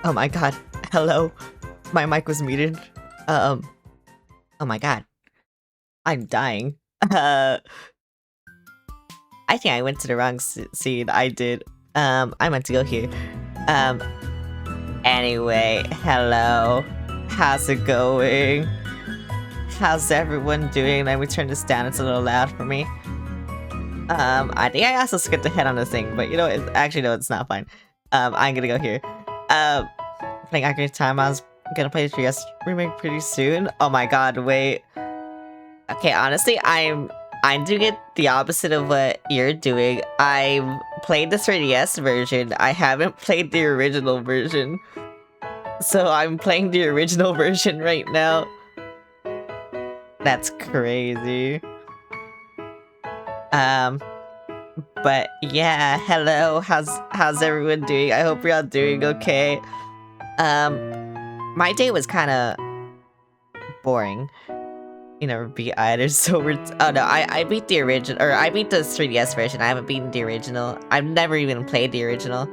Oh my god. Hello. My mic was muted. Oh my god. I'm dying. I think I went to the wrong scene. I did. I meant to go here. Um, anyway, hello. How's it going? How's everyone doing? Let me turn this down. It's a little loud for me. I think I also skipped ahead on this thing, but you know, actually, no, it's not fine. I'm gonna go here. Playing Ocarina Time. I was gonna play the 3DS remake pretty soon. Oh my god, wait. Okay, honestly, I'm doing it the opposite of what you're doing. I've played the 3DS version. I haven't played the original version. So I'm playing the original version right now. That's crazy. But yeah, hello. How's everyone doing? I hope you're all doing okay. My day was kind of boring. You know, beat either, so oh no, I beat the original, or I beat the 3DS version. I haven't beaten the original. I've never even played the original.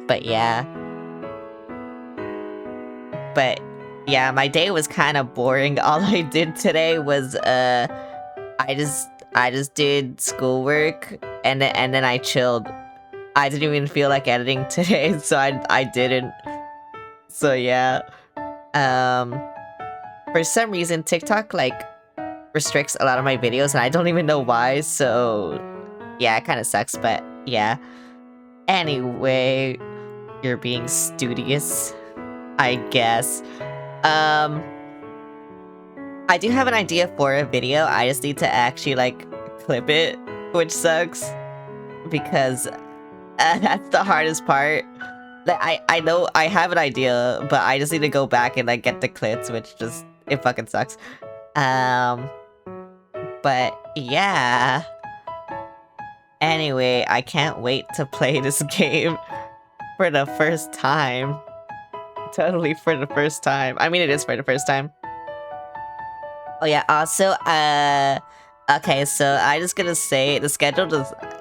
But yeah. But yeah, my day was kind of boring. All I did today was I just did schoolwork and then I chilled. I didn't even feel like editing today, so I didn't. So yeah. For some reason TikTok like restricts a lot of my videos and I don't even know why, so yeah, it kind of sucks, but yeah. Anyway, you're being studious, I guess. I do have an idea for a video. I just need to actually like clip it, which sucks because that's the hardest part. I know I have an idea, but I just need to go back and like get the clips, which just it fucking sucks. But yeah. Anyway, I can't wait to play this game for the first time. Totally for the first time. I mean, it is for the first time. Oh yeah, also, okay, so I just gonna say, the schedule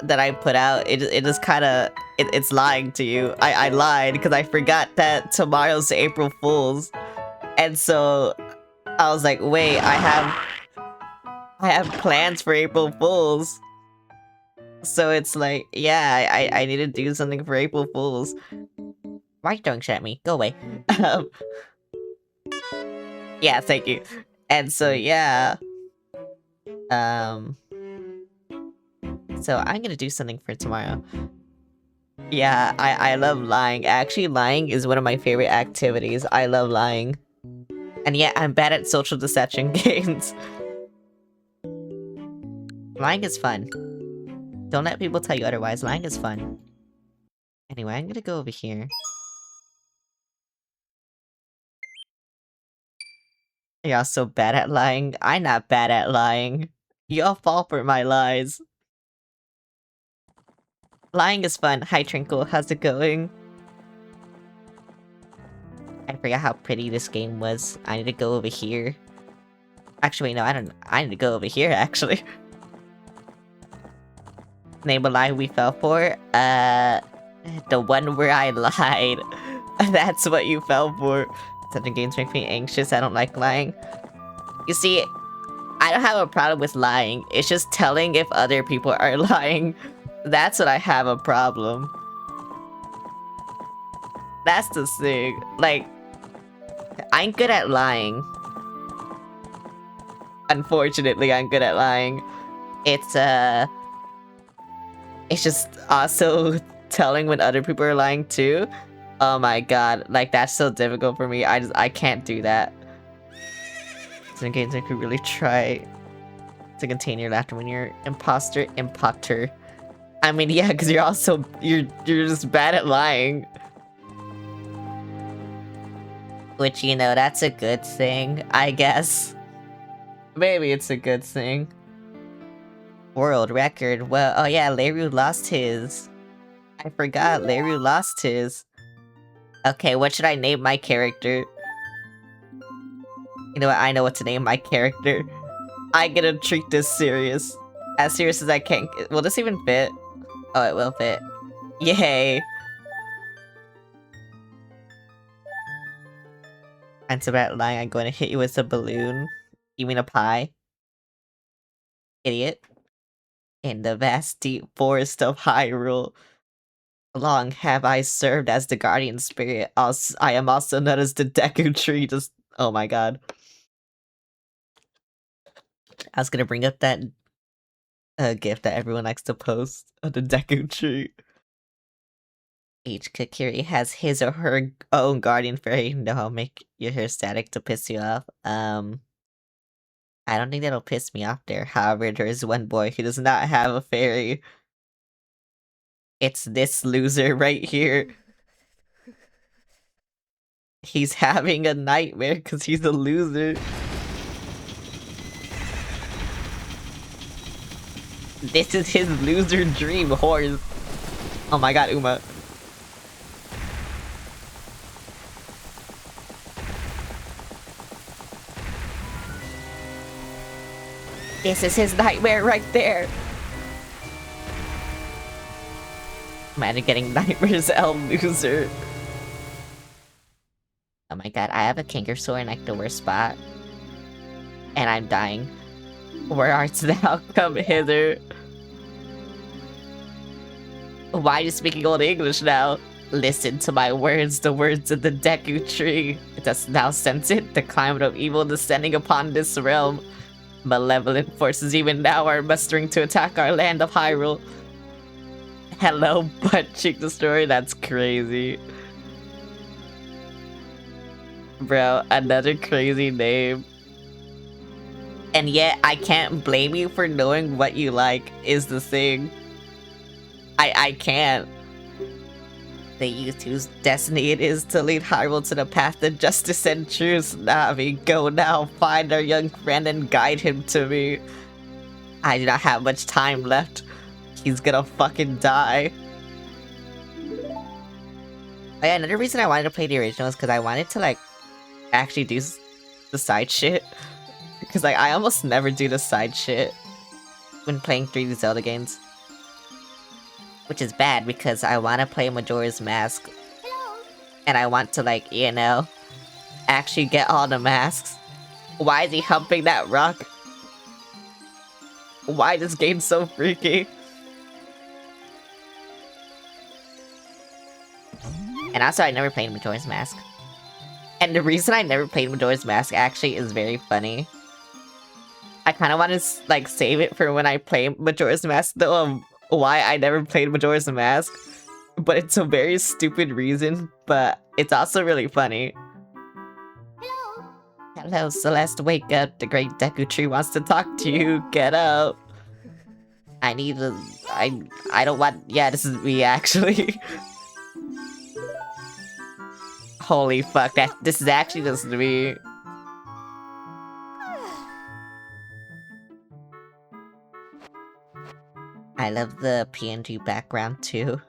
that I put out, it is kinda, it's lying to you. I lied, because I forgot that tomorrow's April Fool's. And so, I was like, wait, I have plans for April Fool's. So it's like, yeah, I need to do something for April Fool's. Why are you throwing shit at me? Go away. Yeah, thank you. And so, yeah. So I'm gonna do something for tomorrow. Yeah, I love lying. Actually, lying is one of my favorite activities. I love lying. And yeah, I'm bad at social deception games. Lying is fun. Don't let people tell you otherwise. Lying is fun. Anyway, I'm gonna go over here. Y'all so bad at lying. I'm not bad at lying. Y'all fall for my lies. Lying is fun. Hi, Trinkle. How's it going? I forgot how pretty this game was. I need to go over here. Actually, no, I don't. I need to go over here, actually. Name a lie we fell for? The one where I lied. That's what you fell for. Certain games make me anxious. I don't like lying. You see, I don't have a problem with lying. It's just telling if other people are lying. That's what I have a problem. That's the thing. Like, I'm good at lying. Unfortunately, I'm good at lying. It's just also telling when other people are lying too. Oh my god, like that's so difficult for me. I can't do that. Some games I could really try to contain your laughter when you're imposter. I mean, yeah, because you're also you're just bad at lying. Which, you know, that's a good thing, I guess. Maybe it's a good thing. World record. Well, oh yeah, Leru lost his. I forgot, Leru lost his. Okay, what should I name my character? You know what, I know what to name my character. I'm gonna treat this serious. As serious as I can. Will this even fit? Oh, it will fit. Yay. defensive at lying, I'm going to hit you with a balloon. You mean a pie? Idiot. In the vast deep forest of Hyrule, long have I served as the guardian spirit. I am also known as the Deku Tree. Just, oh my god. I was gonna bring up that GIF that everyone likes to post of the Deku Tree. Each Kakiri has his or her own guardian fairy. No, I'll make your hair static to piss you off. I don't think that'll piss me off there. However, there is one boy who does not have a fairy. It's this loser right here. He's having a nightmare because he's a loser. This is his loser dream horse. Oh my god, Uma. This is his nightmare right there. Imagine getting nightmares, L loser. Oh my god, I have a canker sore in like the worst spot. And I'm dying. Where art thou? Come hither. Why are you speaking Old English now? Listen to my words, the words of the Deku Tree. Dost thou sense it? The climate of evil descending upon this realm. Malevolent forces even now are mustering to attack our land of Hyrule. Hello, butt cheek destroyer. That's crazy. Bro, another crazy name. And yet, I can't blame you for knowing what you like, is the thing. I can't. The youth whose destiny it is to lead Hyrule to the path of justice and truth. Navi, go now, find our young friend and guide him to me. I do not have much time left. He's gonna fucking die. Oh yeah, another reason I wanted to play the original is because I wanted to, like, actually do the side shit. Because, like, I almost never do the side shit when playing 3D Zelda games. Which is bad, because I want to play Majora's Mask. And I want to, like, you know, actually get all the masks. Why is he humping that rock? Why this game's so freaky? And also, I never played Majora's Mask. And the reason I never played Majora's Mask actually is very funny. I kind of want to, like, save it for when I play Majora's Mask, though, why I never played Majora's Mask. But it's a very stupid reason, but it's also really funny. Hello. Hello, Celeste, wake up. The great Deku Tree wants to talk to you. Get up. I need to... I don't want... Yeah, this is me, actually. Holy fuck, this is actually just me. I love the PNG background too.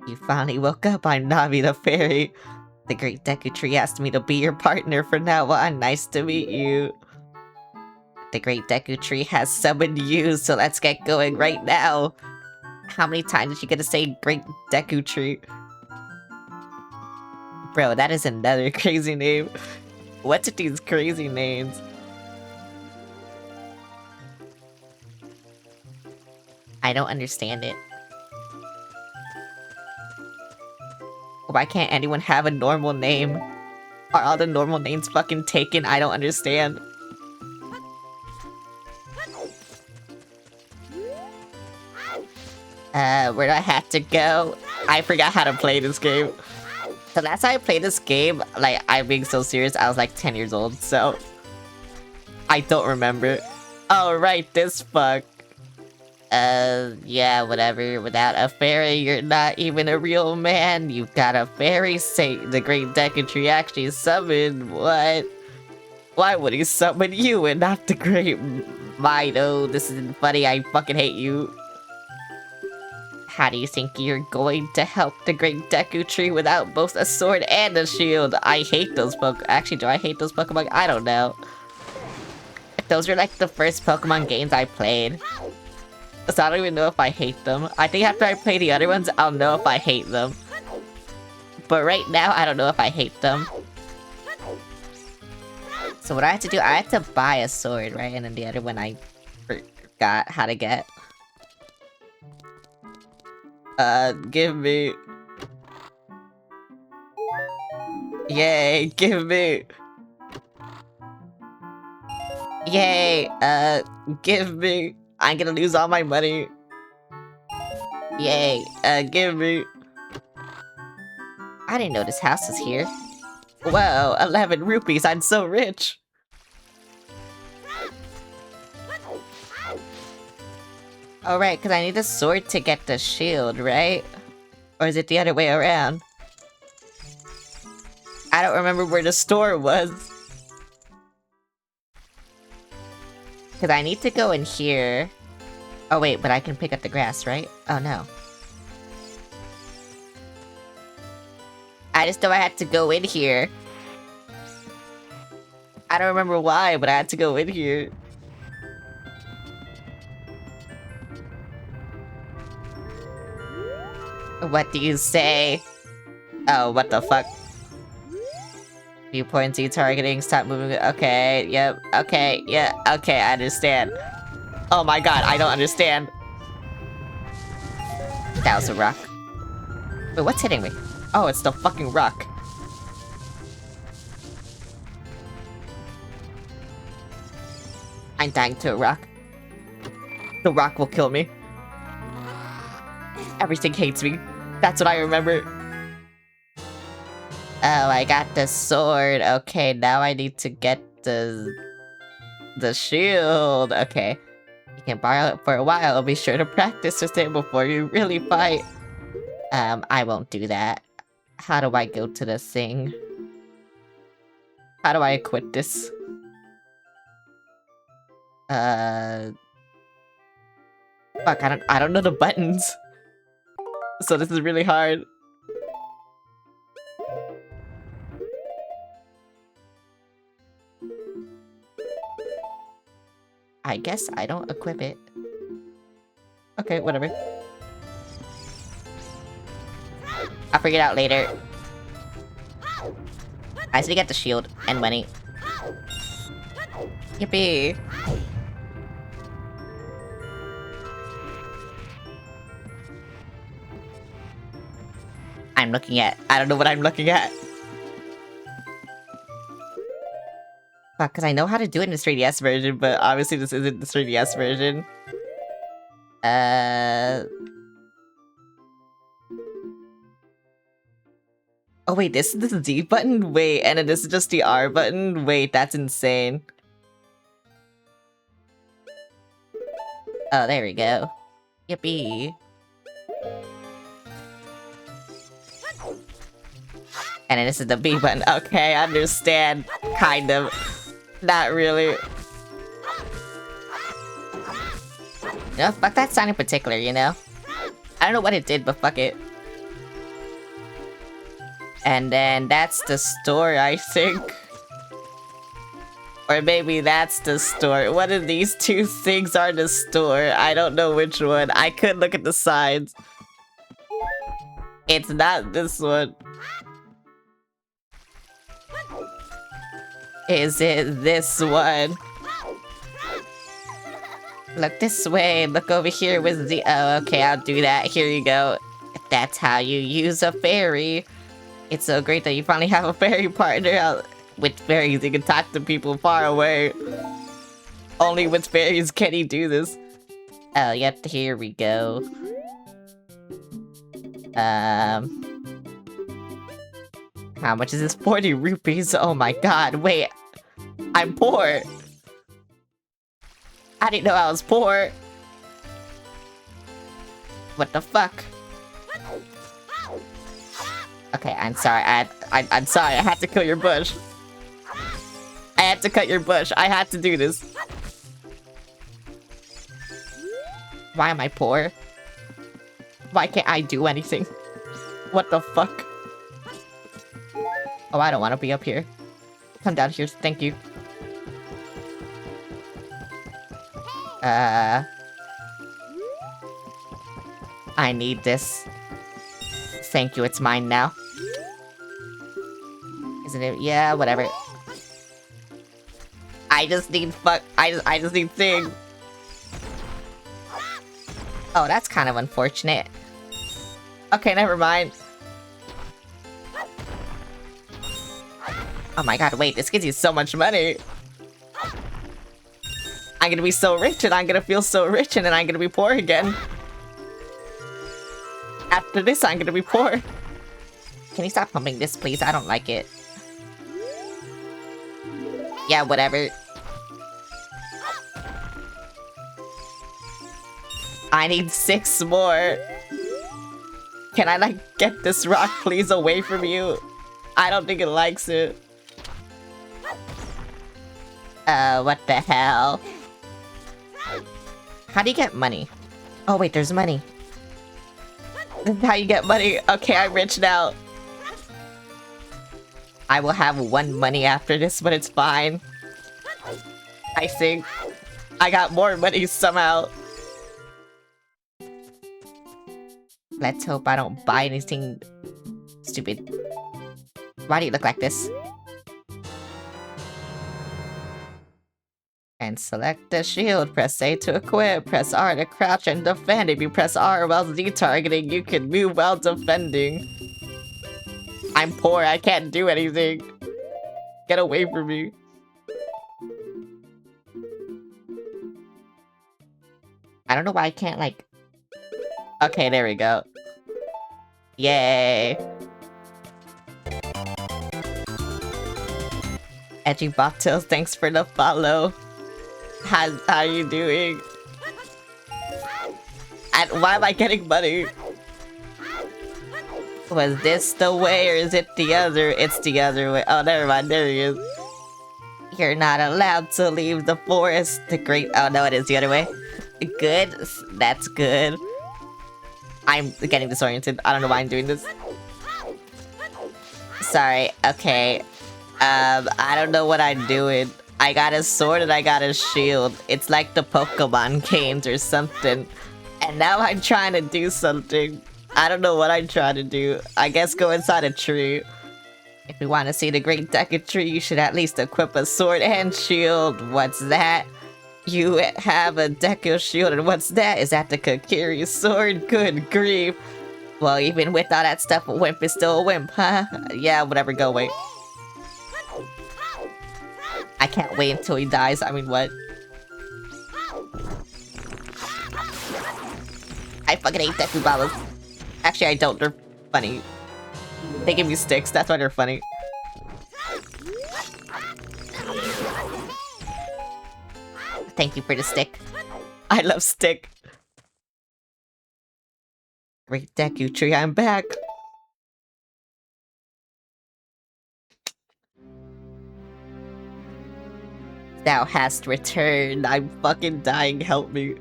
You finally woke up, I'm Navi the fairy. The great Deku Tree asked me to be your partner for now on. Nice to meet you. The great Deku Tree has summoned you, so let's get going right now. How many times did you get to say great Deku Tree? Bro, that is another crazy name. What's with these crazy names? I don't understand it. Why can't anyone have a normal name? Are all the normal names fucking taken? I don't understand. Where do I have to go? I forgot how to play this game. The last time I played this game, like, I'm being so serious, I was like 10 years old, so... I don't remember. Oh, right, this fuck. Yeah, whatever. Without a fairy, you're not even a real man. You've got a fairy saint. The great Deku Tree actually summoned. What? Why would he summon you and not the great Mido? This isn't funny. I fucking hate you. How do you think you're going to help the great Deku Tree without both a sword and a shield? I hate those Pokemon. Actually, do I hate those Pokemon? I don't know. Those are like the first Pokemon games I played. So I don't even know if I hate them. I think after I play the other ones, I'll know if I hate them. But right now, I don't know if I hate them. So what I had to do, I had to buy a sword, right? And then the other one I forgot how to get. Give me. Yay, give me. Yay, give me. I'm gonna lose all my money. Yay, give me. I didn't know this house was here. Whoa, 11 rupees, I'm so rich. Oh right, because I need a sword to get the shield, right? Or is it the other way around? I don't remember where the store was. Because I need to go in here. Oh wait, but I can pick up the grass, right? Oh no. I just know I had to go in here. I don't remember why, but I had to go in here. What do you say? Oh, what the fuck? Viewpoint Z targeting, stop moving. Okay, yep, okay, yeah, okay, I understand. Oh my god, I don't understand. That was a rock. Wait, what's hitting me? Oh, it's the fucking rock. I'm dying to a rock. The rock will kill me. Everything hates me. That's what I remember. Oh, I got the sword. Okay, now I need to get the shield. Okay. You can borrow it for a while. Be sure to practice with it before you really fight. I won't do that. How do I go to the thing? How do I equip this? Fuck, I don't know the buttons. So this is really hard. I guess I don't equip it. Okay, whatever. I'll figure it out later. I just need to get the shield and money. Yippee! I'm looking at. I don't know what I'm looking at. Fuck, because I know how to do it in the 3DS version, but obviously this isn't the 3DS version. Oh wait, this is the D button? Wait, and then this is just the R button? Wait, that's insane. Oh, there we go. Yippee. And then this is the B button. Okay, I understand. Kind of. Not really. No, fuck that sound in particular, you know? I don't know what it did, but fuck it. And then that's the store, I think. Or maybe that's the store. One of these two things are the store. I don't know which one. I could look at the signs. It's not this one. Is it this one? Look this way, look over here with the- oh, okay, I'll do that. Here you go. That's how you use a fairy. It's so great that you finally have a fairy partner. With fairies, you can talk to people far away. Only with fairies can he do this. Oh, yep, here we go. How much is this? 40 rupees? Oh my god, wait. I'm poor. I didn't know I was poor. What the fuck? Okay, I'm sorry. I'm sorry. I had to kill your bush. I had to cut your bush. I had to do this. Why am I poor? Why can't I do anything? What the fuck? Oh, I don't want to be up here. Come down here. Thank you. I need this. Thank you, it's mine now. Isn't it? Yeah, whatever. I just need I just need thing. Oh, that's kind of unfortunate. Okay, never mind. Oh my god, wait, this gives you so much money. I'm gonna be so rich and I'm gonna feel so rich and then I'm gonna be poor again. After this, I'm gonna be poor. Can you stop pumping this, please? I don't like it. Yeah, whatever. I need 6 more. Can I, like, get this rock, please, away from you? I don't think it likes it. What the hell? How do you get money? Oh, wait, there's money. This is how you get money. Okay, I'm rich now. I will have 1 money after this, but it's fine. I think I got more money somehow. Let's hope I don't buy anything stupid. Why do you look like this? And select the shield. Press A to equip. Press R to crouch and defend. If you press R while Z-targeting, you can move while defending. I'm poor, I can't do anything. Get away from me. I don't know why I can't, like... Okay, there we go. Yay. Edgy Bobtails, thanks for the follow. How you doing? And why am I getting money? Was this the way or is it the other? It's the other way. Oh, never mind. There he is. You're not allowed to leave the forest. The great... Oh, no, it is the other way. Good. That's good. I'm getting disoriented. I don't know why I'm doing this. Sorry. Okay. I don't know what I'm doing. I got a sword and I got a shield. It's like the Pokemon games or something. And now I'm trying to do something. I don't know what I'm trying to do. I guess go inside a tree. If you want to see the Great Deku Tree, you should at least equip a sword and shield. What's that? You have a Deku shield, and what's that? Is that the Kakiri sword? Good grief. Well, even with all that stuff, a wimp is still a wimp, huh? Yeah, whatever, go away. I can't wait until he dies. I mean, what? I fucking hate Deku Balas. Actually, I don't. They're funny. They give you sticks. That's why they're funny. Thank you for the stick. I love stick. Great Deku Tree, I'm back. Thou hast returned. I'm fucking dying. Help me.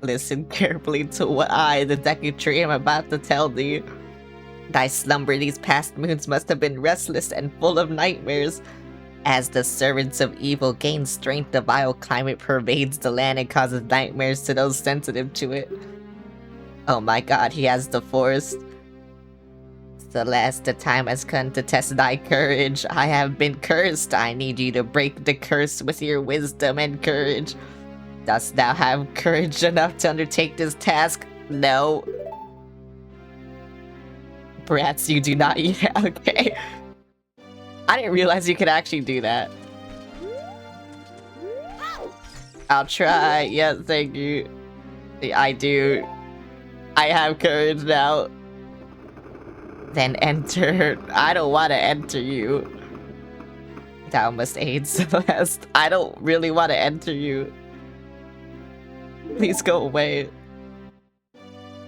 Listen carefully to what I, the Deku Tree, am about to tell thee. Thy slumber these past moons must have been restless and full of nightmares. As the servants of evil gain strength, the vile climate pervades the land and causes nightmares to those sensitive to it. Oh my god, he has the forest. Celeste, the time has come to test thy courage. I have been cursed. I need you to break the curse with your wisdom and courage. Dost thou have courage enough to undertake this task? No. Perhaps you do not yet. Okay. I didn't realize you could actually do that. I'll try. Yes, thank you. I do. I have courage now. Then enter. I don't want to enter you. Thou must aid Celeste. I don't really want to enter you. Please go away.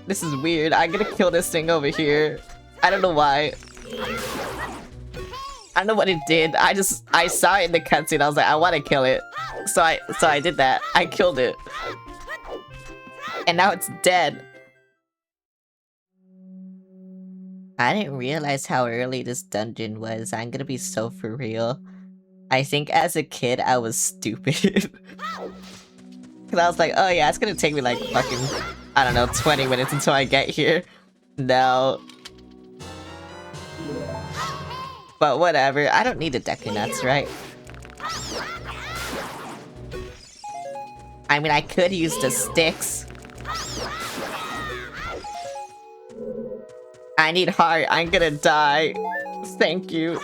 This is weird. I'm gonna kill this thing over here. I don't know why. I don't know what it did. I saw it in the cutscene. I was like, I want to kill it. So I did that. I killed it. And now it's dead. I didn't realize how early this dungeon was. I'm gonna be so for real. I think as a kid, I was stupid. Cause I was like, oh yeah, it's gonna take me like fucking, I don't know, 20 minutes until I get here. No. But whatever, I don't need the Deku Nuts, right? I mean, I could use the sticks. I need heart. I'm gonna die. Thank you.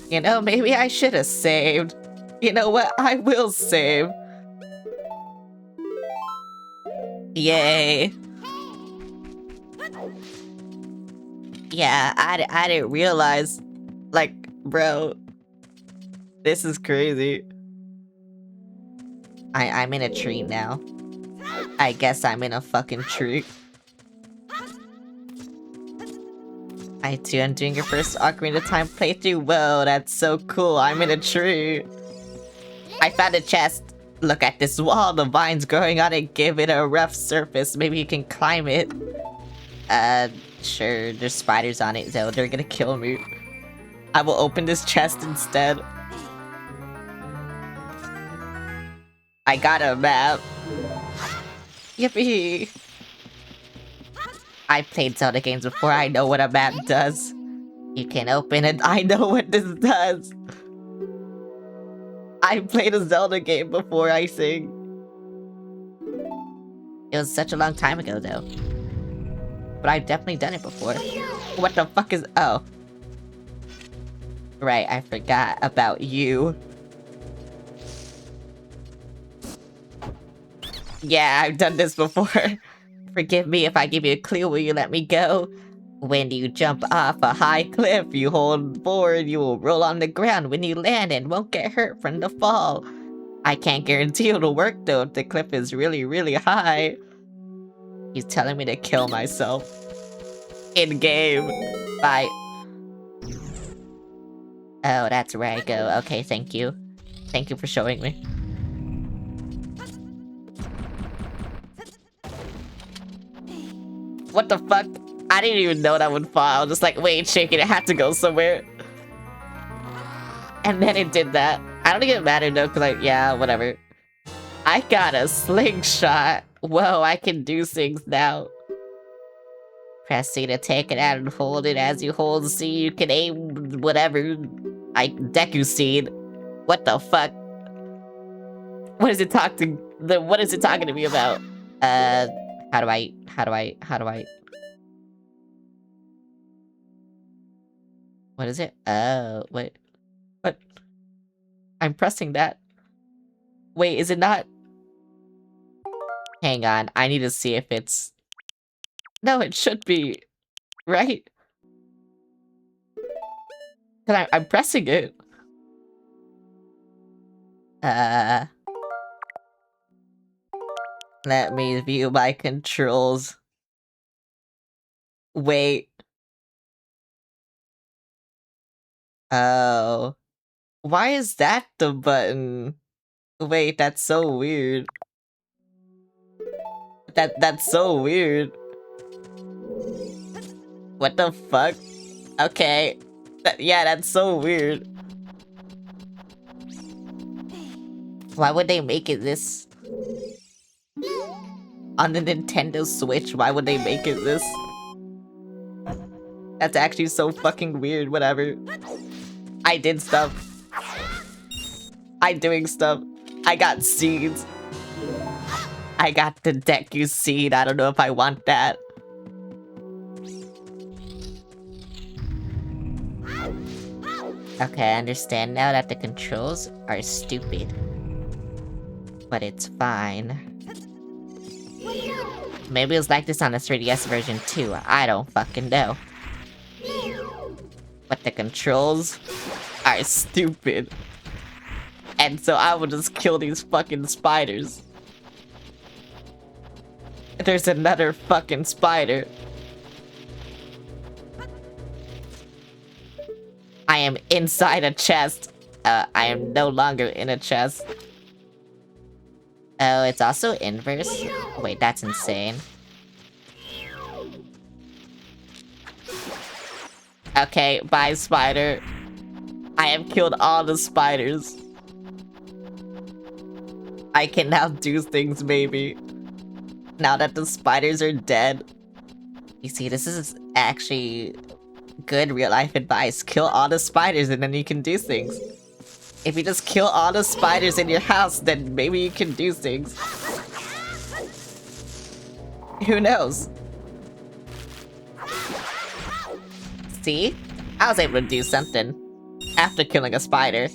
You know, maybe I should have saved. You know what? I will save. Yay. Yeah, I didn't realize. Like, bro. This is crazy. I'm in a tree now. I guess I'm in a fucking tree. I too am doing your first Ocarina of Time playthrough. Whoa, that's so cool. I'm in a tree. I found a chest. Look at this wall. The vines growing on it give it a rough surface. Maybe you can climb it. Sure. There's spiders on it, though. They're gonna kill me. I will open this chest instead. I got a map. Yippee! I played Zelda games before. I know what a map does. You can open it. I know what this does. I played a Zelda game before, I think. It was such a long time ago, though. But I've definitely done it before. What the fuck is... Oh. Right, I forgot about you. Yeah, I've done this before. Forgive me if I give you a clue. Will you let me go? When you jump off a high cliff, you hold forward, you will roll on the ground when you land and won't get hurt from the fall. I can't guarantee it'll work though if the cliff is really, really high. He's telling me to kill myself. In-game. Bye. Oh, that's where I go. Okay, thank you. Thank you for showing me. What the fuck? I didn't even know that would fall. I was just like, wait, shaking, it had to go somewhere. And then it did that. I don't think it mattered though, because yeah, whatever. I got a slingshot. Whoa, I can do things now. Press C to take it out and hold it. As you hold C, you can aim whatever. Deku Seed. What the fuck? What is it talking to me about? How do I... What is it? Oh, wait. What? I'm pressing that. Wait, is it not? Hang on, I need to see if it's... No, it should be. Right? Cause I'm pressing it. Let me view my controls. Wait. Oh. Why is that the button? Wait, that's so weird. That's so weird. What the fuck? Okay. Yeah, that's so weird. Why would they make it this? On the Nintendo Switch, why would they make it this? That's actually so fucking weird, whatever. I did stuff. I'm doing stuff. I got seeds. I got the Deku Seed. I don't know if I want that. Okay, I understand now that the controls are stupid. But it's fine. Maybe it was like this on the 3DS version too. I don't fucking know. But the controls are stupid. And so I will just kill these fucking spiders. There's another fucking spider. I am inside a chest. I am no longer in a chest. Oh, it's also inverse? Wait, that's insane. Okay, bye, spider. I have killed all the spiders. I can now do things, maybe. Now that the spiders are dead. You see, this is actually good real-life advice. Kill all the spiders and then you can do things. If you just kill all the spiders in your house, then maybe you can do things. Who knows? See? I was able to do something after killing a spider.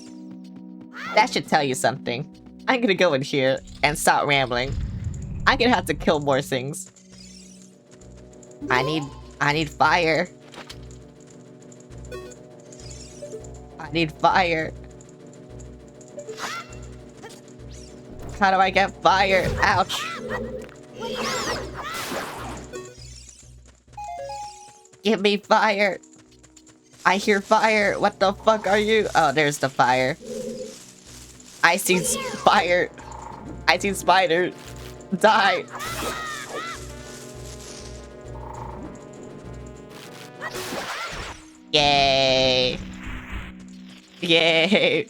That should tell you something. I'm gonna go in here and stop rambling. I'm gonna have to kill more things. I need fire. I need fire. How do I get fire? Ouch. Give me fire. I hear fire. What the fuck are you? Oh, there's the fire. I see fire. I see spider. Die. Yay. Yay.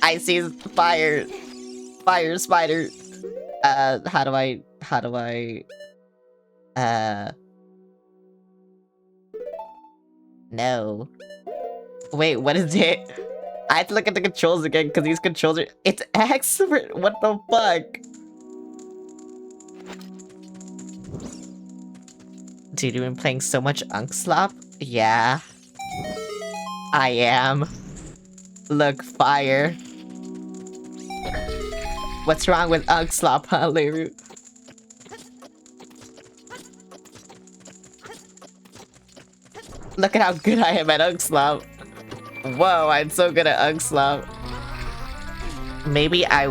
I see fire. Fire spider. How do I no. Wait, what is it? I have to look at the controls again because these controls are— it's X? What the fuck? Dude, you've been playing so much Unkslop? Yeah. I am. Look, fire. What's wrong with Unkslop, huh, Leru? Look at how good I am at Unkslop. Whoa, I'm so good at Unkslop. Maybe I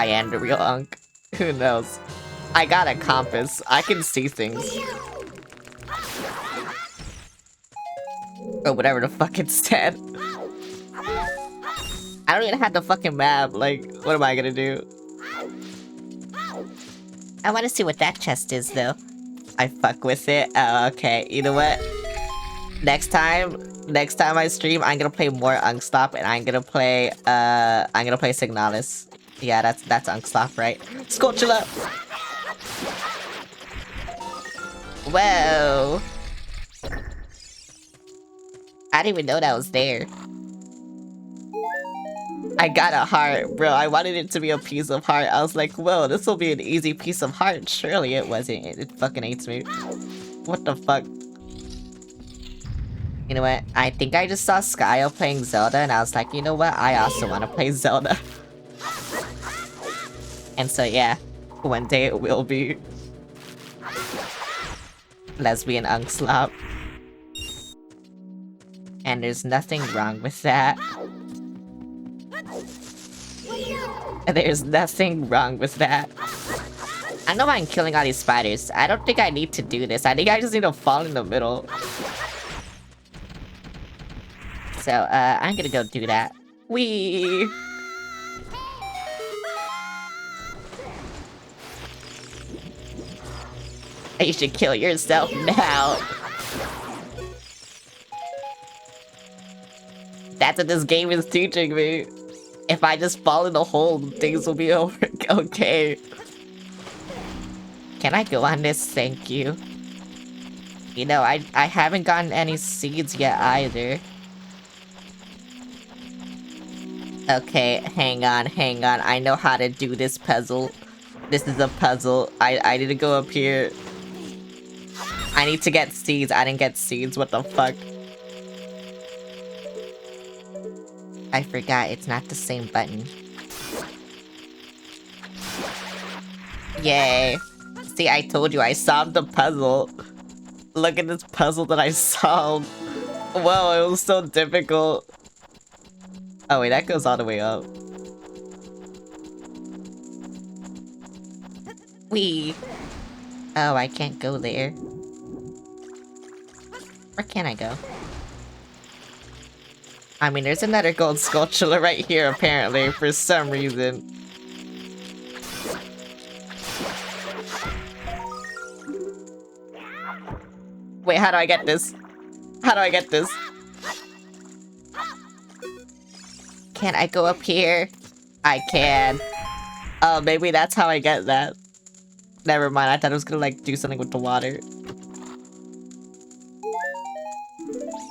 am the real Unk. Who knows? I got a compass. I can see things. Or whatever the fuck it said. I don't even have the fucking map. Like, what am I gonna do? I want to see what that chest is, though. I fuck with it. Oh, okay. You know what? Next time I stream, I'm gonna play more Unkslop, and I'm gonna play Signalis. Yeah, that's Unkslop, right? Sculptula! Whoa! I didn't even know that was there. I got a heart, bro. I wanted it to be a piece of heart. I was like, whoa, this will be an easy piece of heart. Surely it wasn't. It fucking hates me. What the fuck? You know what? I think I just saw Skyo playing Zelda, and I was like, you know what? I also want to play Zelda. And so, yeah. One day it will be lesbian Unkslop. And there's nothing wrong with that. There's nothing wrong with that. I know I'm killing all these spiders. I don't think I need to do this. I think I just need to fall in the middle. So, I'm gonna go do that. Whee! You should kill yourself now. That's what this game is teaching me. If I just fall in the hole, things will be over. Okay. Can I go on this? Thank you. You know, I haven't gotten any seeds yet either. Okay, hang on. I know how to do this puzzle. This is a puzzle. I need to go up here. I need to get seeds. I didn't get seeds. What the fuck? I forgot it's not the same button. Yay. See, I told you I solved the puzzle. Look at this puzzle that I solved. Whoa, it was so difficult. Oh wait, that goes all the way up. Whee! Oh, I can't go there. Where can I go? I mean, there's another gold sculpture right here, apparently, for some reason. Wait, how do I get this? How do I get this? Can I go up here? I can. Oh, maybe that's how I get that. Never mind, I thought I was gonna, like, do something with the water.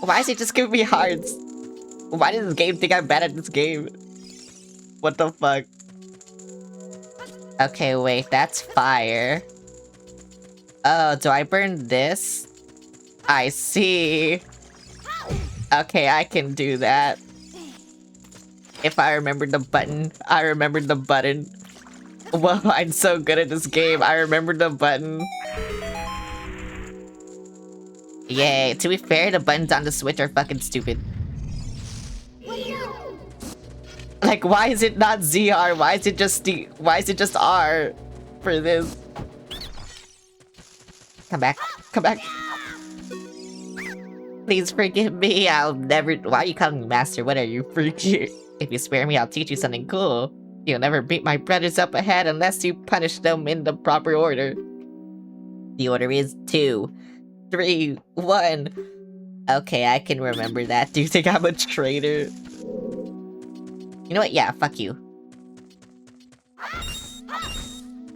Why is it just giving me hearts? Why does this game think I'm bad at this game? What the fuck? Okay, wait, that's fire. Oh, do I burn this? I see. Okay, I can do that. If I remember the button, I remembered the button. Whoa, I'm so good at this game. I remembered the button. Yay. To be fair, the buttons on the Switch are fucking stupid. Like, why is it not ZR? Why is it just R for this? Come back. Come back. Please forgive me. I'll never. Why are you calling me master? What are you, freaky? If you spare me, I'll teach you something cool. You'll never beat my brothers up ahead unless you punish them in the proper order. The order is 2, 3, 1. Okay, I can remember that. Do you think I'm a traitor? You know what? Yeah, fuck you.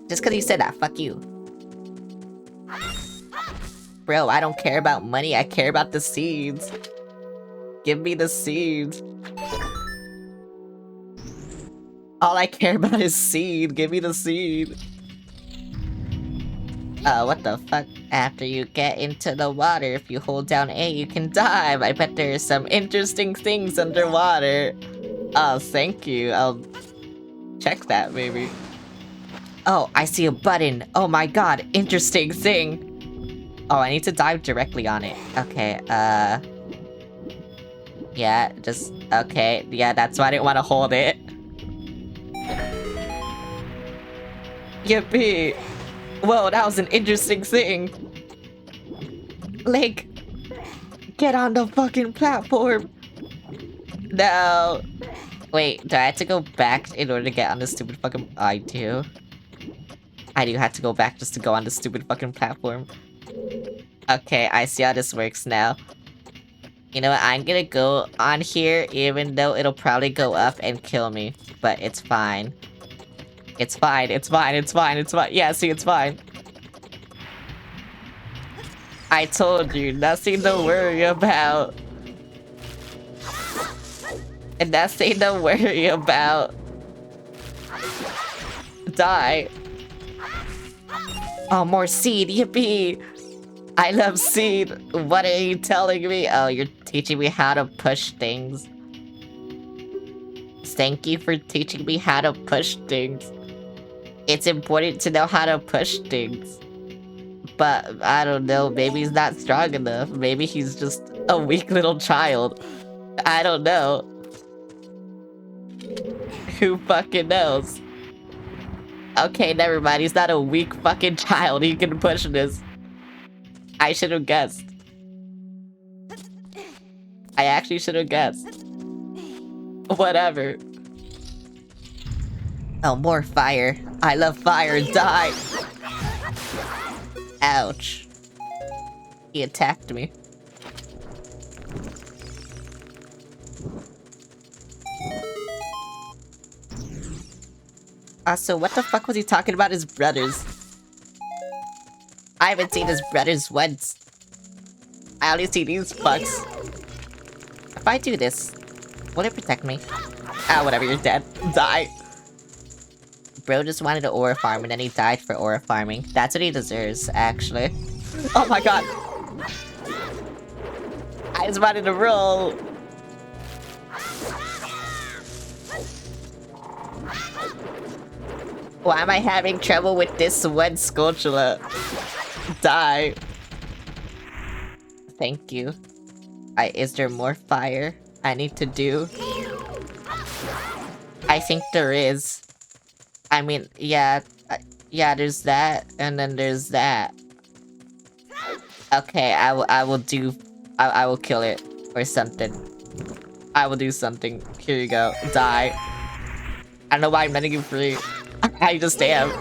Just because you said that, fuck you. Bro, I don't care about money, I care about the seeds. Give me the seeds. All I care about is seed. Give me the seed. What the fuck? After you get into the water, if you hold down A, you can dive. I bet there are some interesting things underwater. Oh, thank you. I'll check that, maybe. Oh, I see a button. Oh my god, interesting thing. Oh, I need to dive directly on it. Okay, yeah, just... Okay, yeah, that's why I didn't want to hold it. Yippee! Whoa, that was an interesting thing. Like, get on the fucking platform. No. Wait, do I have to go back in order to get on this stupid fucking... I do. I do have to go back just to go on this stupid fucking platform. Okay, I see how this works now. You know what, I'm gonna go on here even though it'll probably go up and kill me. But it's fine. It's fine, it's fine, it's fine, it's fine. Yeah, see, it's fine. I told you, nothing to worry about. And nothing to worry about. Die. Oh, more seed, yippee! I love seed. What are you telling me? Oh, you're teaching me how to push things. Thank you for teaching me how to push things. It's important to know how to push things. But, I don't know, maybe he's not strong enough. Maybe he's just a weak little child. I don't know. Who fucking knows? Okay, never mind. He's not a weak fucking child. He can push this. I should have guessed. I actually should have guessed. Whatever. Oh, more fire. I love fire. Die. Ouch. He attacked me. Also, what the fuck was he talking about his brothers? I haven't seen his brothers once. I only see these fucks. If I do this, will it protect me? Ah, whatever, you're dead. Die. Bro just wanted to aura farm and then he died for aura farming. That's what he deserves, actually. Oh my god! I just wanted to roll! Why am I having trouble with this one Skulltula? Die. Thank you. Is there more fire I need to do? I think there is. I mean, yeah, yeah, there's that, and then there's that. Okay, I will kill it, or something. I will do something. Here you go. Die. I don't know why I'm letting you free. I just am.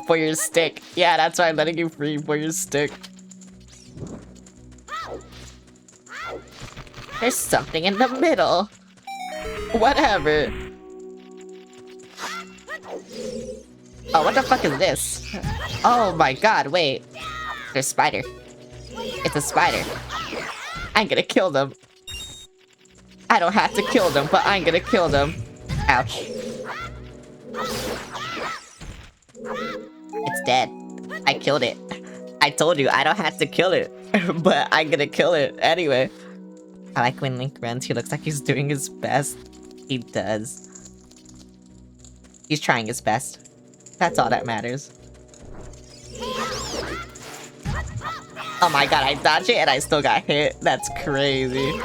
For your stick. Yeah, that's why I'm letting you free, for your stick. There's something in the middle. Whatever. Oh, what the fuck is this? Oh my god, wait. There's a spider. It's a spider. I'm gonna kill them. I don't have to kill them, but I'm gonna kill them. Ouch. It's dead. I killed it. I told you, I don't have to kill it. But I'm gonna kill it anyway. I like when Link runs, he looks like he's doing his best. He does. He's trying his best. That's all that matters. Oh my god, I dodged it and I still got hit. That's crazy.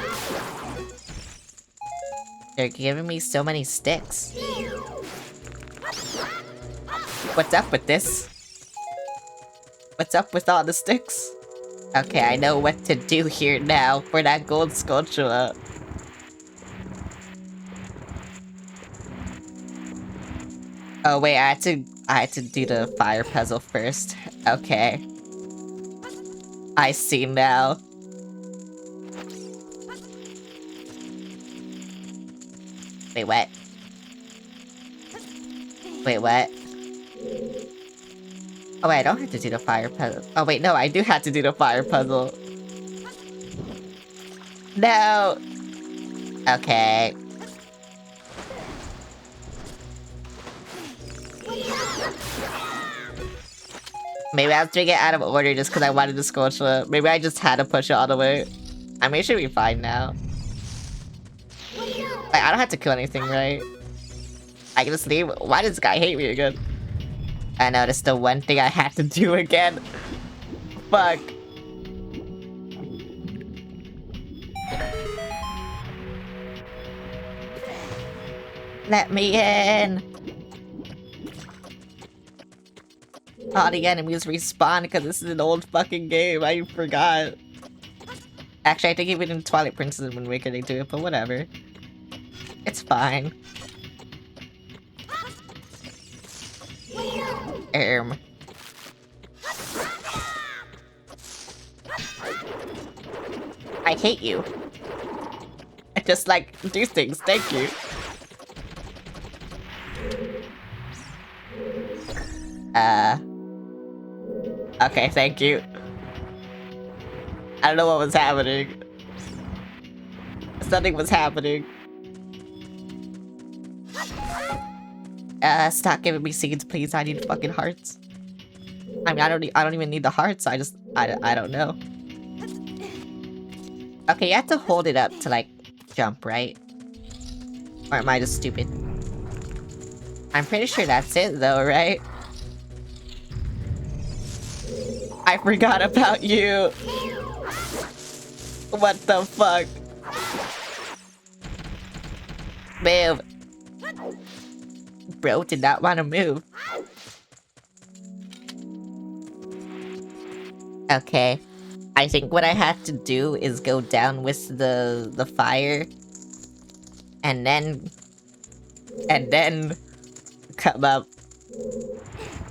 They're giving me so many sticks. What's up with this? What's up with all the sticks? Okay, I know what to do here now for that gold Skulltula. Oh wait, I had to do the fire puzzle first. Okay. I see now. Wait, what? Wait, what? Oh wait, I don't have to do the fire puzzle. Oh wait, no, I do have to do the fire puzzle. No! Okay. Maybe I was doing it out of order just because I wanted the Skulltula. Maybe I just had to push it all the way. I mean, it should be fine now. Like, I don't have to kill anything, right? I can just leave. Why does this guy hate me again? I know, that's the one thing I have to do again. Fuck. Let me in. All the enemies respawn because this is an old fucking game. I forgot. Actually, I think even in Twilight Princess and Wind Waker they do it, but whatever. It's fine. I hate you. I just like do things, thank you. Okay, thank you. I don't know what was happening. Something was happening. Stop giving me seeds, please. I need fucking hearts. I mean, I don't even need the hearts. I don't know. Okay, you have to hold it up to like jump, right? Or am I just stupid? I'm pretty sure that's it, though, right? I forgot about you. What the fuck? Move. Bro did not want to move. Okay. I think what I have to do is go down with the fire. And then come up.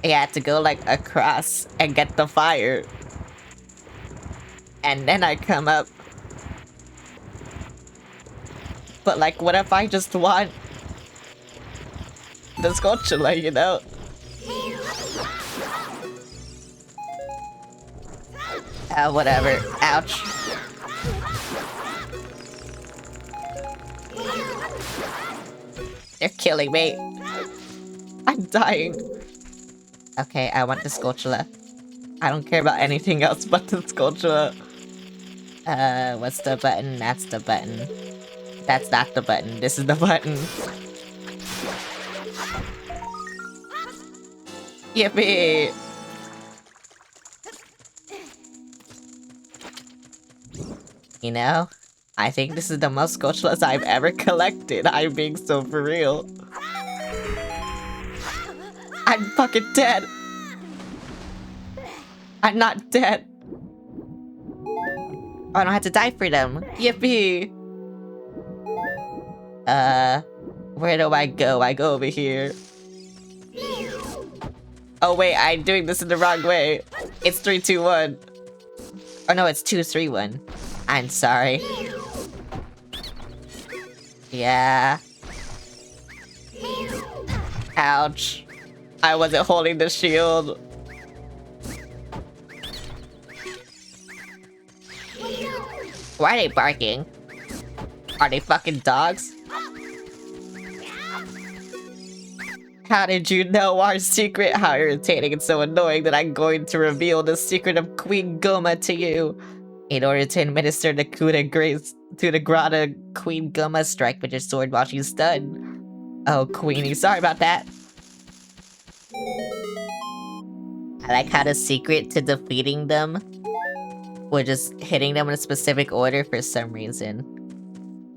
You have to go like across and get the fire. And then I come up. But like, what if I just want the Skulltula, you know? Whatever. Ouch. They're killing me. I'm dying. Okay, I want the Skulltula. I don't care about anything else but the Skulltula. What's the button? That's the button. That's not the button. This is the button. Yippee! You know, I think this is the most Skulltulas I've ever collected. I'm being so for real. I'm fucking dead. I'm not dead. Oh, I don't have to die for them. Yippee! Where do I go? I go over here. Oh wait, I'm doing this in the wrong way. It's 3, 2, 1. Oh no, it's 2, 3, 1. I'm sorry. Yeah. Ouch. I wasn't holding the shield. Why are they barking? Are they fucking dogs? How did you know our secret? How irritating and so annoying that I'm going to reveal the secret of Queen Goma to you. In order to administer the coup de grace to the Grata, Queen Goma strike with your sword while she's stunned. Oh, Queenie, sorry about that. I like how the secret to defeating them was just hitting them in a specific order for some reason.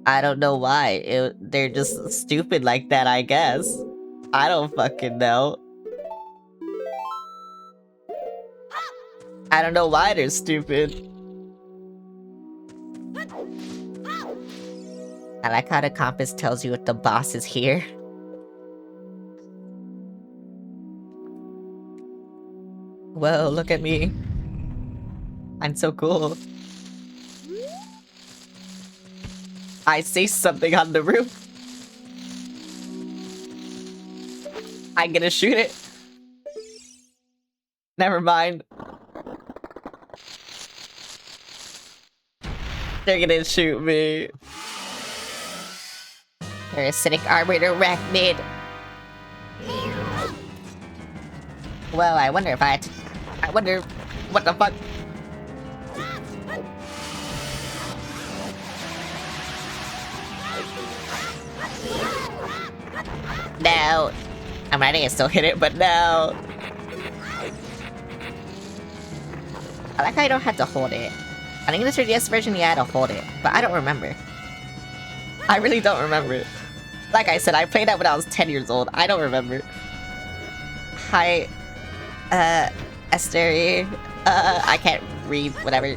I don't know why. They're just stupid like that, I guess. I don't fucking know. I don't know why they're stupid. I like how the compass tells you if the boss is here. Whoa, look at me. I'm so cool. I see something on the roof. I'm gonna shoot it. Never mind. They're gonna shoot me. Parasitic armored arachnid. Well, I wonder if I wonder what the fuck. No. I mean, I think I still hit it, but no. I like how I don't have to hold it. I think in the 3DS version, yeah, I had to hold it, but I don't remember. I really don't remember. Like I said, I played that when I was 10 years old. I don't remember. Hi, Esther. I can't read, whatever.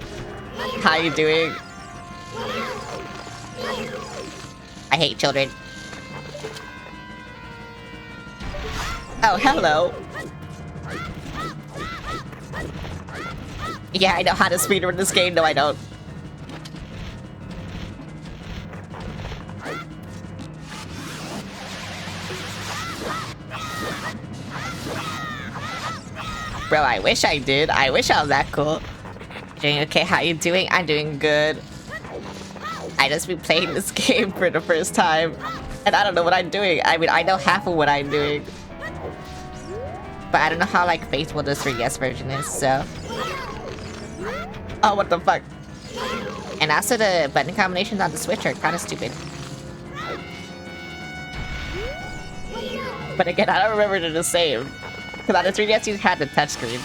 How you doing? I hate children. Oh, hello. Yeah, I know how to speedrun this game. No, I don't. Bro, I wish I did. I wish I was that cool. Doing okay? How you doing? I'm doing good. I just been playing this game for the first time, and I don't know what I'm doing. I mean, I know half of what I'm doing, but I don't know how like faithful this 3DS version is. So, oh, what the fuck? And also the button combinations on the Switch are kind of stupid. But again, I don't remember they're the same. Because on the 3DS you had the touchscreen.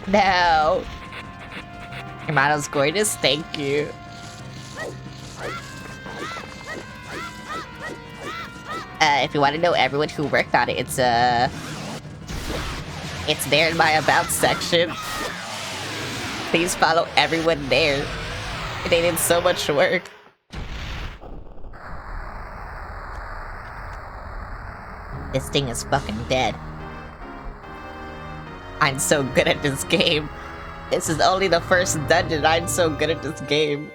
No! Your model's gorgeous, thank you. If you want to know everyone who worked on it, it's there in my About section. Please follow everyone there. They did so much work. This thing is fucking dead. I'm so good at this game. This is only the first dungeon. I'm so good at this game.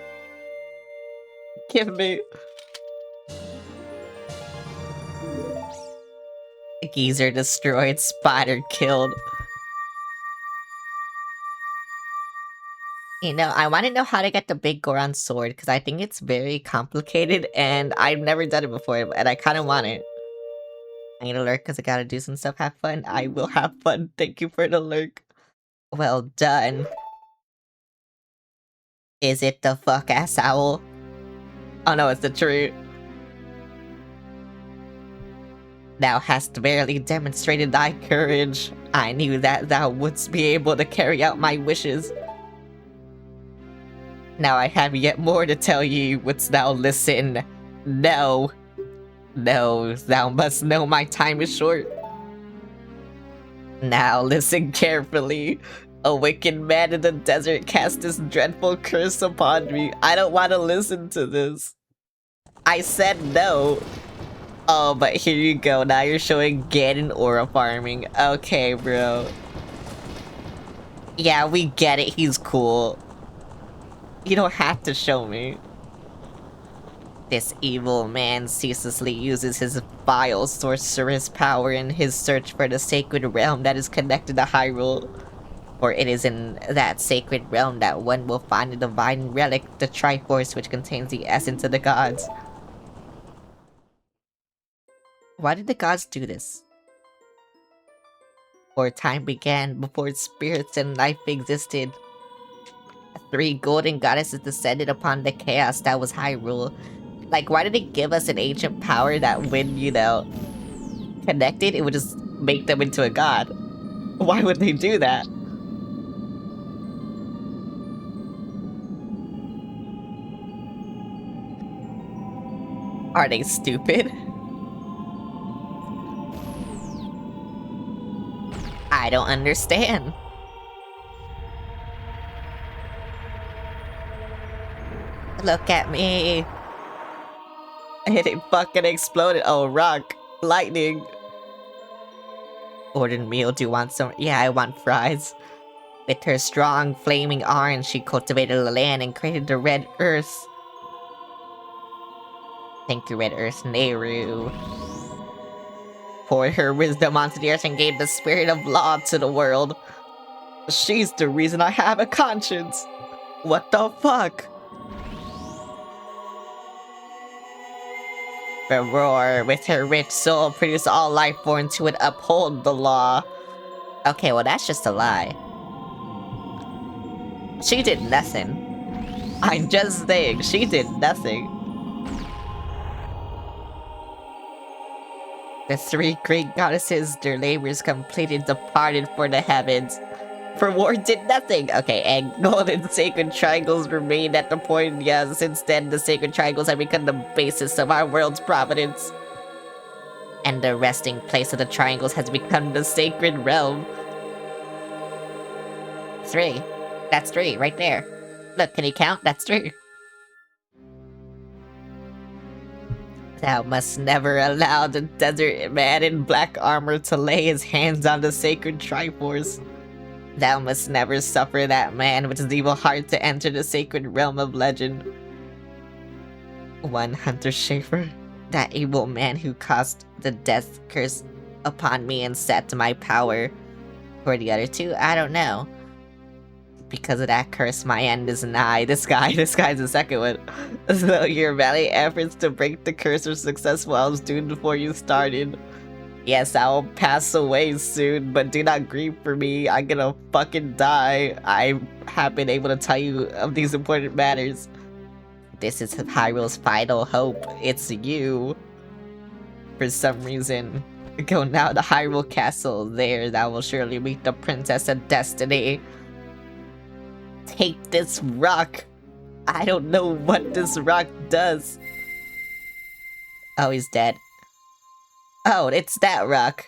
Give me. Geezer destroyed, spider killed. You know, I want to know how to get the big Goron sword, because I think it's very complicated, and I've never done it before, and I kind of want it. I need to lurk because I gotta do some stuff, have fun. I will have fun. Thank you for the lurk. Well done. Is it the fuck-ass owl? Oh no, it's the tree. Thou hast barely demonstrated thy courage. I knew that thou wouldst be able to carry out my wishes. Now I have yet more to tell ye, wouldst thou listen? No. No, thou must know my time is short. Now listen carefully. A wicked man in the desert cast this dreadful curse upon me. I don't want to listen to this. I said no. Oh, but here you go. Now you're showing Ganon aura farming. Okay, bro. Yeah, we get it. He's cool. You don't have to show me. This evil man ceaselessly uses his vile sorceress power in his search for the sacred realm that is connected to Hyrule. For it is in that sacred realm that one will find the divine relic, the Triforce, which contains the essence of the gods. Why did the gods do this? For time began before spirits and life existed. 3 golden goddesses descended upon the chaos that was Hyrule. Like, why did they give us an ancient power that when, you know, connected, it would just make them into a god? Why would they do that? Are they stupid? I don't understand. Look at me. And it fucking exploded. Oh, rock. Lightning. Ordered meal. Do you want some? Yeah, I want fries. With her strong, flaming orange, she cultivated the land and created the Red Earth. Thank you, Red Earth Nehru. Poured her wisdom onto the earth and gave the spirit of law to the world. She's the reason I have a conscience. What the fuck? The roar, with her rich soul, produced all life forms who would uphold the law. Okay, well that's just a lie. She did nothing. I'm just saying, she did nothing. The 3 great goddesses, their labors completed, departed for the heavens. For war did nothing! Okay, and golden sacred triangles remained at the point, yeah, since then the sacred triangles have become the basis of our world's providence. And the resting place of the triangles has become the sacred realm. 3. That's 3, right there. Look, can you count? That's 3. Thou must never allow the desert man in black armor to lay his hands on the sacred Triforce. Thou must never suffer that man with his evil heart to enter the sacred realm of legend. One Hunter Schaefer, that evil man who cast the death curse upon me and set my power. For the other 2, I don't know. Because of that curse, my end is nigh. This guy's the second one. So your valiant efforts to break the curse were successful. I was doomed before you started. Yes, I will pass away soon, but do not grieve for me. I'm gonna fucking die. I have been able to tell you of these important matters. This is Hyrule's final hope. It's you. For some reason. Go now to Hyrule Castle. There, thou will surely meet the Princess of Destiny. Take this rock. I don't know what this rock does. Oh, he's dead. Oh, it's that rock.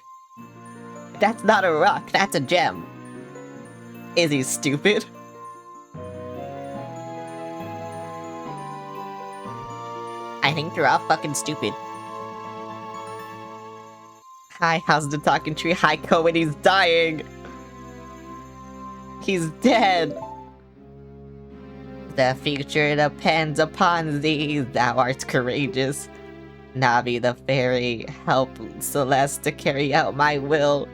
That's not a rock, that's a gem. Is he stupid? I think they're all fucking stupid. Hi, how's the talking tree? Hi, Cohen, he's dying. He's dead. The future depends upon thee, thou art courageous. Navi the fairy, help Celeste to carry out my will.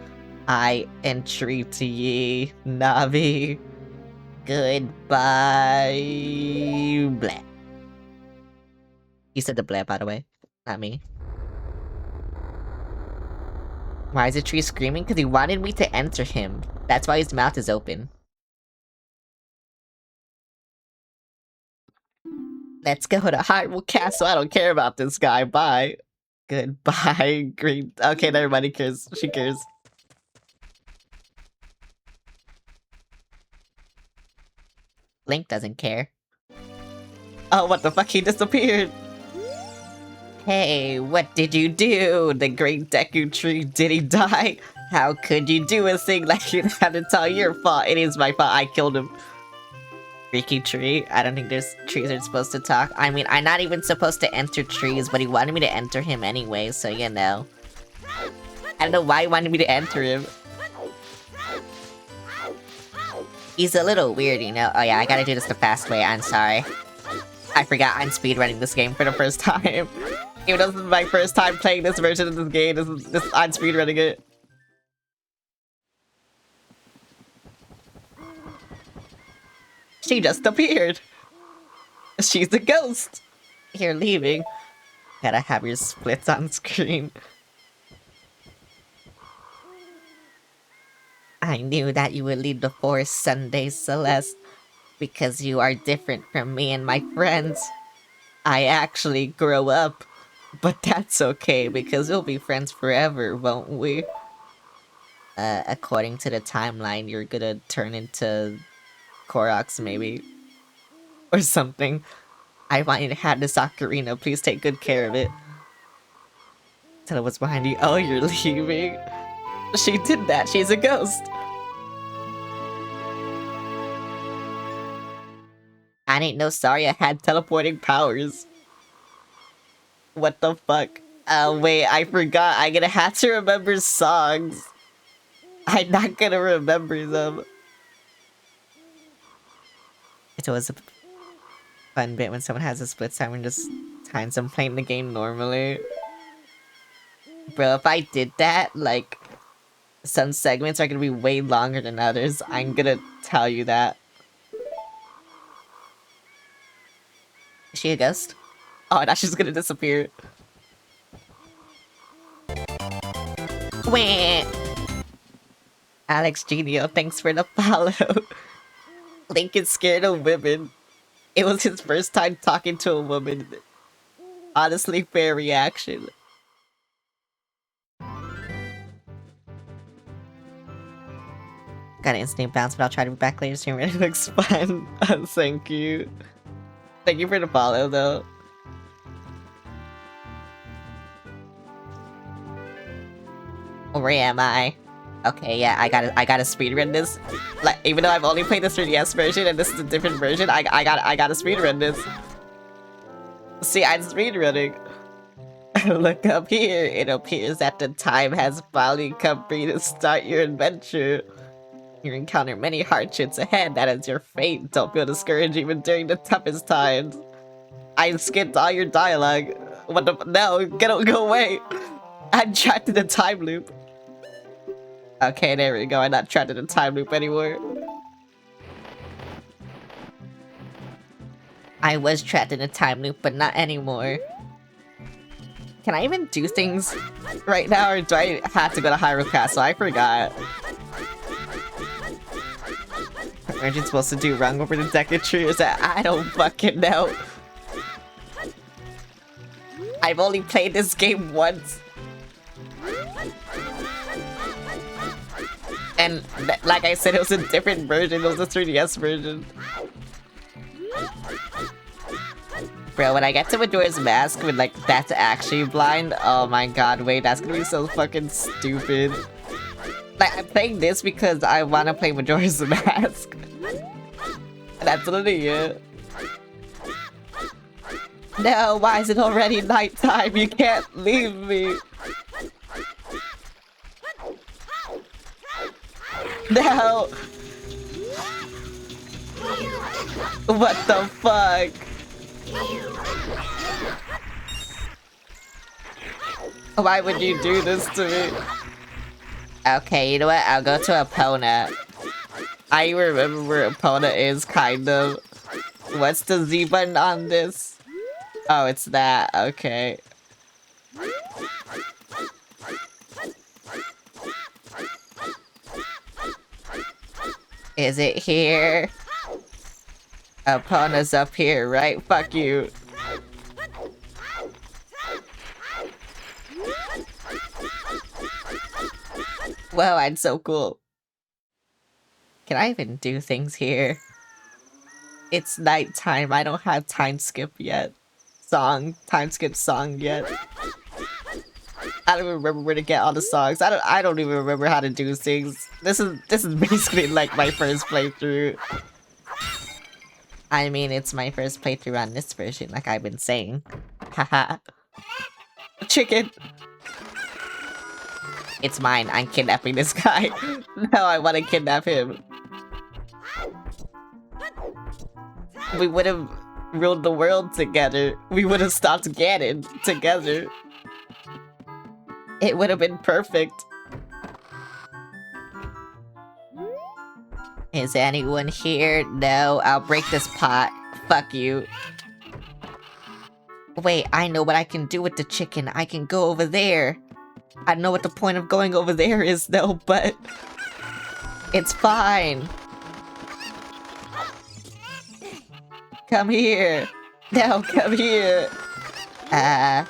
I entreat ye, Navi. Goodbye. Bleh. He said the bleh, by the way, not me. Why is the tree screaming? Because he wanted me to enter him. That's why his mouth is open. Let's go to Hyrule Castle. I don't care about this guy. Bye. Goodbye. Green. Okay, everybody cares. She cares. Link doesn't care. Oh, what the fuck? He disappeared. Hey, what did you do? The great Deku Tree, did he die? How could you do a thing like that? It's all your fault. It is my fault. I killed him. Freaky tree. I don't think there's trees are supposed to talk. I mean, I'm not even supposed to enter trees, but he wanted me to enter him anyway, so you know. I don't know why he wanted me to enter him. He's a little weird, you know? Oh yeah, I gotta do this the fast way, I'm sorry. I forgot I'm speedrunning this game for the first time. Even though this is my first time playing this version of this game, I'm speedrunning it. She just appeared. She's a ghost. You're leaving. Gotta have your splits on screen. I knew that you would leave the forest someday, Celeste, because you are different from me and my friends. I actually grow up, but that's okay because we'll be friends forever, won't we? According to the timeline, you're gonna turn into Koroks, maybe. Or something. I want you to have this ocarina, please take good care of it. Tell her what's behind you. Oh, you're leaving. She did that, she's a ghost. I ain't no sorry I had teleporting powers. What the fuck? Wait, I forgot. I'm gonna have to remember songs. I'm not gonna remember them. It's always a fun bit when someone has a split time and just times them playing the game normally. Bro, if I did that, like, some segments are gonna be way longer than others. I'm gonna tell you that. Is she a ghost? Oh, now she's gonna disappear. Wah! Alex Genio, thanks for the follow. Link is scared of women. It was his first time talking to a woman. Honestly, fair reaction. Got an instant bounce, but I'll try to be back later soon. It looks fun. Thank you. Thank you for the follow, though. Where am I? Okay, yeah, I gotta speedrun this. Like, even though I've only played the 3DS version and this is a different version, I gotta speedrun this. See, I'm speedrunning. Look up here. It appears that the time has finally come for you to start your adventure. You encounter many hardships ahead. That is your fate. Don't feel discouraged even during the toughest times. I skipped all your dialogue. What the? No, go away. I'm trapped in a time loop. Okay, there we go. I'm not trapped in a time loop anymore. I was trapped in a time loop, but not anymore. Can I even do things right now, or do I have to go to Hyrule Castle? I forgot. What are you supposed to do? Run over the deck of trees? I don't fucking know. I've only played this game once. And like I said, it was a different version. It was a 3DS version. Bro, when I get to Majora's Mask when, like, that's actually blind, oh my god, wait, that's gonna be so fucking stupid. Like, I'm playing this because I wanna play Majora's Mask. That's literally it. No, why is it already nighttime? You can't leave me. No! What the fuck? Why would you do this to me? Okay, you know what? I'll go to Epona. I remember where Epona is, kind of. What's the Z button on this? Oh, it's that. Okay. Is it here? Epona's up here, right? Fuck you. Whoa, I'm so cool. Can I even do things here? It's nighttime. I don't have time skip yet. Time skip song yet. I don't even remember where to get all the songs. I don't even remember how to do things. This is basically like my first playthrough. I mean, it's my first playthrough on this version, like I've been saying. Haha. Chicken! It's mine. I'm kidnapping this guy. No, I want to kidnap him. We would have ruled the world together, we would have stopped Ganon together. It would have been perfect. Is anyone here? No, I'll break this pot. Fuck you. Wait, I know what I can do with the chicken. I can go over there. I don't know what the point of going over there is though, but it's fine. Come here. No, come here. I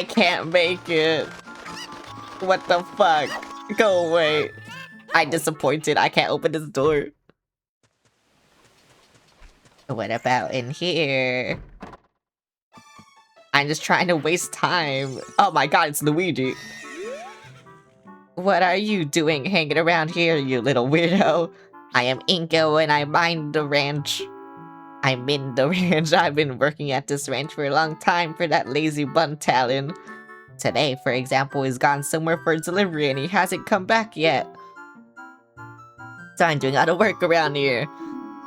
can't make it. What the fuck? Go away. I'm disappointed. I can't open this door. What about in here? I'm just trying to waste time. Oh my god, it's Luigi. What are you doing hanging around here, you little weirdo? I am Inko and I mind the ranch. I'm in the ranch. I've been working at this ranch for a long time for that lazy bun talon. Today, for example, he's gone somewhere for delivery and he hasn't come back yet. So I'm doing all the work around here.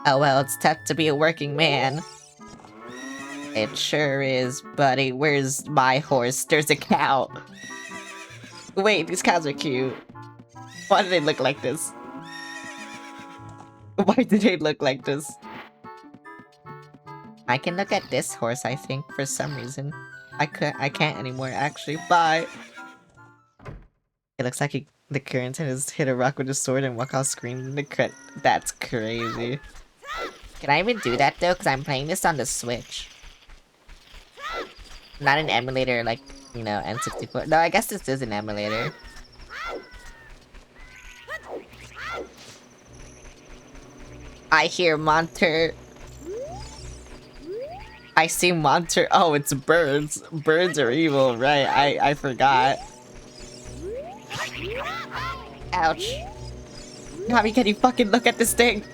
Oh well, it's tough to be a working man. It sure is, buddy. Where's my horse? There's a cow. Wait, these cows are cute. Why do they look like this? Why do they look like this? I can look at this horse, I think, for some reason. I can't anymore, actually. Bye! It looks like the current has hit a rock with a sword and walk off screen. That's crazy. Can I even do that, though? Because I'm playing this on the Switch. Not an emulator like, you know, N64. No, I guess this is an emulator. I hear Monter. I see Monter. Oh, it's birds. Birds are evil, right? I forgot. Ouch. Nami, can you fucking look at this thing?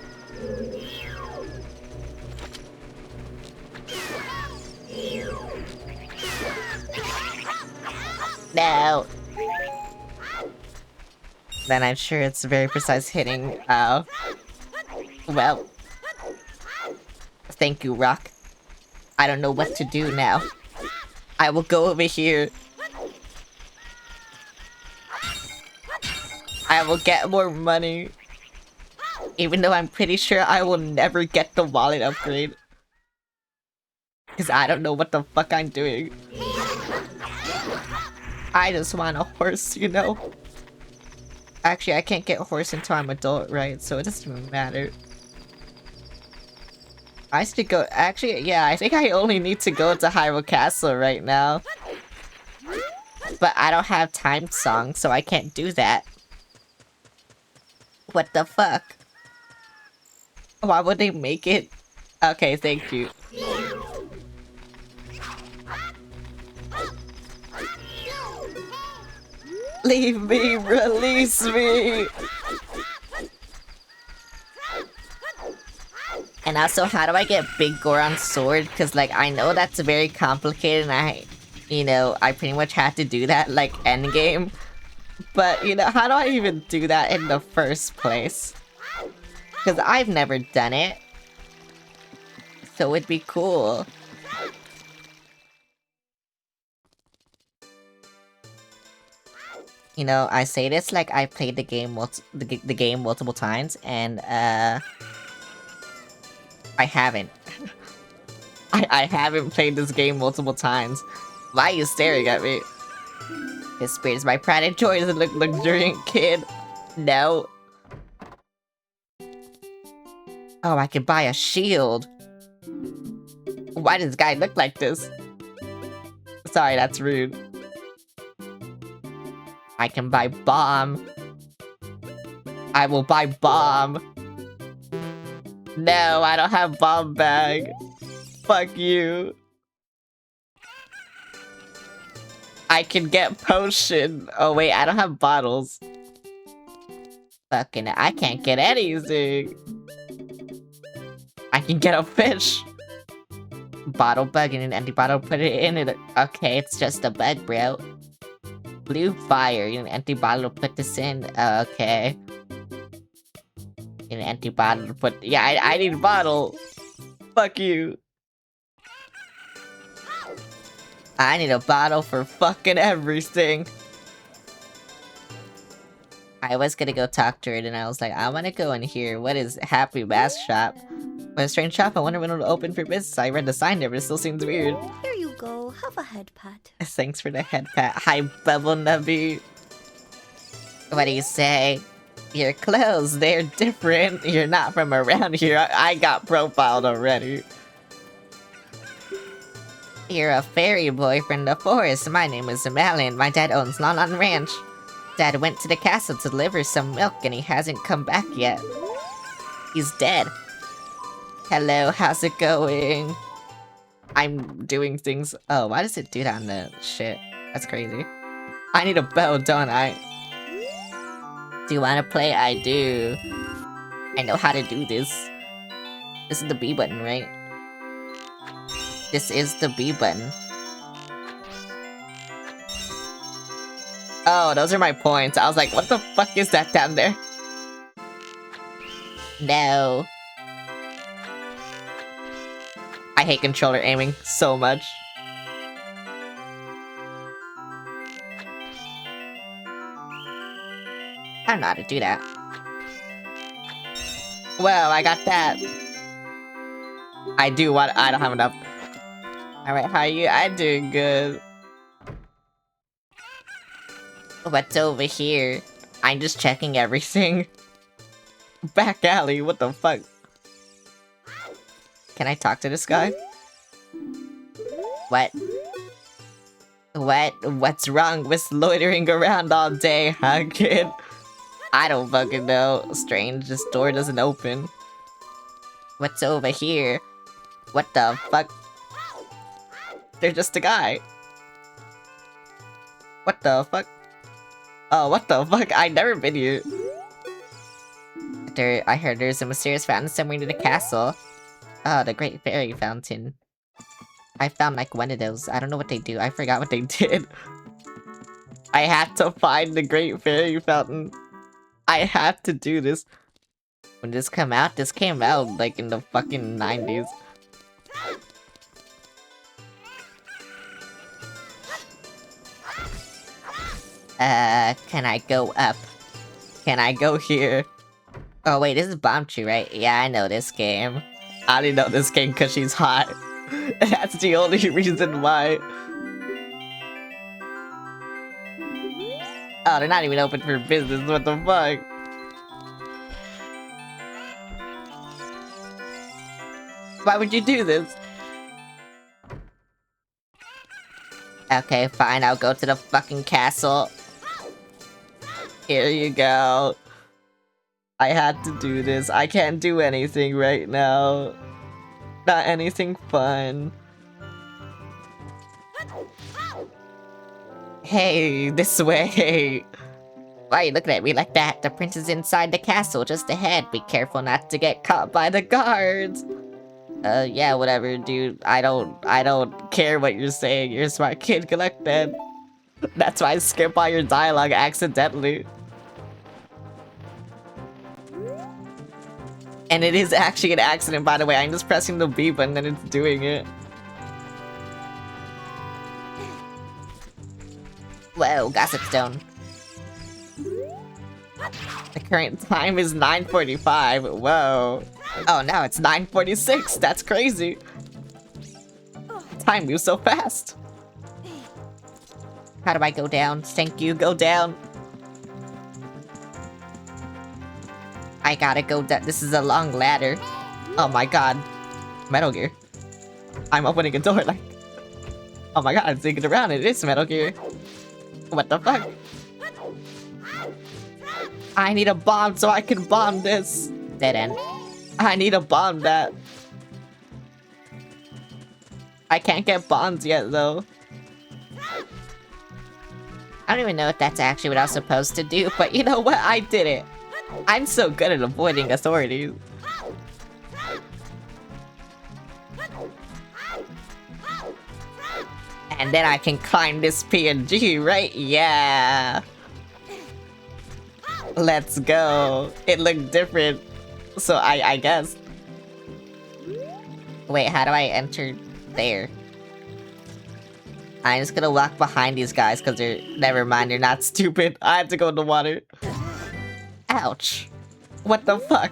No. Then I'm sure it's very precise hitting. Oh. Well. Thank you, Rock. I don't know what to do now. I will go over here. I will get more money. Even though I'm pretty sure I will never get the wallet upgrade. Because I don't know what the fuck I'm doing. I just want a horse, you know? Actually, I can't get a horse until I'm adult, right? So it doesn't even matter. I should go- actually, yeah, I think I only need to go to Hyrule Castle right now. But I don't have timed song, so I can't do that. What the fuck? Why would they make it? Okay, thank you. Leave me! Release me! And also, how do I get Big Goron's sword? Because, like, I know that's very complicated and I pretty much had to do that, like, endgame. But, you know, how do I even do that in the first place? Because I've never done it. So it'd be cool. You know, I say this like I played the game multiple times, and I haven't. I haven't played this game multiple times. Why are you staring at me? His spirit is my pride and joy as a luxuriant kid. No. Oh, I could buy a shield. Why does this guy look like this? Sorry, that's rude. I can buy bomb. I will buy bomb. No, I don't have bomb bag. Fuck you. I can get potion. Oh wait, I don't have bottles. Fucking, I can't get anything. I can get a fish. Bottle bug in an empty bottle, put it in it. Okay, it's just a bug, bro. Blue fire in an empty bottle, put this in. Okay. An empty bottle to put. Yeah, I need a bottle. Fuck you. I need a bottle for fucking everything. I was gonna go talk to her, and I was like, I wanna go in here. What is Happy Mask Shop? What a strange shop. I wonder when it'll open for business. I read the sign there, but it still seems weird. Here you go. Have a head pat. Thanks for the head pat. Hi, Bubble Nubby. What do you say? Your clothes, they're different. You're not from around here. I got profiled already. You're a fairy boy from the forest. My name is Malin. My dad owns Lon Lon Ranch. Dad went to the castle to deliver some milk and he hasn't come back yet. He's dead. Hello, how's it going? I'm doing things. Oh, why does it do that on the shit? That's crazy. I need a bow, don't I? Do you want to play? I do. I know how to do this. This is the B button, right? This is the B button. Oh, those are my points. I was like, what the fuck is that down there? No. I hate controller aiming so much. I don't know how to do that. Well, I got that. I don't have enough. Alright, how are you? I'm doing good. What's over here? I'm just checking everything. Back alley, what the fuck? Can I talk to this guy? What? What's wrong with loitering around all day, huh, kid? I don't fucking know. Strange, this door doesn't open. What's over here? What the fuck? They're just a guy. What the fuck? Oh, what the fuck? I've never been here. I heard there's a mysterious fountain somewhere near the castle. Oh, the Great Fairy Fountain. I found like one of those. I don't know what they do. I forgot what they did. I had to find the Great Fairy Fountain. I had to do this. When this came out like in the fucking 90s. Can I go up? Can I go here? Oh wait, this is Bomb Tree, right? Yeah, I know this game. I only know this game because she's hot. That's the only reason why. Oh, they're not even open for business, what the fuck? Why would you do this? Okay, fine, I'll go to the fucking castle. Here you go. I had to do this. I can't do anything right now. Not anything fun. Hey, this way. Why are you looking at me like that? The prince is inside the castle, just ahead. Be careful not to get caught by the guards. Yeah, whatever, dude. I don't care what you're saying. You're a smart kid, collect that. That's why I skip all your dialogue accidentally. And it is actually an accident, by the way. I'm just pressing the B button and it's doing it. Whoa, Gossip Stone. The current time is 9:45. Whoa. Oh, now it's 9:46. That's crazy. Time moves so fast. How do I go down? Thank you, go down. I gotta go down. This is a long ladder. Oh my god. Metal Gear. I'm opening a door like... Oh my god, I'm thinking around. It is Metal Gear. What the fuck? I need a bomb so I can bomb this. Dead end. I need a bomb that. I can't get bombs yet though. I don't even know if that's actually what I was supposed to do, but you know what? I did it. I'm so good at avoiding authorities. And then I can climb this PNG, right? Yeah. Let's go. It looked different. So I guess. Wait, how do I enter there? I'm just gonna walk behind these guys because they're... Never mind, they're not stupid. I have to go in the water. Ouch. What the fuck?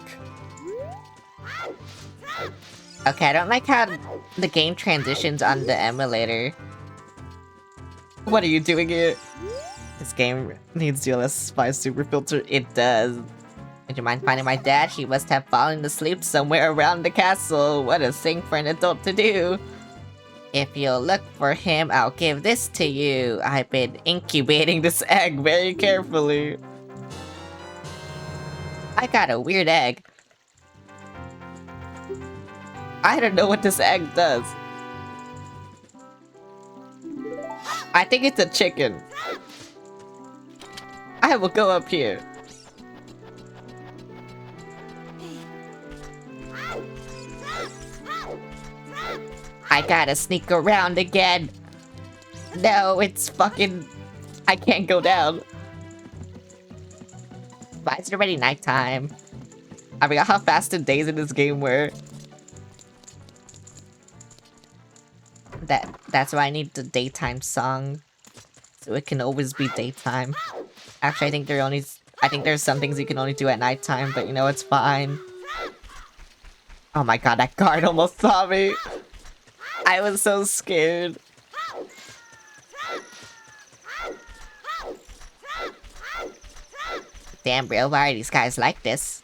Okay, I don't like how the game transitions on the emulator. What are you doing here? This game needs DLS 5 super filter. It does. Would you mind finding my dad? He must have fallen asleep somewhere around the castle. What a thing for an adult to do. If you'll look for him, I'll give this to you. I've been incubating this egg very carefully. I got a weird egg. I don't know what this egg does. I think it's a chicken. I will go up here. I gotta sneak around again. No, it's fucking... I can't go down. Why is it already nighttime? I forgot how fast the days in this game were. That's why I need the daytime song. So it can always be daytime. Actually, I think there's some things you can only do at nighttime, but you know, it's fine. Oh my god, that guard almost saw me. I was so scared. Damn, bro, why are these guys like this?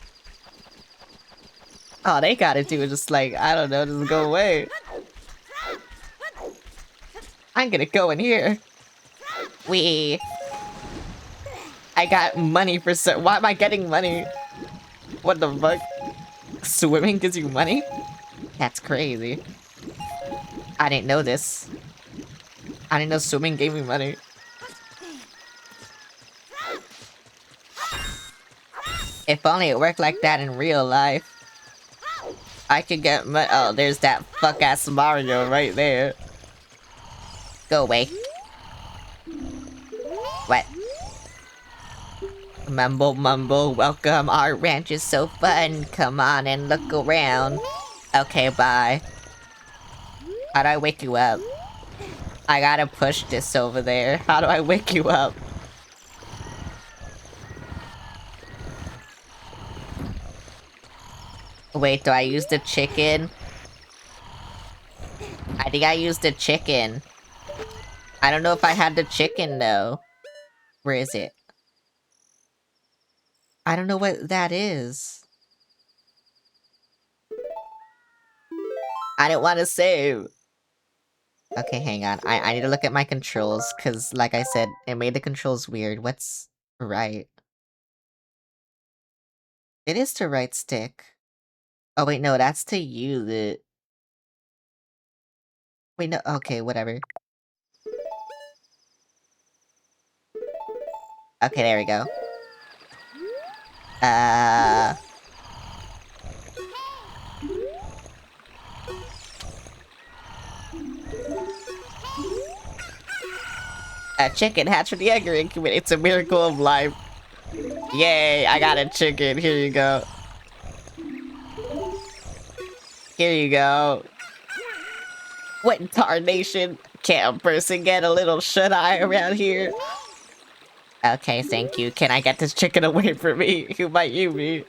All they gotta do is just like, I don't know, just go away. I'm gonna go in here. I got money for why am I getting money? What the fuck? Swimming gives you money? That's crazy. I didn't know this. I didn't know swimming gave me money. If only it worked like that in real life. I could get money. Oh, there's that fuck-ass Mario right there. Go away. What? Mumble mumble, welcome, our ranch is so fun. Come on and look around. Okay, bye. How do I wake you up? I gotta push this over there. How do I wake you up? Wait, do I use the chicken? I think I used the chicken. I don't know if I had the chicken though. Where is it? I don't know what that is. I didn't want to save. Okay, hang on. I need to look at my controls, because like I said, it made the controls weird. What's right? It is to right stick. Oh wait, no, that's to use it. Wait, no, okay, whatever. Okay, there we go. A chicken hatched from the egg incubator. It's a miracle of life. Yay, I got a chicken. Here you go. Here you go. What in tarnation? Can't a person get a little shut-eye around here? Okay, thank you. Can I get this chicken away from me? Who might you be?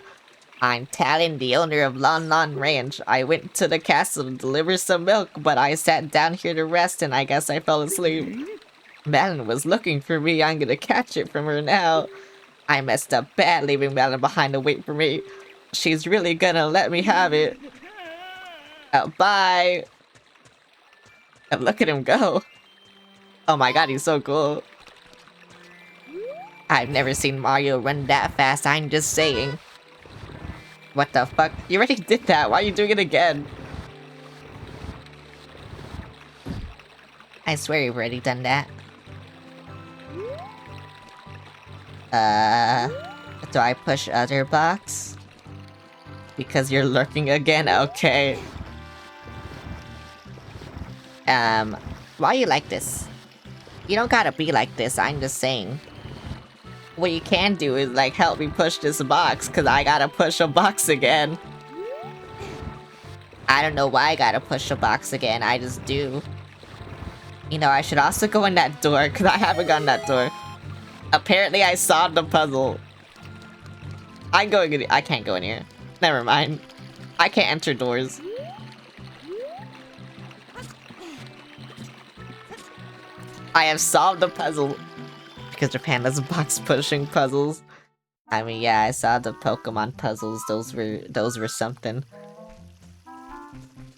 I'm Talon, the owner of Lon Lon Ranch. I went to the castle to deliver some milk, but I sat down here to rest and I guess I fell asleep. Melon was looking for me. I'm gonna catch it from her now. I messed up bad leaving Melon behind to wait for me. She's really gonna let me have it. Bye. And look at him go. Oh my god, he's so cool. I've never seen Mario run that fast, I'm just saying. What the fuck? You already did that, why are you doing it again? I swear you've already done that. Do I push other box? Because you're lurking again? Okay. Why are you like this? You don't gotta be like this, I'm just saying. What you can do is, like, help me push this box, because I gotta push a box again. I don't know why I gotta push a box again, I just do. You know, I should also go in that door, because I haven't gone that door. Apparently I solved the puzzle. I'm going in. I can't go in here. Never mind. I can't enter doors. I have solved the puzzle. Because Japan does box pushing puzzles. I mean, yeah, I saw the Pokemon puzzles. Those were something.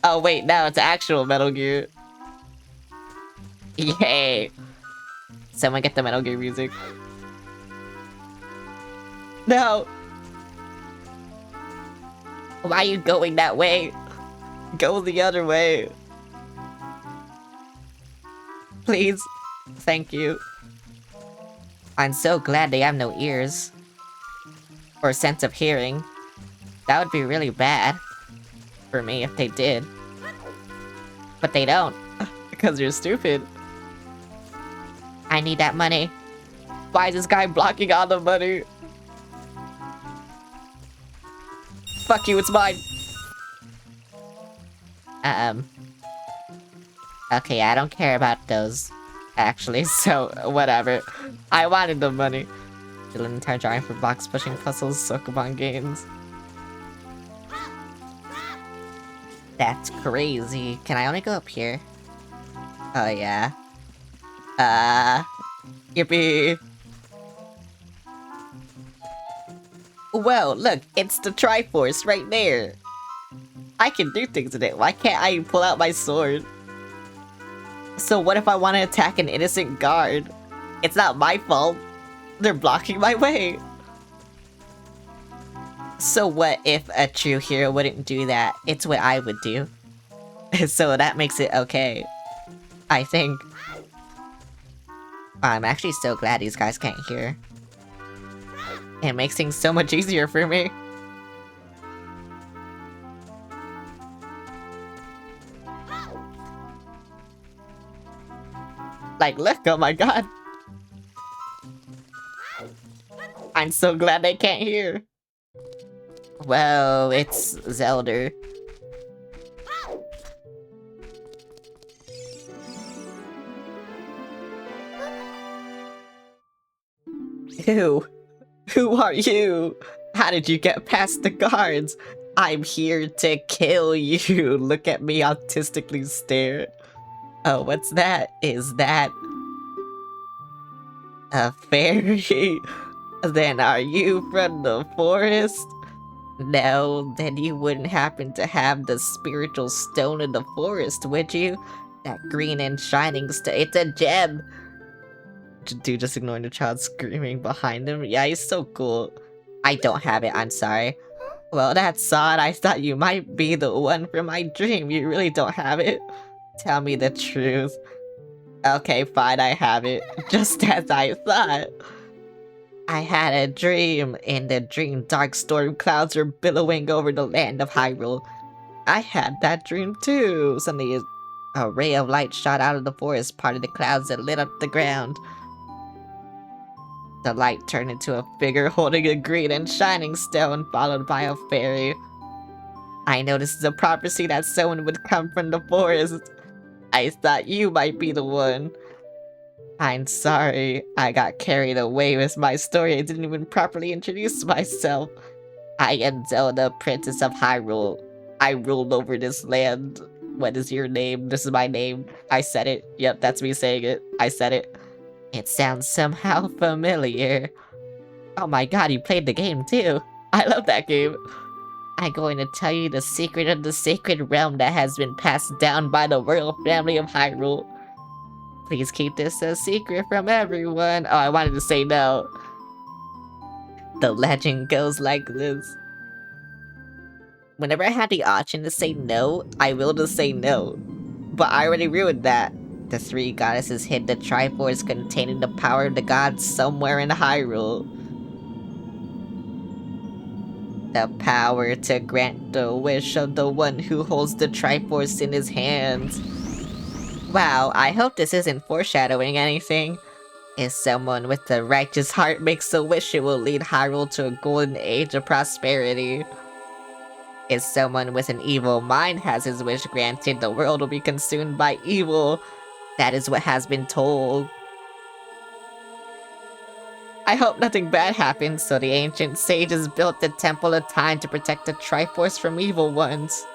Oh wait, no, it's actual Metal Gear. Yay! Someone get the Metal Gear music. No! Why are you going that way? Go the other way. Please. Thank you. I'm so glad they have no ears. Or sense of hearing. That would be really bad. For me if they did. But they don't. Because you're stupid. I need that money. Why is this guy blocking all the money? Fuck you, it's mine. Okay, I don't care about those, actually, so whatever. I wanted the money. Fill an entire giant for box pushing puzzles, Pokemon games. That's crazy. Can I only go up here? Oh yeah. Yippee. Whoa, look, it's the Triforce right there. I can do things with it. Why can't I pull out my sword? So what if I want to attack an innocent guard? It's not my fault. They're blocking my way. So what if a true hero wouldn't do that? It's what I would do. So that makes it okay. I think. I'm actually so glad these guys can't hear. It makes things so much easier for me. Like, look, oh my god. I'm so glad they can't hear. Well, it's Zelda. Who are you? How did you get past the guards? I'm here to kill you. Look at me autistically stare. Oh, what's that? Is that a fairy? Then are you from the forest? No, then you wouldn't happen to have the spiritual stone in the forest, would you? That green and shining stone. It's a gem! Dude just ignoring the child screaming behind him. Yeah, he's so cool. I don't have it, I'm sorry. Well, that's odd. I thought you might be the one from my dream. You really don't have it? Tell me the truth. Okay, fine, I have it. Just as I thought. I had a dream. In the dream, dark storm clouds were billowing over the land of Hyrule. I had that dream too. Suddenly, a ray of light shot out of the forest, parted the clouds that lit up the ground. The light turned into a figure holding a green and shining stone, followed by a fairy. I noticed the prophecy that someone would come from the forest. I thought you might be the one. I'm sorry, I got carried away with my story. I didn't even properly introduce myself. I am Zelda, Princess of Hyrule. I ruled over this land. What is your name? This is my name. I said it. Yep, that's me saying it. I said it. It sounds somehow familiar. Oh my god, you played the game too. I love that game. I'm going to tell you the secret of the sacred realm that has been passed down by the royal family of Hyrule. Please keep this a secret from everyone. Oh, I wanted to say no. The legend goes like this. Whenever I had the option to say no, I will just say no. But I already ruined that. The three goddesses hid the Triforce containing the power of the gods somewhere in Hyrule. The power to grant the wish of the one who holds the Triforce in his hands. Wow, I hope this isn't foreshadowing anything. If someone with a righteous heart makes a wish, it will lead Hyrule to a golden age of prosperity. If someone with an evil mind has his wish granted, the world will be consumed by evil. That is what has been told. I hope nothing bad happens, so the ancient sages built the Temple of Time to protect the Triforce from evil ones.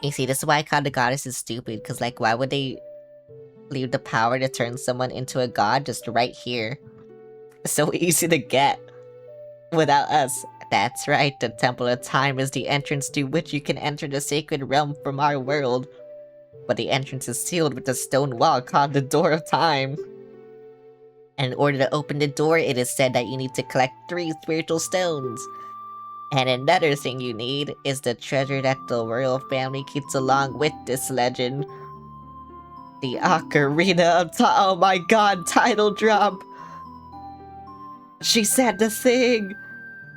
You see, this is why I call the goddesses stupid, because, like, why would they leave the power to turn someone into a god just right here? It's so easy to get. Without us. That's right, the Temple of Time is the entrance to which you can enter the sacred realm from our world. But the entrance is sealed with a stone wall called the Door of Time. And in order to open the door, it is said that you need to collect 3 spiritual stones. And another thing you need is the treasure that the royal family keeps along with this legend. The Ocarina of Time. Oh my god, title drop! She said the thing!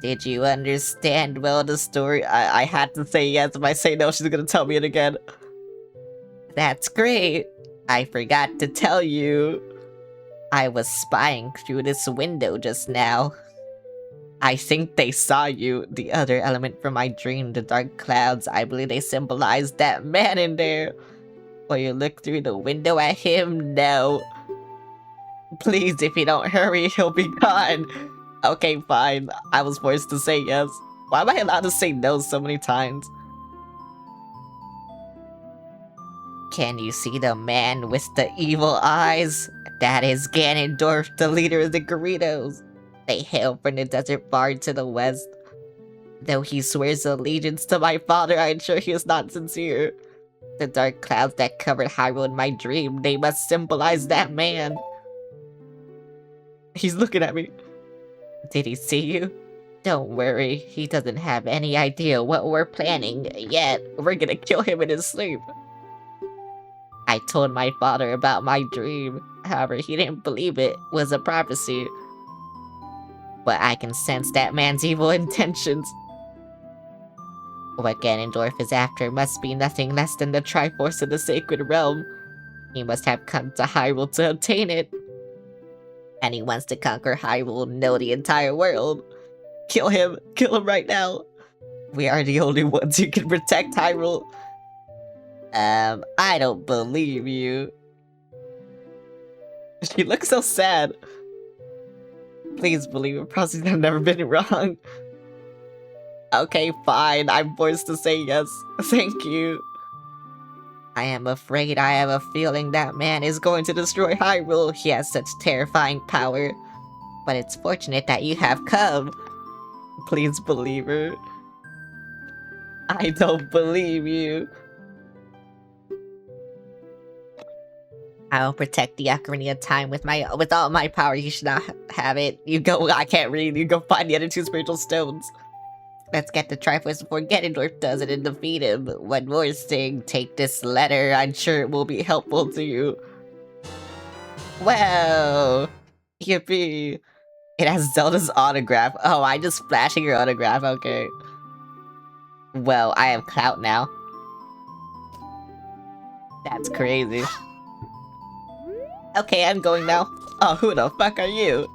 Did you understand well the story? I had to say yes. If I say no, she's gonna tell me it again. That's great. I forgot to tell you. I was spying through this window just now. I think they saw you. The other element from my dream, the dark clouds, I believe they symbolize that man in there. Will you look through the window at him? No. Please, if you don't hurry, he'll be gone. Okay, fine. I was forced to say yes. Why am I allowed to say no so many times? Can you see the man with the evil eyes? That is Ganondorf, the leader of the Gerudos. They hail from the desert far to the west. Though he swears allegiance to my father, I am sure he is not sincere. The dark clouds that covered Hyrule in my dream, they must symbolize that man. He's looking at me. Did he see you? Don't worry, he doesn't have any idea what we're planning yet. We're gonna kill him in his sleep. I told my father about my dream. However, he didn't believe it was a prophecy. But I can sense that man's evil intentions. What Ganondorf is after must be nothing less than the Triforce of the Sacred Realm. He must have come to Hyrule to obtain it. And he wants to conquer Hyrule, no, the entire world. Kill him right now. We are the only ones who can protect Hyrule. I don't believe you. She looks so sad. Please believe it, Prossies have never been wrong. Okay, fine, I'm forced to say yes. Thank you. I am afraid I have a feeling that man is going to destroy Hyrule. He has such terrifying power. But it's fortunate that you have come. Please believe her. I don't believe you. I will protect the Ocarina of Time with all my power. You should not have it. You go. I can't read. You go find the other 2 spiritual stones. Let's get the Triforce before Ganondorf does it and defeat him. One more thing. Take this letter. I'm sure it will be helpful to you. Wow. Yippee. It has Zelda's autograph. Oh, I'm just flashing her autograph. Okay. Well, I have clout now. That's crazy. Okay, I'm going now. Oh, who the fuck are you?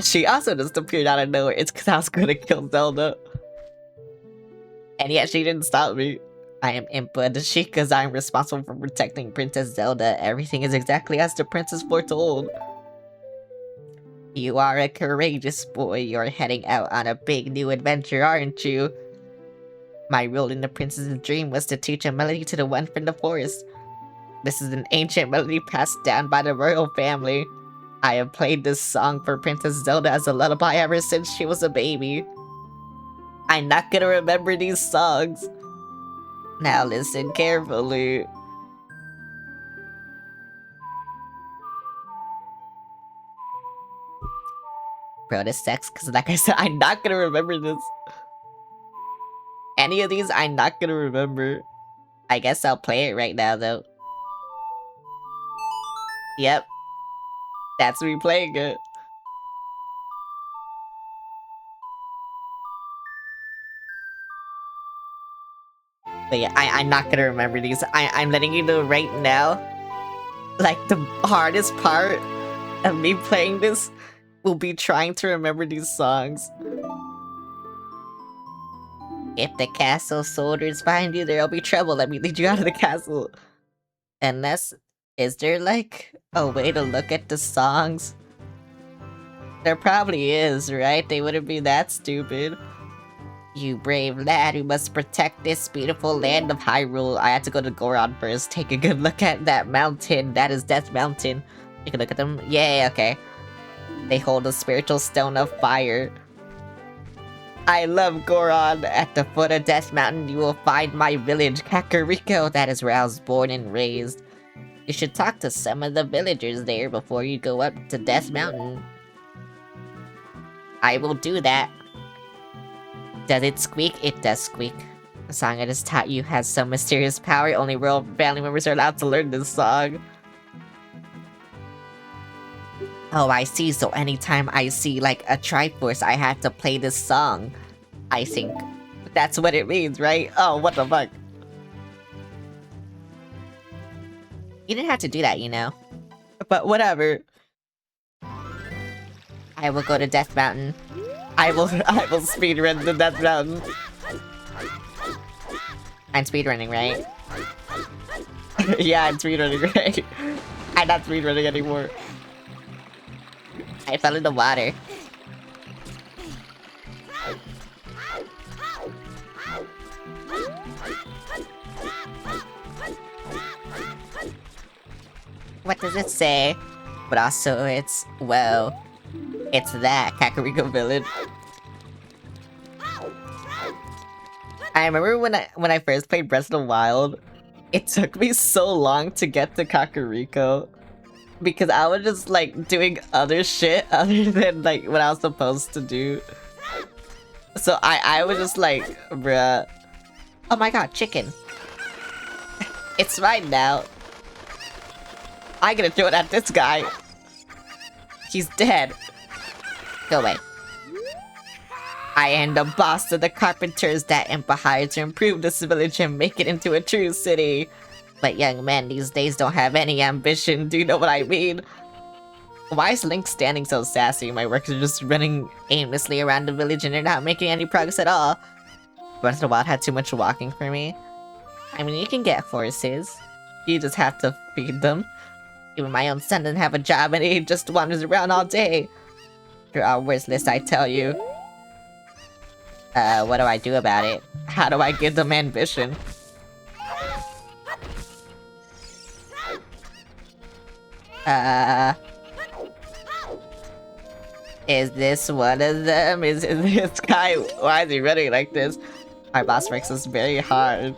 She also just appeared out of nowhere. It's because I was gonna kill Zelda. And yet she didn't stop me. I am Impa the Sheikahs. I am responsible for protecting Princess Zelda. Everything is exactly as the princess foretold. You are a courageous boy. You're heading out on a big new adventure, aren't you? My role in the princess's dream was to teach a melody to the one from the forest. This is an ancient melody passed down by the royal family. I have played this song for Princess Zelda as a lullaby ever since she was a baby. I'm not gonna remember these songs. Now listen carefully. Bro, this sucks, because like I said, I'm not gonna remember this. Any of these, I'm not gonna remember. I guess I'll play it right now, though. Yep. That's me playing it. But yeah, I'm not gonna remember these. I'm letting you know right now. Like, the hardest part of me playing this will be trying to remember these songs. If the castle soldiers find you, there'll be trouble. Let me lead you out of the castle. Unless, is there like a way to look at the songs? There probably is, right? They wouldn't be that stupid. You brave lad who must protect this beautiful land of Hyrule. I had to go to Goron first. Take a good look at that mountain. That is Death Mountain. You can look at them. Yay, okay. They hold a spiritual stone of fire. I love Goron. At the foot of Death Mountain, you will find my village, Kakariko. That is where I was born and raised. You should talk to some of the villagers there before you go up to Death Mountain. I will do that. Does it squeak? It does squeak. The song I just taught you has some mysterious power. Only royal family members are allowed to learn this song. Oh, I see. So anytime I see, like, a Triforce, I have to play this song. I think. That's what it means, right? Oh, what the fuck? You didn't have to do that, you know. But whatever. I will go to Death Mountain. I will speedrun the Death Mountain. I'm speedrunning, right? Yeah, I'm speedrunning, right? I'm not speedrunning anymore. I fell in the water. What does it say? But also it's, well, it's that, Kakariko Village. I remember when I first played Breath of the Wild, it took me so long to get to Kakariko. Because I was just, like, doing other shit other than, like, what I was supposed to do. So I was just like, bruh. Oh my god, chicken. It's mine now. I'm gonna throw it at this guy. He's dead. Go away. I am the boss of the carpenters that Impa hired to improve this village and make it into a true city. But young men these days don't have any ambition, do you know what I mean? Why is Link standing so sassy? My workers are just running aimlessly around the village and they're not making any progress at all. Breath of the Wild had too much walking for me. I mean, you can get horses. You just have to feed them. Even my own son doesn't have a job and he just wanders around all day. You're all worthless, I tell you. What do I do about it? How do I give them ambition? Is this one of them? Is this guy? Why is he running like this? My boss works us very hard.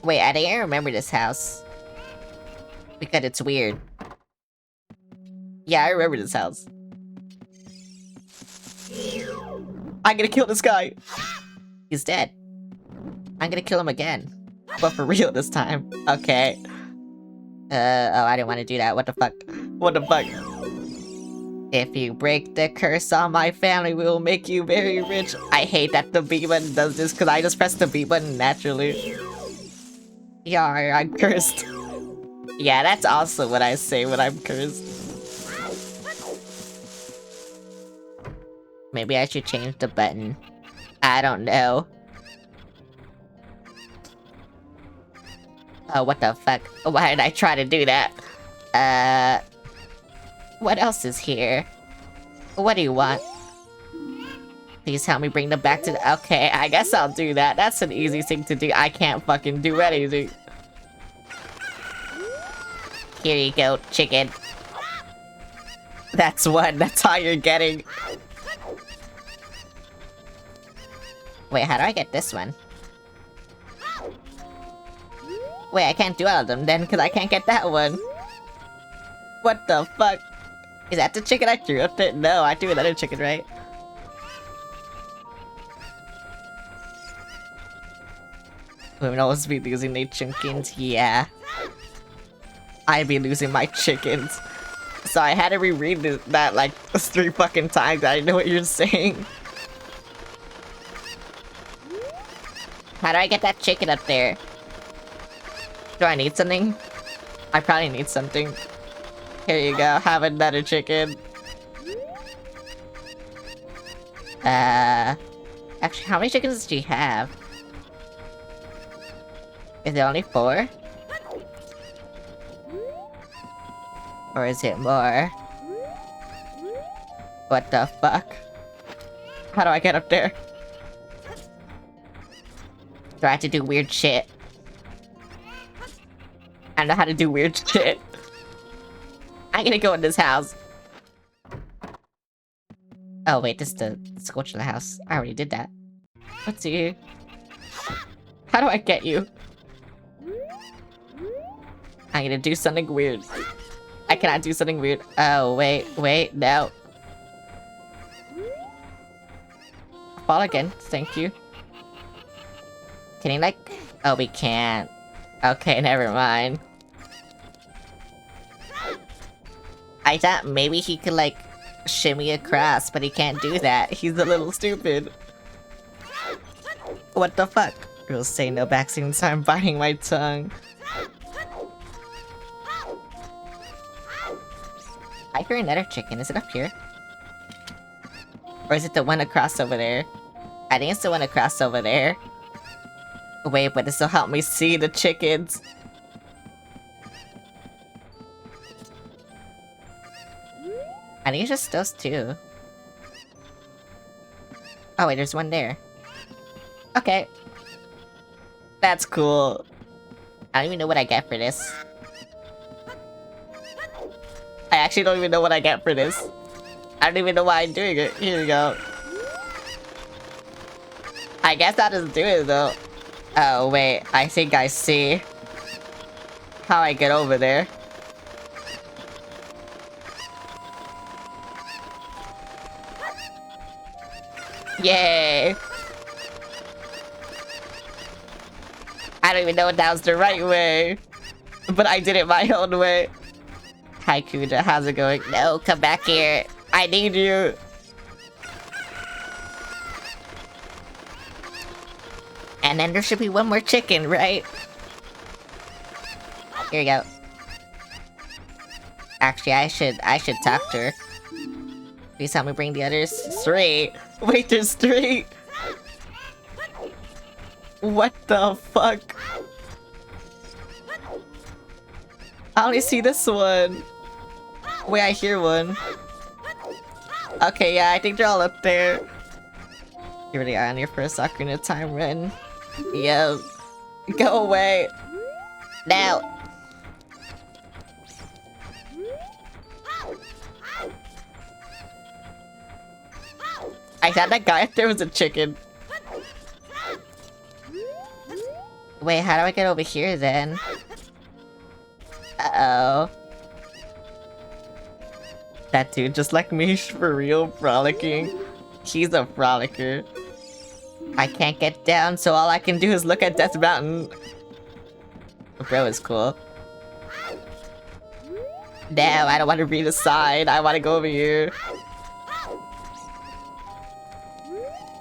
Wait, I think I remember this house. Because it's weird. Yeah, I remember this house. I'm gonna kill this guy! He's dead. I'm gonna kill him again. But for real this time. Okay. Oh, I didn't want to do that. What the fuck? What the fuck? If you break the curse on my family, we will make you very rich. I hate that the B button does this because I just press the B button naturally. Yar, I'm cursed. Yeah, that's also what I say when I'm cursed. Maybe I should change the button. I don't know. Oh, what the fuck? Why did I try to do that? What else is here? What do you want? Please help me bring them back to the— Okay, I guess I'll do that. That's an easy thing to do. I can't fucking do anything. Here you go, chicken. That's one. That's all you're getting. Wait, how do I get this one? Wait, I can't do all of them then, because I can't get that one. What the fuck? Is that the chicken I threw up there? No, I threw another chicken, right? Women always be losing their chickens, yeah. I'd be losing my chickens. So I had to reread that like 3 fucking times. I didn't know what you're saying. How do I get that chicken up there? Do I need something? I probably need something. Here you go, have another chicken. Actually, how many chickens do you have? Is it only 4? Or is it more? What the fuck? How do I get up there? Do I have to do weird shit? I don't know how to do weird shit. I'm gonna go in this house. Oh wait, this is the sculpture in the house. I already did that. Let's see. How do I get you? I'm gonna do something weird. I cannot do something weird. Oh wait, no. Fall again, thank you. Can you like... Oh, we can't. Okay, never mind. I thought maybe he could like shimmy across, but he can't do that. He's a little stupid. What the fuck? Rules say no backseating, so I'm biting my tongue. I hear another chicken. Is it up here? Or is it the one across over there? I think it's the one across over there. Wait, but this will help me see the chickens. I think it's just those 2. Oh wait, there's one there. Okay. That's cool. I don't even know what I get for this. I actually don't even know what I get for this. I don't even know why I'm doing it. Here we go. I guess I'll just do it though. Oh wait, I think I see how I get over there. Yay! I don't even know if that was the right way, but I did it my own way. Hi Kuja, how's it going? No, come back here. I need you. And then there should be one more chicken, right? Here you go. Actually, I should talk to her. Please help me bring the others. 3. Wait, there's 3. What the fuck? I only see this one. Wait, I hear one. Okay, yeah, I think they're all up there. You really are on your first Ocarina time run. Yo. Go away. Now. I thought that guy up there was a chicken. Wait, how do I get over here then? Uh-oh. That dude just like me for real frolicking. He's a frolicker. I can't get down, so all I can do is look at Death Mountain. Bro is cool. No, I don't want to be the side. I want to go over here.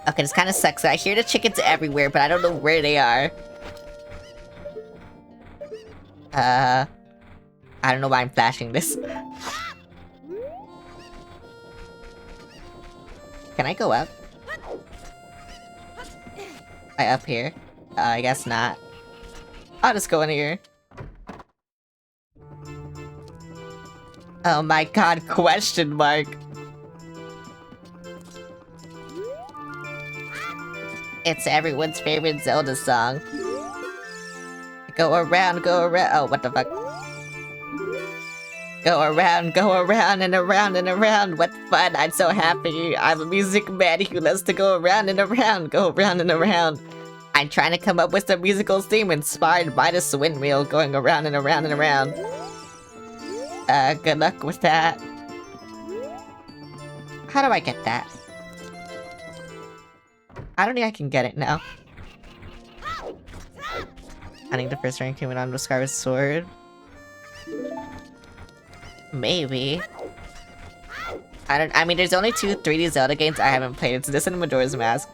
Okay, this kind of sucks. I hear the chickens everywhere, but I don't know where they are. I don't know why I'm flashing this. Can I go up? I up here? I guess not. I'll just go in here. Oh my god, question mark. It's everyone's favorite Zelda song. Go around, oh, what the fuck? Go around and around and around. What fun, I'm so happy. I'm a music man who loves to go around and around, go around and around. I'm trying to come up with some musical theme inspired by this windmill going around and around and around. Good luck with that. How do I get that? I don't think I can get it now. I think the first rank came in on with Scarlet's Sword. Maybe. I mean, there's only 2 3D Zelda games I haven't played. It's this and Majora's Mask.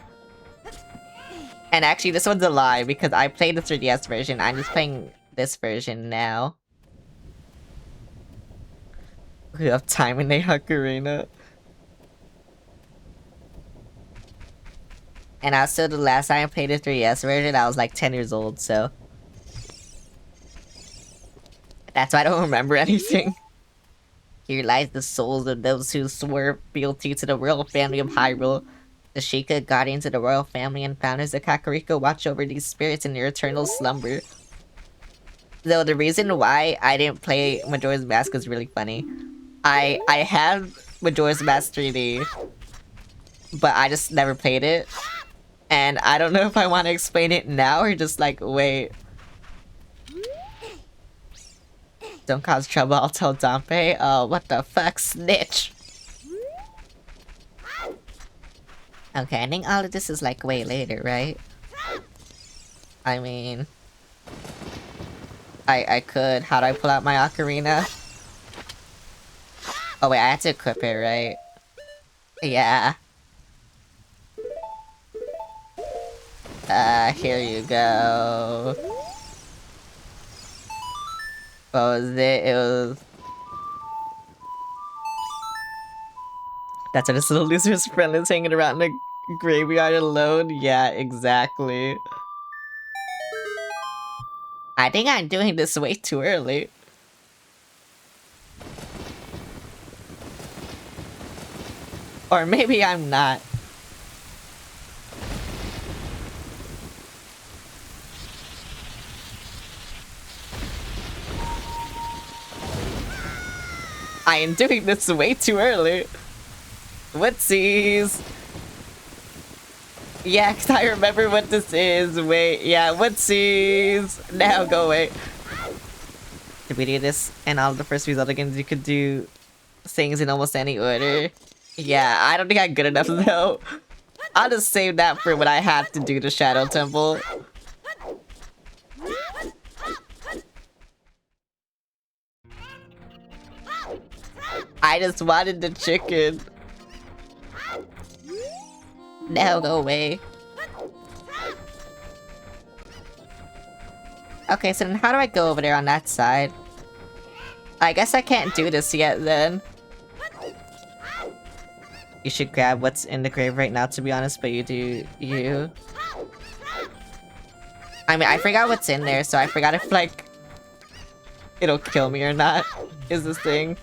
And actually, this one's a lie because I played the 3DS version. I'm just playing this version now. We have time in a Ocarina. And also, the last time I played the 3DS version, I was like 10 years old, so... That's why I don't remember anything. Here lies the souls of those who swore fealty to the royal family of Hyrule. The Sheikah, guardians of the royal family and founders of Kakariko, watch over these spirits in their eternal slumber. Though the reason why I didn't play Majora's Mask is really funny. I have Majora's Mask 3D, but I just never played it. And I don't know if I want to explain it now or just like, wait. Don't cause trouble, I'll tell Dampé. Oh, what the fuck, snitch. Okay, I think all of this is like way later, right? I mean... I could. How do I pull out my Ocarina? Oh wait, I have to equip it, right? Yeah. Here you go. What was it? It was... That's why this little loser's friend is hanging around in a graveyard alone? Yeah, exactly. I think I'm doing this way too early. Or maybe I'm not. I am doing this way too early. Whoopsies. Yeah, 'cause I remember what this is. Wait, yeah, whoopsies. Now go away. Did we do this in all the first result games? You could do things in almost any order. Yeah, I don't think I'm good enough though. I'll just save that for when I have to do the Shadow Temple. I just wanted the chicken. Now go away. Okay, so then how do I go over there on that side? I guess I can't do this yet then. You should grab what's in the grave right now, to be honest, but you do you. I mean, I forgot what's in there, so I forgot if, like, it'll kill me or not, is this thing.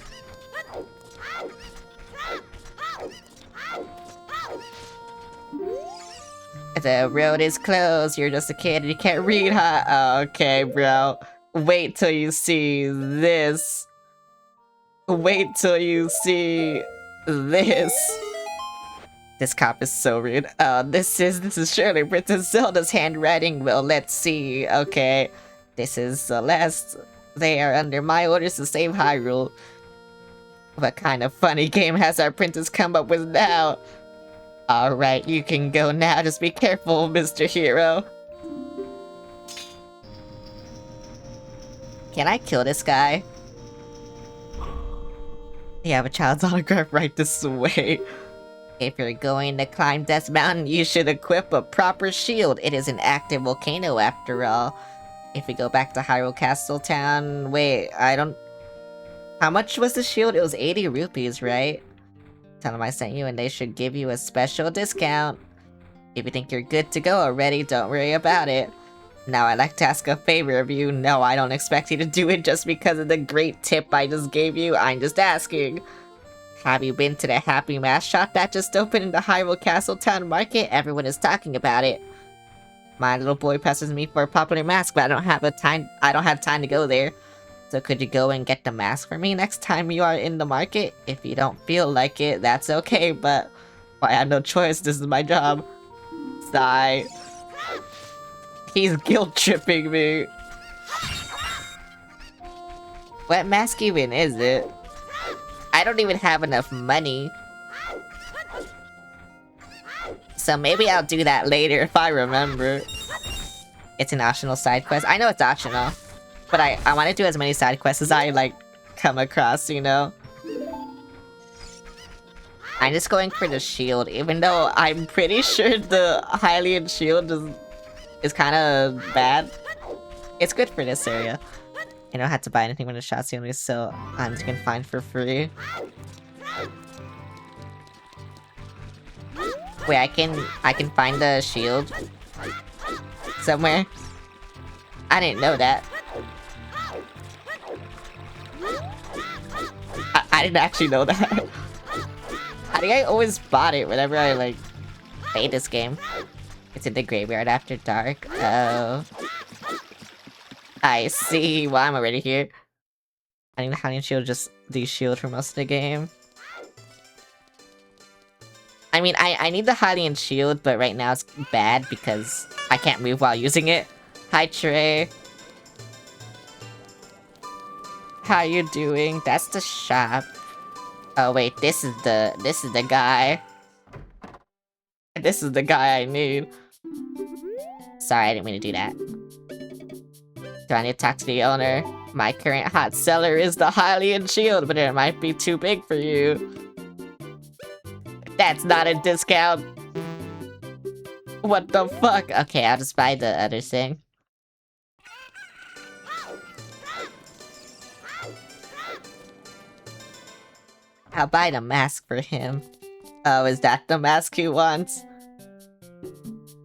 The road is closed, you're just a kid and you can't read, huh? Oh, okay, bro. Wait till you see this. Wait till you see this. This cop is so rude. This is surely Princess Zelda's handwriting. Well, let's see. Okay. This is Celeste. They are under my orders to save Hyrule. What kind of funny game has our princess come up with now? Alright, you can go now. Just be careful, Mr. Hero. Can I kill this guy? You have a child's autograph right this way. If you're going to climb Death Mountain, you should equip a proper shield. It is an active volcano after all. If we go back to Hyrule Castle Town... Wait, I don't... How much was the shield? It was 80 rupees, right? Tell them I sent you and they should give you a special discount. If you think you're good to go already, don't worry about it. Now I'd like to ask a favor of you. No, I don't expect you to do it just because of the great tip I just gave you. I'm just asking. Have you been to the Happy Mask shop that just opened in the Hyrule Castle Town Market? Everyone is talking about it. My little boy presses me for a popular mask, but I don't have time to go there. So could you go and get the mask for me next time you are in the market? If you don't feel like it, that's okay, but I have no choice, this is my job. Sigh. He's guilt-tripping me. What mask even is it? I don't even have enough money. So maybe I'll do that later if I remember. It's an optional side quest. I know it's optional. But I want to do as many side quests as I, like, come across, you know? I'm just going for the shield, even though I'm pretty sure the Hylian shield is is kind of bad. It's good for this area. I don't have to buy anything when the shot's only, so I'm just gonna find for free. Wait, I can find the shield somewhere. I didn't know that. I didn't actually know that. I think I always bought it whenever I like played this game. It's in the graveyard after dark. Oh. I see. Well, I'm already here. I think the Hylian shield just de-shield for most of the game. I mean, I need the Hylian shield, but right now it's bad because I can't move while using it. Hi, Trey. How you doing? That's the shop. Oh wait, this is the guy. This is the guy I need. Sorry, I didn't mean to do that. Do I need to talk to the owner? My current hot seller is the Hylian shield, but it might be too big for you. That's not a discount. What the fuck? Okay, I'll just buy the other thing. I'll buy the mask for him. Oh, is that the mask he wants?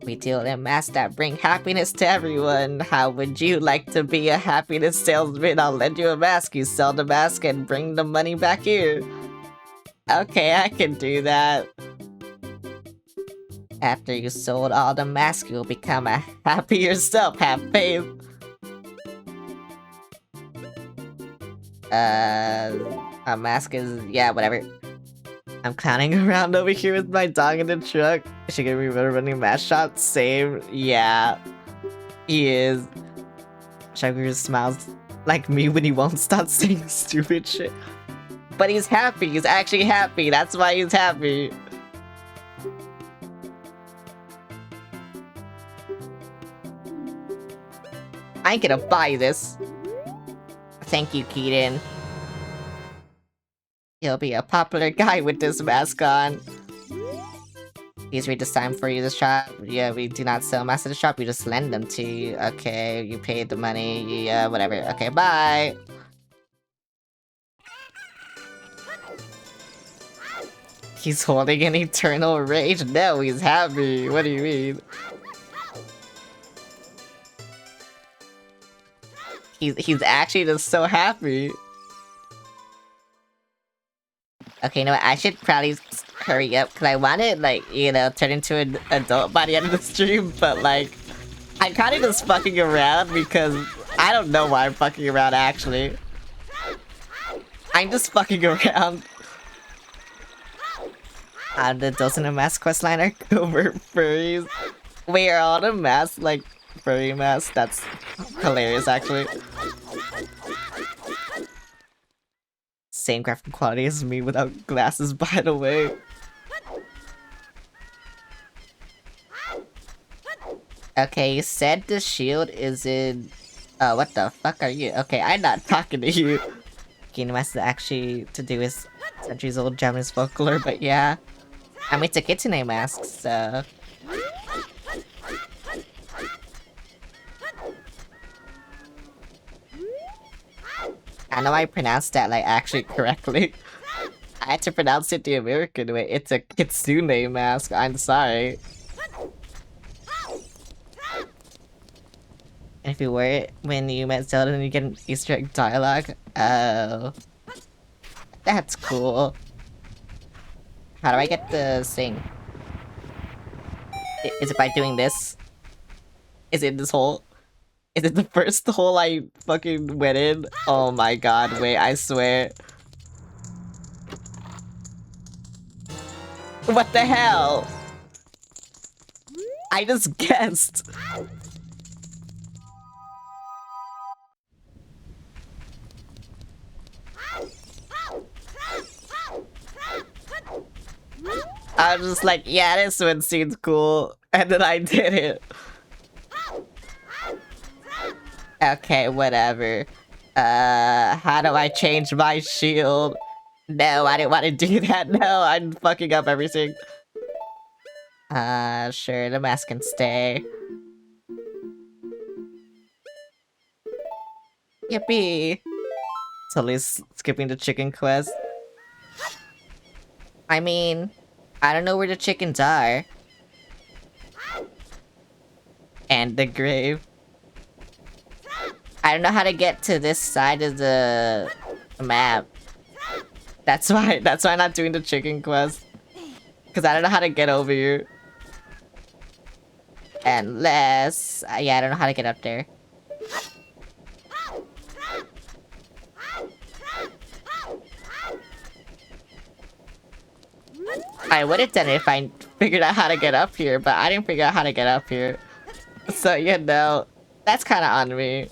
We deal in masks that bring happiness to everyone. How would you like to be a happiness salesman? I'll lend you a mask. You sell the mask and bring the money back here. Okay, I can do that. After you sold all the masks, you'll become a happier self. Have faith. A mask is... yeah, whatever. I'm clowning around over here with my dog in the truck. Is she gonna be running mask shots? Same. Yeah. He is. Sugar smiles like me when he won't stop saying stupid shit. But he's happy. He's actually happy. That's why he's happy. I ain't gonna buy this. Thank you, Keaton. He'll be a popular guy with this mask on. Please read the sign for you the shop. Yeah, we do not sell masks at the shop, we just lend them to you. Okay, you paid the money, yeah, whatever. Okay, bye! He's holding an eternal rage? No, he's happy. What do you mean? He's actually just so happy. Okay, you know what? I should probably hurry up, because I want to, like, you know, turn into an adult by the end of the stream, but, like, I'm kind of just fucking around because I don't know why I'm fucking around, actually. I'm just fucking around. The dozen of mask questline are cover furries. Wait, are all the masks, like, furry masks? That's hilarious, actually. Same graphic quality as me without glasses, by the way. Okay, you said the shield is in... oh, what the fuck are you? Okay, I'm not talking to you. Game has actually to do with centuries old Japanese folklore, but yeah. I made a kitsune mask, so... I know I pronounced that, like, actually correctly. I had to pronounce it the American way. It's a kitsune mask, I'm sorry. And if you wear it when you met Zelda, then you get an Easter egg dialogue. Oh. That's cool. How do I get the thing? Is it by doing this? Is it this hole? Is it the first hole I fucking went in? Oh my god, wait, I swear. What the hell? I just guessed. I was just like, yeah, this one seems cool. And then I did it. Okay, whatever. How do I change my shield? No, I didn't want to do that. No, I'm fucking up everything. Sure, the mask can stay. Yippee! Totally skipping the chicken quest. I mean, I don't know where the chickens are. And the grave. I don't know how to get to this side of the map. That's why I'm not doing the chicken quest. Because I don't know how to get over here. Unless... yeah, I don't know how to get up there. I would have done it if I figured out how to get up here, but I didn't figure out how to get up here. So, you know, that's kind of on me.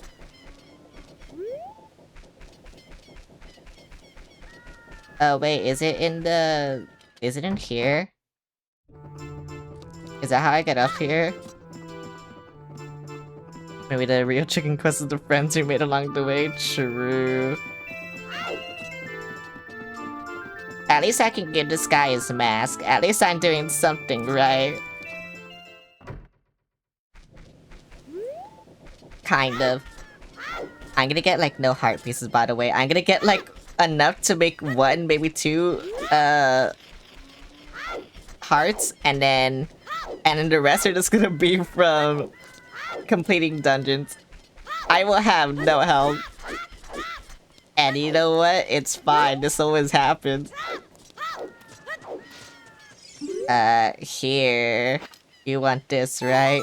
Oh, wait, is it in the... Is it in here? Is that how I get up here? Maybe the real chicken quest is the friends we made along the way? True. At least I can give this guy his mask. At least I'm doing something right. Kind of. I'm gonna get, like, no heart pieces, by the way. I'm gonna get, like, enough to make 1, maybe 2, hearts, and then the rest are just gonna be from completing dungeons. I will have no help. And you know what? It's fine. This always happens. Here. You want this, right?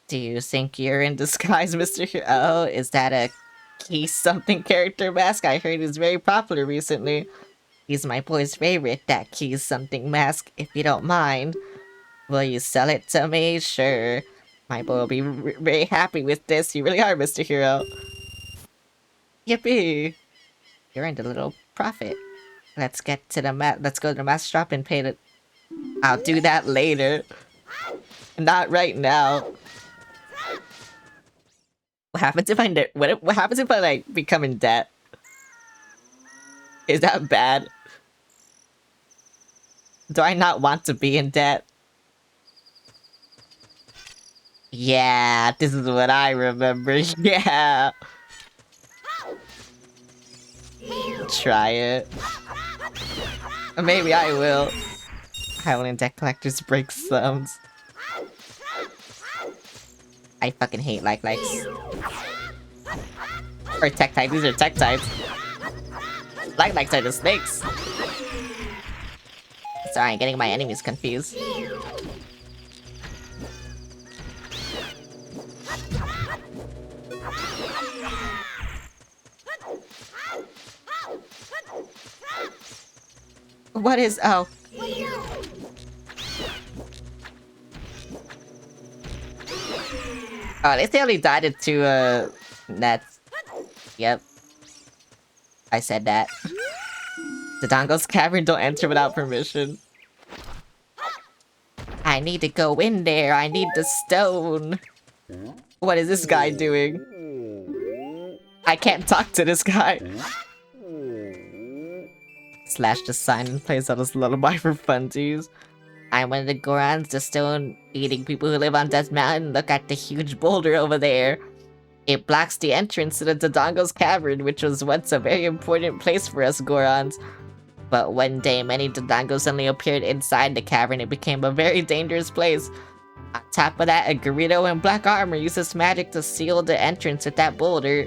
Do you think you're in disguise, Mr. Hero? Oh, is that a key something character mask? I heard is very popular recently. He's my boy's favorite, that key something mask, if you don't mind. Will you sell it to me? Sure. My boy will be very happy with this. You really are, Mr. Hero. Yippee! You're in the little profit. Let's get to the let's go to the mask shop and pay the... I'll do that later. Not right now. What happens if I what happens if I like become in debt? Is that bad? Do I not want to be in debt? Yeah, this is what I remember. Yeah. Try it. Maybe I will. Howling deck collectors break thumbs. I fucking hate likes. Or tech types. These are tech types. Likes are the snakes. Sorry, I'm getting my enemies confused. What is... oh. Oh, they only died at 2, nets. Yep. I said that. Dodongo's cavern, don't enter without permission. I need to go in there. I need the stone. What is this guy doing? I can't talk to this guy. Slash the sign and plays out his lullaby for funsies. I'm one of the Gorons, the stone-eating people who live on Death Mountain. Look at the huge boulder over there. It blocks the entrance to the Dodongo's cavern, which was once a very important place for us Gorons. But one day, many Dodongos suddenly appeared inside the cavern. It became a very dangerous place. On top of that, a Garrido in black armor uses magic to seal the entrance with that boulder.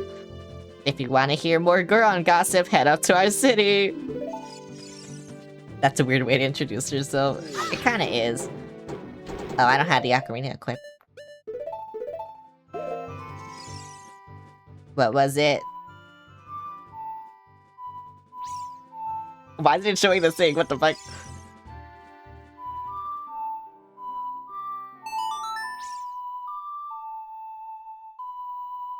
If you want to hear more Goron gossip, head up to our city. That's a weird way to introduce yourself. It kinda is. Oh, I don't have the Ocarina equipped. What was it? Why is it showing the thing? What the fuck?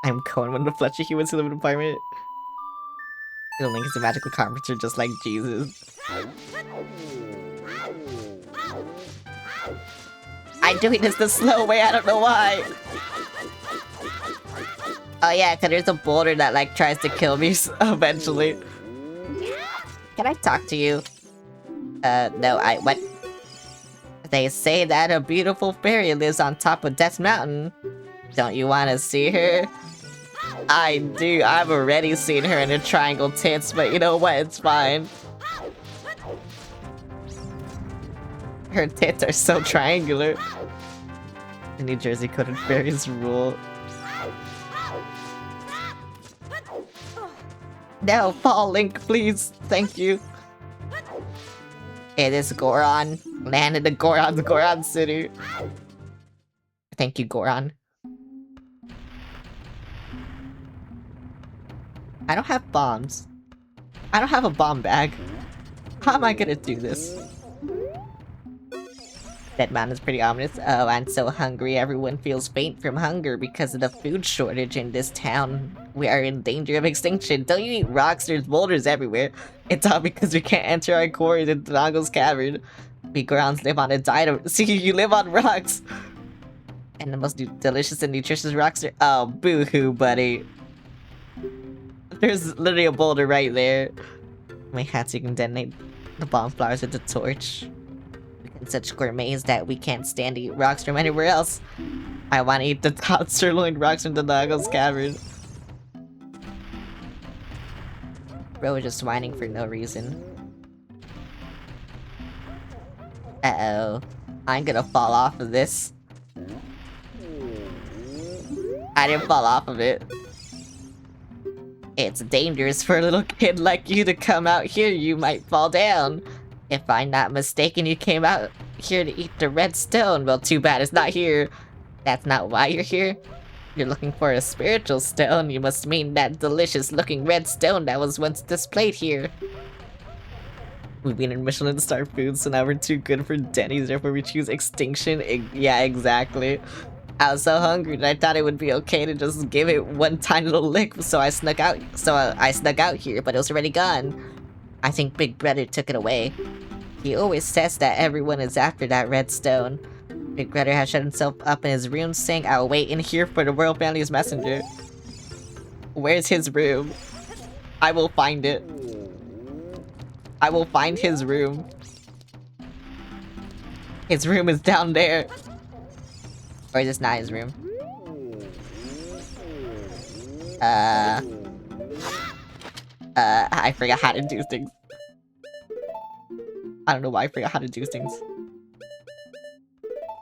I'm Cohen, one of the fleshy humans who live in an apartment. The Link is a magical carpenter just like Jesus. I'm doing this the slow way, I don't know why. Oh yeah, cause there's a boulder that like tries to kill me eventually. Can I talk to you? No, what? They say that a beautiful fairy lives on top of Death Mountain. Don't you want to see her? I do. I've already seen her in a triangle tits, but you know what? It's fine. Her tits are so triangular. The New Jersey Coded Fairies rule. No, fall Link, please. Thank you. It is Goron. Land in the Goron City. Thank you, Goron. I don't have bombs. I don't have a bomb bag. How am I gonna do this? That man is pretty ominous. Oh, I'm so hungry. Everyone feels faint from hunger because of the food shortage in this town. We are in danger of extinction. Don't you eat rocks? There's boulders everywhere. It's all because we can't enter our quarries in Drago's Cavern. We Gorons live on a diet of— See, you live on rocks! And the most delicious and nutritious rocks are— Oh, boo-hoo, buddy. There's literally a boulder right there. My hats, you can detonate the bomb flowers with the torch. And such gourmets that we can't stand to eat rocks from anywhere else. I want to eat the top sirloin rocks from the Drago's Cavern. Bro was just whining for no reason. Uh-oh. I'm gonna fall off of this. I didn't fall off of it. It's dangerous for a little kid like you to come out here. You might fall down. If I'm not mistaken, you came out here to eat the red stone. Well, too bad it's not here. That's not why you're here. You're looking for a spiritual stone. You must mean that delicious-looking red stone that was once displayed here. We've been in Michelin star food, so now we're too good for Denny's, therefore we choose extinction. Yeah, exactly. I was so hungry that I thought it would be okay to just give it one tiny little lick, so I snuck out. I snuck out here, but it was already gone. I think Big Brother took it away. He always says that everyone is after that red stone. Big Brother has shut himself up in his room, saying, "I'll wait in here for the royal family's messenger." Where's his room? I will find it. I will find his room. His room is down there. Or is this not his room? I forgot how to do things. I don't know why I forgot how to do things.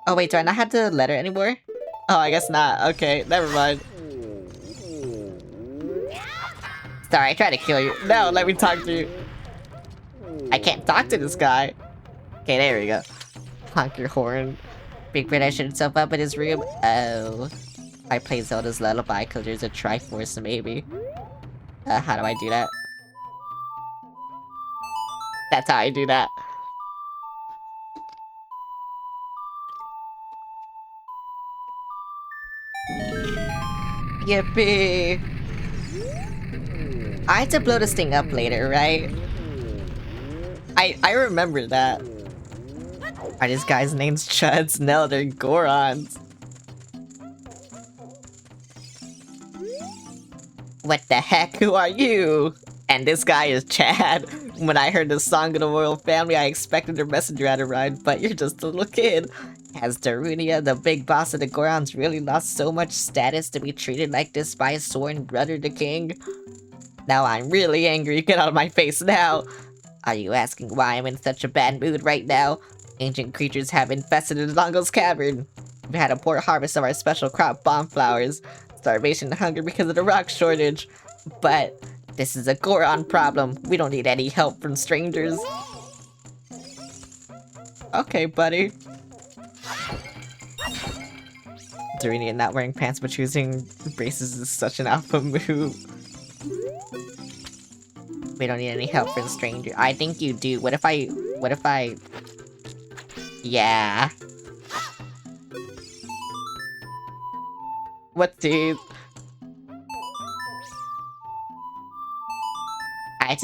Oh wait, do I not have the letter anymore? Oh, I guess not. Okay, never mind. Sorry, I tried to kill you. No, let me talk to you. I can't talk to this guy. Okay, there we go. Honk your horn. Big Brother shut himself up in his room. Oh. I play Zelda's Lullaby because there's a Triforce, maybe. How do I do that? That's how I do that. Yippee! I have to blow this thing up later, right? I remember that. Are these guys' names Chuds? No, they're Gorons. What the heck? Who are you? And this guy is Chad. When I heard the song of the royal family, I expected a messenger had arrived, but you're just a little kid. Has Darunia, the big boss of the Gorons, really lost so much status to be treated like this by his sworn brother, the king? Now I'm really angry. Get out of my face now. Are you asking why I'm in such a bad mood right now? Ancient creatures have infested the Drago's Cavern. We've had a poor harvest of our special crop, bomb flowers. Starvation and hunger because of the rock shortage. But this is a Goron problem. We don't need any help from strangers. Okay, buddy. Darunia not wearing pants but choosing braces is such an alpha move. We don't need any help from strangers. I think you do. What if I... Yeah. What, dude? I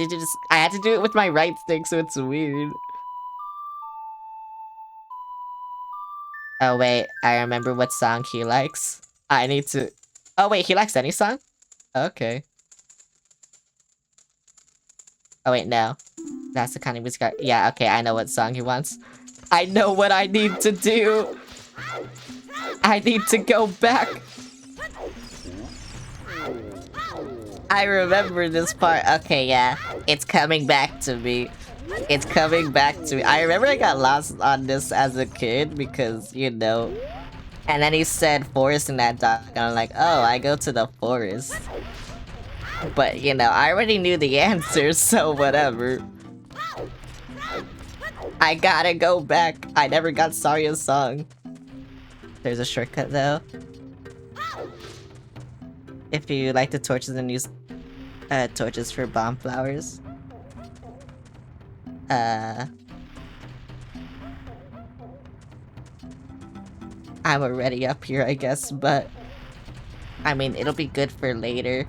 had to do it with my right stick, so it's weird. Oh wait, I remember what song he likes. I need to... Oh wait, he likes any song? Okay. Oh wait, no. That's the kind of music yeah, okay, I know what song he wants. I know what I need to do! I need to go back! I remember this part. Okay, yeah. It's coming back to me. It's coming back to me. I remember I got lost on this as a kid because, you know. And then he said forest in that dog, and I'm like, oh, I go to the forest. But, you know, I already knew the answer, so whatever. I gotta go back. I never got Saria's song. There's a shortcut, though. If you like the torches and use torches for bomb flowers. I'm already up here, I guess, but... I mean, it'll be good for later.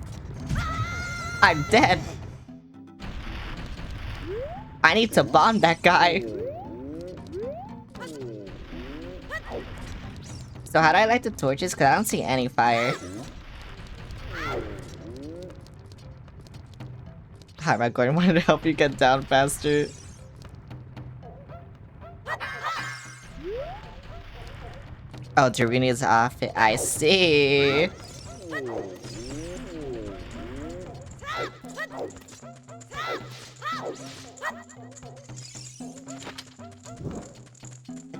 I'm dead! I need to bomb that guy! So how do I light the torches? Because I don't see any fire. Hi, my Gordon wanted to help you get down faster. Oh, Darunia's off it. I see.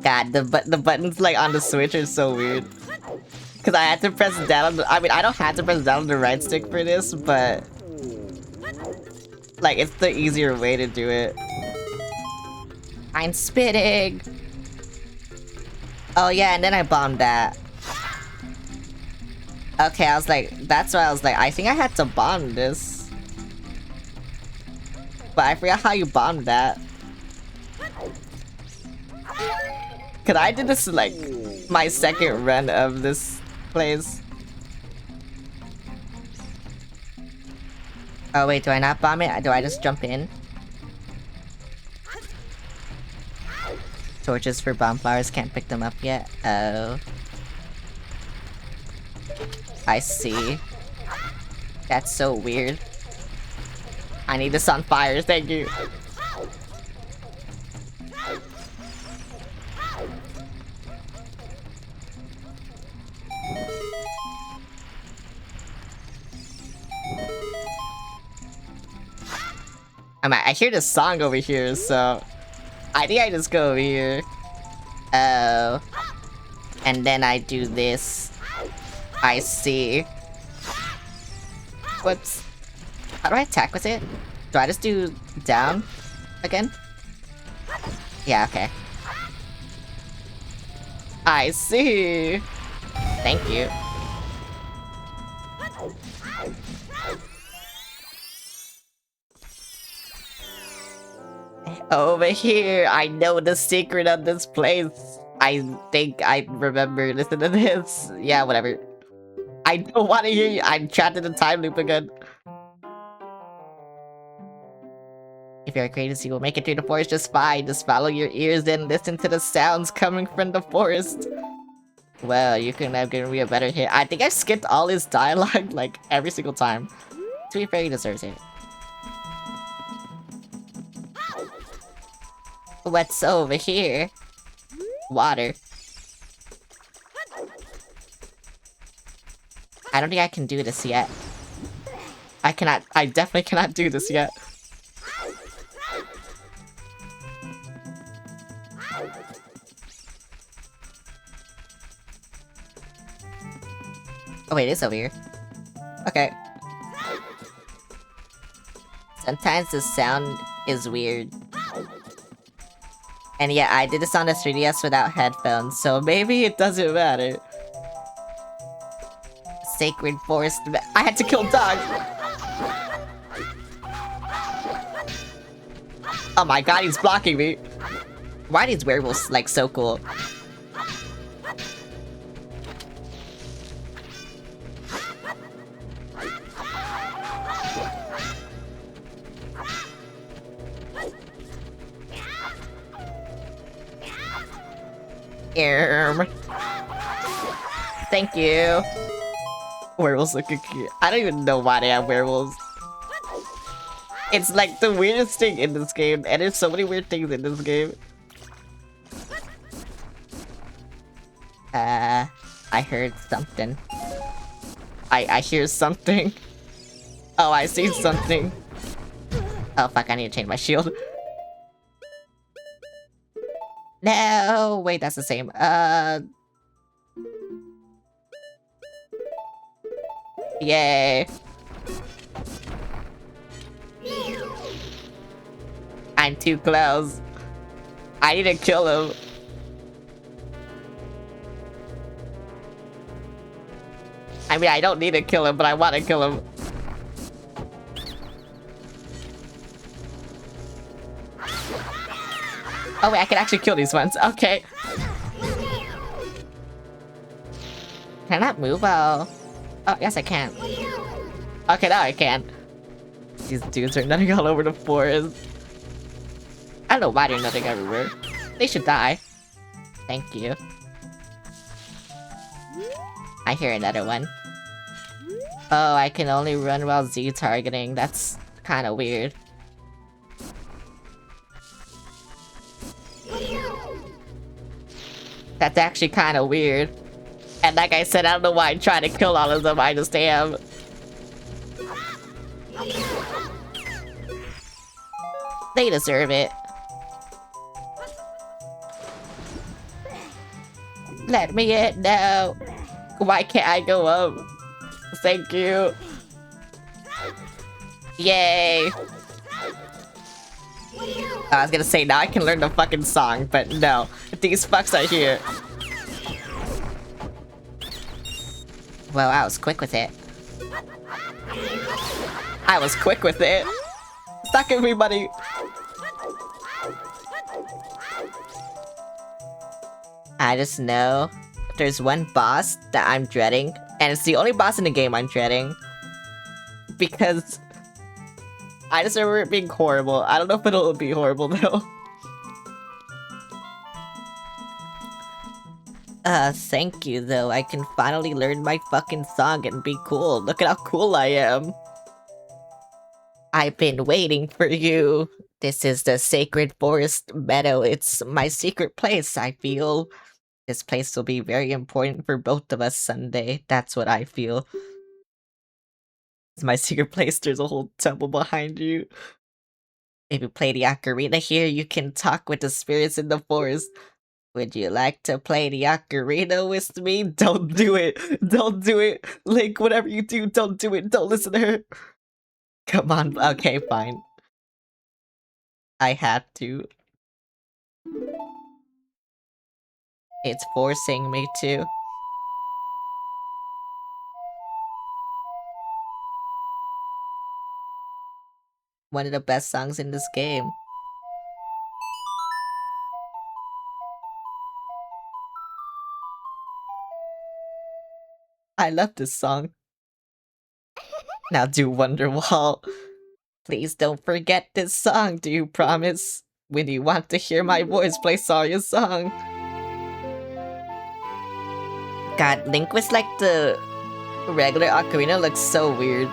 God, the buttons like on the Switch are so weird. Cause I had to press down. I mean, I don't have to press down on the right stick for this, but like it's the easier way to do it. I'm spitting. Oh yeah, and then I bombed that. Okay, I was like, that's why I was like, I think I had to bomb this. But I forgot how you bombed that. Cause I did this like my second run of this place. Oh wait, do I not bomb it? Do I just jump in? Torches for bomb flowers, can't pick them up yet. Oh. I see. That's so weird. I need this on fire, thank you. I hear this song over here, so I think I just go over here. Oh. And then I do this. I see. Whoops. How do I attack with it? Do I just do down again? Yeah, okay. I see. Thank you. Over here, I know the secret of this place. I think I remember listening to this. Yeah, whatever. I don't want to hear you. I'm trapped in a time loop again. If you're a creative, you will make it through the forest just fine. Just follow your ears and listen to the sounds coming from the forest. Well, you couldn't have given me a better hit. I think I skipped all his dialogue like every single time. To be fair, he deserves it. What's over here? Water. I don't think I can do this yet. I definitely cannot do this yet. Oh wait, it's over here. Okay. Sometimes the sound is weird. And yeah, I did this on the 3DS without headphones, so maybe it doesn't matter. Sacred forest. I had to kill dogs! Oh my god, he's blocking me! Why are these werewolves, like, so cool? Thank you. Werewolves looking cute. I don't even know why they have werewolves. It's like the weirdest thing in this game, and there's so many weird things in this game. I heard something. I hear something. Oh, I see something. Oh fuck, I need to change my shield. No, wait, that's the same. Yay. I'm too close. I need to kill him. I mean, I don't need to kill him, but I want to kill him. Oh wait, I can actually kill these ones. Okay. Can I not move? Oh, yes I can. Okay, now I can. These dudes are nutting all over the forest. I don't know why they're nutting everywhere. They should die. Thank you. I hear another one. Oh, I can only run while Z targeting. That's kind of weird. That's actually kind of weird. And like I said, I don't know why I'm trying to kill all of them. I just am. They deserve it. Let me in, no. Why can't I go up? Thank you. Yay. I was gonna say, now I can learn the fucking song, but no. These fucks are here. Well, I was quick with it. I was quick with it. Stop giving me money. I just know there's one boss that I'm dreading, and it's the only boss in the game I'm dreading. Because I just remember it being horrible. I don't know if it'll be horrible though. Thank you though. I can finally learn my fucking song and be cool. Look at how cool I am. I've been waiting for you. This is the Sacred Forest Meadow. It's my secret place, I feel. This place will be very important for both of us someday. That's what I feel. It's my secret place. There's a whole temple behind you. If you play the ocarina here, you can talk with the spirits in the forest. Would you like to play the ocarina with me? Don't do it. Don't do it. Link, whatever you do, don't do it. Don't listen to her. Come on. Okay, fine. I had to. It's forcing me to. One of the best songs in this game. I love this song. Now do Wonderwall. Please don't forget this song, do you promise? When you want to hear my voice play Saria's song. God, Link was like the regular Ocarina looks so weird.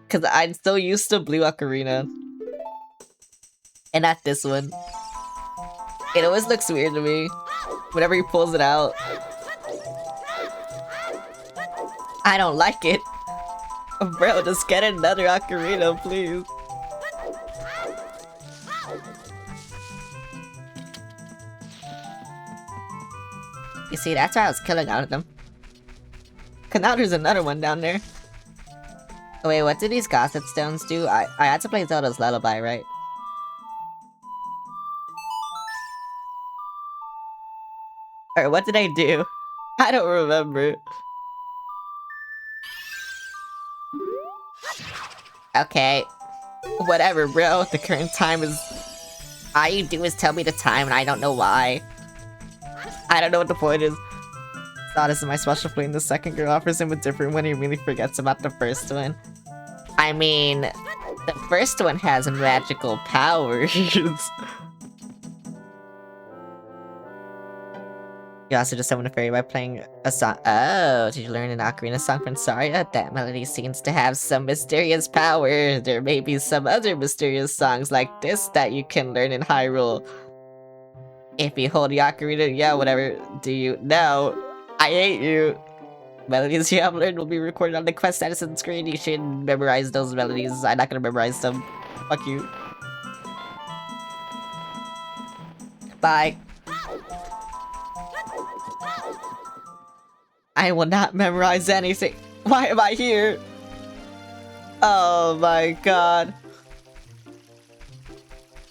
Cause I'm so used to Blue Ocarina. And not this one. It always looks weird to me. Whenever he pulls it out. I don't like it. Bro, just get another ocarina, please. You see, that's why I was killing all of them. Cause now there's another one down there. Oh, wait, what did these gossip stones do? I had to play Zelda's Lullaby, right? Or what did I do? I don't remember. Okay. Whatever, bro. The current time is... All you do is tell me the time and I don't know why. I don't know what the point is. Thought this is my special flame. The second girl offers him a different one. He really forgets about the first one. I mean... The first one has magical powers. You also just summon a fairy by playing a song. Oh, did you learn an ocarina song from Saria? That melody seems to have some mysterious power. There may be some other mysterious songs like this that you can learn in Hyrule. If you hold the ocarina, yeah, whatever. Do you? No. I hate you. Melodies you have learned will be recorded on the quest status on screen. You should memorize those melodies. I'm not gonna memorize them. Fuck you. Bye. I will not memorize anything. Why am I here? Oh my god.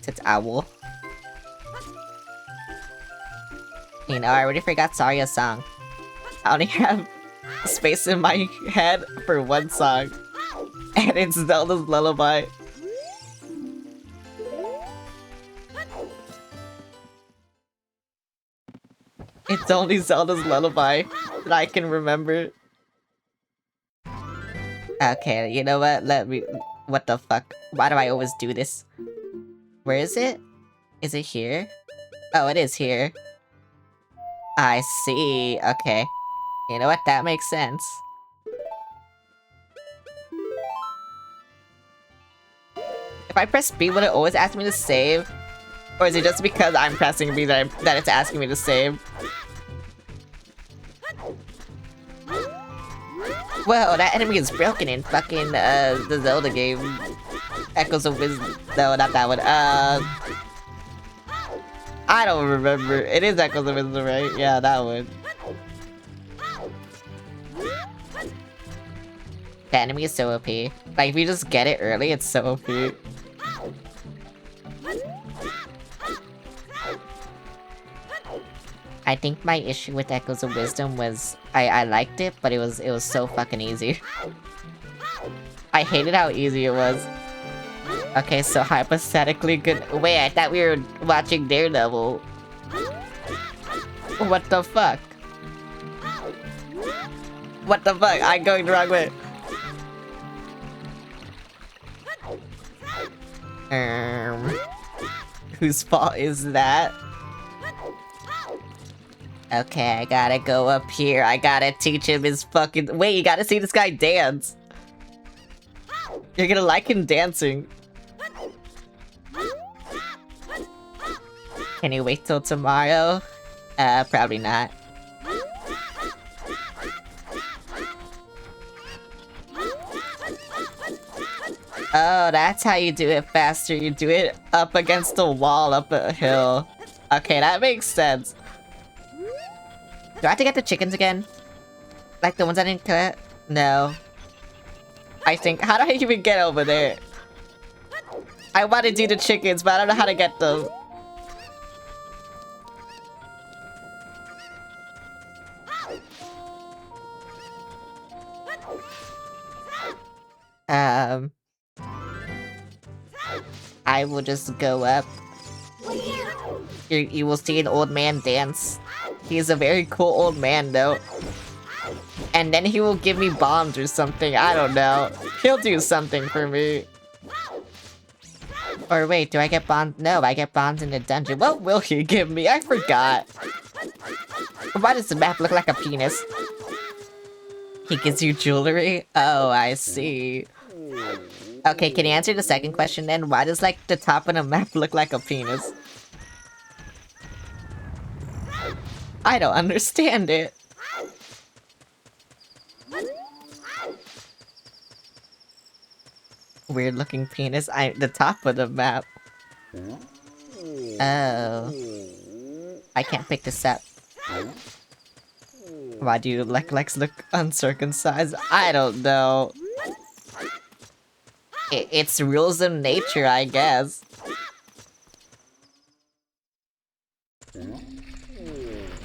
It's owl. You know, I already forgot Sarya's song. I only have space in my head for one song. And it's Zelda's Lullaby. It's only Zelda's Lullaby that I can remember. Okay, you know what? Let me... What the fuck? Why do I always do this? Where is it? Is it here? Oh, it is here. I see. Okay. You know what? That makes sense. If I press B, would it always ask me to save? Or is it just because I'm pressing B that it's asking me to save? Whoa, that enemy is broken in fucking, the Zelda game. Echoes of Wisdom. No, not that one. I don't remember. It is Echoes of Wisdom, right? Yeah, that one. The enemy is so OP. Like, if you just get it early, it's so OP. I think my issue with Echoes of Wisdom was I liked it, but it was so fucking easy. I hated how easy it was. Okay, so hypothetically good. Wait, I thought we were watching Daredevil. What the fuck? What the fuck? I'm going the wrong way. Whose fault is that? Okay, I gotta go up here. I gotta teach him his fucking... Wait, you gotta see this guy dance. You're gonna like him dancing. Can you wait till tomorrow? Probably not. Oh, that's how you do it faster. You do it up against the wall up a hill. Okay, that makes sense. Do I have to get the chickens again? Like the ones I didn't cut? No. I think... How do I even get over there? I want to do the chickens, but I don't know how to get them. I will just go up. You will see an old man dance. He is a very cool old man, though. And then he will give me bombs or something. I don't know. He'll do something for me. Or wait, do I get bombs? No, I get bombs in the dungeon. What will he give me? I forgot. Why does the map look like a penis? He gives you jewelry? Oh, I see. Okay, can you answer the second question then? Why does, like, the top of the map look like a penis? I don't understand it. Weird looking penis. The top of the map. Oh. I can't pick this up. Why do you legs look uncircumcised? I don't know. It's rules of nature, I guess.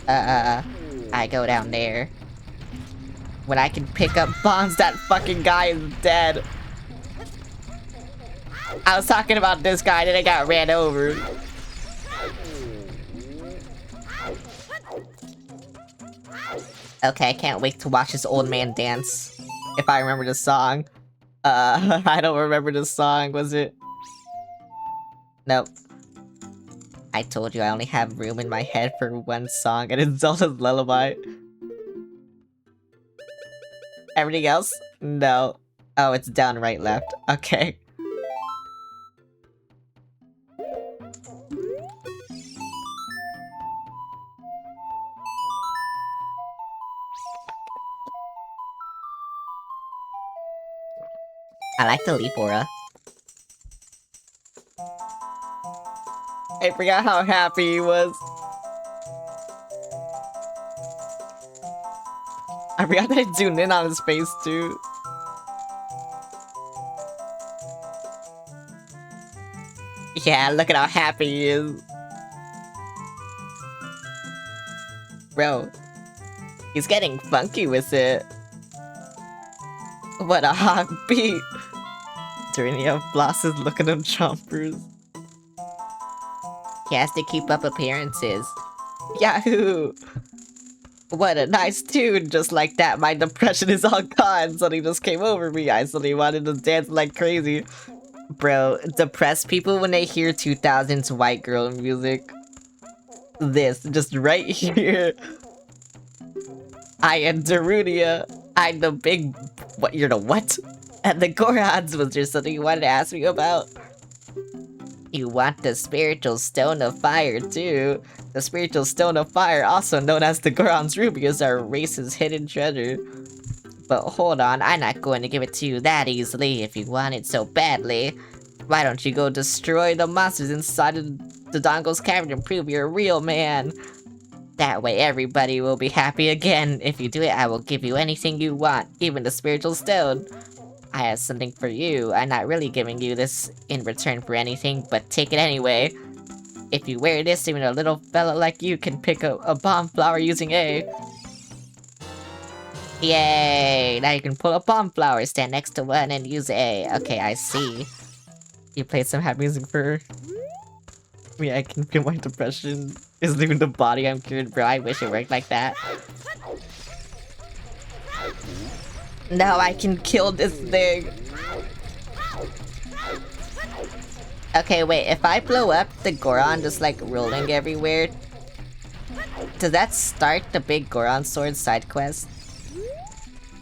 I go down there. When I can pick up bombs, that fucking guy is dead. I was talking about this guy, then I got ran over. Okay, I can't wait to watch this old man dance. If I remember the song. I don't remember the song, was it? Nope. I told you I only have room in my head for one song, and it's Zelda's Lullaby. Everything else? No. Oh, it's down, right, left. Okay. I like the leap aura. I forgot how happy he was. I forgot that I zoomed in on his face too. Yeah, look at how happy he is. Bro, he's getting funky with it. What a hot beat. Serenia Blosses look at him chompers. He has to keep up appearances. Yahoo! What a nice tune! Just like that, my depression is all gone. Something just came over me. I suddenly wanted to dance like crazy. Bro, depressed people when they hear 2000s white girl music. This, just right here. I am Darunia. I'm the big... What? You're the what? And the Gorons, was there something you wanted to ask me about? You want the spiritual stone of fire too. The spiritual stone of fire, also known as the Goron's Ruby, is our race's hidden treasure. But hold on, I'm not going to give it to you that easily if you want it so badly. Why don't you go destroy the monsters inside of the Dongle's cavern and prove you're a real man? That way everybody will be happy again. If you do it, I will give you anything you want, even the spiritual stone. I have something for you. I'm not really giving you this in return for anything, but take it anyway. If you wear this, even a little fella like you can pick a bomb flower using A. Yay! Now you can pull a bomb flower, stand next to one, and use A. Okay, I see. You played some happy music for me. I can feel my depression is leaving the body. I'm cured, bro. I wish it worked like that. Now I can kill this thing. Okay, wait. If I blow up the Goron just like rolling everywhere, does that start the big Goron sword side quest?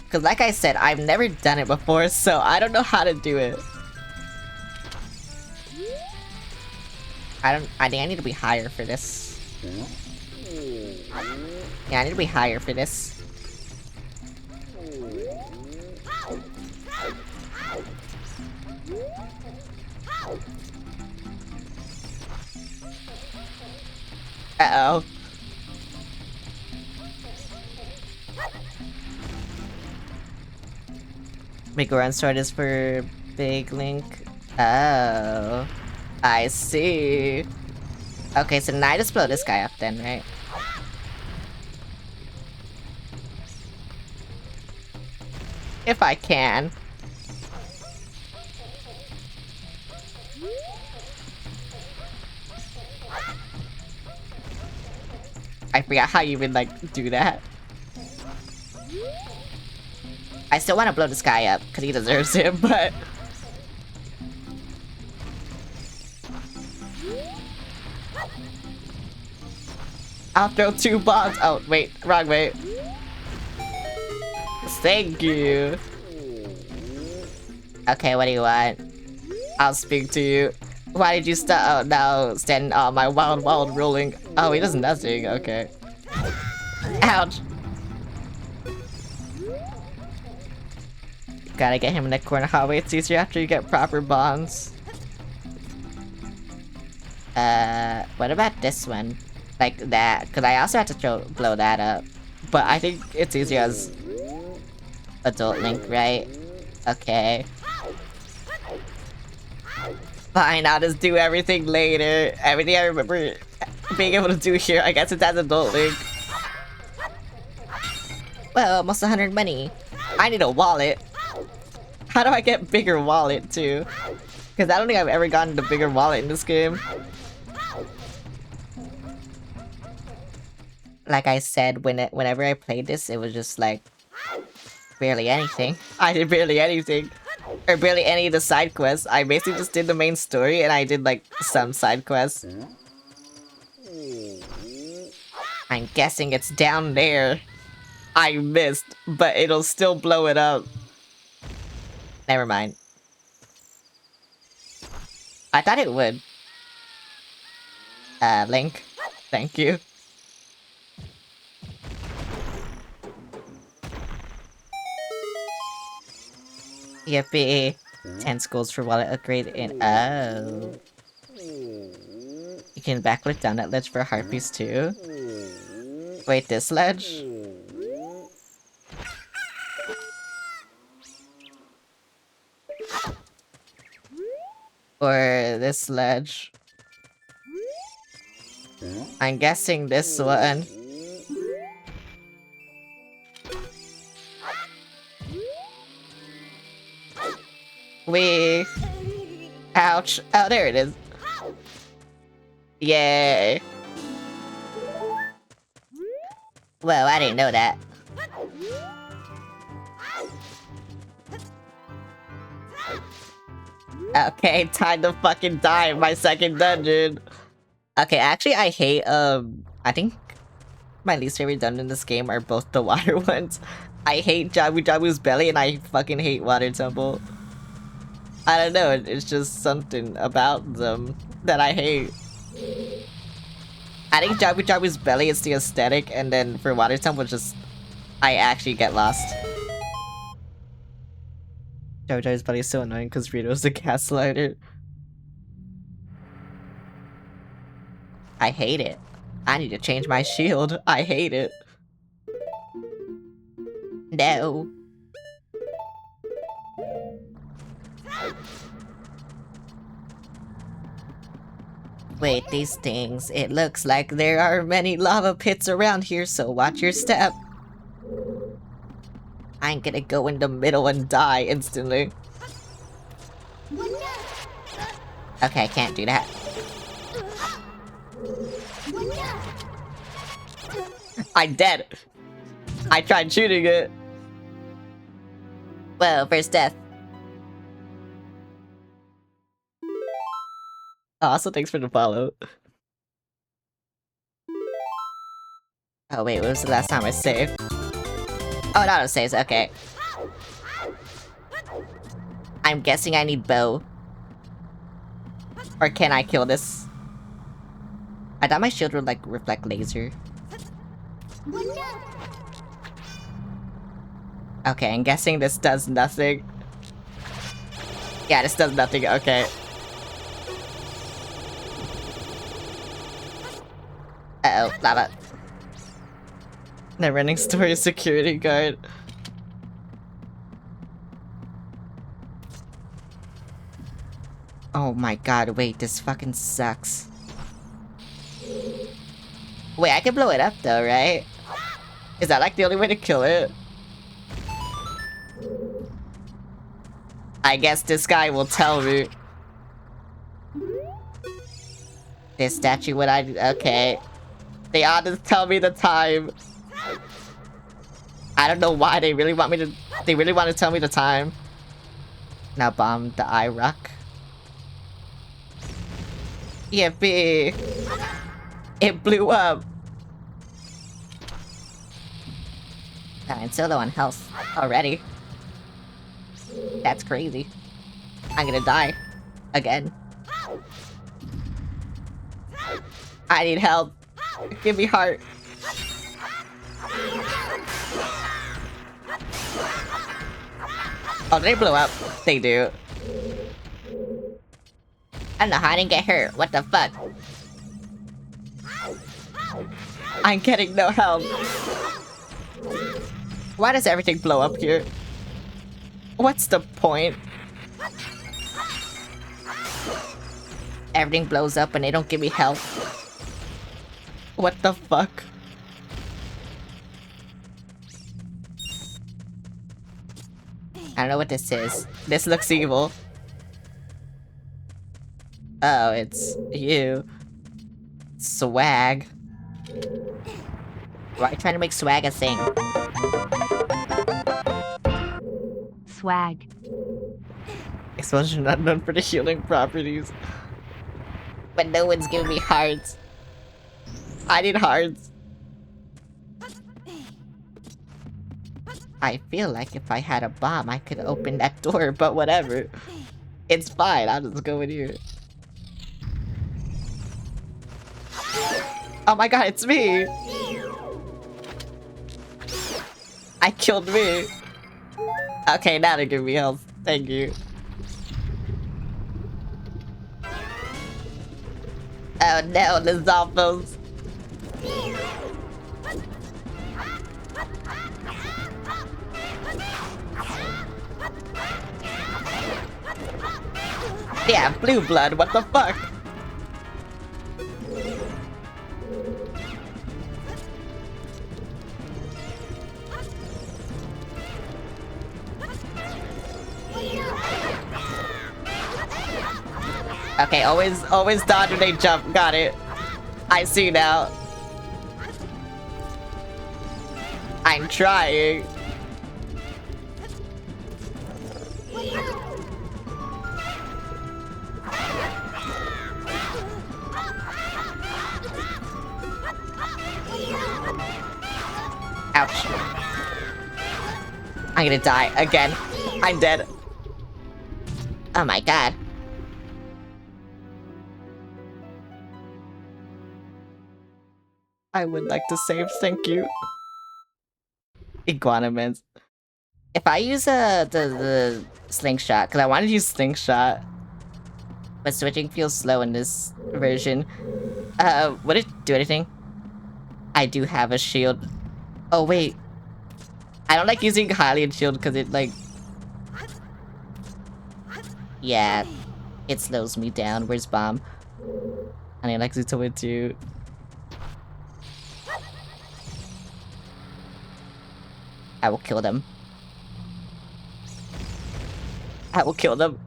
Because like I said, I've never done it before, so I don't know how to do it. I think I need to be higher for this. Yeah, I need to be higher for this. Uh-oh. Big Goron sword is for Big Link. Oh. I see. Okay, so now I just blow this guy up then, right? If I can. I forgot how you even, like, do that. I still want to blow this guy up, because he deserves it, but... I'll throw 2 bombs. Oh, wait. Wrong way. Thank you. Okay, what do you want? I'll speak to you. Why did you stop? Oh, no. Stand on my wild rolling. Oh, he does nothing. Okay. Ouch. Gotta get him in the corner hallway. It's easier after you get proper bombs. What about this one? Like that, because I also have to blow that up. But I think it's easier as Adult Link, right? Okay. Fine, I'll just do everything later. Everything I remember being able to do here, I guess it's as Adult Link. Well, almost 100 money. I need a wallet. How do I get bigger wallet, too? Because I don't think I've ever gotten the bigger wallet in this game. Like I said, whenever I played this, it was just like barely anything. I did barely anything. Or barely any of the side quests. I basically just did the main story and I did like some side quests. I'm guessing it's down there. I missed, but it'll still blow it up. Never mind. I thought it would. Link. Thank you. Yippee. 10 schools for wallet upgrade in. Oh. You can backflip down that ledge for a heart piece too. Wait, this ledge? Or this ledge? I'm guessing this one. Wee. Ouch. Oh, there it is. Yay. Whoa, I didn't know that. Okay, time to fucking die in my second dungeon. Okay, actually, I hate, I think my least favorite dungeon in this game are both the water ones. I hate Jabu Jabu's belly and I fucking hate Water Temple. I don't know, it's just something about them that I hate. I think Jabu Jabu's belly is the aesthetic, and then for Water Temple, just I actually get lost. Jabu Jabu's belly is so annoying because Rito's the gaslighter. I hate it. I need to change my shield. I hate it. No. Wait, these things. It looks like there are many lava pits around here, so watch your step. I'm gonna go in the middle and die instantly. Okay, can't do that. I'm dead. I tried shooting it. Whoa, first death. Also, thanks for the follow. Oh wait, when was the last time I saved? Oh, it auto saves, okay. I'm guessing I need bow. Or can I kill this? I thought my shield would like reflect laser. Okay, I'm guessing this does nothing. Yeah, this does nothing, okay. Uh-oh, lava. Never-ending story security guard. Oh my god, wait, this fucking sucks. Wait, I can blow it up though, right? Is that like the only way to kill it? I guess this guy will tell me. This statue, what okay. They ought to tell me the time. I don't know why they really want to tell me the time. Now bomb the eye rock. Yippee! It blew up! I'm so low on health already. That's crazy. I'm gonna die. Again. I need help. Give me heart. Oh, they blew up. They do. I don't know how I didn't get hurt. What the fuck? I'm getting no help. Why does everything blow up here? What's the point? Everything blows up and they don't give me help. What the fuck? I don't know what this is. This looks evil. Oh, it's you. Swag. Why are you trying to make swag a thing? Swag. Explosion not known for the healing properties. But no one's giving me hearts. I need hearts. I feel like if I had a bomb, I could open that door, but whatever. It's fine, I'll just go in here. Oh my god, it's me! I killed me. Okay, now they give me health. Thank you. Oh no, the Zombos. Yeah, blue blood, what the fuck? Okay, always dodge when they jump. Got it. I see now. I'm trying. Ouch. I'm gonna die again. I'm dead. Oh my god. I would like to save, thank you. Iguanamans. If I use the slingshot, because I wanted to use slingshot, but switching feels slow in this version. Would it do anything? I do have a shield. Oh wait. I don't like using Hylian shield because it like... Yeah, it slows me down. Where's bomb? And I like to win too. I will kill them. I will kill them.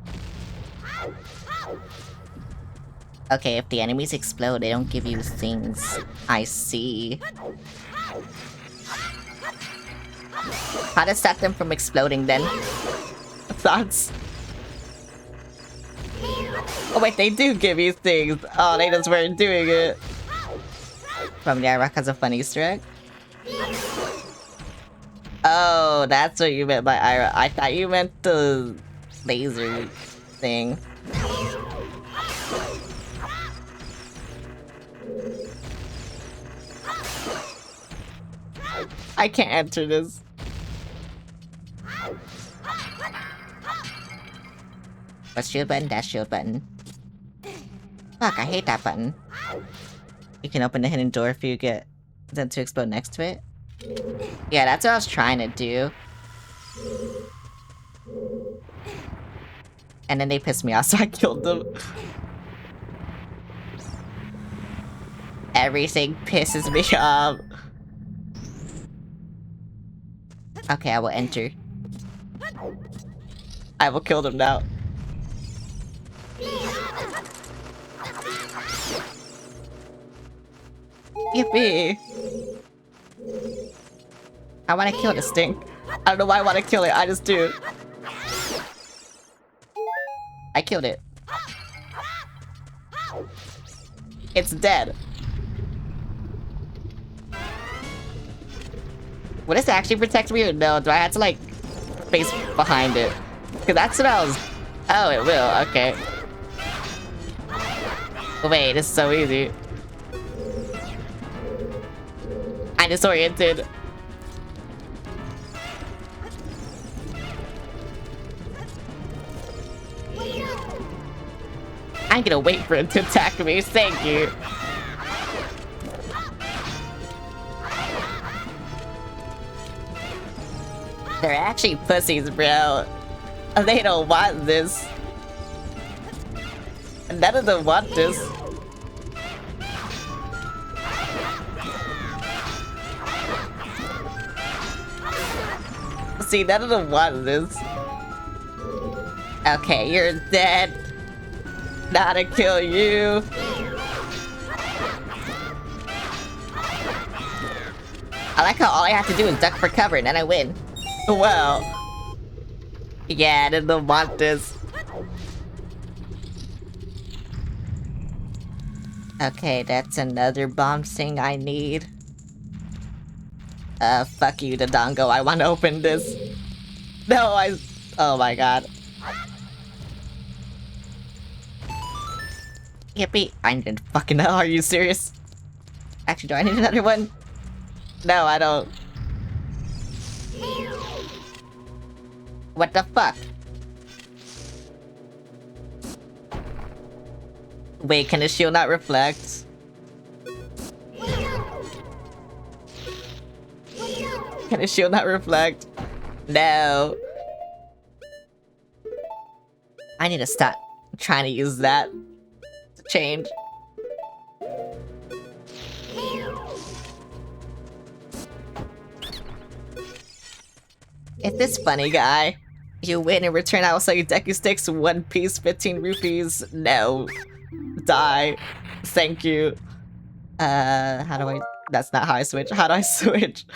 Okay, if the enemies explode, they don't give you things. I see. How to stop them from exploding then? Thoughts? Oh wait, they do give you things. Oh, they just weren't doing it. From the Iraq has a fun Easter egg. Oh, that's what you meant by Ira. I thought you meant the laser thing. I can't enter this. What's shield button? Dash shield button. Fuck, I hate that button. You can open the hidden door if you get them to explode next to it. Yeah, that's what I was trying to do. And then they pissed me off, so I killed them. Everything pisses me off. Okay, I will enter. I will kill them now. Yippee! I want to kill this thing. I don't know why I want to kill it, I just do. I killed it. It's dead. Will this actually protect me or no? Do I have to like face behind it? Cause that's what I was... Oh, it will, okay. Wait, this is so easy. I'm disoriented. I'm gonna wait for him to attack me, thank you. They're actually pussies, bro. They don't want this. None of them want this. See, none of them want this. Okay, you're dead. Not to kill you. I like how all I have to do is duck for cover and then I win. Well. Yeah, I didn't want this. Okay, that's another bomb thing I need. Fuck you, Dodongo. I want to open this. No, oh my god. Yippee. I need fucking hell, are you serious? Actually, do I need another one? No, I don't. What the fuck? Wait, can his shield not reflect? Can his shield not reflect? No. I need to stop trying to use that to change. If this funny guy, you win in return I will sell you Deku Sticks, 1 piece, 15 rupees. No. Die. Thank you. How do I... That's not how I switch. How do I switch?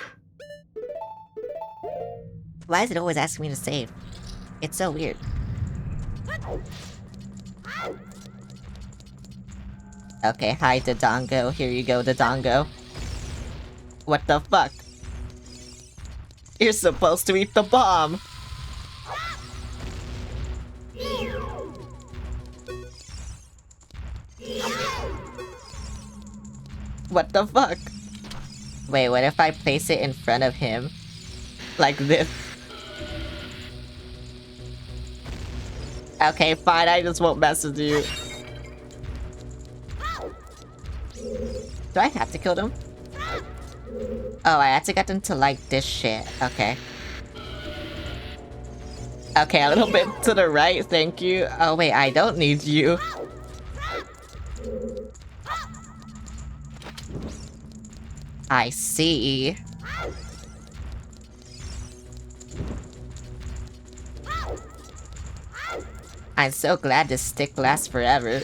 Why is it always asking me to save? It's so weird. Okay, hi Dodongo. Here you go, Dodongo. What the fuck? You're supposed to eat the bomb! What the fuck? Wait, what if I place it in front of him? Like this? Okay, fine, I just won't mess with you. Do I have to kill them? Oh, I had to get them to like this shit. Okay. Okay, a little bit to the right, thank you. Oh wait, I don't need you. I see. I'm so glad this stick lasts forever.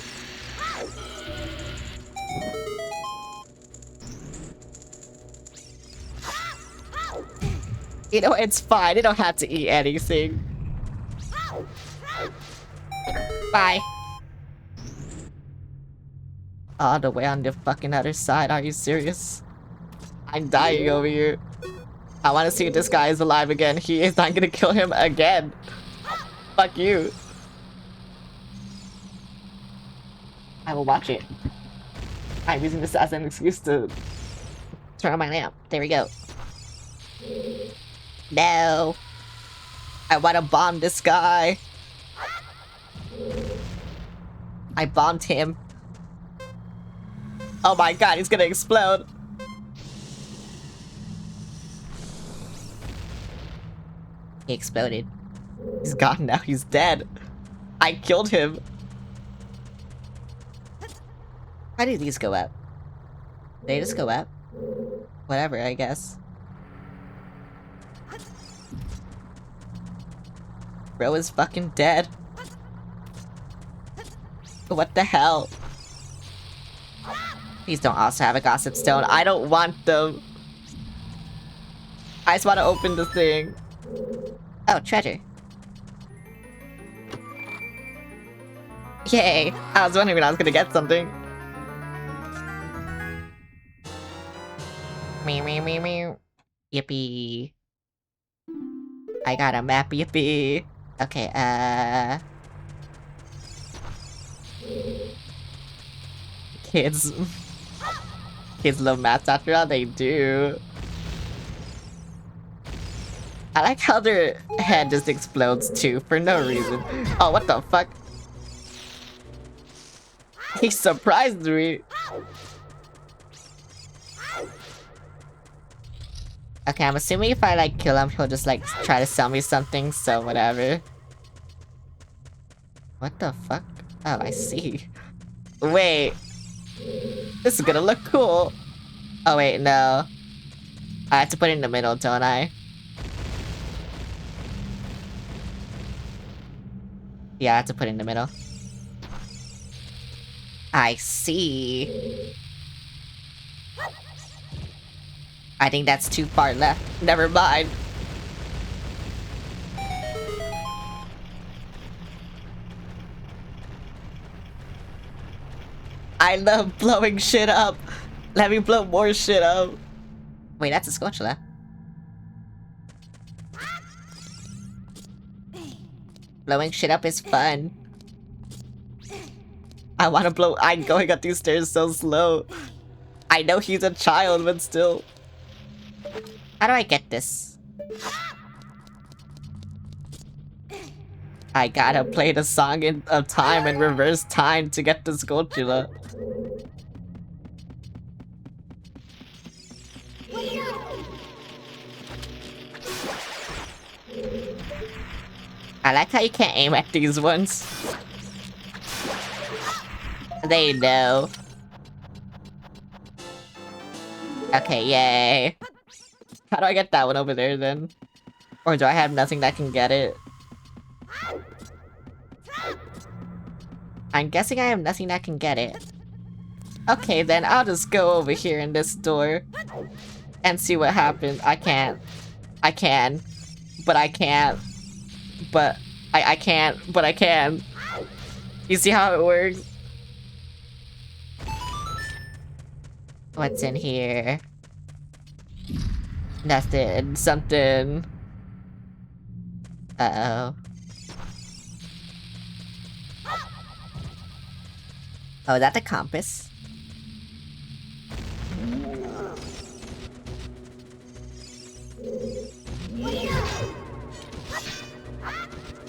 You know, it's fine. You don't have to eat anything. Bye. All the way on the fucking other side. Are you serious? I'm dying over here. I want to see if this guy is alive again. He is not gonna kill him again. Fuck you. I will watch it. I'm using this as an excuse to turn on my lamp. There we go. No. I want to bomb this guy. I bombed him. Oh my god, he's gonna explode. He exploded. He's gone now, he's dead. I killed him. How do these go up? They just go up? Whatever, I guess. Bro is fucking dead. What the hell? Please don't also have a gossip stone. I don't want them. I just want to open the thing. Oh, treasure. Yay! I was wondering when I was gonna get something. Meow meow meow meow. Yippee. I got a map, yippee. Okay, Kids. Kids love maps after all, they do. I like how their head just explodes too, for no reason. Oh, what the fuck? He surprised me. Okay, I'm assuming if I like kill him, he'll just like try to sell me something, so whatever. What the fuck? Oh, I see. Wait. This is gonna look cool. Oh wait, no. I have to put it in the middle, don't I? Yeah, I have to put it in the middle. I see. I think that's too far left. Never mind. I love blowing shit up. Let me blow more shit up. Wait, that's a spatula. Blowing shit up is fun. I wanna blow- I'm going up these stairs so slow. I know he's a child, but still. How do I get this? I gotta play the song of time and reverse time to get the Skulltula. I like how you can't aim at these ones. They know. Okay, yay. How do I get that one over there then? Or do I have nothing that can get it? I'm guessing I have nothing that can get it. Okay, then I'll just go over here in this door and see what happens. I can't. I can. But I can't. But I can't. But I can. You see how it works? What's in here? Nothing. Something. Uh-oh. Oh, is that the compass?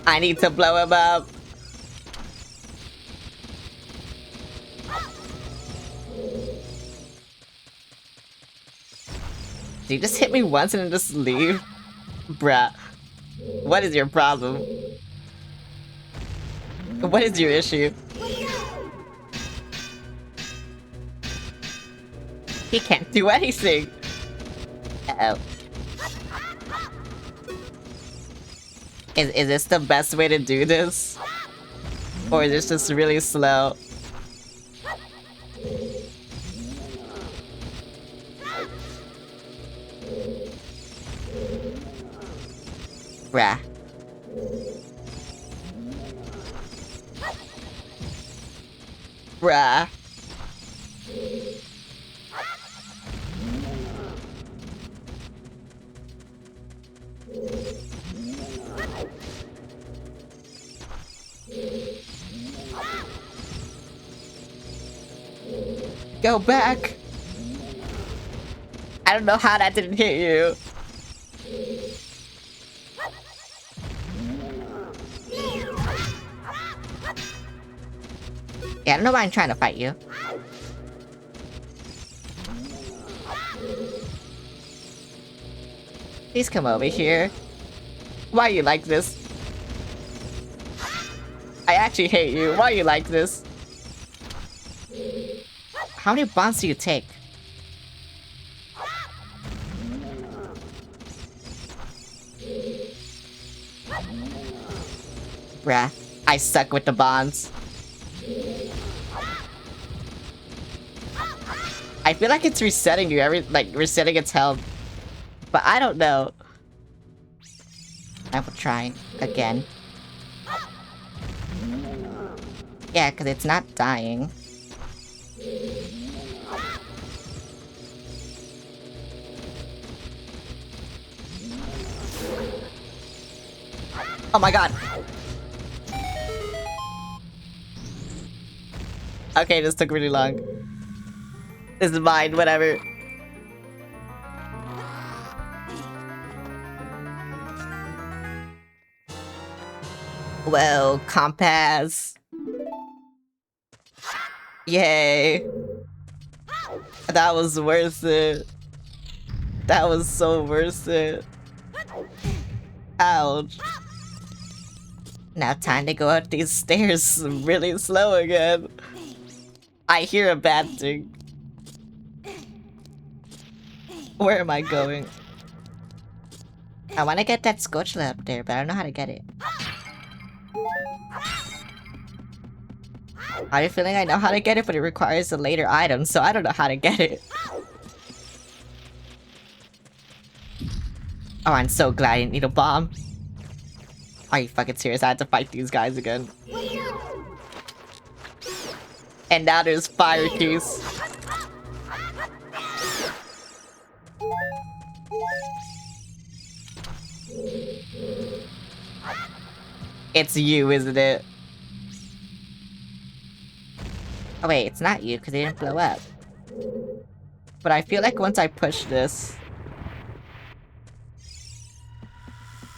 I need to blow him up. Did you just hit me once and then just leave? Bruh. What is your problem? What is your issue? He can't do anything. Uh-oh. Is this the best way to do this? Or is this just really slow? Bruh. Bruh. Go back! I don't know how that didn't hit you. Yeah, I don't know why I'm trying to fight you. Please come over here. Why are you like this? I actually hate you. Why are you like this? How many bombs do you take? Bruh, I suck with the bombs. I feel like it's resetting you resetting its health. But I don't know. I will try again. Yeah, because it's not dying. Oh my god. Okay, this took really long. This is mine, whatever. Well, compass. Yay. That was worth it. That was so worth it. Ouch. Now time to go up these stairs really slow again. I hear a bad thing. Where am I going? I want to get that Skulltula up there, but I don't know how to get it. I have a feeling I know how to get it, but it requires a later item, so I don't know how to get it. Oh, I'm so glad I didn't need a bomb. Are you fucking serious? I had to fight these guys again. And now there's fire keys. It's you, isn't it? Oh wait, it's not you, because it didn't blow up. But I feel like once I push this...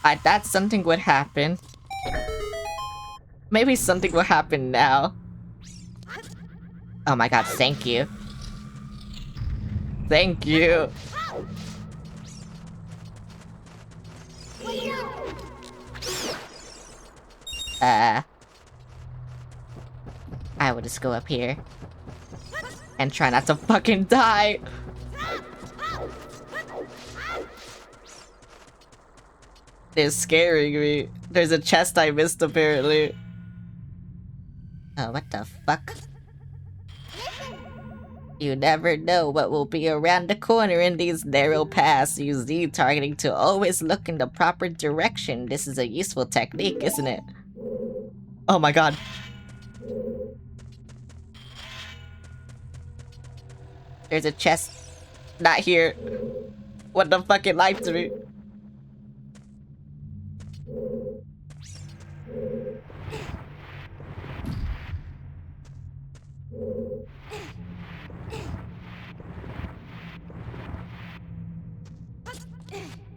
I thought something would happen. Maybe something will happen now. Oh my god, thank you. Thank you. I will just go up here. And try not to fucking die. They're scaring me. There's a chest I missed apparently. Oh, what the fuck? You never know what will be around the corner in these narrow paths. Use Z targeting to always look in the proper direction. This is a useful technique, isn't it? Oh my god. There's a chest. Not here. What the fuck, it lied to me.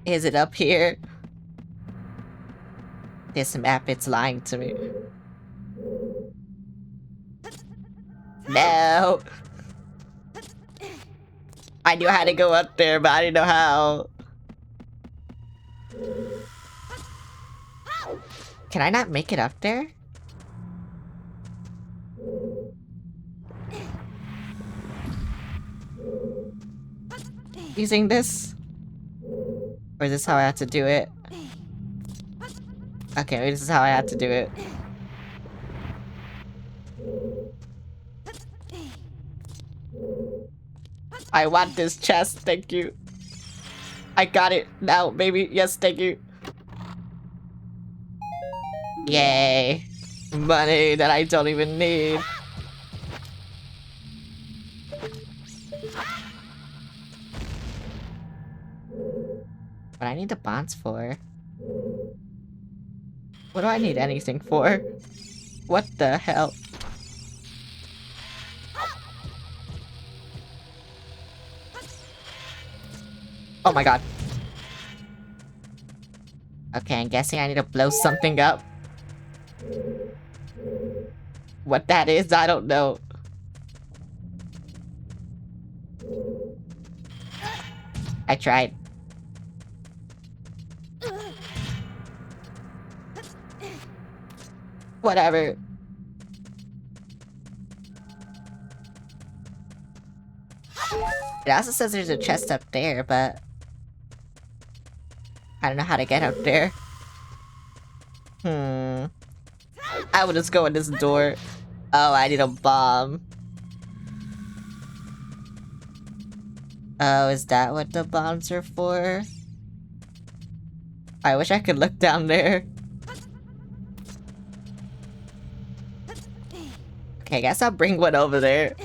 Is it up here? This map, it's lying to me. No! I knew how to go up there, but I didn't know how. Can I not make it up there? Using this? Or is this how I have to do it? Okay, maybe this is how I have to do it. I want this chest, thank you. I got it now, baby. Yes, thank you. Yay. Money that I don't even need. What I need the bonds for? What do I need anything for? What the hell? Oh my god. Okay, I'm guessing I need to blow something up. What that is, I don't know. I tried. Whatever. It also says there's a chest up there, but I don't know how to get up there. I will just go in this door. Oh, I need a bomb. Oh, is that what the bombs are for? I wish I could look down there. Okay, I guess I'll bring one over there.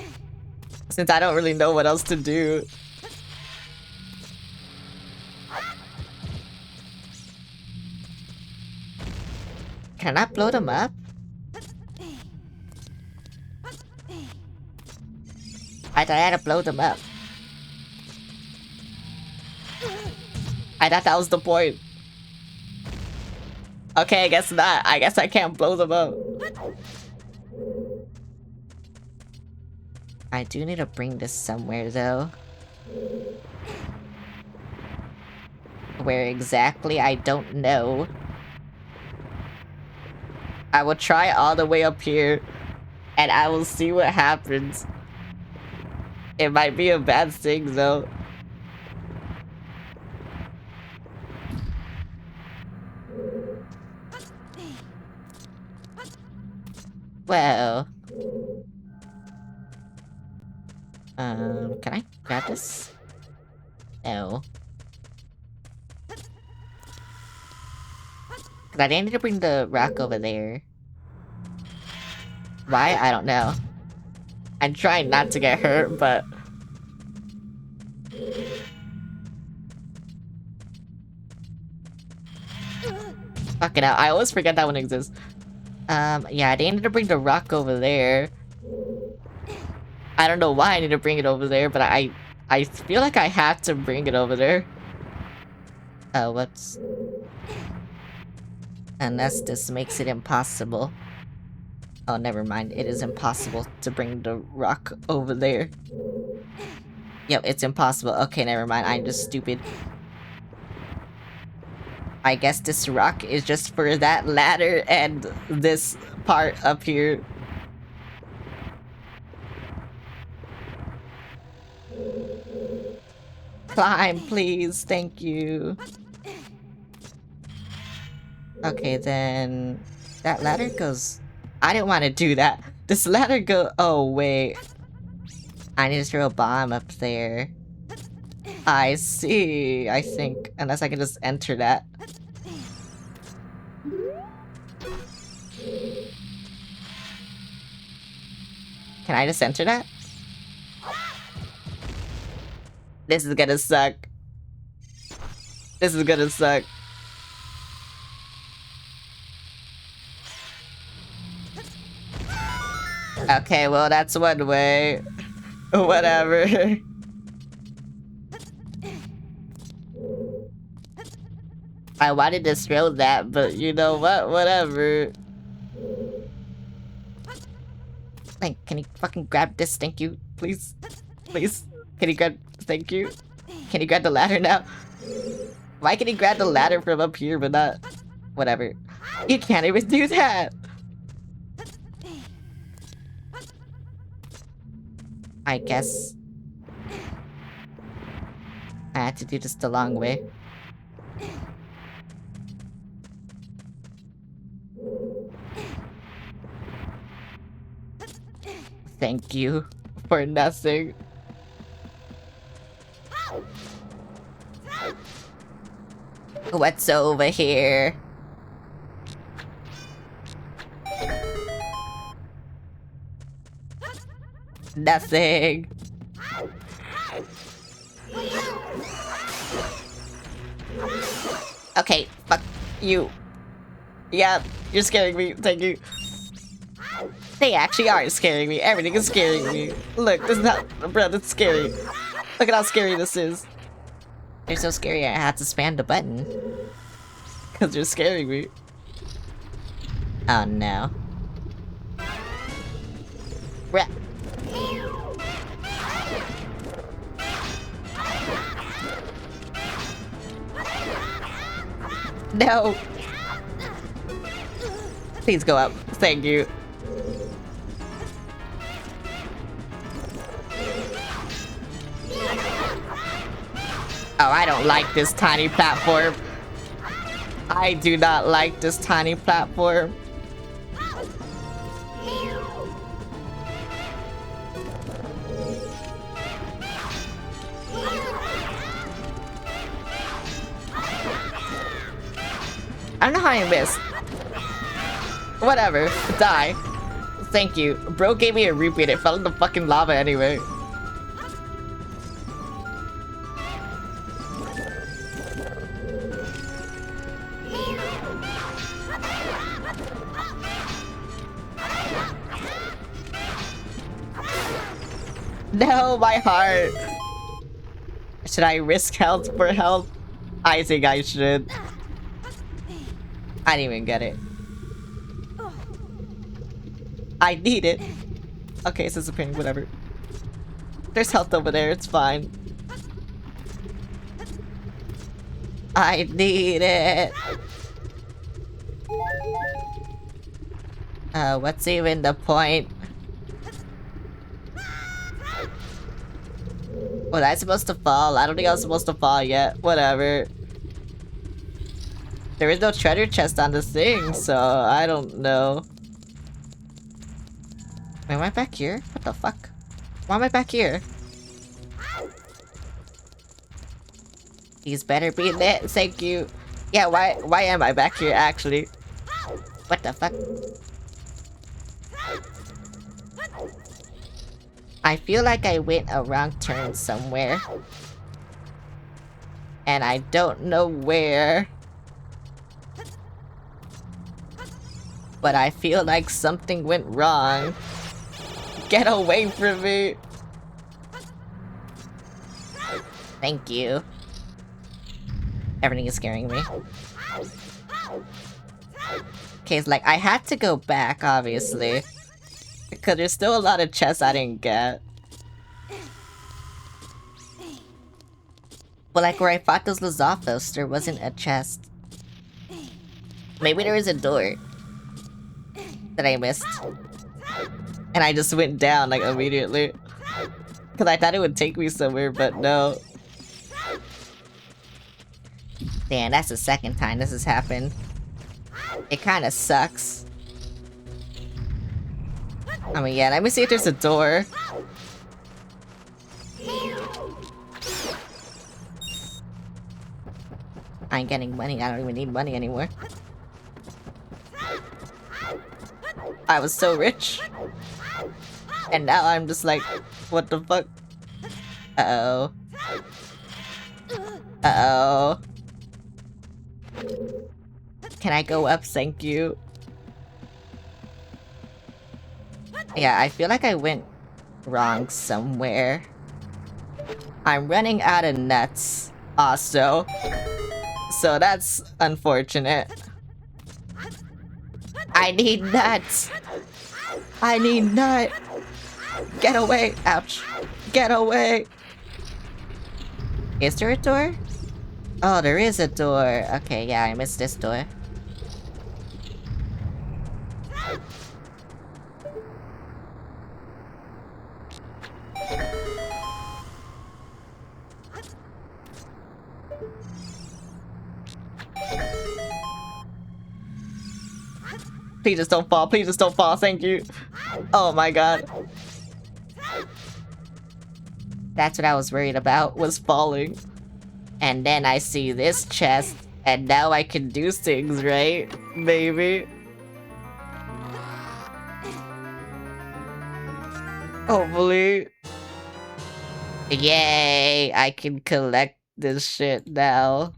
Since I don't really know what else to do. Can I blow them up? I thought I had to blow them up. I thought that was the point. Okay, I guess not. I guess I can't blow them up. I do need to bring this somewhere, though. Where exactly, I don't know. I will try all the way up here, and I will see what happens. It might be a bad thing, though. Well... can I grab this? No. Cause I need to bring the rock over there. Why? I don't know. I'm trying not to get hurt, but... Fucking hell, I always forget that one exists. Yeah, I need to bring the rock over there. I don't know why I need to bring it over there, but I feel like I have to bring it over there. Oh, whoops. Unless this makes it impossible. Oh, never mind. It is impossible to bring the rock over there. Yep, it's impossible. Okay, never mind. I'm just stupid. I guess this rock is just for that ladder and this part up here. Climb, please. Thank you. Okay, then... That ladder goes... I didn't want to do that. This ladder go... Oh, wait. I need to throw a bomb up there. I see, I think. Unless I can just enter that. Can I just enter that? This is gonna suck. This is gonna suck. Okay, well, that's one way. Whatever. I wanted to throw that, but you know what? Whatever. Like, can you fucking grab this? Thank you. Please. Please. Can you grab... Thank you. Can you grab the ladder now? Why can you grab the ladder from up here, but not... Whatever. You can't even do that! I guess... I had to do this the long way. Thank you for nothing. What's over here? Nothing. Okay, fuck you. Yeah, you're scaring me. Thank you. They actually are scaring me. Everything is scaring me. Look, this is not... Bro, that's scary. Look at how scary this is. They're so scary I had to spam the button. Because they're scaring me. Oh no. Bruh. No! Please go up. Thank you. Oh, I don't like this tiny platform. I do not like this tiny platform. I don't know how I missed. Whatever. Die. Thank you. Bro gave me a rupee and it fell in the fucking lava anyway. No, my heart. Should I risk health for health? I think I should. I didn't even get it. I need it. Okay, it's disappearing, whatever. There's health over there, it's fine. I need it. What's even the point? Was I supposed to fall? I don't think I was supposed to fall yet. Whatever. There is no treasure chest on this thing, so I don't know. Wait, am I back here? What the fuck? Why am I back here? These better be lit, thank you. Yeah, why am I back here actually? What the fuck? I feel like I went a wrong turn somewhere. And I don't know where. But I feel like something went wrong. Get away from me! Thank you. Everything is scaring me. Okay, it's like, I had to go back, obviously. Because there's still a lot of chests I didn't get. But like where I fought those Lizalfos, there wasn't a chest. Maybe there was a door that I missed. And I just went down like immediately. Because I thought it would take me somewhere, but no. Damn, that's the second time this has happened. It kind of sucks. I mean, yeah, let me see if there's a door. I ain't getting money. I don't even need money anymore. I was so rich. And now I'm just like, what the fuck? Uh-oh. Uh-oh. Can I go up? Thank you. Yeah, I feel like I went wrong somewhere. I'm running out of nuts also. So that's unfortunate. I need nuts. I need nut. Get away. Ouch. Get away. Is there a door? Oh, there is a door. Okay, yeah, I missed this door. Please just don't fall. Please just don't fall. Thank you. Oh my god. That's what I was worried about, was falling. And then I see this chest, and now I can do things, right? Maybe. Hopefully. Yay! I can collect this shit now.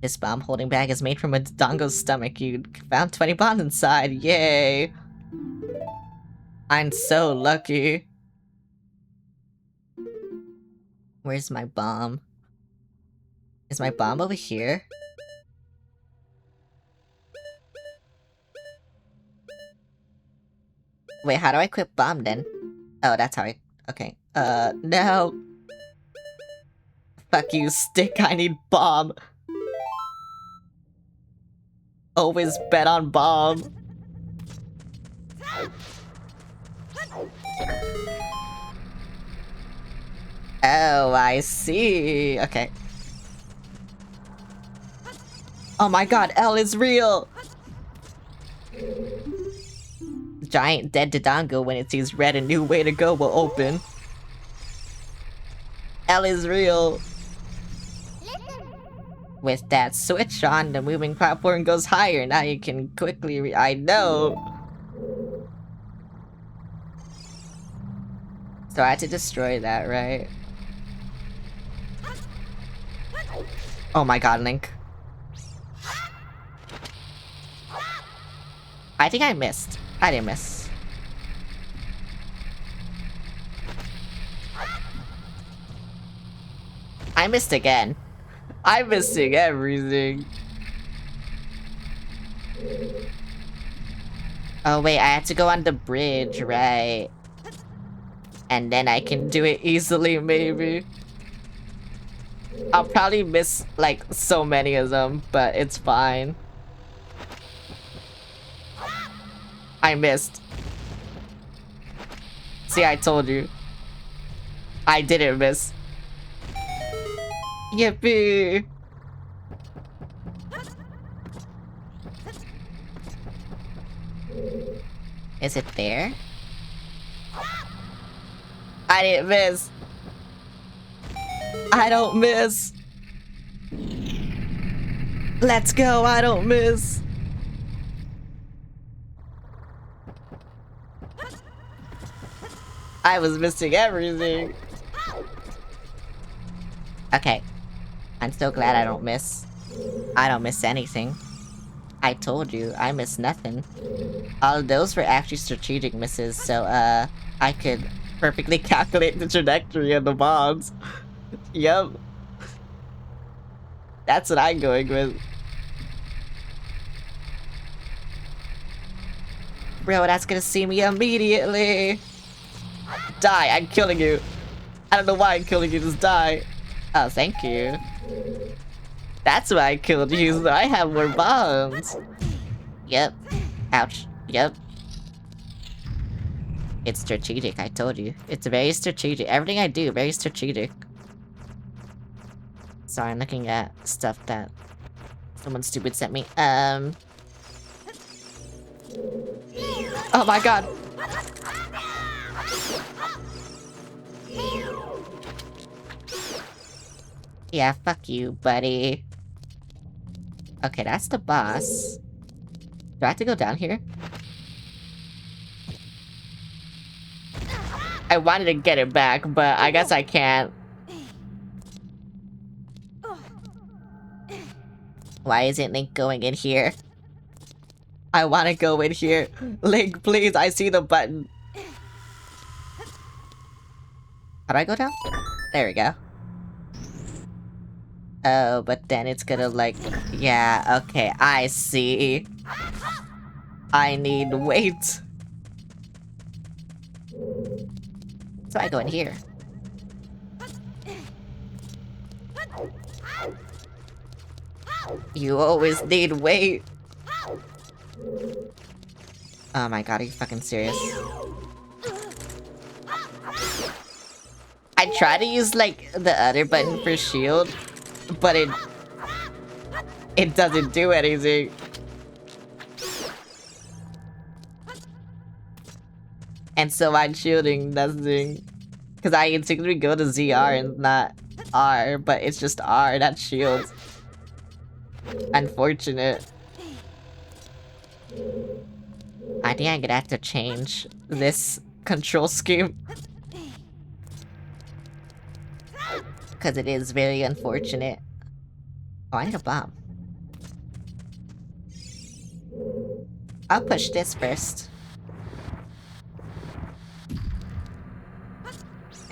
This bomb holding bag is made from a dongo's stomach. You found 20 bombs inside. Yay! I'm so lucky. Where's my bomb? Is my bomb over here? Wait, how do I equip bomb then? Oh, that's how I... Okay. No! Fuck you, stick, I need bomb! Always bet on bomb! Oh, I see. Okay. Oh my god, L is real! Giant dead Dodongo, when it sees red, a new way to go will open. L is real. With that switch on, the moving platform goes higher. Now you can quickly I know! So I had to destroy that, right? Oh my god, Link. I think I missed. I didn't miss. I missed again. I'm missing everything. Oh wait, I had to go on the bridge, right? And then I can do it easily, maybe. I'll probably miss, like, so many of them, but it's fine. I missed. See, I told you. I didn't miss. Yippee! Is it there? I didn't miss. I don't miss. Let's go, I don't miss. I was missing everything. Okay. I'm so glad I don't miss. I don't miss anything. I told you, I miss nothing. All those were actually strategic misses, so, I could perfectly calculate the trajectory of the bombs. Yep. That's what I'm going with. Bro, that's gonna see me immediately. Die, I'm killing you. I don't know why I'm killing you, just die. Oh, thank you. That's why I killed you, so I have more bombs. Yep. Ouch. Yep. It's strategic, I told you. It's very strategic. Everything I do, very strategic. Sorry, I'm looking at stuff that someone stupid sent me. Oh my god! Yeah, fuck you, buddy. Okay, that's the boss. Do I have to go down here? I wanted to get it back, but I guess I can't. Why isn't Link going in here? I want to go in here. Link, please, I see the button. How do I go down? There we go. Oh, but then it's gonna like... Yeah, okay, I see. I need weight. So I go in here. You always need weight. Oh my god, are you fucking serious? I try to use like the other button for shield, but it doesn't do anything. And so I'm shielding nothing. Because I instinctively go to ZR and not R, but it's just R, that shields. Unfortunate. I think I'm gonna have to change this control scheme. Because it is very unfortunate. Oh, I need a bomb. I'll push this first.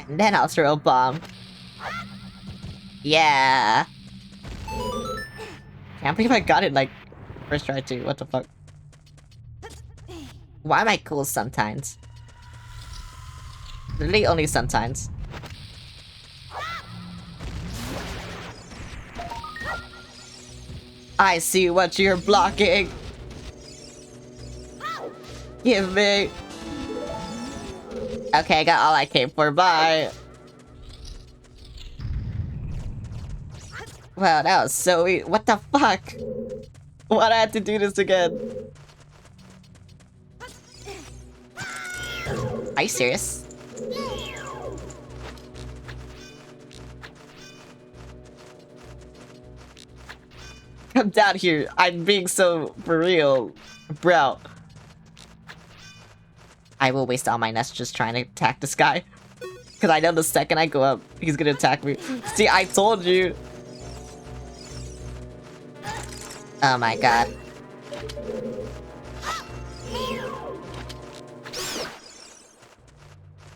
And then I'll throw a bomb. Yeah. Can't believe I got it like first try too. What the fuck? Why am I cool sometimes? Literally only sometimes. I see what you're blocking. Give me. Okay, I got all I came for. Bye. Wow, that was so easy. What the fuck? Why'd I have to do this again? Are you serious? Come down here. I'm being so for real. Bro. I will waste all my nuts just trying to attack this guy. Because I know the second I go up, he's gonna attack me. See, I told you. Oh my god.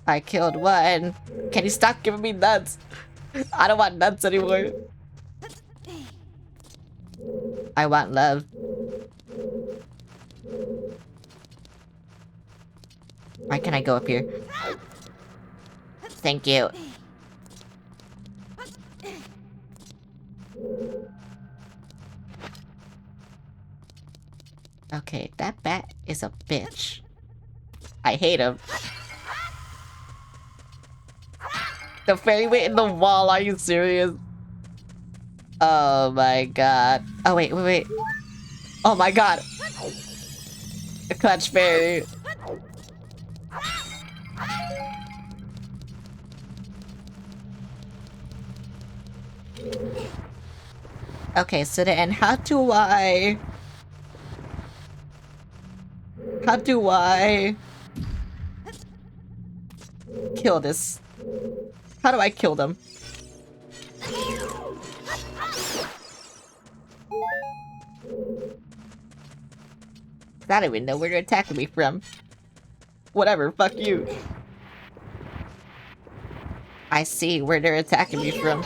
I killed one. Can you stop giving me nuts? I don't want nuts anymore. I want love. Why can't I go up here? Thank you. Okay, that bat is a bitch. I hate him. The fairy went in the wall, are you serious? Oh my god. Oh wait. Oh my god. A clutch fairy. Okay, so then how do I kill this? How do I kill them? I don't even know where they're attacking me from. Whatever, fuck you. I see where they're attacking me from.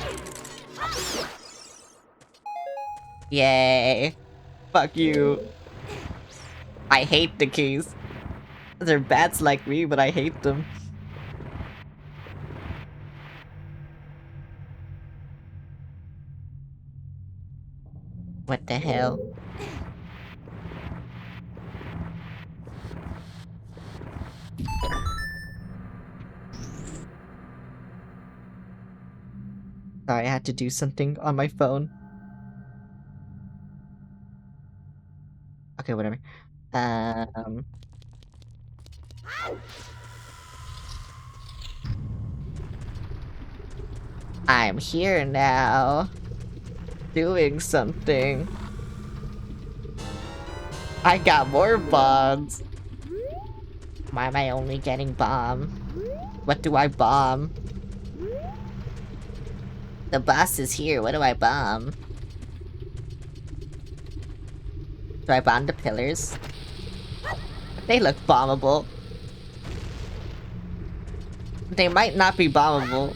Yay. Fuck you. I hate the keys. They're bats like me, but I hate them. What the hell? Sorry, I had to do something on my phone. Okay, whatever. I'm here now. Doing something. I got more bombs. Why am I only getting bomb? What do I bomb? The boss is here, what do I bomb? Do I bomb the pillars? They look bombable. They might not be bombable.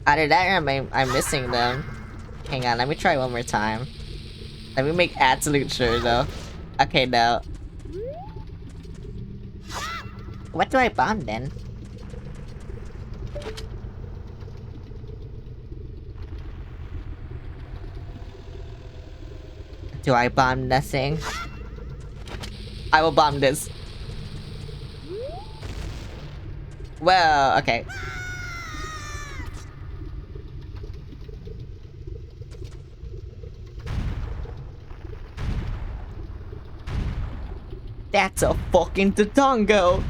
Either that or I'm missing them. Hang on, let me try one more time. Let me make absolute sure though. Okay, no. What do I bomb then? Do I bomb nothing? I will bomb this. Well, okay. That's a fucking Tatango!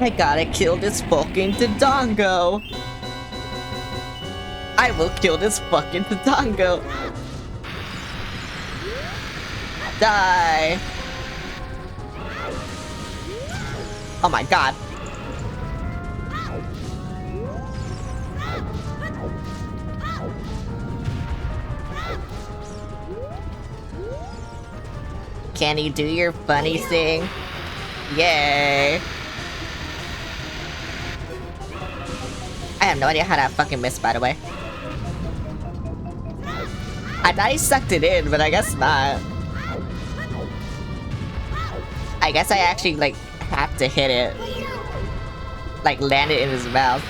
I gotta kill this fucking Tatango! I will kill this fucking Tatango! Die! Oh my god. Can you do your funny thing? Yay! I have no idea how that fucking missed, by the way. I thought he sucked it in, but I guess not. I guess I actually, like, have to hit it. Like, land it in his mouth.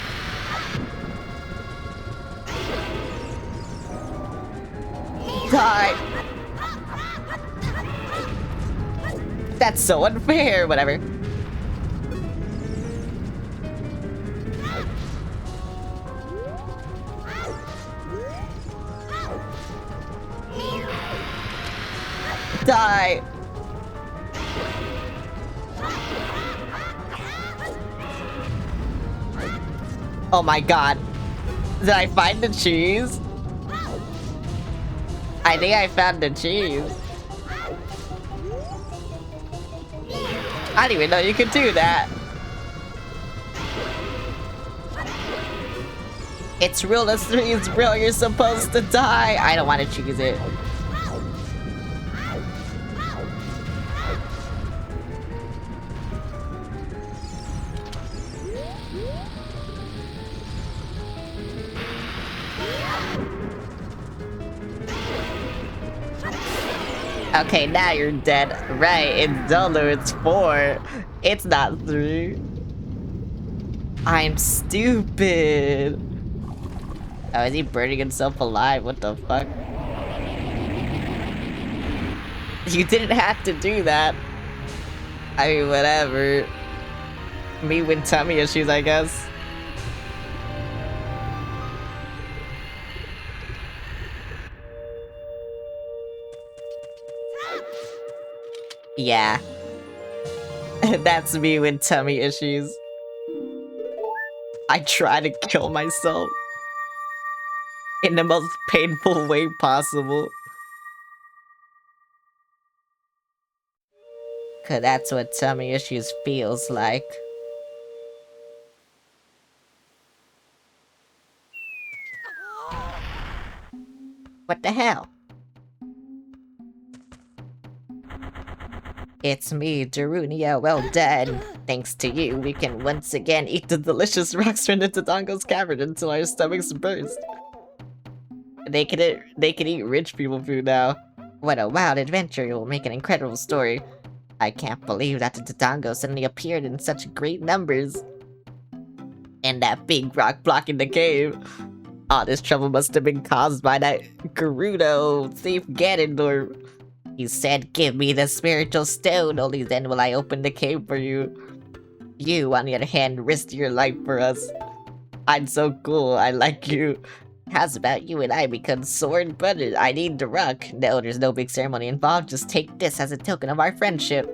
Die! That's so unfair, whatever. Die! Oh my god. Did I find the cheese? I think I found the cheese. I didn't even know you could do that. It's real, the 3 is real, you're supposed to die. I don't want to choose it. Okay, now you're dead. Right, in Zelda it's 4. It's not 3. I'm stupid. Oh, is he burning himself alive? What the fuck? You didn't have to do that. I mean, whatever. Me with tummy issues, I guess. Yeah. That's me with tummy issues. I try to kill myself in the most painful way possible. 'Cause that's what tummy issues feels like. What the hell? It's me, Darunia, well done. Thanks to you, we can once again eat the delicious rocks turned into Dongo's cavern until our stomachs burst. They can eat rich people food now. What a wild adventure, it will make an incredible story. I can't believe that the Dodongo suddenly appeared in such great numbers. And that big rock blocking the cave. All this trouble must have been caused by that Gerudo thief Ganondorf. He said, give me the spiritual stone, only then will I open the cave for you. You, on the other hand, risked your life for us. I'm so cool, I like you. How's about you and I become sword brothers? I need the rock. No, there's no big ceremony involved, just take this as a token of our friendship.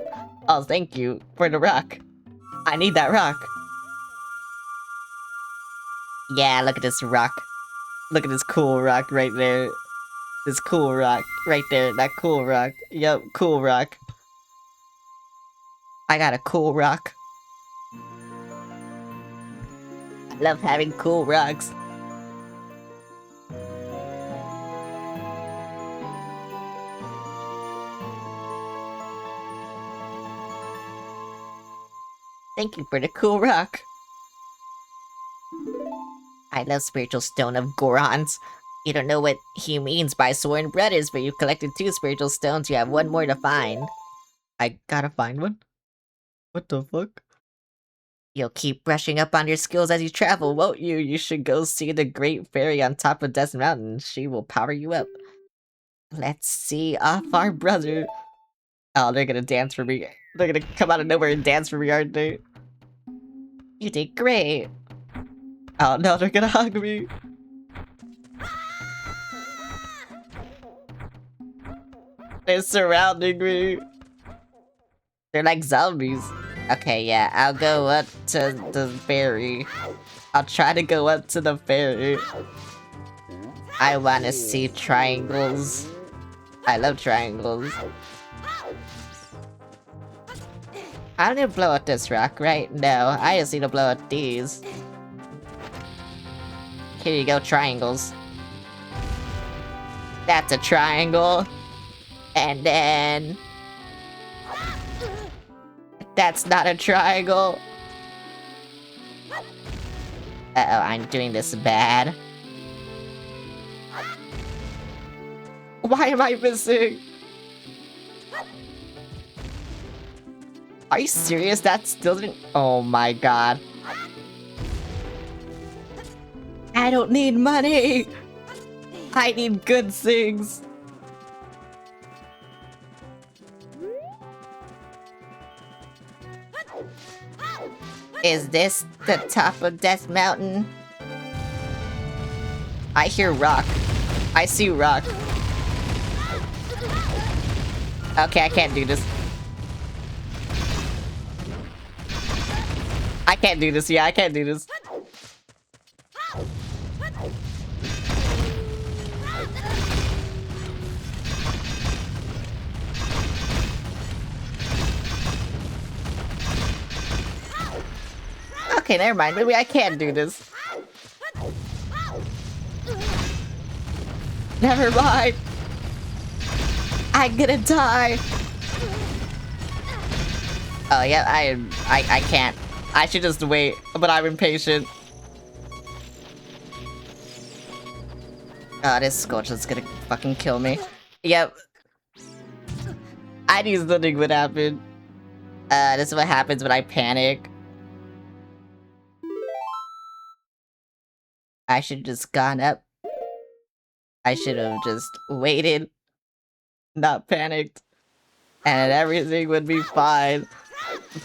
Oh, thank you for the rock. I need that rock. Yeah, look at this rock. Look at this cool rock right there. This cool rock right there. That cool rock. Yep, cool rock. I got a cool rock. I love having cool rocks. Thank you for the cool rock. I love Spiritual Stone of Gorons. You don't know what he means by sworn brothers, but you collected 2 spiritual stones, you have 1 more to find. I gotta find one? What the fuck? You'll keep brushing up on your skills as you travel, won't you? You should go see the Great Fairy on top of Death Mountain. She will power you up. Let's see off our brother. Oh, they're gonna dance for me. They're gonna come out of nowhere and dance for me, aren't they? You did great. Oh no, they're gonna hug me. They're surrounding me. They're like zombies. Okay, yeah, I'll go up to the ferry. I'll try to go up to the ferry. I wanna see triangles. I love triangles. I don't need to blow up this rock, right? No, I just need to blow up these. Here you go, triangles. That's a triangle. And then... That's not a triangle. Uh-oh, I'm doing this bad. Why am I missing? Are you serious? That still didn't... Oh my god. I don't need money! I need good things! Is this the top of Death Mountain? I hear rock. I see rock. Okay, I can't do this. I can't do this, yeah, I can't do this. Okay, never mind, maybe I can do this. Never mind. I'm gonna die. Oh yeah, I can't. I should just wait, but I'm impatient. Oh, this Scorch is gonna fucking kill me. Yep. I knew something would happen. This is what happens when I panic. I should have just gone up. I should have just waited. Not panicked. And everything would be fine.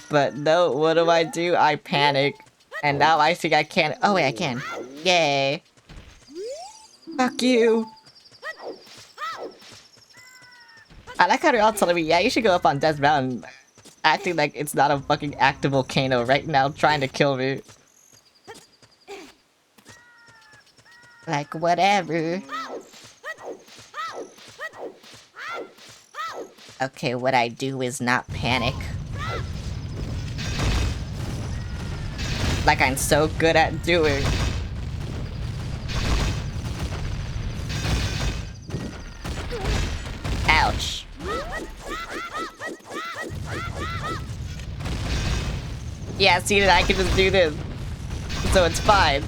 But no, what do? I panic. And now I think I can't. Oh wait, I can. Yay. Fuck you. I like how they're all telling me, yeah, you should go up on Death Mountain. Acting like it's not a fucking active volcano right now trying to kill me. Like, whatever. Okay, what I do is not panic. Like I'm so good at doing. Ouch. Yeah, see that I can just do this. So it's fine.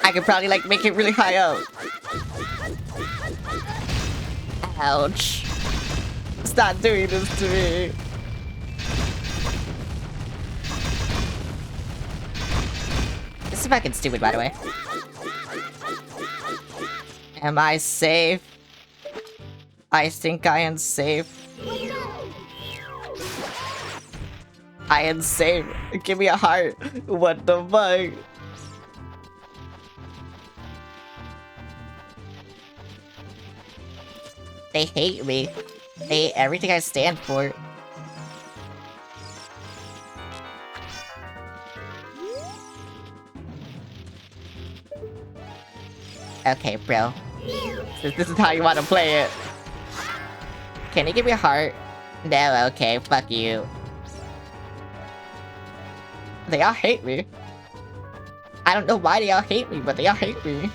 I could probably like make it really high up. Ouch. Stop doing this to me. This is fucking stupid, by the way. Am I safe? I think I am safe. I am safe. Give me a heart. What the fuck? They hate me. They hate everything I stand for. Okay, bro. This is how you want to play it. Can you give me a heart? No, okay, fuck you. They all hate me. I don't know why they all hate me, but they all hate me.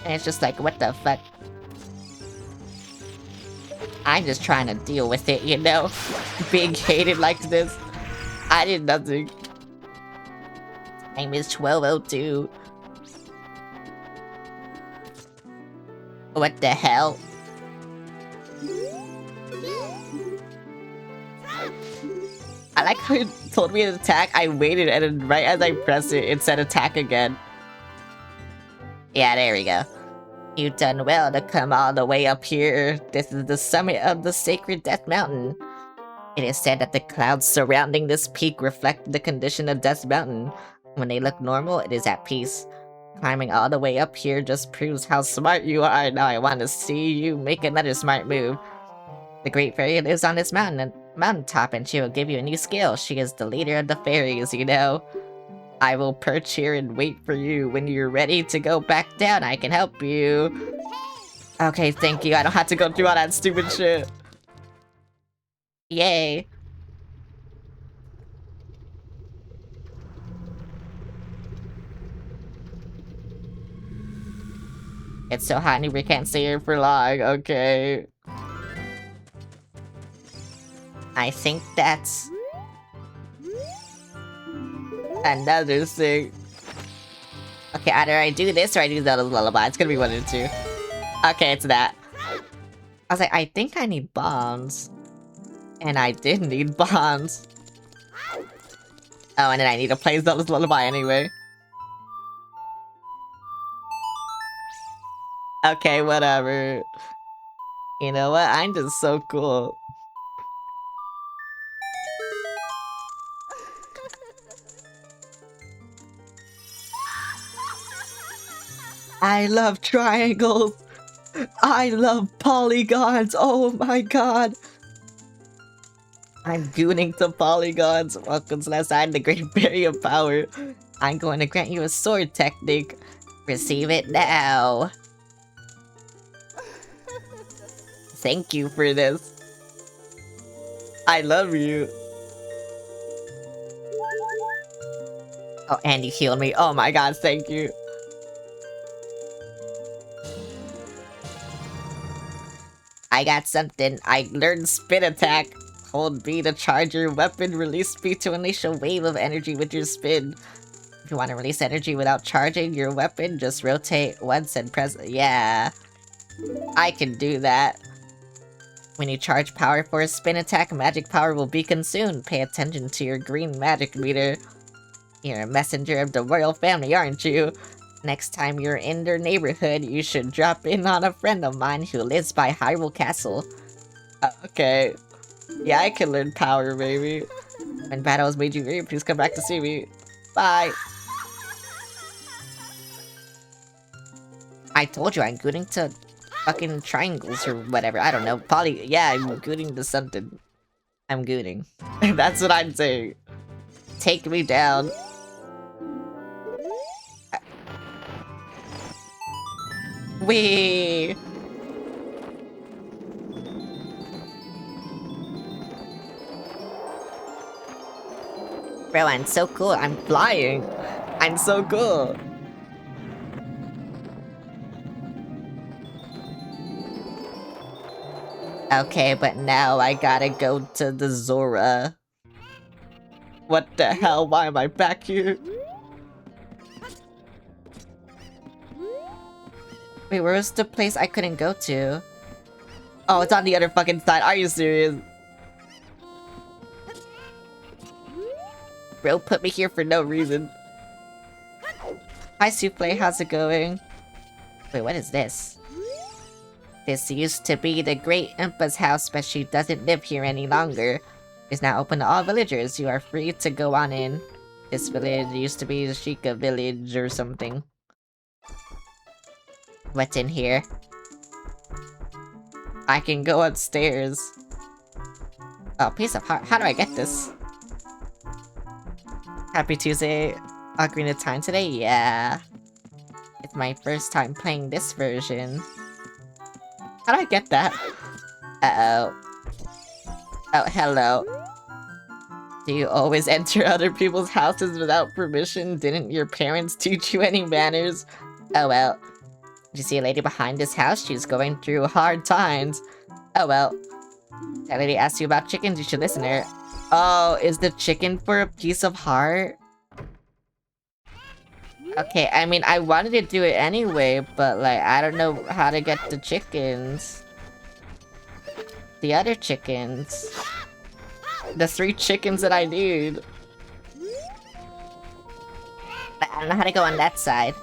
And it's just like, what the fuck? I'm just trying to deal with it, you know? Being hated like this. I did nothing. Time is 12:02. What the hell? I like how it told me to attack, I waited, and then right as I pressed it, it said attack again. Yeah, there we go. You've done well to come all the way up here. This is the summit of the sacred Death Mountain. It is said that the clouds surrounding this peak reflect the condition of Death Mountain. When they look normal, it is at peace. Climbing all the way up here just proves how smart you are. Now I want to see you make another smart move. The Great Fairy lives on this mountaintop, and she will give you a new skill. She is the leader of the fairies, you know. I will perch here and wait for you. When you're ready to go back down, I can help you. Okay, thank you. I don't have to go through all that stupid shit. Yay. It's so hot and we can't stay here for long. Okay. I think that's another thing. Okay, either I do this or I do the lullaby. It's gonna be one of the two. Okay, it's that. I was like, I think I need bombs. And I did need bombs. Oh, and then I need to play Zelda's lullaby anyway. Okay, whatever. You know what? I'm just so cool. I love triangles. I love polygons. Oh my god. I'm gooning to polygons. Welcome to that side of the Great Barrier of Power. I'm going to grant you a sword technique. Receive it now. Thank you for this. I love you. Oh, and you healed me. Oh my god, thank you. I got something. I learned spin attack. Hold B to charge your weapon. Release B to unleash a wave of energy with your spin. If you want to release energy without charging your weapon, just rotate once and press. Yeah. I can do that. When you charge power for a spin attack, magic power will be consumed. Pay attention to your green magic meter. You're a messenger of the royal family, aren't you? Next time you're in their neighborhood, you should drop in on a friend of mine who lives by Hyrule Castle. Okay. Yeah, I can learn power, baby. When battle has made you weary, please come back to see me. Bye. I told you I'm gooning to fucking triangles or whatever. I don't know. Yeah, I'm gooning to something. I'm gooning. That's what I'm saying. Take me down. Wee. Bro, I'm so cool. I'm flying. I'm so cool. Okay, but now I gotta go to the Zora. What the hell? Why am I back here? Wait, where was the place I couldn't go to? Oh, it's on the other fucking side. Are you serious? Bro put me here for no reason. Hi, Souffle. How's it going? Wait, what is this? This used to be the Great Impa's house, but she doesn't live here any longer. It's now open to all villagers. You are free to go on in. This village used to be the Sheikah village or something. What's in here? I can go upstairs. Oh, piece of heart. How do I get this? Happy Tuesday. Ocarina time today? Yeah. It's my first time playing this version. How do I get that? Uh-oh. Oh, hello. Do you always enter other people's houses without permission? Didn't your parents teach you any manners? Oh well. Did you see a lady behind this house? She's going through hard times. Oh well. That lady asked you about chickens, you should listen to her. Oh, is the chicken for a piece of heart? Okay, I mean, I wanted to do it anyway, but like, I don't know how to get the chickens. The other chickens. The 3 chickens that I need. But I don't know how to go on that side.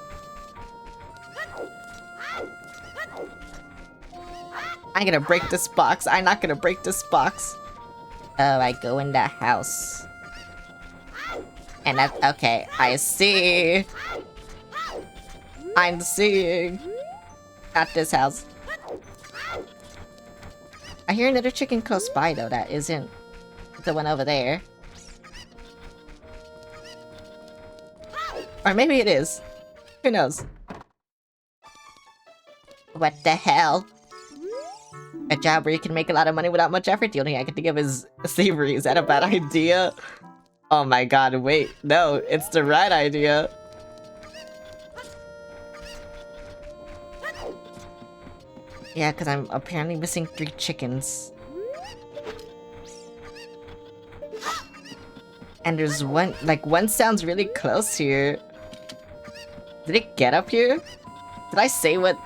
I'm gonna break this box. I'm not gonna break this box. Oh, I go in that house. And that's okay. I see. I'm seeing. Not this house. I hear another chicken close by though. That isn't the one over there. Or maybe it is. Who knows? What the hell? A job where you can make a lot of money without much effort. The only thing I can think of is savory. Is that a bad idea? Oh my god, wait. No, it's the right idea. Yeah, because I'm apparently missing 3 chickens. And there's one, like, one sounds really close here. Did it get up here? Did I say what?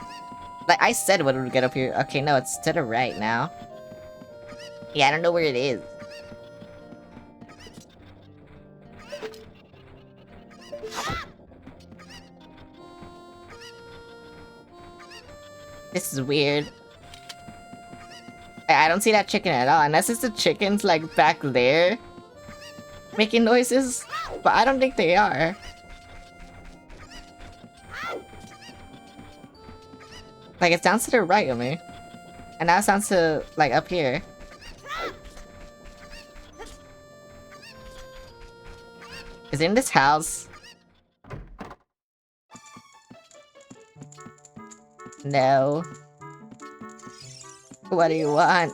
Like, I said what would get up here. Okay, no, it's to the right now. Yeah, I don't know where it is. This is weird. I don't see that chicken at all, unless it's the chickens, like, back there making noises, but I don't think they are. Like, it sounds to the right of me. And now it sounds to, like, up here. Is it in this house? No. What do you want?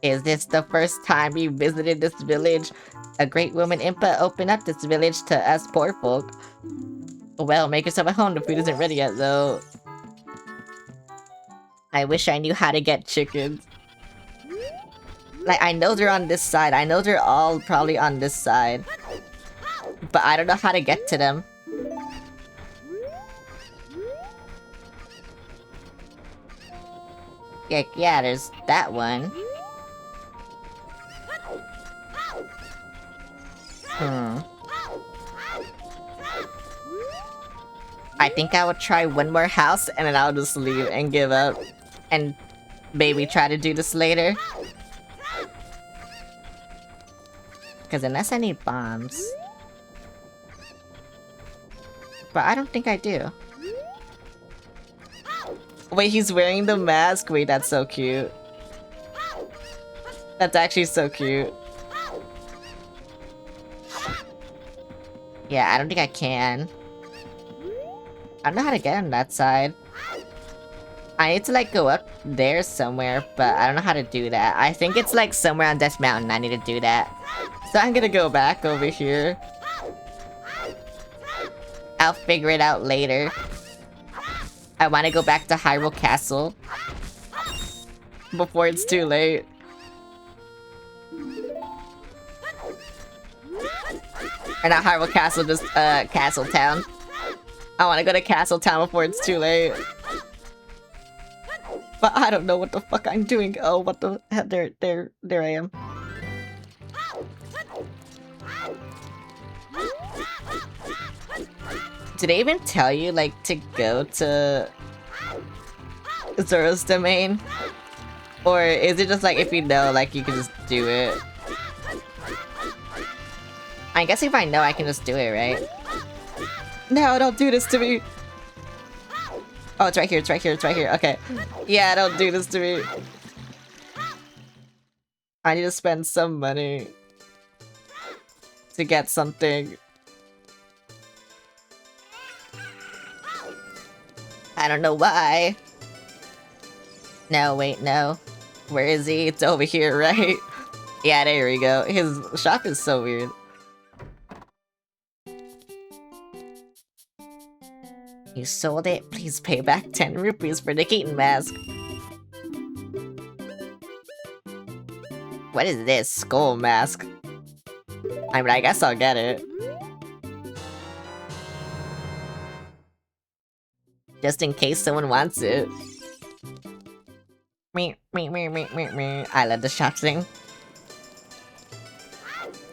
Is this the first time you visited this village? A great woman Impa opened up this village to us poor folk. Well, make yourself at home. The food isn't ready yet, though. I wish I knew how to get chickens. Like, I know they're on this side. I know they're all probably on this side. But I don't know how to get to them. Yeah, there's that one. I think I would try one more house and then I'll just leave and give up. And maybe try to do this later. Because unless I need bombs. But I don't think I do. Wait, he's wearing the mask? Wait, that's so cute. That's actually so cute. Yeah, I don't think I can. I don't know how to get on that side. I need to like go up there somewhere, but I don't know how to do that. I think it's like somewhere on Death Mountain I need to do that. So I'm gonna go back over here. I'll figure it out later. I want to go back to Hyrule Castle. before it's too late. Or not Hyrule Castle, just Castle Town. I want to go to Castle Town before it's too late. But I don't know what the fuck I'm doing. Oh, what the hell? There I am. Did they even tell you, like, to go to Zora's Domain? Or is it just like, if you know, like, you can just do it? I guess if I know, I can just do it, right? No, don't do this to me! Oh, it's right here, it's right here, it's right here. Okay. Yeah, don't do this to me. I need to spend some money to get something. I don't know why. No, wait, no. Where is he? It's over here, right? Yeah, there we go. His shop is so weird. You sold it? Please pay back 10 rupees for the Keaton mask. What is this? Skull mask? I mean, I guess I'll get it. Just in case someone wants it. Me. I love the shop thing.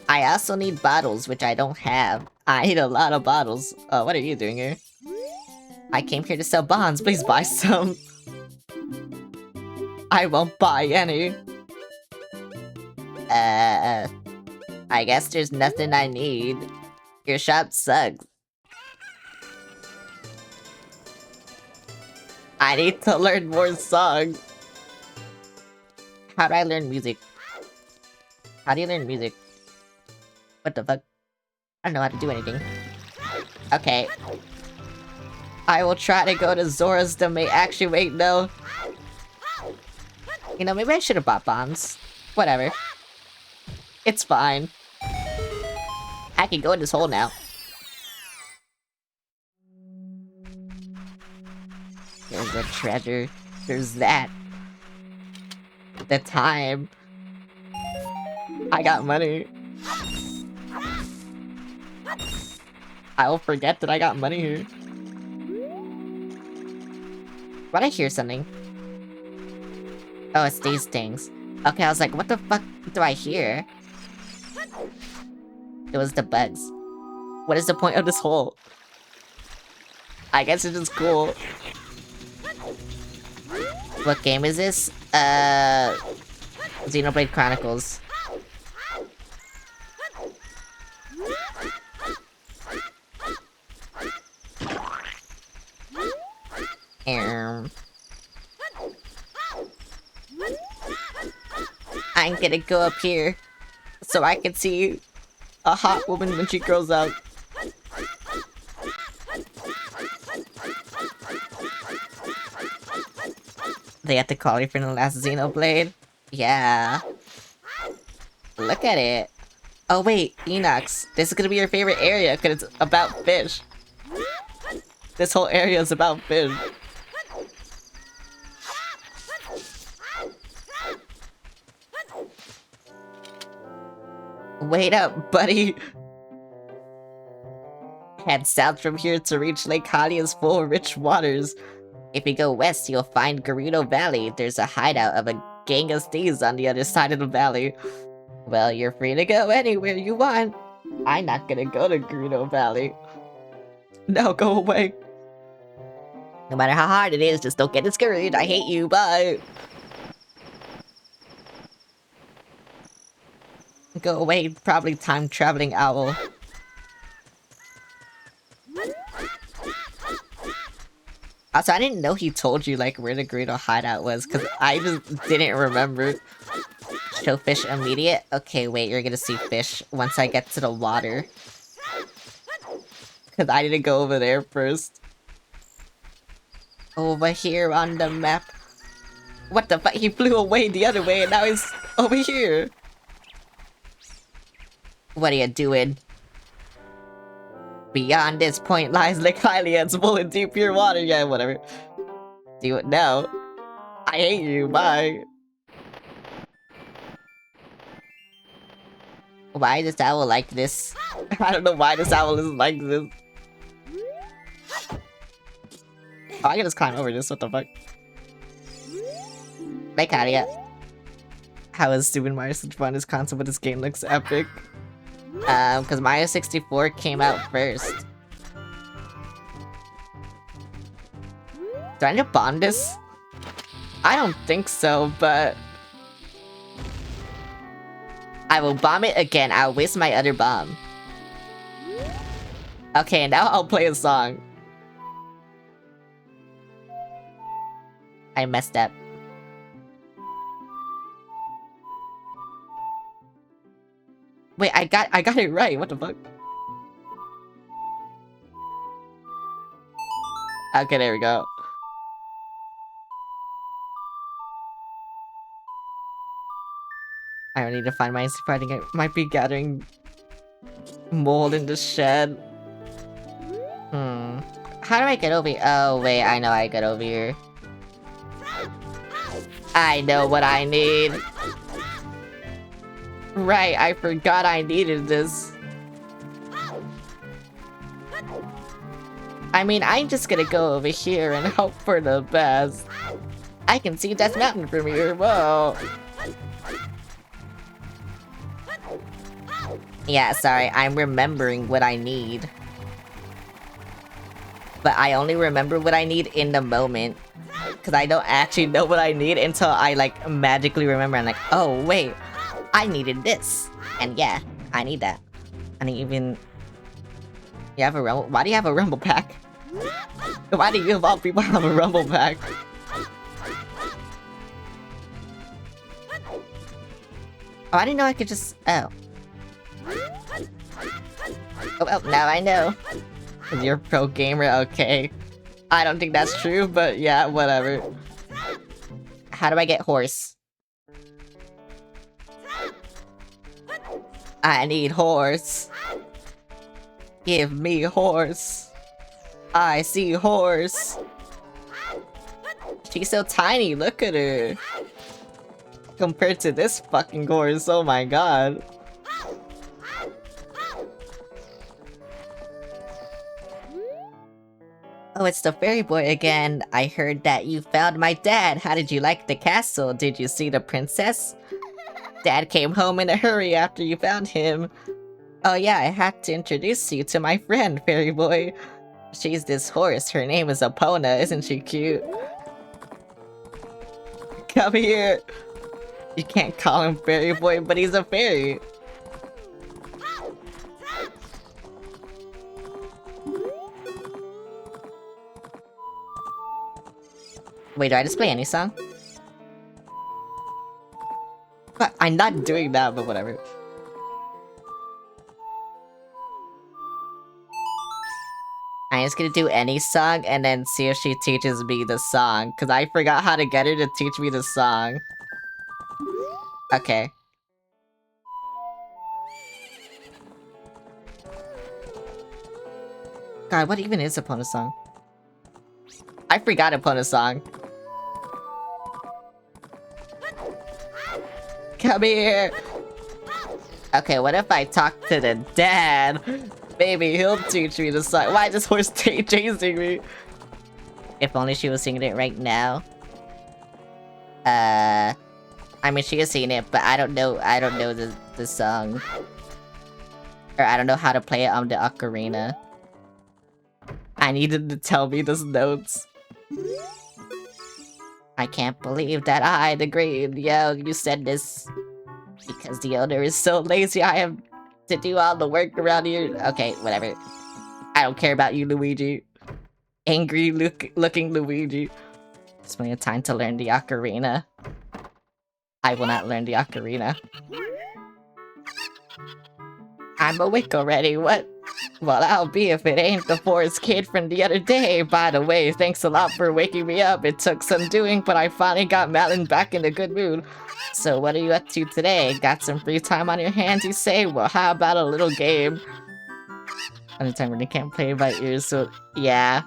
I also need bottles, which I don't have. I need a lot of bottles. Oh, what are you doing here? I came here to sell bonds. Please buy some. I won't buy any. I guess there's nothing I need. Your shop sucks. I need to learn more songs. How do I learn music? How do you learn music? What the fuck? I don't know how to do anything. Okay. I will try to go to Zora's Domain. Actually, wait, no. You know, maybe I should have bought bombs. Whatever. It's fine. I can go in this hole now. There's a treasure. There's that. The time. I got money. I will forget that I got money here. Why'd I hear something? Oh, it's these things. Okay, I was like, what the fuck do I hear? It was the bugs. What is the point of this hole? I guess it's just cool. What game is this? Xenoblade Chronicles. I'm gonna go up here so I can see a hot woman when she grows up. They had the quality from the last Xenoblade? Yeah. Look at it. Oh wait, Enox, this is gonna be your favorite area because it's about fish. This whole area is about fish. Wait up, buddy. Head south from here to reach Lake Halia's full rich waters. If you go west, you'll find Gerudo Valley. There's a hideout of a gang of thieves on the other side of the valley. Well, you're free to go anywhere you want. I'm not gonna go to Gerudo Valley. No, go away. No matter how hard it is, just don't get discouraged. I hate you, bye. Go away, probably time-traveling owl. Also, I didn't know he told you, like, where the Gerudo hideout was, because I just didn't remember. Show fish immediate? Okay, wait, you're gonna see fish once I get to the water. Because I didn't go over there first. Over here on the map. What the fuck? He flew away the other way and now he's over here. What are you doing? Beyond this point lies Lake Hylia. It's full of deep pure water. Yeah, whatever. Do it now. I hate you. Bye. Why is this owl like this? I don't know why this owl is like this. Oh, I can just climb over this, what the fuck? Make out of here. How is Super Mario such fun? This console, but this game looks epic. Cause Mario 64 came out first. Do I need to bomb this? I don't think so, but... I will bomb it again. I'll waste my other bomb. Okay, now I'll play a song. I messed up. Wait, I got it right. What the fuck? Okay, there we go. I don't need to find my super. I think I might be gathering mold in the shed. How do I get over here? Oh, wait, I know I get over here. I know what I need. Right, I forgot I needed this. I mean, I'm just gonna go over here and hope for the best. I can see Death Mountain from here, whoa. Yeah, sorry, I'm remembering what I need. But I only remember what I need in the moment. Because I don't actually know what I need until I, like, magically remember. I'm like, oh, wait, I needed this. And yeah, I need that. I didn't even... You have a rumble... Why do you have a rumble pack? Why do you of all people have a rumble pack? Oh, I didn't know I could just... Oh. Oh, now I know. Cause you're a pro gamer, okay. I don't think that's true, but yeah, whatever. How do I get horse? I need horse. Give me horse. I see horse. She's so tiny, look at her. Compared to this fucking horse, oh my god. Oh, it's the fairy boy again. I heard that you found my dad. How did you like the castle? Did you see the princess? Dad came home in a hurry after you found him. Oh yeah, I have to introduce you to my friend, fairy boy. She's this horse. Her name is Epona. Isn't she cute? Come here. You can't call him fairy boy, but he's a fairy. Wait, do I just play any song? But I'm not doing that, but whatever. I'm just gonna do any song and then see if she teaches me the song. Cause I forgot how to get her to teach me the song. Okay. God, what even is Epona's song? I forgot Epona's song. Come here! Okay, what if I talk to the dad? Maybe he'll teach me the song. Why is this horse chasing me? If only she was singing it right now. I mean, she is singing it, but I don't know the song. Or I don't know how to play it on the Ocarina. I needed to tell me those notes. I can't believe that I, the great, you said this. Because the owner is so lazy, I have to do all the work around here. Okay, whatever. I don't care about you, Luigi. Angry looking Luigi. There's plenty of time to learn the Ocarina. I will not learn the Ocarina. I'm awake already, what? Well, I'll be if it ain't the forest kid from the other day. By the way, thanks a lot for waking me up. It took some doing, but I finally got Malin back in a good mood. So what are you up to today? Got some free time on your hands, you say? Well, how about a little game? Anytime when you can't play by ear, so yeah.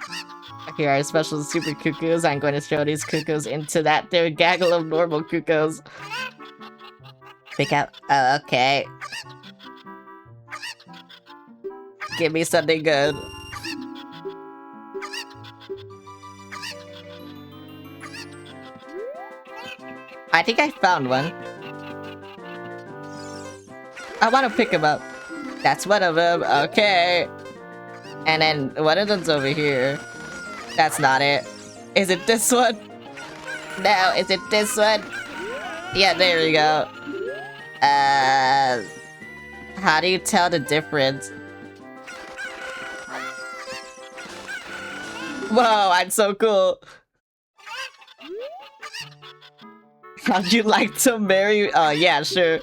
Here are special super cuckoos. I'm going to throw these cuckoos into that there gaggle of normal cuckoos. Pick out. Oh, okay. Give me something good. I think I found one. I want to pick him up. That's one of them. Okay. And then one of them's over here. That's not it. Is it this one? No, is it this one? Yeah, there we go. How do you tell the difference? Whoa, I'm so cool. How'd you like to marry? Oh, yeah, sure.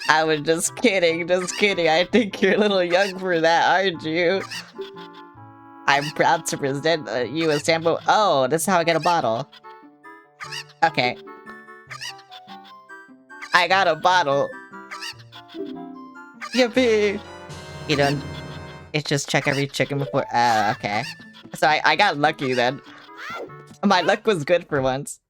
I was just kidding, just kidding. I think you're a little young for that, aren't you? I'm proud to present you a sample. Oh, this is how I get a bottle. Okay. I got a bottle. Yippee! You don't... It's just check every chicken before... okay. So I got lucky then. My luck was good for once.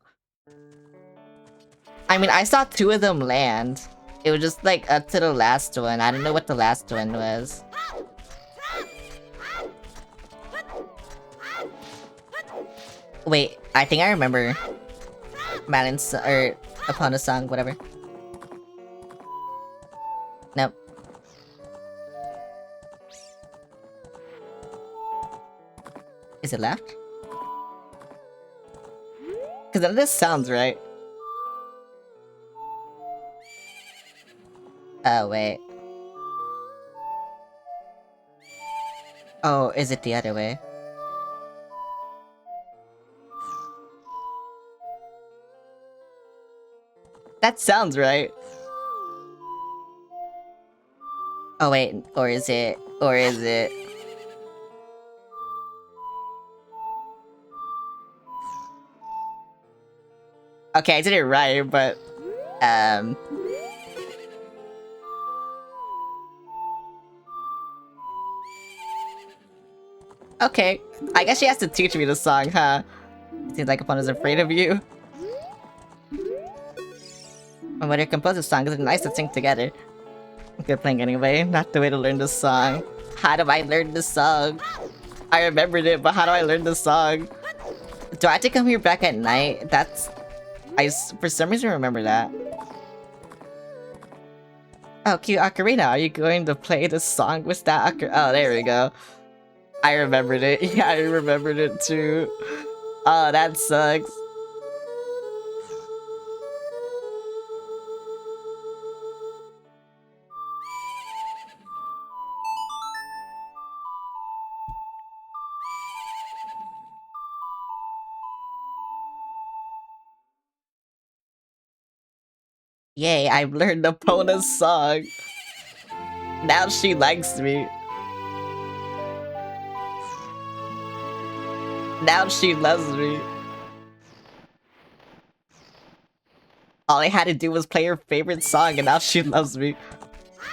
I mean, I saw 2 of them land. It was just like up to the last one. I don't know what the last one was. Wait, I think I remember Malin's or Epona's song, whatever. Nope. Is it left? Cause then this sounds right. Oh, wait. Oh, is it the other way? That sounds right. Oh, wait. Or is it? Or is it? Okay, I did it right, but... Okay. I guess she has to teach me the song, huh? Seems like Epona's afraid of you. And when you compose a song, it's nice to sing together. Good playing anyway, not the way to learn the song. How do I learn the song? I remembered it, but how do I learn the song? Do I have to come here back at night? That's... for some reason remember that. Oh, cute Ocarina, are you going to play the song with that Oh, there we go. I remembered it. Yeah, I remembered it too. Oh, that sucks. Yay, I've learned Epona's song. Now she likes me. Now she loves me. All I had to do was play her favorite song and now she loves me.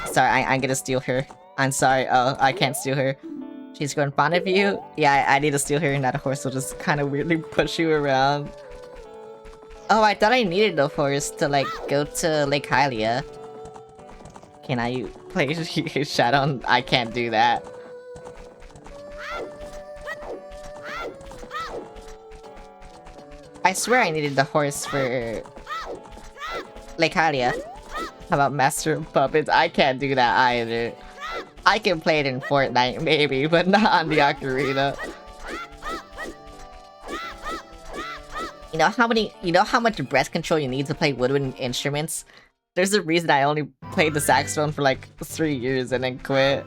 Sorry, I'm gonna steal her. I'm sorry, oh, I can't steal her. She's growing fond of you? Yeah, I need to steal her and that horse will just kind of weirdly push you around. Oh, I thought I needed the horse to, like, go to Lake Hylia. Can I play Shadow? I can't do that. I swear I needed the horse for Lake Hylia. How about Master of Puppets? I can't do that either. I can play it in Fortnite, maybe, but not on the Ocarina. You know how much breath control you need to play woodwind instruments? There's a reason I only played the saxophone for like 3 years and then quit.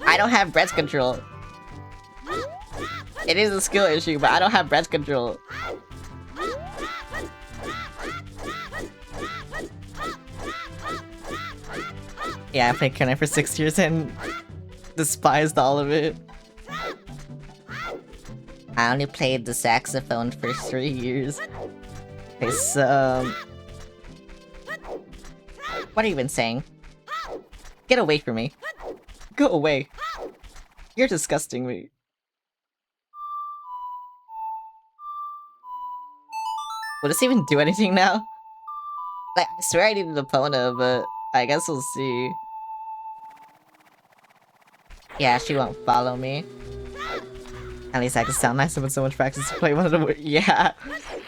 I don't have breath control. It is a skill issue, but I don't have breath control. Yeah, I played Ocarina for 6 years and despised all of it. I only played the saxophone for 3 years. Okay, so... What are you even saying? Get away from me. Go away. You're disgusting me. Will this even do anything now? Like, I swear I needed Epona, but I guess we'll see. Yeah, she won't follow me. At least I can sound nice with so much practice to play one of the yeah,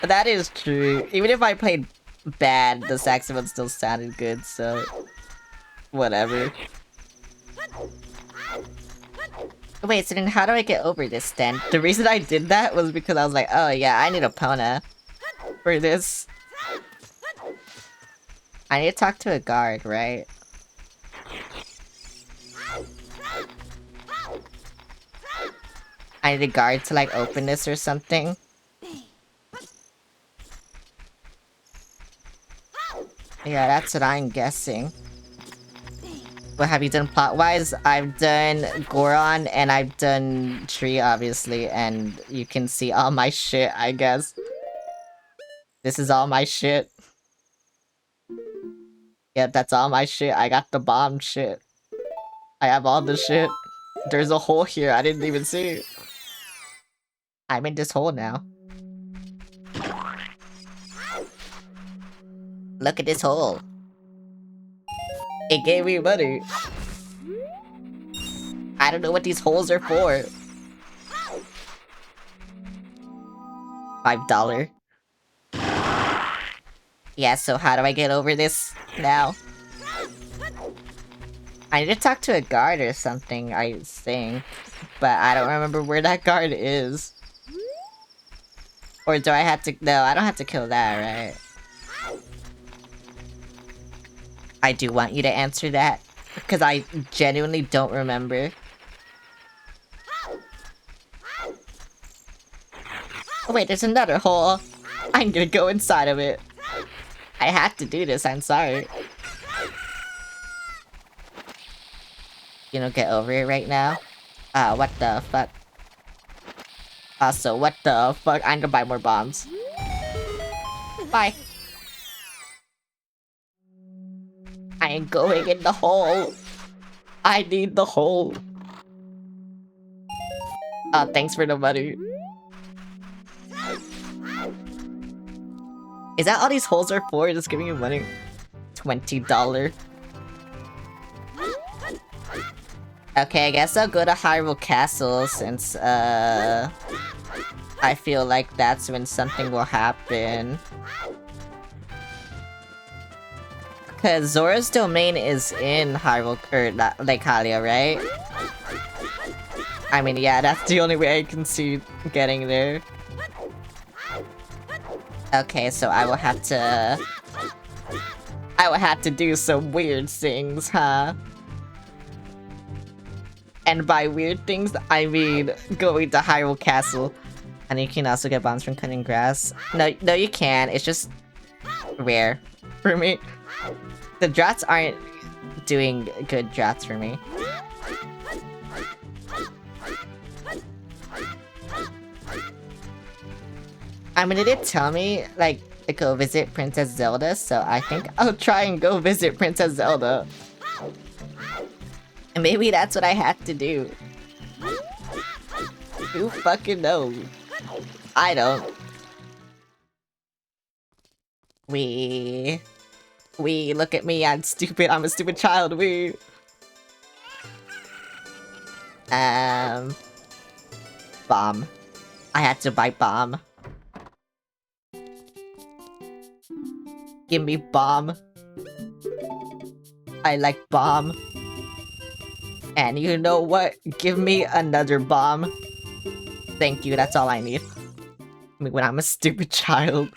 that is true. Even if I played bad, the saxophone still sounded good, so whatever. Wait, so then how do I get over this then? The reason I did that was because I was like, oh yeah, I need a Pona for this. I need to talk to a guard, right? I need a guard to like open this or something. Yeah, that's what I'm guessing. What have you done plot-wise? I've done Goron and I've done Tree, obviously, and you can see all my shit, I guess. This is all my shit. Yep, that's all my shit. I got the bomb shit. I have all the shit. There's a hole here, I didn't even see. I'm in this hole now. Look at this hole. It gave me money. I don't know what these holes are for. $5. Yeah, so how do I get over this now? I need to talk to a guard or something, I think. But I don't remember where that guard is. Or do I have to- no, I don't have to kill that, right? I do want you to answer that. Because I genuinely don't remember. Oh wait, there's another hole. I'm gonna go inside of it. I have to do this, I'm sorry. You don't get over it right now? What the fuck? Also, what the fuck? I'm gonna buy more bombs. Bye. I ain't going in the hole. I need the hole. Thanks for the money. Is that all these holes are for? Just giving you money? $20. Okay, I guess I'll go to Hyrule Castle since, I feel like that's when something will happen. Cause Zora's domain is in Hyrule, or Lake Hylia, right? I mean, yeah, that's the only way I can see getting there. Okay, so I will have to do some weird things, huh? And by weird things, I mean going to Hyrule Castle. And you can also get bombs from cutting grass. No, you can. It's just rare for me. The drats aren't doing good drats for me. I mean, it did tell me, like, to go visit Princess Zelda, so I think I'll try and go visit Princess Zelda. And maybe that's what I have to do. Who fucking knows? I don't. Look at me, I'm stupid, I'm a stupid child, Bomb. I had to buy bomb. Give me bomb. I like bomb. And you know what? Give me another bomb. Thank you, that's all I need. I mean, when I'm a stupid child.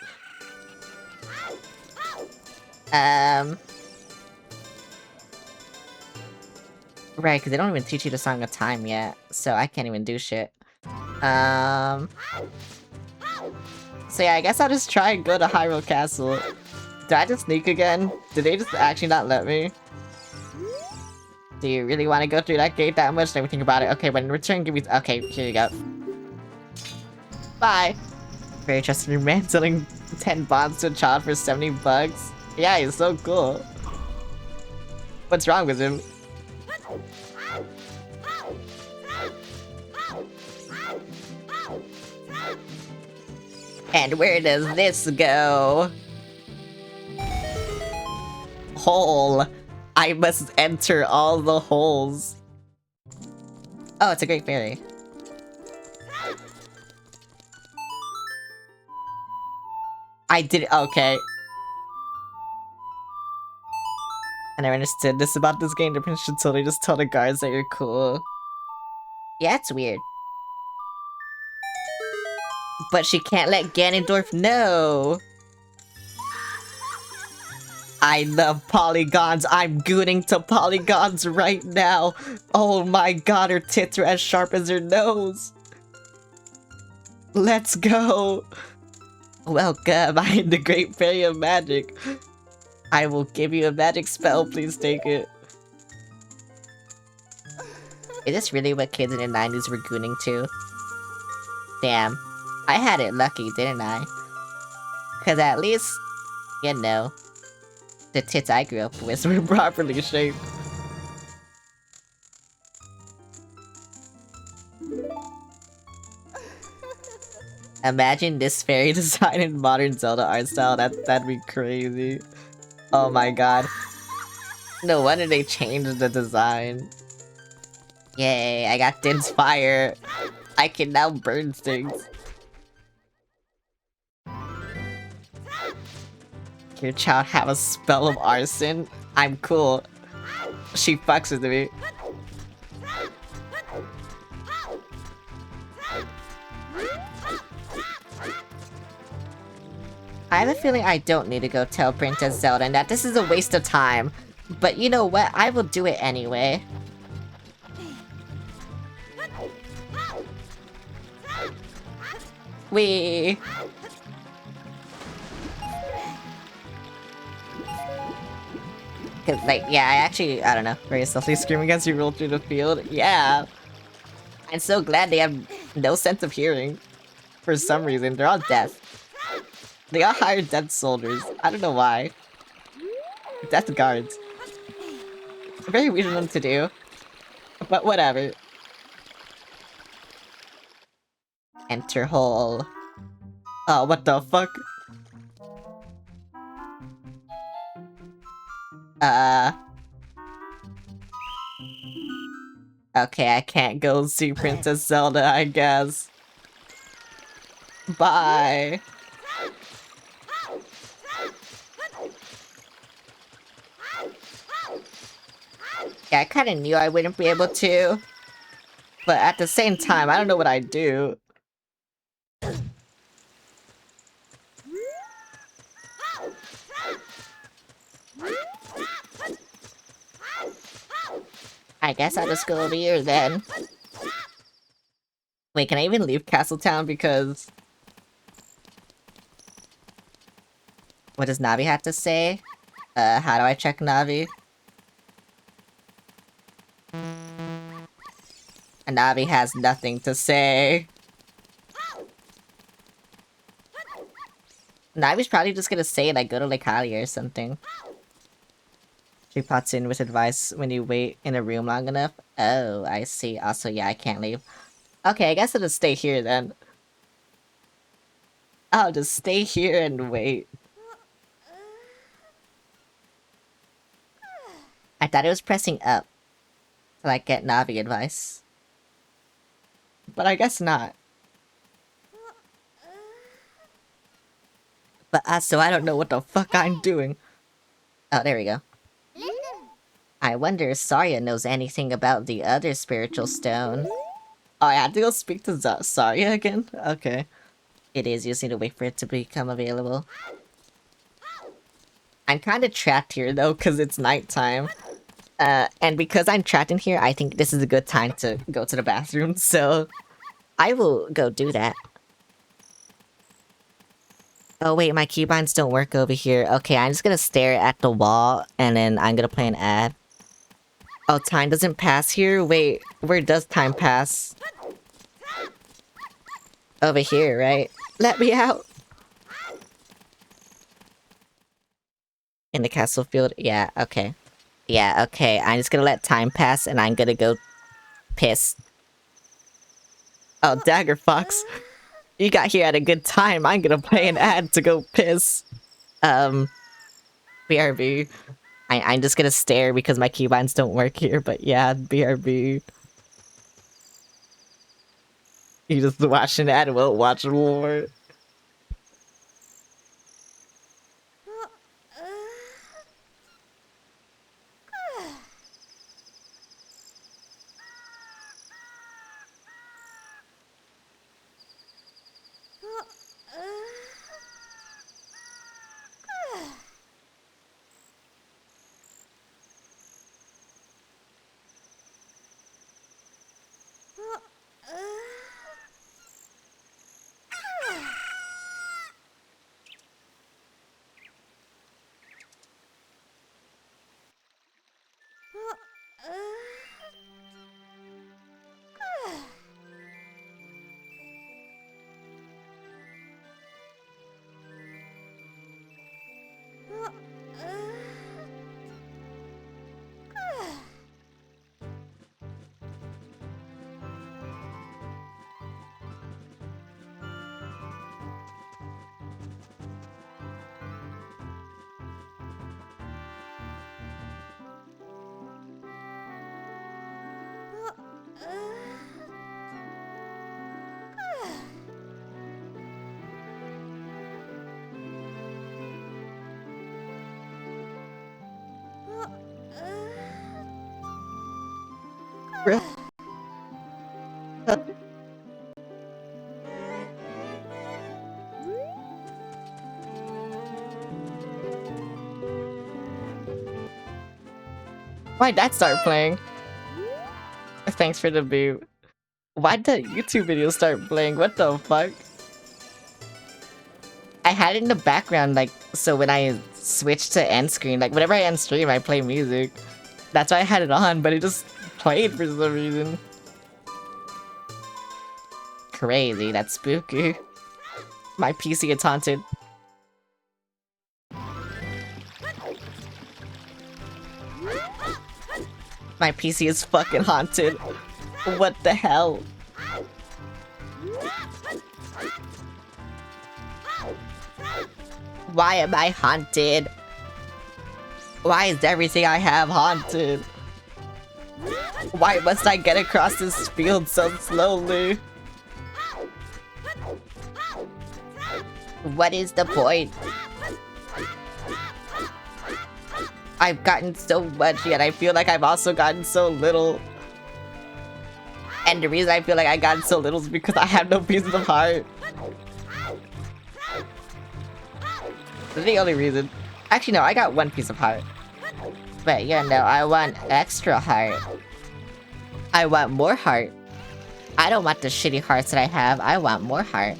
Right, because they don't even teach you the Song of Time yet, so I can't even do shit. So yeah, I guess I'll just try and go to Hyrule Castle. Did I just sneak again? Did they just actually not let me? Do you really want to go through that gate that much? Let me think about it. Okay, when in return, give me- okay, here you go. Bye! Very trusted man selling 10 bombs to a child for 70 bucks. Yeah, he's so cool. What's wrong with him? And where does this go? Hole. I must enter all the holes. Oh, it's a great fairy. I did- okay. I never understood this about this game. The prince should totally just tell the guards that you're cool. Yeah, it's weird. But she can't let Ganondorf know! I love polygons. I'm gooning to polygons right now. Oh my god, her tits are as sharp as her nose. Let's go. Welcome, I am the Great Fairy of Magic. I will give you a magic spell, please take it. Is this really what kids in the 90s were gooning to? Damn. I had it lucky, didn't I? Cause at least, you know, the tits I grew up with were properly shaped. Imagine this fairy design in modern Zelda art style, that'd be crazy. Oh my god. No wonder they changed the design. Yay, I got Din's fire. I can now burn things. Your child have a spell of arson? I'm cool. She fucks with me. I have a feeling I don't need to go tell Princess Zelda and that this is a waste of time. But you know what? I will do it anyway. Wee. Cause like, yeah, I don't know, very softly screaming as you roll through the field. Yeah. I'm so glad they have no sense of hearing. For some reason, they're all deaf. They all hired deaf soldiers. I don't know why. Deaf guards. Very weird of them to do. But whatever. Enter hole. Oh, what the fuck? Okay, I can't go see Princess Zelda, I guess. Bye. Yeah, I kinda knew I wouldn't be able to. But at the same time, I don't know what I'd do. I guess I'll just go over here then. Wait, can I even leave Castletown because... What does Navi have to say? How do I check Navi? And Navi has nothing to say. Navi's probably just gonna say like go to Lake Hylia or something. She pops in with advice when you wait in a room long enough. Oh, I see. Also, yeah, I can't leave. Okay, I guess I'll just stay here then. I'll just stay here and wait. I thought it was pressing up to like get Navi advice. But I guess not. But so I don't know what the fuck I'm doing. Oh, there we go. I wonder if Saria knows anything about the other spiritual stone. Oh, I have to go speak to Saria again? Okay. It is, you just need to wait for it to become available. I'm kinda trapped here though, cause it's nighttime. And because I'm trapped in here, I think this is a good time to go to the bathroom, so... I will go do that. Oh wait, my keybinds don't work over here. Okay, I'm just gonna stare at the wall, and then I'm gonna play an ad. Oh, time doesn't pass here? Wait, where does time pass? Over here, right? Let me out! In the castle field? Yeah, okay. Yeah, okay, I'm just gonna let time pass, and I'm gonna go... piss. Oh, Dagger Fox. You got here at a good time. I'm gonna play an ad to go piss. BRB. I'm just gonna stare because my keybinds don't work here, but yeah, BRB. You just watch an ad, won't watch more. Why'd that start playing? Thanks for the boot. Why'd the YouTube video start playing? What the fuck? I had it in the background, like, so when I switch to end screen, like, whenever I end stream, I play music. That's why I had it on, but it just played for some reason. Crazy, that's spooky. My PC gets haunted. My PC is fucking haunted. What the hell? Why am I haunted? Why is everything I have haunted? Why must I get across this field so slowly? What is the point? I've gotten so much, yet I feel like I've also gotten so little. And the reason I feel like I got so little is because I have no pieces of heart. That's the only reason. Actually, no, I got one piece of heart. But yeah, no, I want extra heart. I want more heart. I don't want the shitty hearts that I have. I want more heart.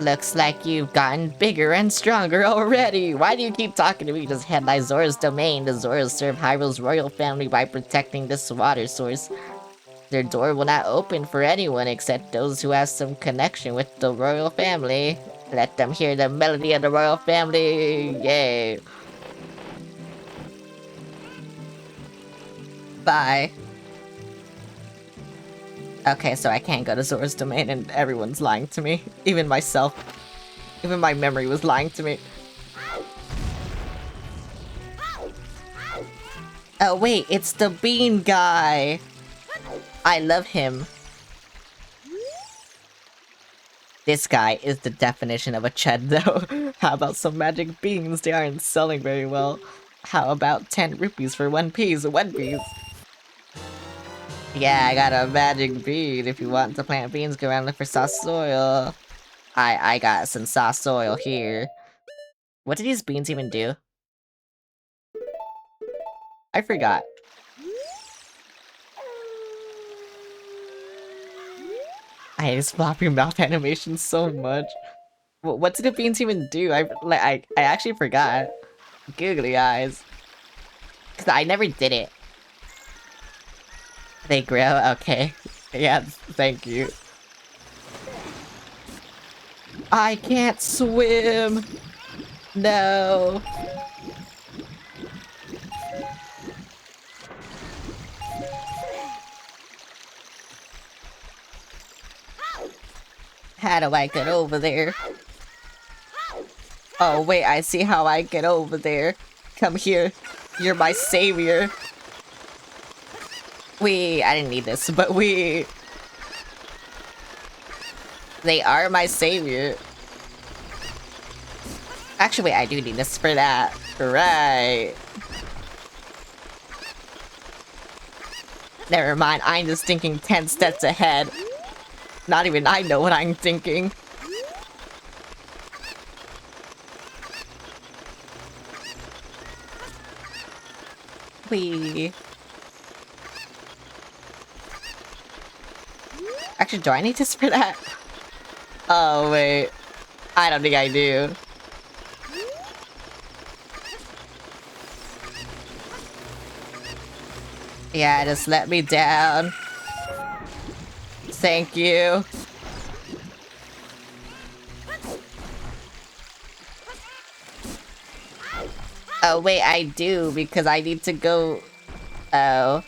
Looks like you've gotten bigger and stronger already. Why do you keep talking to me? Just head by Zora's domain. The Zoras serve Hyrule's royal family by protecting this water source. Their door will not open for anyone except those who have some connection with the royal family. Let them hear the melody of the royal family. Yay. Bye. Okay, so I can't go to Zora's domain and everyone's lying to me. Even myself. Even my memory was lying to me. Oh wait, it's the bean guy! I love him. This guy is the definition of a chud though. How about some magic beans? They aren't selling very well. How about 10 rupees for 1 piece? 1 piece! Yeah, I got a magic bean. If you want to plant beans, go around and look for soft soil. I got some soft soil here. What did these beans even do? I forgot. I hate his floppy mouth animation so much. What did the beans even do? I actually forgot. Googly eyes. Cause I never did it. They grow? Okay. Yeah, thank you. I can't swim! No! How do I get over there? Oh wait, I see how I get over there. Come here. You're my savior. I didn't need this, but they are my savior. Actually, wait, I do need this for that. Right. Never mind, I'm just thinking 10 steps ahead. Not even I know what I'm thinking. Wee. Actually, do I need this for that? Oh, wait. I don't think I do. Yeah, just let me down. Thank you. Oh, wait, I do, because I need to go... Oh.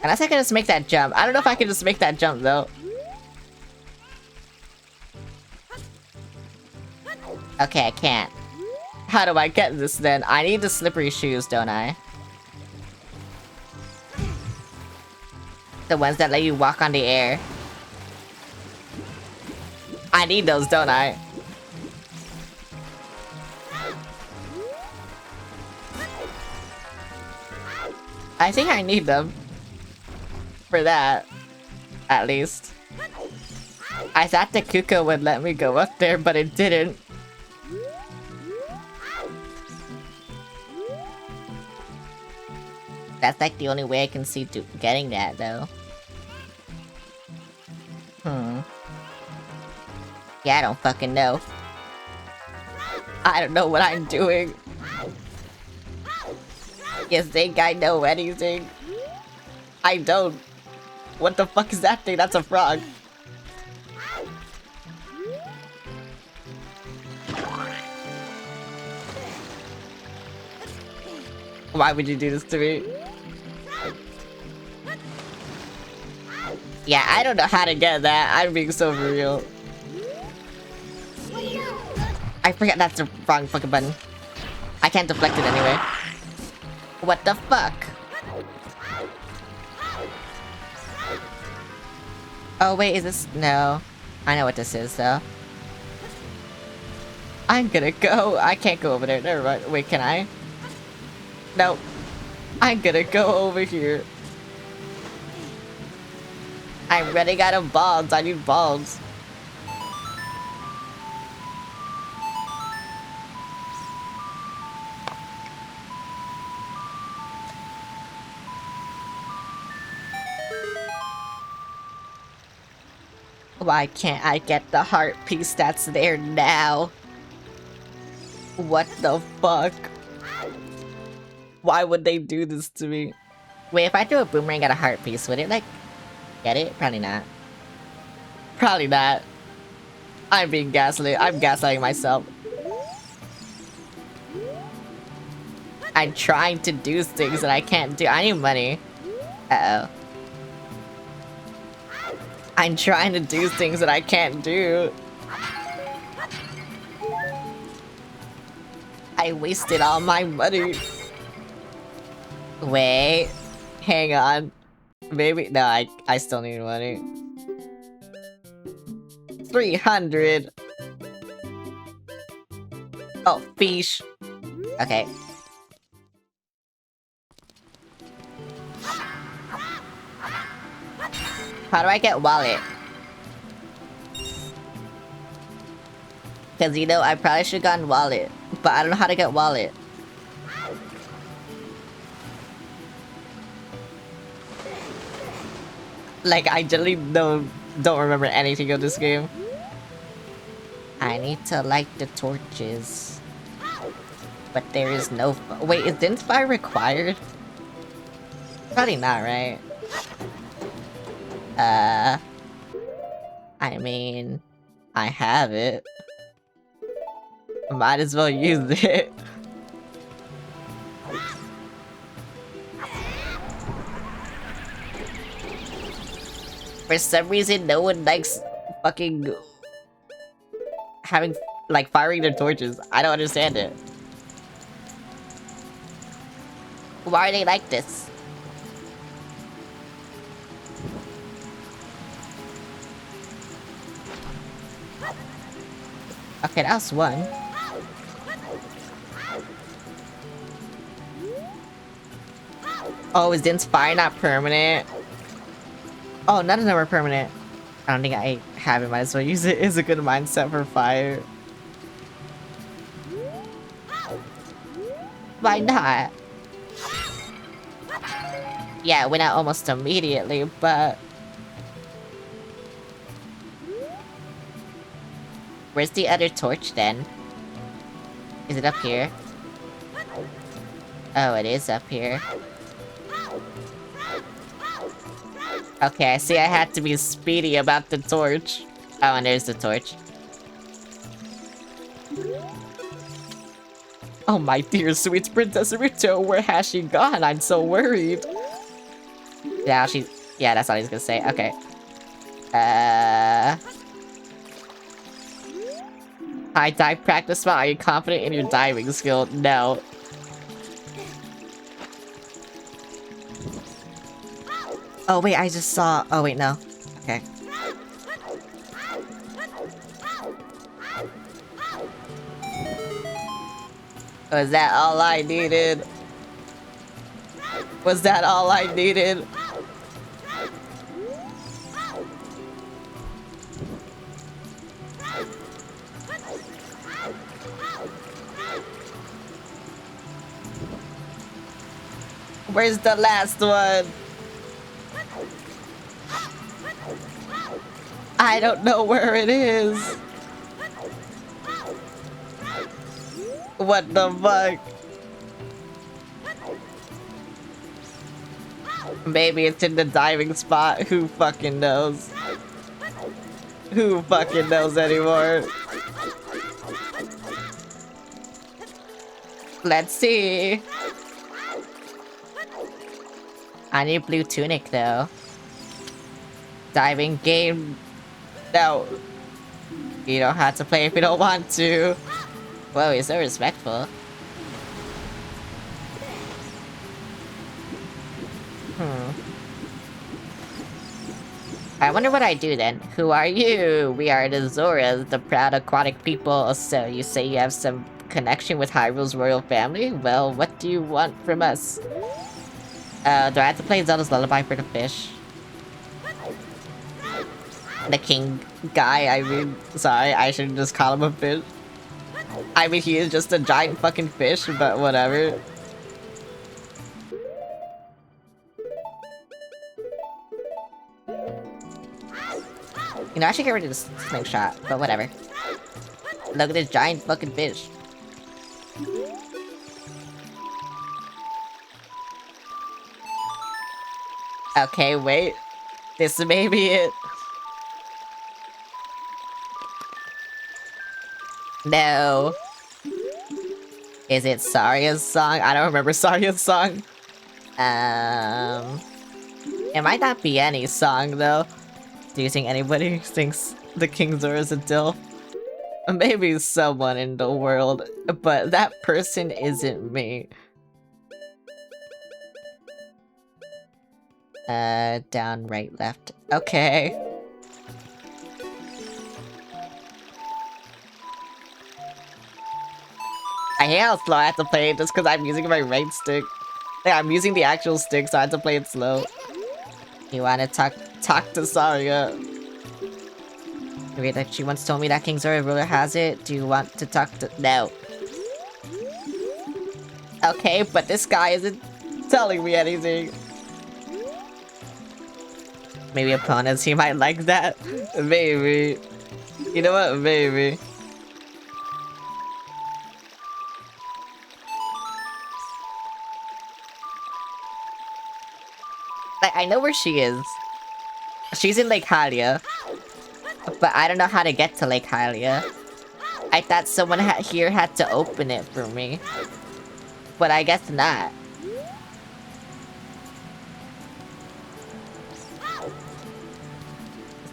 Unless I can just make that jump. I don't know if I can just make that jump, though. Okay, I can't. How do I get this, then? I need the slippery shoes, don't I? The ones that let you walk on the air. I need those, don't I? I think I need them. For that. At least. I thought the Kuko would let me go up there, but it didn't. That's like the only way I can see getting that, though. Yeah, I don't fucking know. I don't know what I'm doing. You think I know anything? I don't. What the fuck is that thing? That's a frog. Why would you do this to me? Yeah, I don't know how to get that. I'm being so for real. I forgot that's the wrong fucking button. I can't deflect it anyway. What the fuck? Oh wait, is this... No. I know what this is though. I'm gonna go. I can't go over there. Never mind. Wait, can I? Nope. I'm gonna go over here. I'm running out of bombs. I need bombs. Why can't I get the heart piece that's there now? What the fuck? Why would they do this to me? Wait, if I threw a boomerang at a heart piece, would it like get it? Probably not. Probably not. I'm being gaslit. I'm gaslighting myself. I'm trying to do things that I can't do. I need money. Uh-oh. I'm trying to do things that I can't do. I wasted all my money. Wait. Hang on. Maybe... No, I still need money. 300. Oh, fish. Okay. How do I get wallet? Because, you know, I probably should have gotten wallet. But I don't know how to get wallet. Like, I generally don't remember anything of this game. I need to light the torches. But there is no... Wait, is Din's fire required? Probably not, right? I mean... I have it. Might as well use it. For some reason, no one likes fucking... having... like, firing their torches. I don't understand it. Why are they like this? Okay, that was one. Oh, is Din's fire not permanent? Oh, none of them are permanent. I don't think I have it. Might as well use it. It's a good mindset for fire. Why not? Yeah, it went out almost immediately, but... Where's the other torch then? Is it up here? Oh, it is up here. Okay, I see I had to be speedy about the torch. Oh, and there's the torch. Oh my dear sweet Princess Ruto, where has she gone? I'm so worried. Yeah, yeah, that's all he's gonna say. Okay. High dive practice spot. Are you confident in your diving skill? No. Oh wait, I just saw. Oh wait, no. Okay. Was that all I needed? Was that all I needed? Where's the last one? I don't know where it is. What the fuck? Maybe it's in the diving spot. Who fucking knows? Who fucking knows anymore? Let's see. I need blue tunic though. Diving game. No. You don't have to play if you don't want to. Whoa, he's so respectful. I wonder what I do then. Who are you? We are the Zoras, the proud aquatic people. So you say you have some connection with Hyrule's royal family? Well, what do you want from us? Do I have to play Zelda's Lullaby for the fish? The king guy, I mean, sorry, I should just call him a fish. I mean, he is just a giant fucking fish, but whatever. You know, I should get rid of this slingshot, but whatever. Look at this giant fucking fish. Okay, wait. This may be it. No. Is it Saria's song? I don't remember Saria's song. It might not be any song, though. Do you think anybody thinks the King Zora is a dilf? Maybe someone in the world, but that person isn't me. Down, right, left. Okay. I hate how slow I have to play it just because I'm using my right stick. Like, I'm using the actual stick, so I have to play it slow. You wanna talk to Saria? Wait, like, she once told me that King Zora ruler has it. Do you want to talk to— No. Okay, but this guy isn't telling me anything. Maybe opponents, he might like that. Maybe. You know what? Maybe. Like, I know where she is. She's in Lake Hylia. But I don't know how to get to Lake Hylia. I thought someone here had to open it for me. But I guess not.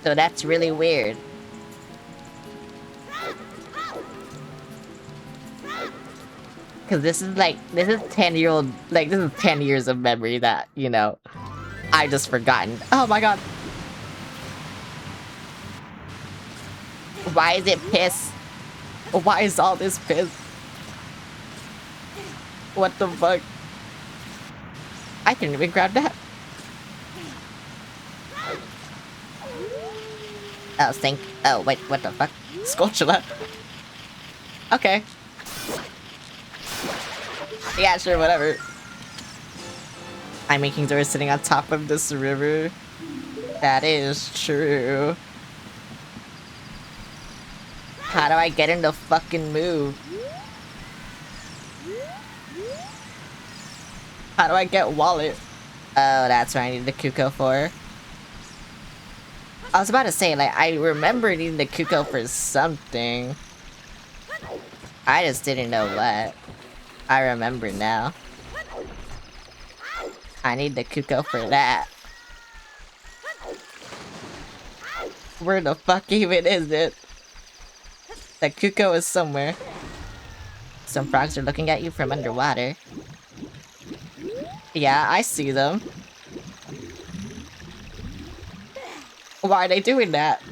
So that's really weird. Cause this is 10-year-old, like, this is 10 years of memory that, you know, I just forgotten. Oh my god. Why is it piss? Why is all this piss? What the fuck? I couldn't even grab that. Oh, thank. Oh, wait, what the fuck? Sculptula. Okay. Yeah, sure, whatever. I'm making doors sitting on top of this river. That is true. How do I get in the fucking move? How do I get wallet? Oh, that's what I need the Kuko for. I was about to say, like, I remember needing the Kuko for something. I just didn't know what. I remember now. I need the Kuko for that. Where the fuck even is it? The Kuko is somewhere. Some frogs are looking at you from underwater. Yeah, I see them. Why are they doing that?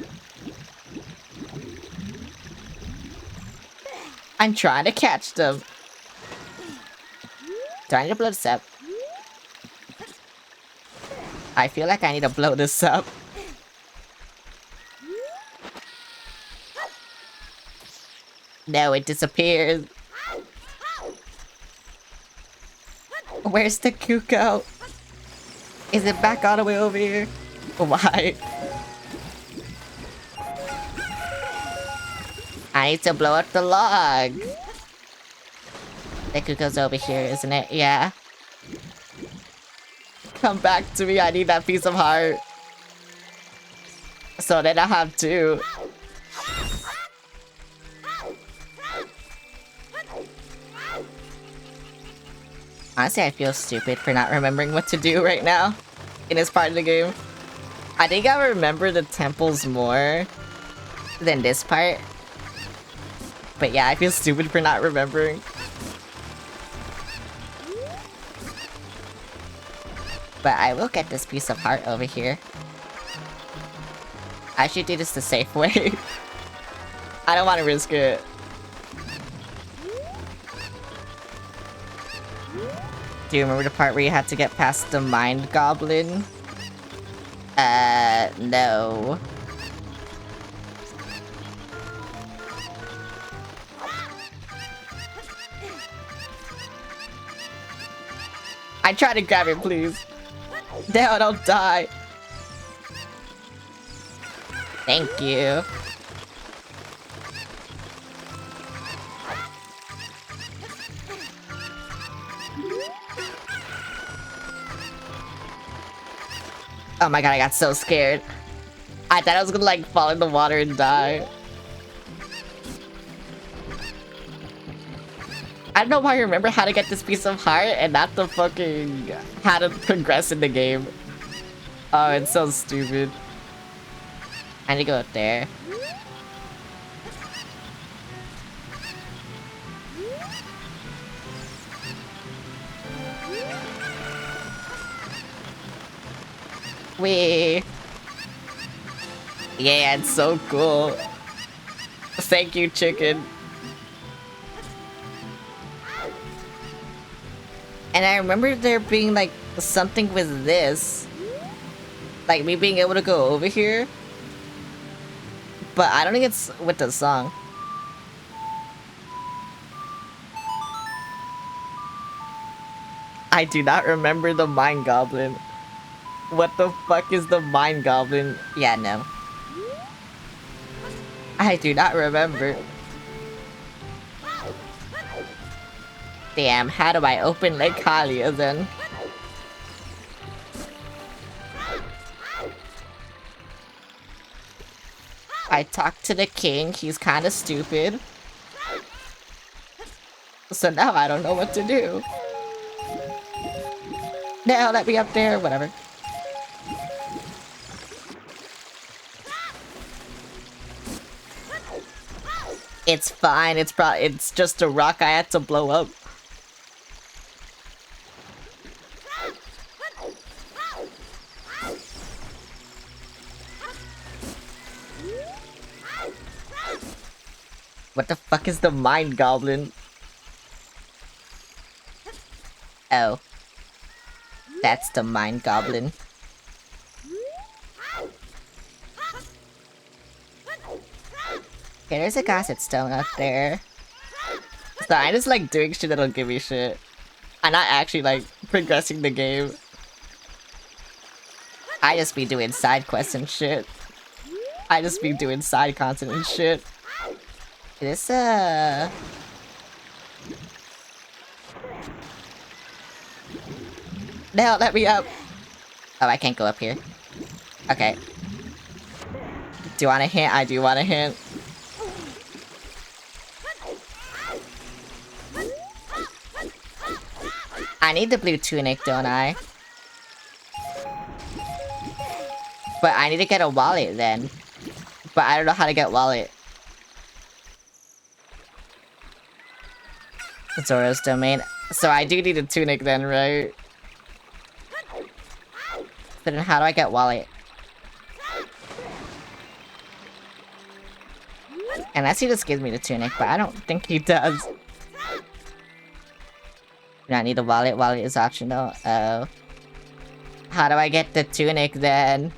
I'm trying to catch them. Do I need to blow this up? I feel like I need to blow this up. No, it disappears. Where's the Kuko? Is it back all the way over here? Why? I need to blow up the log. The Kuko's over here, isn't it? Yeah. Come back to me, I need that piece of heart. So then I have two. Honestly, I feel stupid for not remembering what to do right now in this part of the game. I think I remember the temples more than this part. But yeah, I feel stupid for not remembering. But I will get this piece of heart over here. I should do this the safe way. I don't want to risk it. Do you remember the part where you had to get past the mind goblin? No. I try to grab it, please. No, don't die. Thank you. Oh my god, I got so scared. I thought I was gonna like fall in the water and die. I don't know why I remember how to get this piece of heart and not the fucking how to progress in the game. Oh, it's so stupid. I need to go up there. Wee. Yeah, it's so cool. Thank you, chicken. And I remember there being like something with this. Like me being able to go over here. But I don't think it's with the song. I do not remember the Mind Goblin. What the fuck is the Mind Goblin? Yeah, no. I do not remember. Damn, how do I open Lake Hylia then? I talked to the king, he's kinda stupid. So now I don't know what to do. No, let me up there, whatever. It's fine, it's just a rock I had to blow up. What the fuck is the mind goblin? Oh. That's the mind goblin. Okay, there's a cassette stone up there. So I just like doing shit that'll give me shit. I'm not actually like progressing the game. I just be doing side quests and shit. I just be doing side content and shit. This No, let me up. Oh, I can't go up here. Okay. Do you want a hint? I do want a hint. I need the blue tunic, don't I? But I need to get a wallet then. But I don't know how to get wallet. Zoro's domain. So I do need a tunic then, right? So then how do I get wallet? Unless he just gives me the tunic, but I don't think he does. Do I need a wallet? Wallet is optional. Oh. How do I get the tunic then?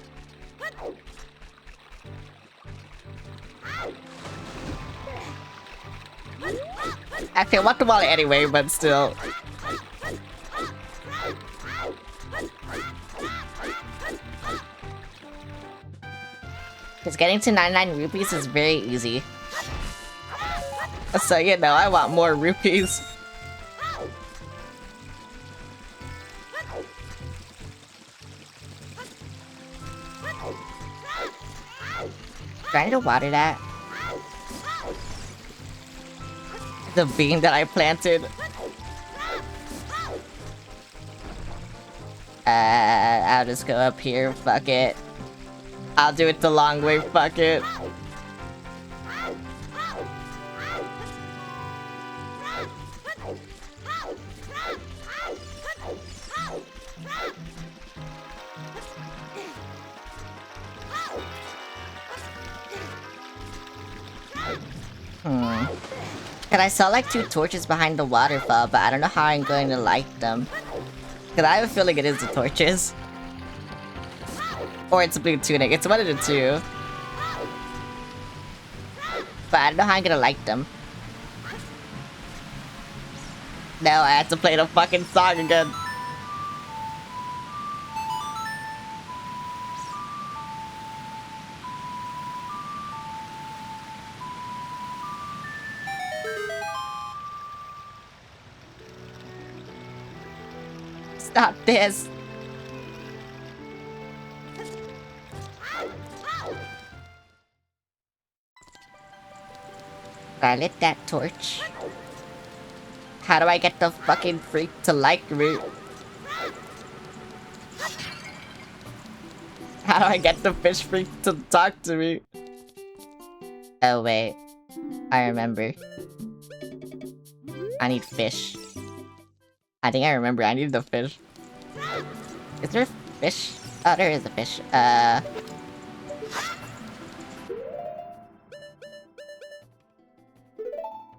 Actually, I want the wallet anyway, but still. Because getting to 99 rupees is very easy. So, you know, I want more rupees. Do I need to water that? The bean that I planted. I'll just go up here, fuck it. I'll do it the long way, fuck it. Cause I saw like 2 torches behind the waterfall, but I don't know how I'm going to light them. Cause I have a feeling it is the torches. Or it's a blue tunic, it's one of the two. But I don't know how I'm gonna light them. No, I have to play the fucking song again. Stop this. I lit that torch. How do I get the fucking freak to like me? How do I get the fish freak to talk to me? Oh wait, I remember. I need fish. I think I remember, I need the fish. Is there a fish? Oh, there is a fish.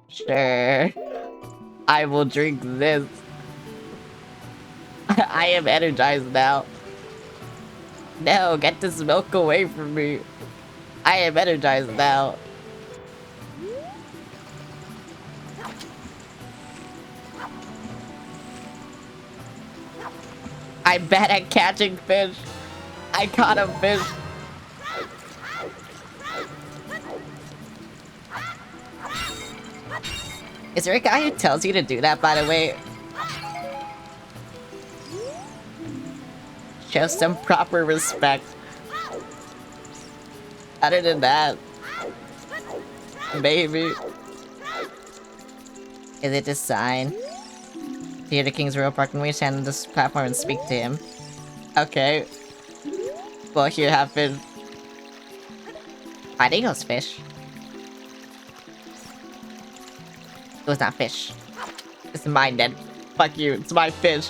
Sure. I will drink this. I am energized now. No, get this milk away from me. I am energized now. I'm bad at catching fish. I caught a fish. Is there a guy who tells you to do that, by the way? Show some proper respect. Other than that, maybe. Is it this sign? Hear the King's Royal Park, and we stand on this platform and speak to him. Okay. Well, here have fish. I think it was fish. It was not fish. It's mine then. Fuck you, it's my fish.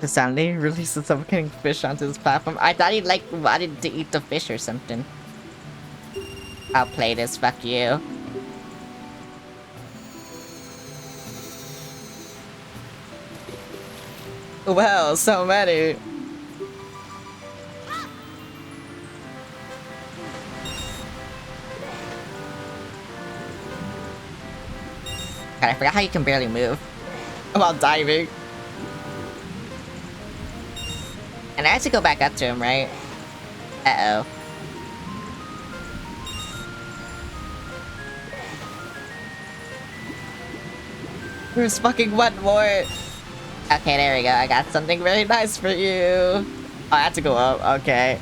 Suddenly released a suffocating fish onto this platform. I thought he like wanted to eat the fish or something. I'll play this, fuck you. Well, so many. God, I forgot how you can barely move while diving. And I have to go back up to him, right? Uh-oh. There's fucking one more. Okay, there we go. I got something very nice for you. Oh, I have to go up. Okay.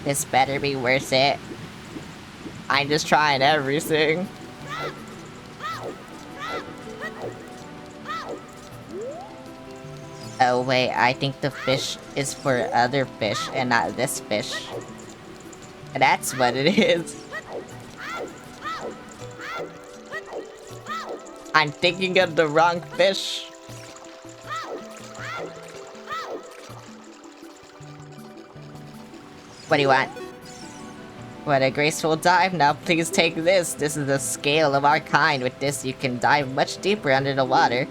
This better be worth it. I'm just trying everything. Oh wait, I think the fish is for other fish and not this fish. That's what it is. I'm thinking of the wrong fish. What do you want? What a graceful dive. Now please take this. This is the scale of our kind. With this you can dive much deeper under the water.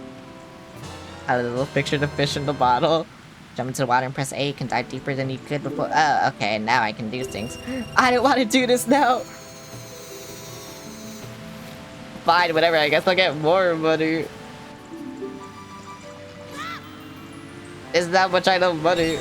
A little picture of the fish in the bottle. Jump into the water and press A. You can dive deeper than you could before. Oh, okay. Now I can do things. I don't want to do this now. Fine, whatever. I guess I'll get more money. Is that much I know money?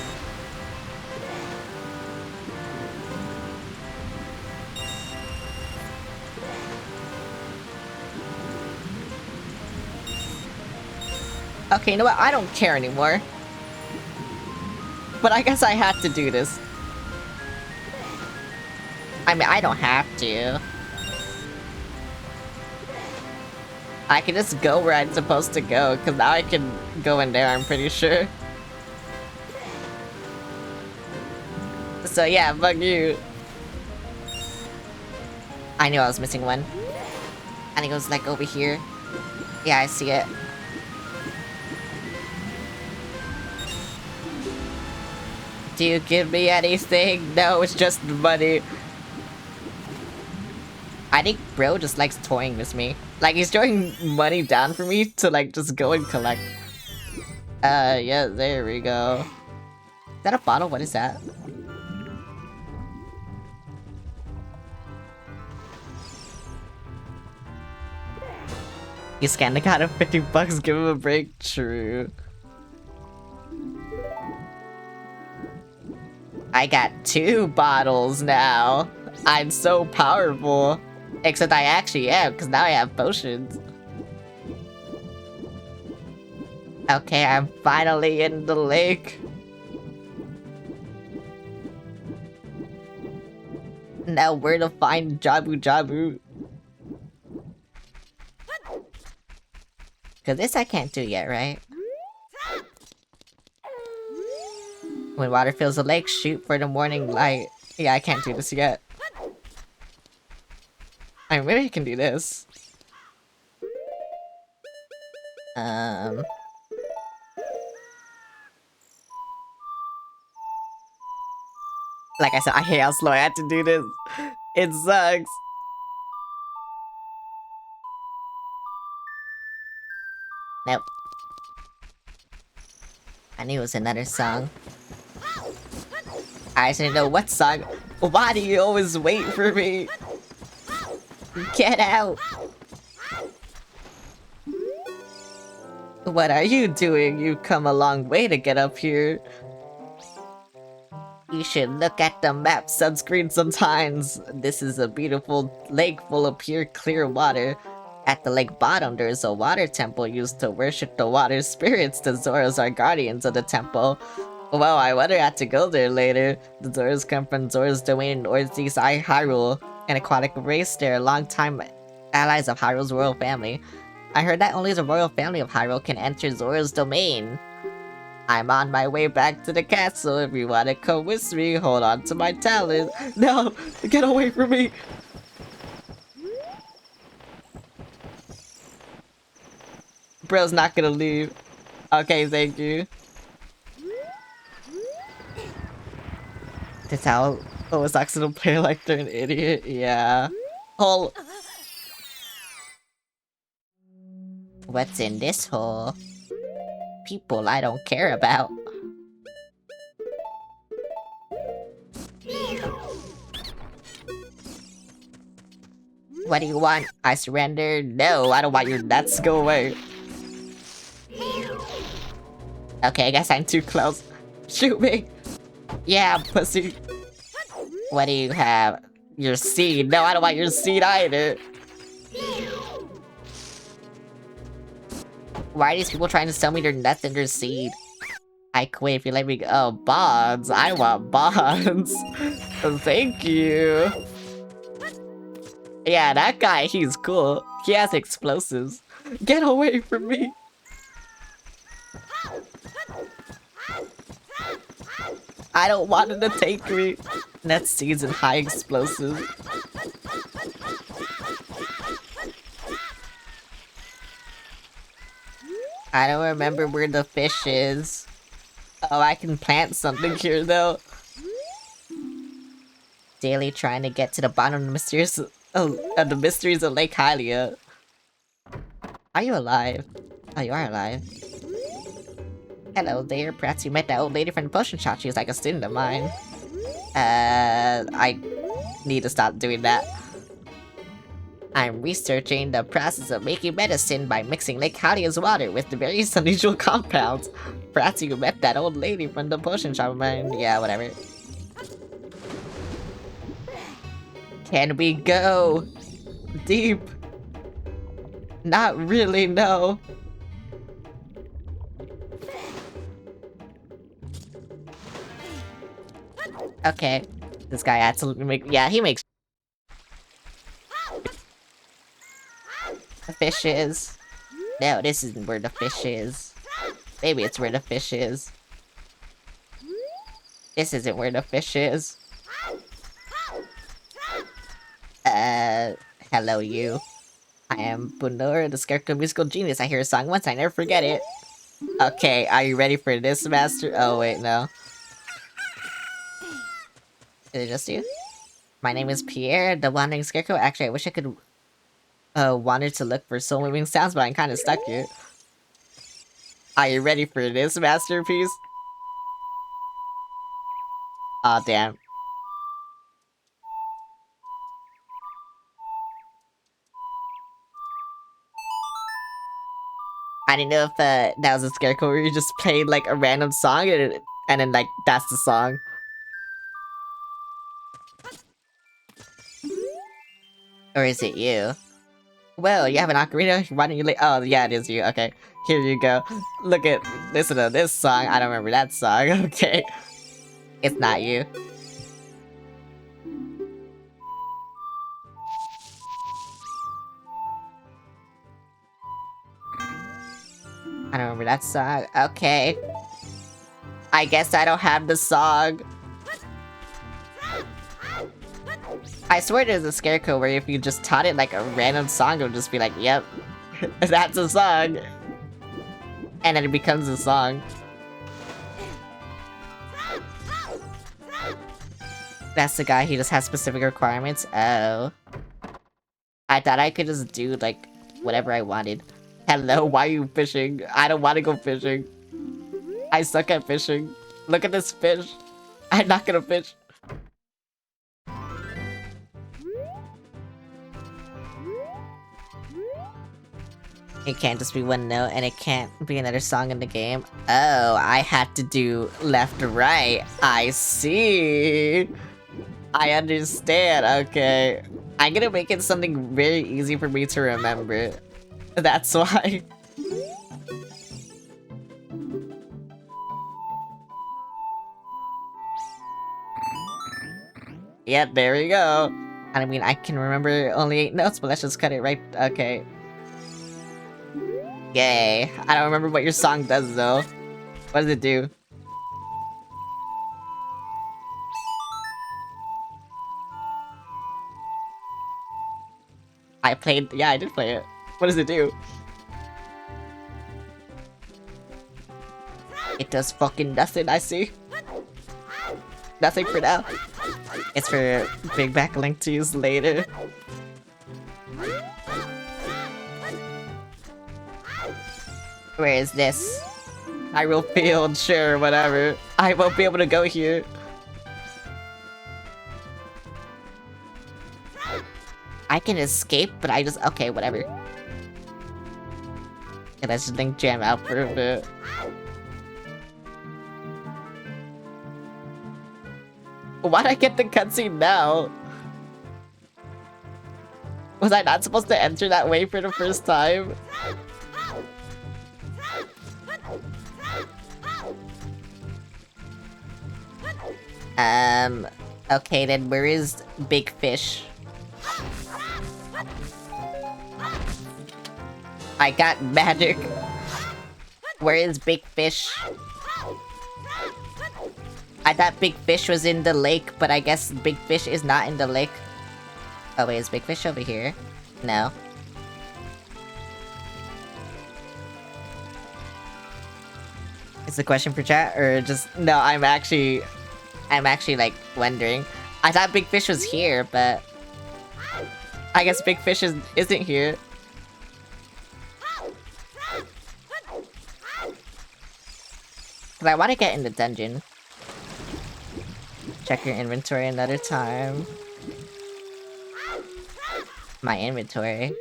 Okay, you know what? I don't care anymore. But I guess I have to do this. I mean, I don't have to. I can just go where I'm supposed to go, because now I can go in there, I'm pretty sure. So yeah, fuck you. I knew I was missing one. And it goes like over here. Yeah, I see it. Do you give me anything? No, it's just money. I think bro just likes toying with me. Like, he's throwing money down for me to, like, just go and collect. Yeah, there we go. Is that a bottle? What is that? You scanned the guy of 50 bucks, give him a break. True. I got 2 bottles now. I'm so powerful. Except I actually am, because now I have potions. Okay, I'm finally in the lake. Now where to find Jabu Jabu? Cause this I can't do yet, right? When water fills the lake, shoot for the morning light. Yeah, I can't do this yet. I mean, maybe I can do this. Like I said, I hate how slow I had to do this. It sucks. Nope. I knew it was another song. I just didn't know what song. Why do you always wait for me? Get out! What are you doing? You've come a long way to get up here. You should look at the map sunscreen sometimes. This is a beautiful lake full of pure clear water. At the lake bottom, there is a water temple used to worship the water spirits. The Zoras are guardians of the temple. Well, I wonder I have to go there later. The Zoras come from Zora's domain in Northeast Hyrule, an aquatic race. They're longtime allies of Hyrule's royal family. I heard that only the royal family of Hyrule can enter Zora's domain. I'm on my way back to the castle. If you want to come with me, hold on to my talent. No! Get away from me! Bro's not gonna leave. Okay, thank you. To tell Osaxi to play like they're an idiot, yeah. Hole. What's in this hole? People I don't care about. What do you want? I surrender? No, I don't want your nuts. Go away. Okay, I guess I'm too close. Shoot me. Yeah, pussy. What do you have? Your seed. No, I don't want your seed either. Why are these people trying to sell me their nuts and their seed? I quit if you let me go. Oh, bonds. I want bonds. Thank you. Yeah, that guy, he's cool. He has explosives. Get away from me. I don't want him to take me. Net seeds and high explosives. I don't remember where the fish is. Oh, I can plant something here though. Daily trying to get to the bottom of the mysteries of Lake Hylia. Are you alive? Oh, you are alive. Hello there, perhaps you met that old lady from the potion shop. She was like a student of mine. I need to stop doing that. I'm researching the process of making medicine by mixing Lake Hylia's water with the various unusual compounds. Perhaps you met that old lady from the potion shop of mine. Yeah, whatever. Can we go deep? Not really, no. Okay. This guy absolutely he makes the fish is. No, this isn't where the fish is. Maybe it's where the fish is. This isn't where the fish is. Hello you. I am Bunur, the Scarecrow musical genius. I hear a song once, I never forget it. Okay, are you ready for this, Master? Oh, wait, no. Is it just you? My name is Pierre, the Wandering Scarecrow. Actually, I wish I could wander to look for soul-moving sounds, but I'm kind of stuck here. Are you ready for this masterpiece? Aw, damn. I didn't know if that was a Scarecrow where you just played like a random song and then like that's the song. Or is it you? Well, you have an ocarina? Why don't you oh, yeah, it is you. Okay, here you go. Listen to this song. I don't remember that song. Okay. It's not you. I don't remember that song. Okay. I guess I don't have the song. I swear there's a Scarecrow where if you just taught it like a random song, it would just be like, yep, that's a song. And then it becomes a song. That's the guy, he just has specific requirements? Oh. I thought I could just do, like, whatever I wanted. Hello, why are you fishing? I don't want to go fishing. I suck at fishing. Look at this fish. I'm not gonna fish. It can't just be one note, and it can't be another song in the game. Oh, I had to do left to right. I see. I understand. Okay. I'm gonna make it something very easy for me to remember. That's why. Yep, there we go. I mean, I can remember only 8 notes, but let's just cut it right. Okay. Yay. I don't remember what your song does, though. What does it do? Yeah, I did play it. What does it do? It does fucking nothing, I see. Nothing for now. It's for Big Back Link to use later. Where is this? Hyrule Field, sure, whatever. I won't be able to go here. I can escape, but I just... Okay, whatever. And let's just Link jam out for a bit. Why'd I get the cutscene now? Was I not supposed to enter that way for the first time? Okay then, where is Big Fish? I got magic. Where is Big Fish? I thought Big Fish was in the lake, but I guess Big Fish is not in the lake. Oh wait, is Big Fish over here? No. Is the question for chat, or just... No, I'm actually like wondering. I thought Big Fish was here, but I guess Big Fish isn't here. Cause I want to get in the dungeon. Check your inventory another time. My inventory.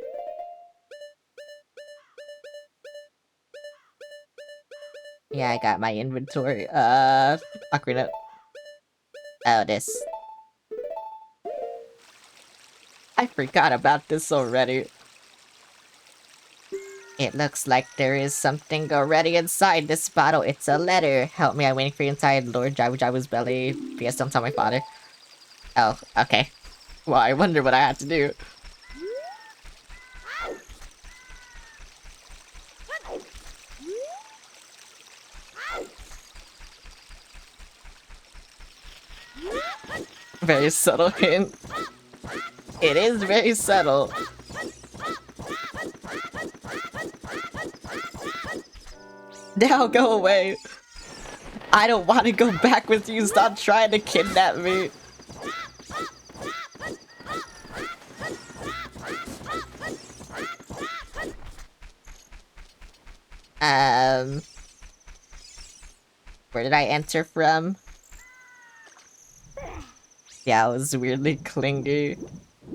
Yeah, I got my inventory. Ocarina. Oh, this. I forgot about this already. It looks like there is something already inside this bottle. It's a letter. Help me, I'm waiting for you inside Lord Jabu Jabu's belly. P.S. Don't tell my father. Oh, okay. Well, I wonder what I had to do. Very subtle hint. It is very subtle. Now go away. I don't want to go back with you. Stop trying to kidnap me. Where did I enter from? Yeah, I was weirdly clingy.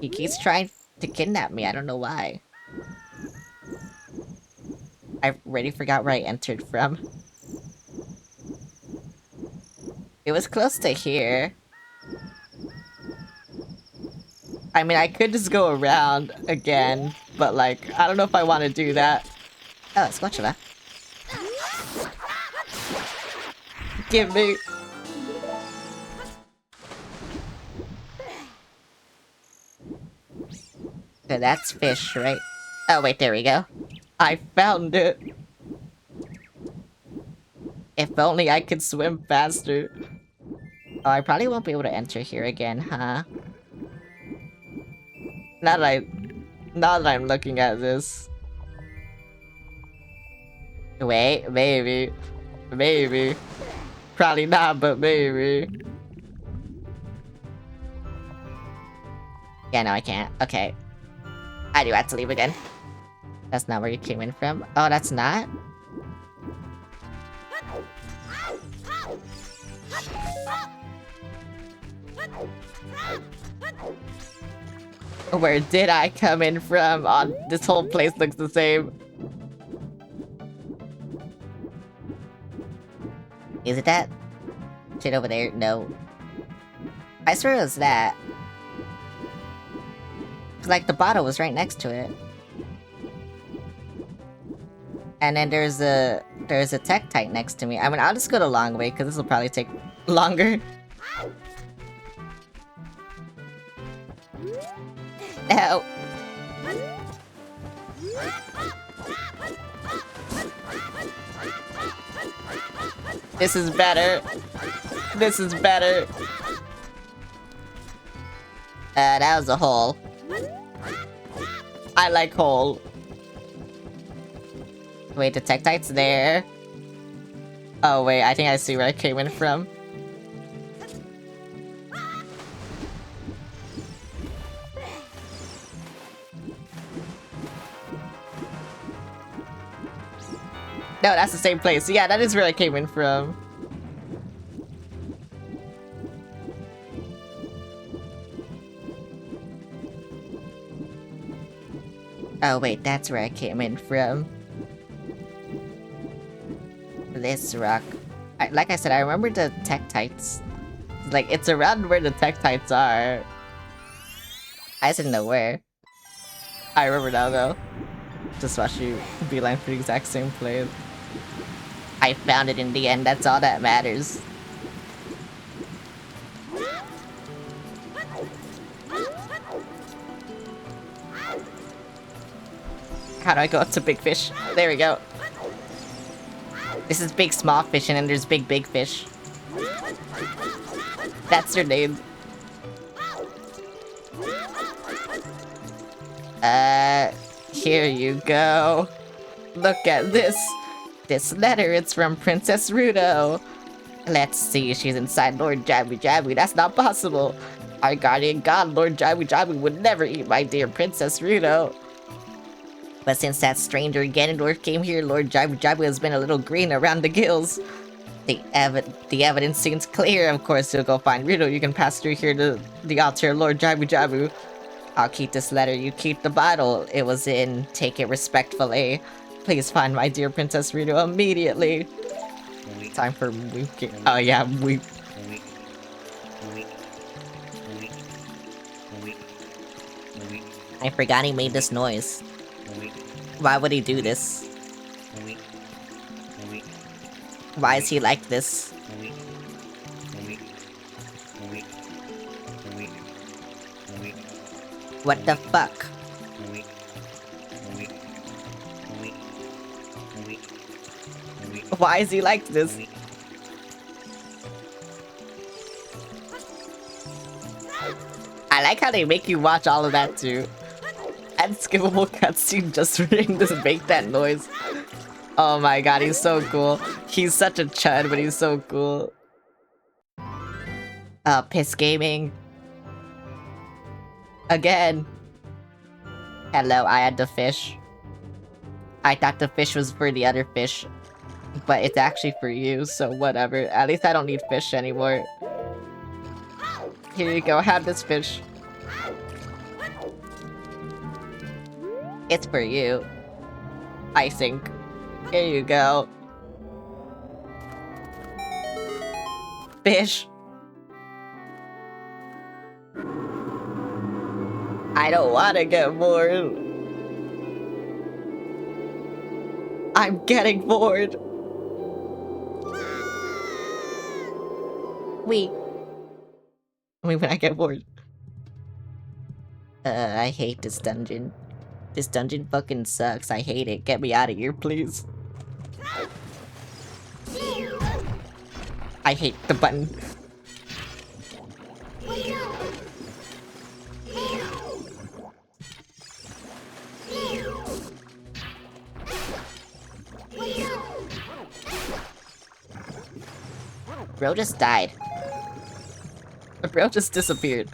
He keeps trying to kidnap me. I don't know why. I already forgot where I entered from. It was close to here. I mean, I could just go around again, but like, I don't know if I want to do that. Oh, it's Spatula. Give me... So that's fish, right? Oh wait, there we go. I found it! If only I could swim faster. Oh, I probably won't be able to enter here again, huh? Now that I'm looking at this. Wait, maybe. Maybe. Probably not, but maybe. Yeah, no, I can't. Okay. I do have to leave again. That's not where you came in from. Oh, that's not? Where did I come in from? Oh, this whole place looks the same. Is it that? Shit over there? No. I swear it was that. Like, the bottle was right next to it. And then there's a Tektite next to me. I mean, I'll just go the long way, because this will probably take longer. Ow. This is better. This is better. That was a hole. I like hole. Wait, the Tektite's there. Oh wait, I think I see where I came in from. No, that's the same place. Yeah, that is where I came in from. Oh wait, that's where I came in from. This rock. Like I said, I remember the Tektites. Like, it's around where the Tektites are. I just didn't know where. I remember now, though. Just watch you beeline for the exact same place. I found it in the end, that's all that matters. How do I go up to big fish? There we go. This is big small fish and then there's big fish. That's their name. Here you go. Look at this. This letter, it's from Princess Rudo. Let's see, she's inside Lord Jabby Jabby. That's not possible. Our guardian god, Lord Jabby Jabby, would never eat my dear Princess Rudo. But since that stranger Ganondorf came here, Lord Jabby Jabby has been a little green around the gills. The evidence seems clear. Of course, you'll go find Rudo. You can pass through here to the altar of Lord Jabby Jabby. I'll keep this letter, you keep the bottle. It was in. Take it respectfully. Please find my dear Princess Rudo immediately. Time for weeping. Oh yeah, weep. I forgot he made this noise. Why would he do this? Why is he like this? What the fuck? Why is he like this? I like how they make you watch all of that too. Unskippable cutscene just for him to make that noise. Oh my god, he's so cool. He's such a chud, but he's so cool. Piss Gaming. Again. Hello, I had the fish. I thought the fish was for the other fish. But it's actually for you, so whatever. At least I don't need fish anymore. Here you go, have this fish. It's for you. I think. Here you go. Fish. I don't want to get bored. I'm getting bored. When I get bored. I hate this dungeon. This dungeon fucking sucks. I hate it. Get me out of here, please. I hate the button. Bro just died. Bro just disappeared.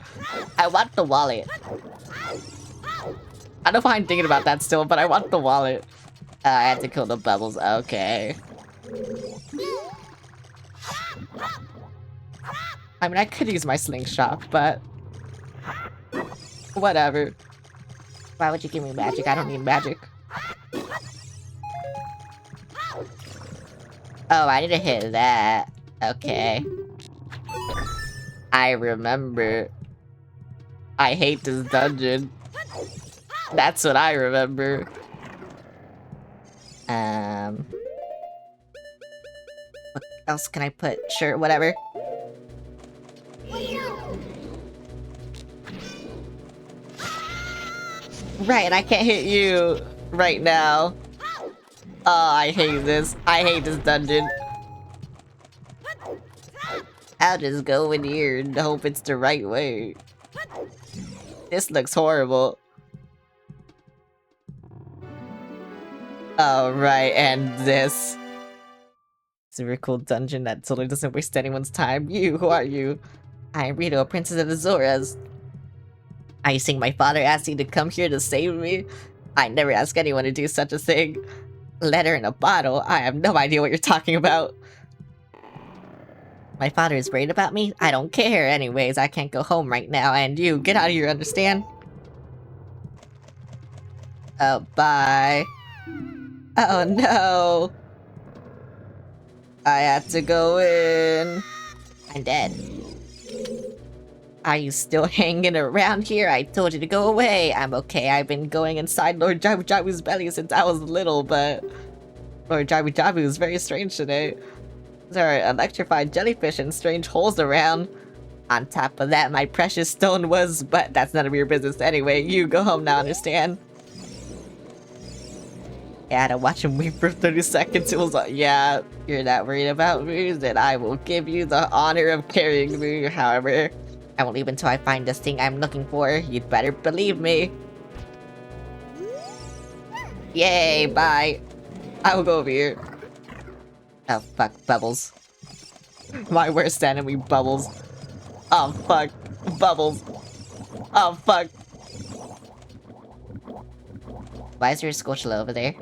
I want the wallet. I don't know why I'm thinking about that still, but I want the wallet. I had to kill the bubbles. Okay. I mean, I could use my slingshot, but... whatever. Why would you give me magic? I don't need magic. Oh, I need to hit that. Okay. I remember. I hate this dungeon. That's what I remember. What else can I put? Sure, whatever. Right, I can't hit you right now. Oh, I hate this. I hate this dungeon. I'll just go in here and hope it's the right way. This looks horrible. Oh, right, and this. super cool dungeon that totally doesn't waste anyone's time. You, who are you? I am Rito, a princess of the Zoras. Are you saying my father asked you to come here to save me? I never ask anyone to do such a thing. Letter in a bottle? I have no idea what you're talking about. My father is worried about me? I don't care. Anyways, I can't go home right now, and you, get out of here, understand? Oh, bye. Oh no. I have to go in. I'm dead. Are you still hanging around here? I told you to go away. I'm okay. I've been going inside Lord Jabu Jabu's belly since I was little, but Lord Jabu Jabu is very strange today. There are electrified jellyfish and strange holes around. On top of that, my precious stone was, but that's none of your business anyway. You go home now, understand? Yeah, I had to watch him weep for 30 seconds. It was like, yeah, you're not worried about me, then I will give you the honor of carrying me. However, I won't leave until I find this thing I'm looking for. You'd better believe me. Yay, bye. I will go over here. Oh, fuck, Bubbles. My worst enemy, Bubbles. Oh, fuck. Bubbles. Oh, fuck. Why is there a Squishla over there?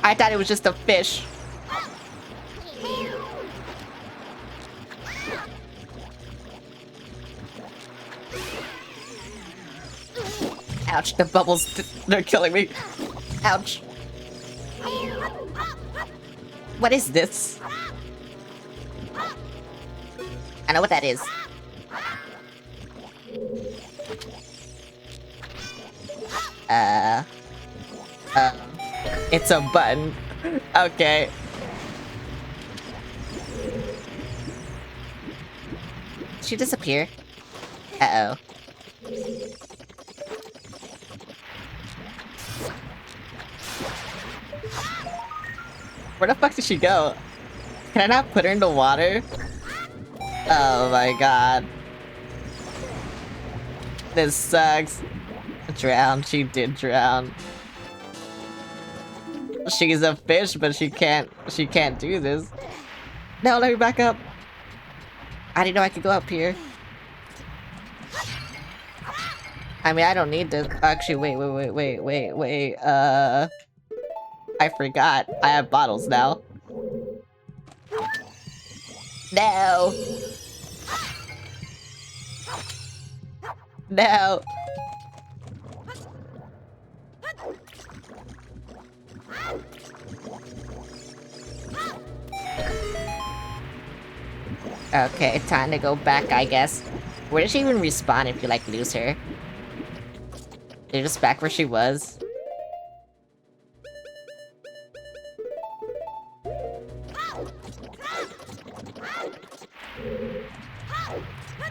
I thought it was just a fish. Ouch, the bubbles, they're killing me. Ouch. What is this? I know what that is. It's a button. Okay. Did she disappear? Uh-oh. Where the fuck did she go? Can I not put her in the water? Oh my god. This sucks. Drown. She did drown. She's a fish, but she can't do this. No, let me back up. I didn't know I could go up here. I mean, I don't need this. Actually, wait. I forgot. I have bottles now. No. No. Okay, time to go back, I guess. Where does she even respawn if you, like, lose her? You're just back where she was?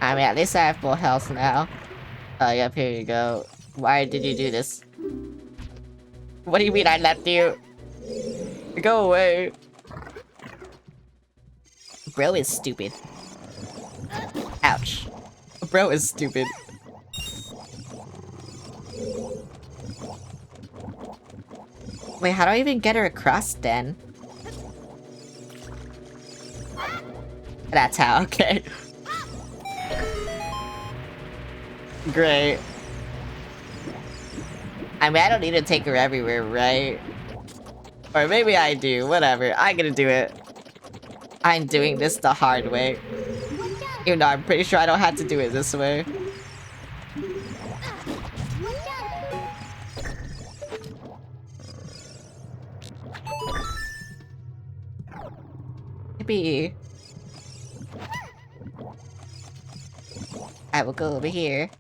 I mean, at least I have full health now. Oh, yep, here you go. Why did you do this? What do you mean I left you? Go away. Bro is stupid. Ouch. Bro is stupid. Wait, how do I even get her across then? That's how, okay. Great. I mean, I don't need to take her everywhere, right? Or maybe I do, whatever. I'm gonna do it. I'm doing this the hard way. Even though I'm pretty sure I don't have to do it this way. Maybe I will go over here.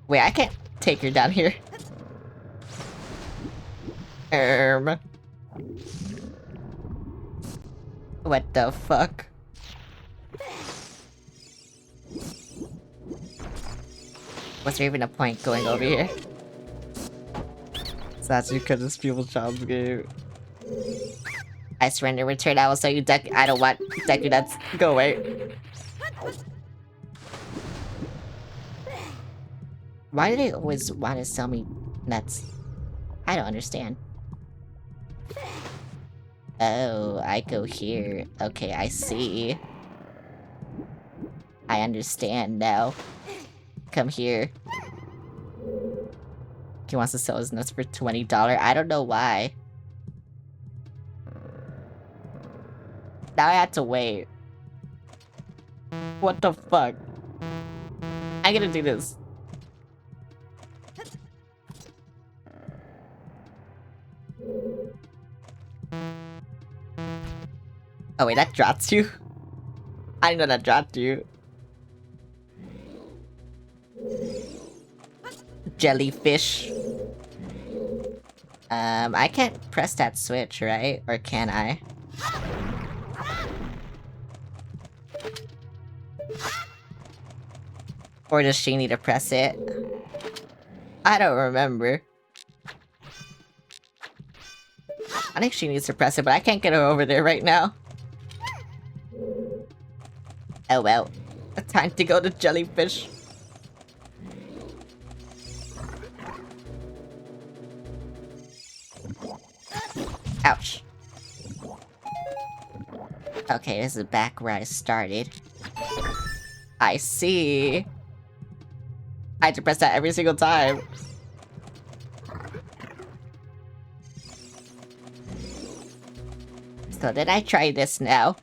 Wait, I can't take her down here. What the fuck? Was there even a point going over here? So that's because this people child's game. I surrender, return, I will sell you Deku. I don't want Deku nuts. Go away. Why do they always want to sell me nuts? I don't understand. Oh, I go here. Okay, I see. I understand now. Come here. He wants to sell his nuts for $20. I don't know why. Now I have to wait. What the fuck? I'm gonna do this. Oh wait, that dropped you? I didn't know that dropped you. Jellyfish. I can't press that switch, right? Or can I? Or does she need to press it? I don't remember. I think she needs to press it, but I can't get her over there right now. Oh well. Time to go to Jellyfish. Ouch. Okay, this is back where I started. I see. I had to press that every single time. So then I try this now.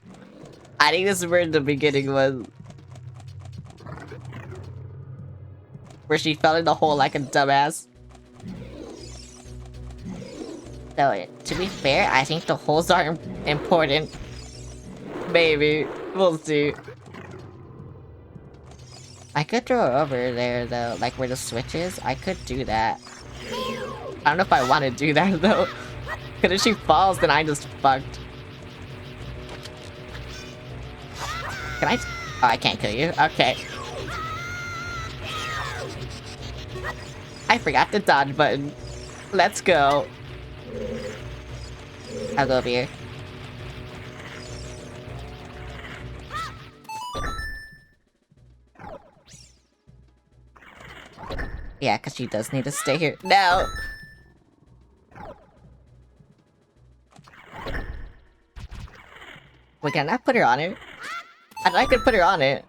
I think this is where the beginning was. Where she fell in the hole like a dumbass. So, to be fair, I think the holes are important. Maybe. We'll see. I could throw her over there, though. Like where the switch is. I could do that. I don't know if I want to do that, though. Because if she falls, then I just fucked. Can I? Oh, I can't kill you. Okay. I forgot the dodge button. Let's go. I'll go over here. Yeah, because she does need to stay here. No! Wait, can I not put her on it? I could put her on it.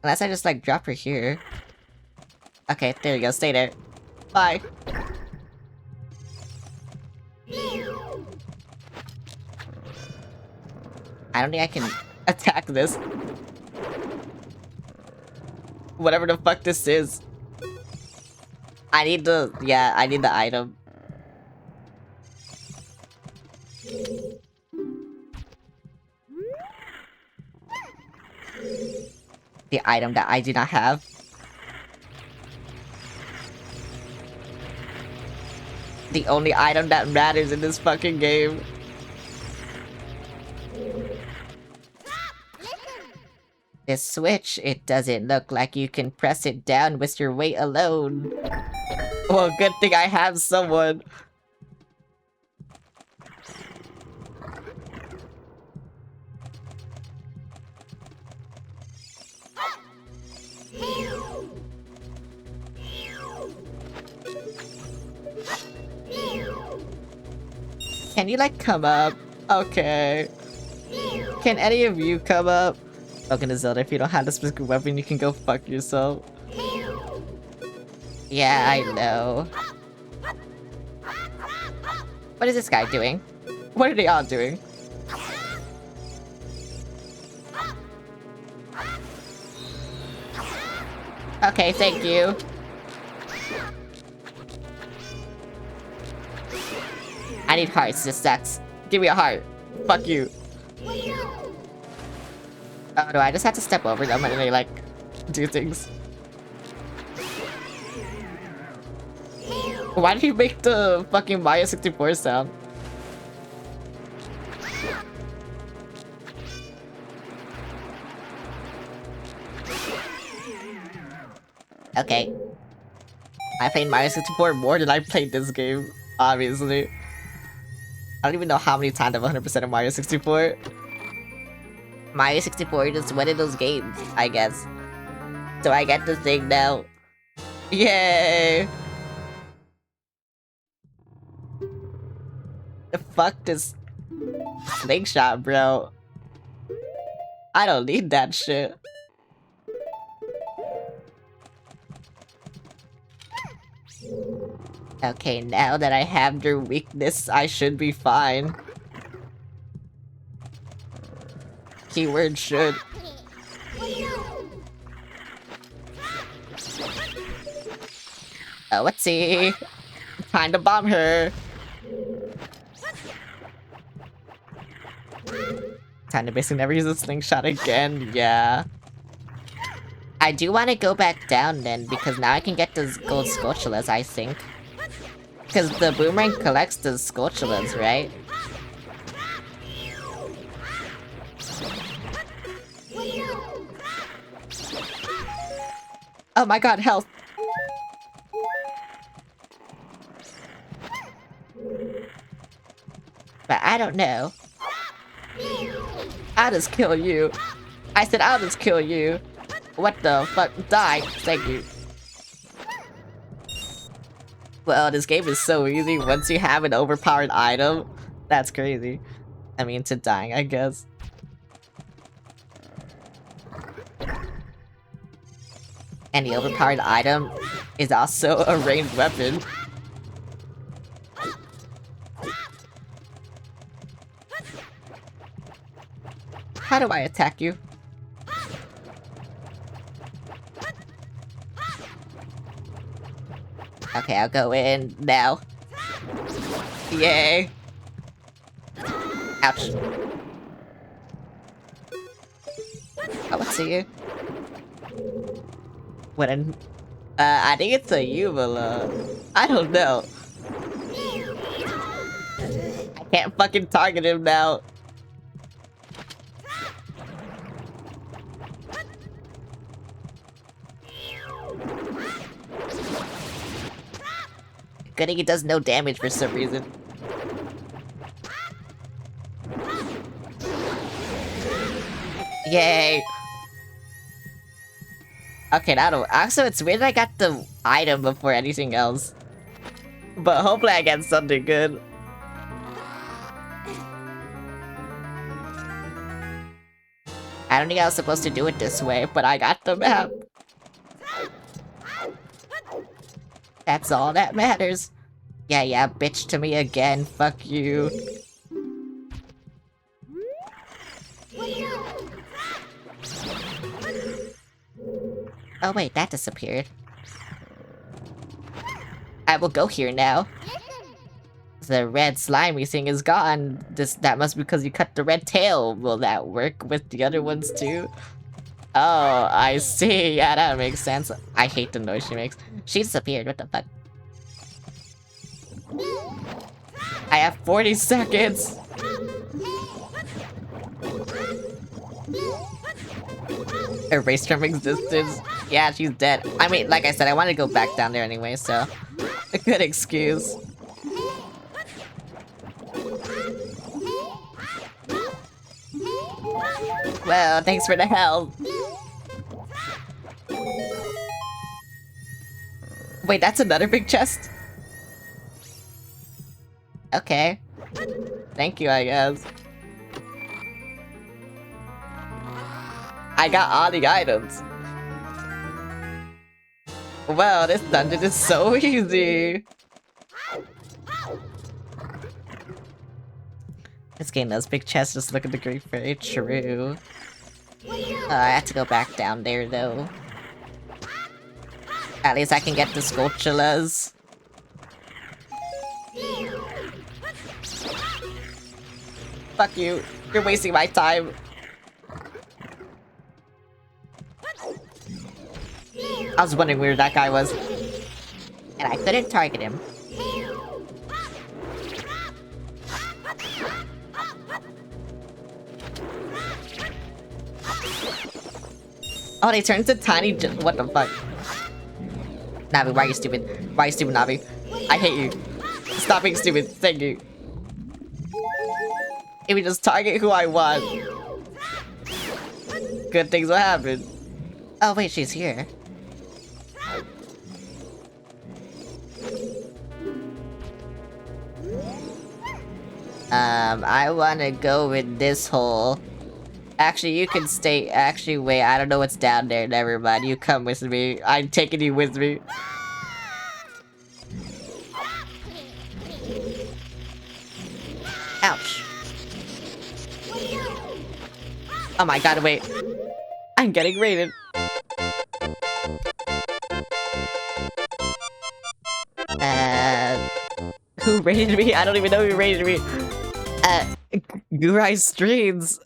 Unless I just, like, drop her here. Okay, there you go. Stay there. Bye. I don't think I can attack this. Whatever the fuck this is. I need the... Yeah, I need the item. The item that I do not have. The only item that matters in this fucking game. This switch, it doesn't look like you can press it down with your weight alone. Well, good thing I have someone. Can you, like, come up? Okay. Can any of you come up? Welcome to Zelda. If you don't have the specific weapon, you can go fuck yourself. Yeah, I know. What is this guy doing? What are they all doing? Okay, thank you. I need hearts, this sucks. Give me a heart. Fuck you. Oh, do I just have to step over them and they, like, do things? Why did he make the fucking Mario 64 sound? Okay. I played Mario 64 more than I played this game, obviously. I don't even know how many times I've 100% of Mario 64. Mario 64 is just one of those games, I guess. So I get the thing now. Yay! The fuck this slingshot, bro? I don't need that shit. Okay, now that I have their weakness, I should be fine. Keyword should. Oh, let's see. Time to bomb her. Time to basically never use a slingshot again, yeah. I do want to go back down then, because now I can get those gold Sculptulas, I think. Because the boomerang collects the Sculptulas, right? Oh my god, health! But I don't know. I'll just kill you. I said I'll just kill you. What the fuck? Die! Thank you. Well, this game is so easy once you have an overpowered item. That's crazy. I mean, to dying, I guess. And the overpowered item is also a ranged weapon. How do I attack you? Okay, I'll go in now. Yay! Ouch. Oh, let's see. What an... I think it's a Uvula. I don't know. I can't fucking target him now. Good thing it does no damage for some reason. Yay! Okay, that'll... Also, it's weird that I got the item before anything else. But hopefully I get something good. I don't think I was supposed to do it this way, but I got the map. That's all that matters. Yeah, bitch to me again. Fuck you. Oh wait, that disappeared. I will go here now. The red slimy thing is gone. That must be because you cut the red tail. Will that work with the other ones too? Oh, I see. Yeah, that makes sense. I hate the noise she makes. She disappeared. What the fuck? I have 40 seconds. Erased from existence. Yeah, she's dead. I mean, like I said, I want to go back down there anyway, so a good excuse. Well, thanks for the help. Wait, that's another big chest? Okay. Thank you, I guess. I got all the items. Wow, this dungeon is so easy. This game does big chests, just look at the Great Fairy. True. I have to go back down there, though. At least I can get the Sculptulas. Fuck you. You're wasting my time. I was wondering where that guy was. And I couldn't target him. Oh, they turned into tiny what the fuck? Navi, why are you stupid? Why are you stupid, Navi? I hate you. Stop being stupid. Thank you. If you just target who I want, good things will happen. Oh wait, she's here. I wanna go with this hole. Actually, you can stay. Actually, wait, I don't know what's down there. Never mind, you come with me. I'm taking you with me. Ouch. Oh my god, wait. I'm getting raided. Who raided me? I don't even know who raided me. Gurai Streams.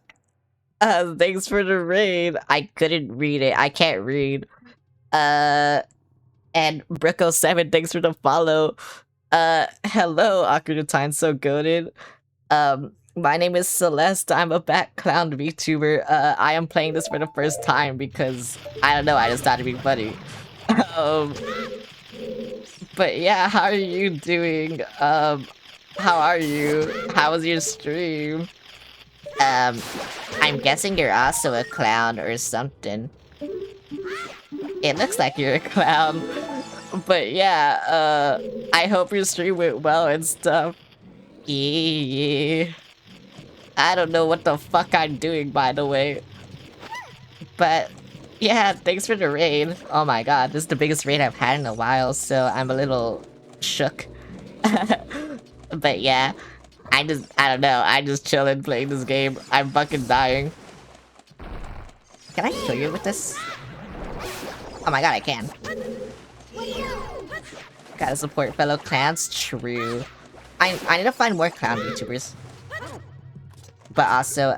Thanks for the raid. I couldn't read it. I can't read. And Bricko7, thanks for the follow. Hello, Ocarina Time, so goated. My name is Celeste. I'm a Bat Clown VTuber. I am playing this for the first time because, I don't know, I just thought it'd be funny. But yeah, how are you doing? How are you? How was your stream? I'm guessing you're also a clown or something. It looks like you're a clown. But yeah, I hope your stream went well and stuff. Yeah. I don't know what the fuck I'm doing, by the way. But yeah, thanks for the raid. Oh my god, this is the biggest raid I've had in a while, so I'm a little shook. But yeah, I don't know, I'm just chilling playing this game. I'm fucking dying. Can I kill you with this? Oh my god, I can. Gotta support fellow clans? True. I need to find more clown YouTubers. But also,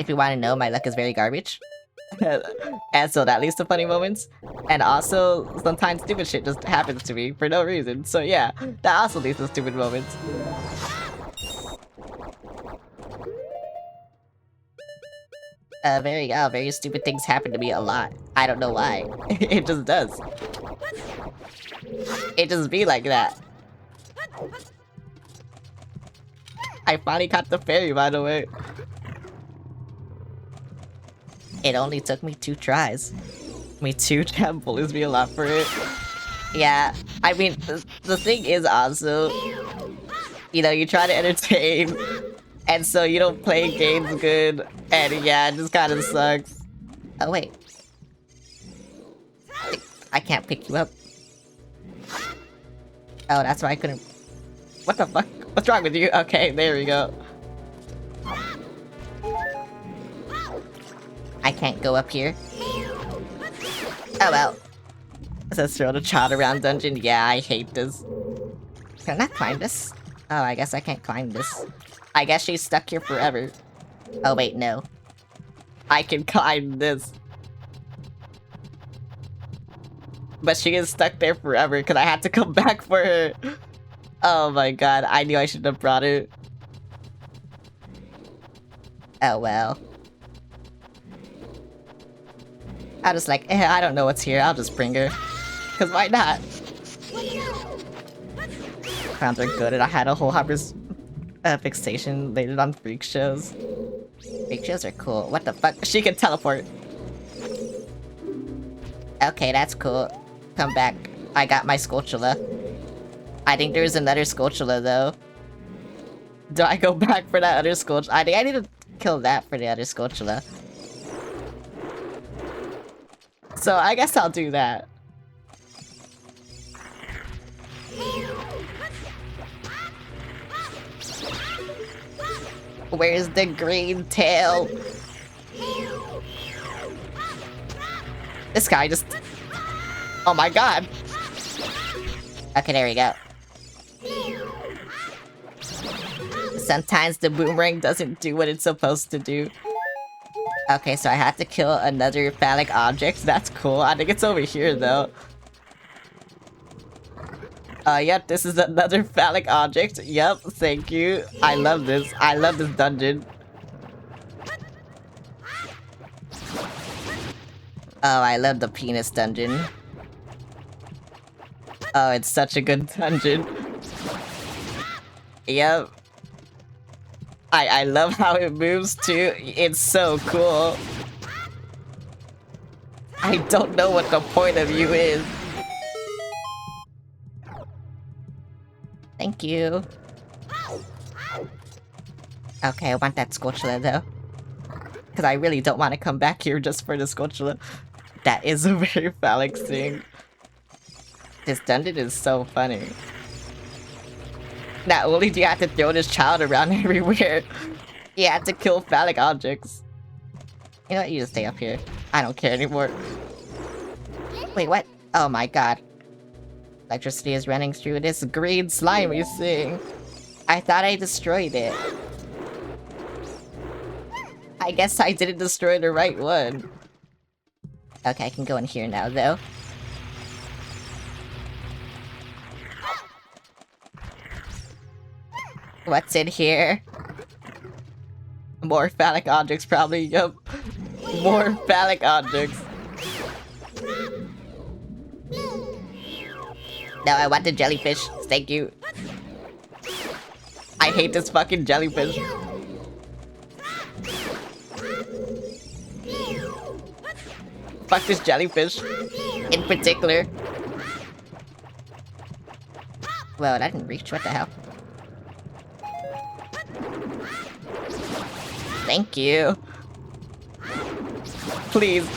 if you want to know, my luck is very garbage. And so that leads to funny moments. And also, sometimes stupid shit just happens to me for no reason. So yeah, that also leads to stupid moments. Very stupid things happen to me a lot. I don't know why. It just does. It just be like that. I finally caught the fairy, by the way. It only took me 2 tries. Me too, Jam bullies me a lot for it. Yeah, I mean, the thing is also, you know, you try to entertain, and so you don't play games good, and yeah, it just kind of sucks. Oh wait. I can't pick you up. Oh, that's why I couldn't... What the fuck? What's wrong with you? Okay, there we go. I can't go up here. Oh well. It says throw the child around dungeon. Yeah, I hate this. Can I not climb this? Oh, I guess I can't climb this. I guess she's stuck here forever. Oh wait, no. I can climb this. But she is stuck there forever because I had to come back for her. Oh my god, I knew I shouldn't have brought her. Oh well. I was like, I don't know what's here, I'll just bring her. Cause why not? Clowns are good, and I had a whole hopper's fixation later on freak shows. Freak shows are cool. What the fuck? She can teleport. Okay, that's cool. Come back. I got my Skulltula. I think there's another Skulltula though. Do I go back for that other Skulltula? I think I need to kill that for the other Skulltula. So I guess I'll do that. Where's the green tail? This guy just... Oh my god! Okay, there we go. Sometimes the boomerang doesn't do what it's supposed to do. Okay, so I have to kill another phallic object. That's cool. I think it's over here, though. Yep, this is another phallic object. Yep, thank you. I love this. I love this dungeon. Oh, I love the penis dungeon. Oh, it's such a good dungeon. Yep. I love how it moves too. It's so cool. I don't know what the point of you is. Thank you. Okay, I want that Scorchula though. Because I really don't want to come back here just for the Scorchula. That is a very phallic thing. This dungeon is so funny. Not only do you have to throw this child around everywhere, you have to kill phallic objects. You know what? You just stay up here. I don't care anymore. Wait, what? Oh my god. Electricity is running through this green slimy thing. I thought I destroyed it. I guess I didn't destroy the right one. Okay, I can go in here now, though. What's in here? More phallic objects, probably. Yup. More phallic objects. No, I want the jellyfish. Thank you. I hate this fucking jellyfish. Fuck this jellyfish. In particular. Whoa, that didn't reach. What the hell? Thank you. Please.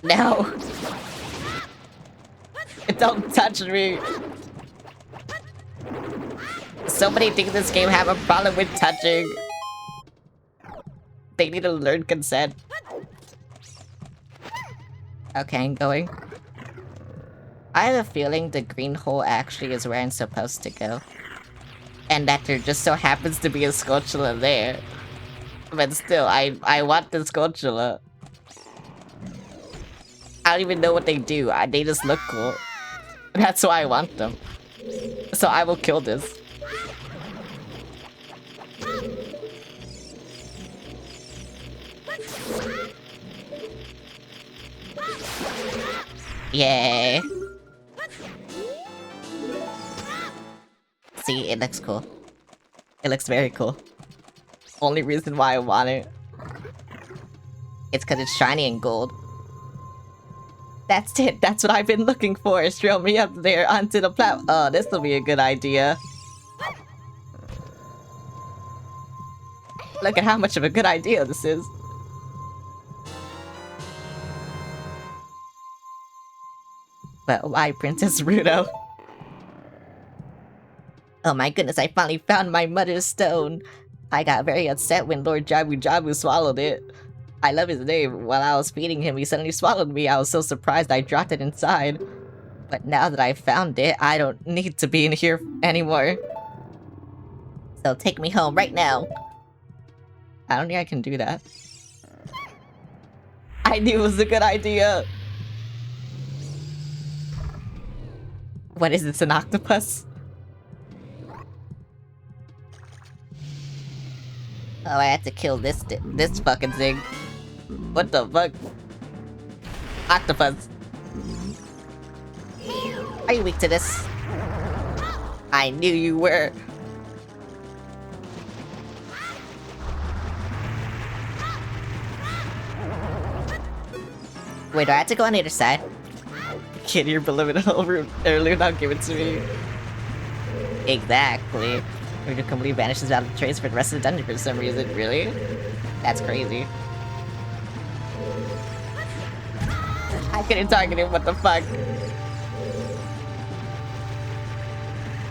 No. Don't touch me. So many things in this game have a problem with touching. They need to learn consent. Okay, I'm going. I have a feeling the green hole actually is where I'm supposed to go. And that there just so happens to be a Scorchula there. But still, I want the Scorchula. I don't even know what they do. They just look cool. That's why I want them. So I will kill this. Yay. See, it looks cool. It looks very cool. Only reason why I want it. It's because it's shiny and gold. That's it. That's what I've been looking for. Throw me up there onto the platform. Oh, this will be a good idea. Look at how much of a good idea this is. But why, Princess Rudo? Oh my goodness, I finally found my mother's stone. I got very upset when Lord Jabu Jabu swallowed it. I love his name. While I was feeding him, he suddenly swallowed me. I was so surprised I dropped it inside. But now that I found it, I don't need to be in here anymore. So take me home right now. I don't think I can do that. I knew it was a good idea. What is this, an octopus? Oh, I had to kill this fucking thing. What the fuck? Octopus. Are you weak to this? I knew you were. Wait, do I have to go on the other side? Kid, your beloved heirloom, now give it to me. Exactly. It completely vanishes without a trace for the rest of the dungeon for some reason. Really? That's crazy. I couldn't target him, what the fuck?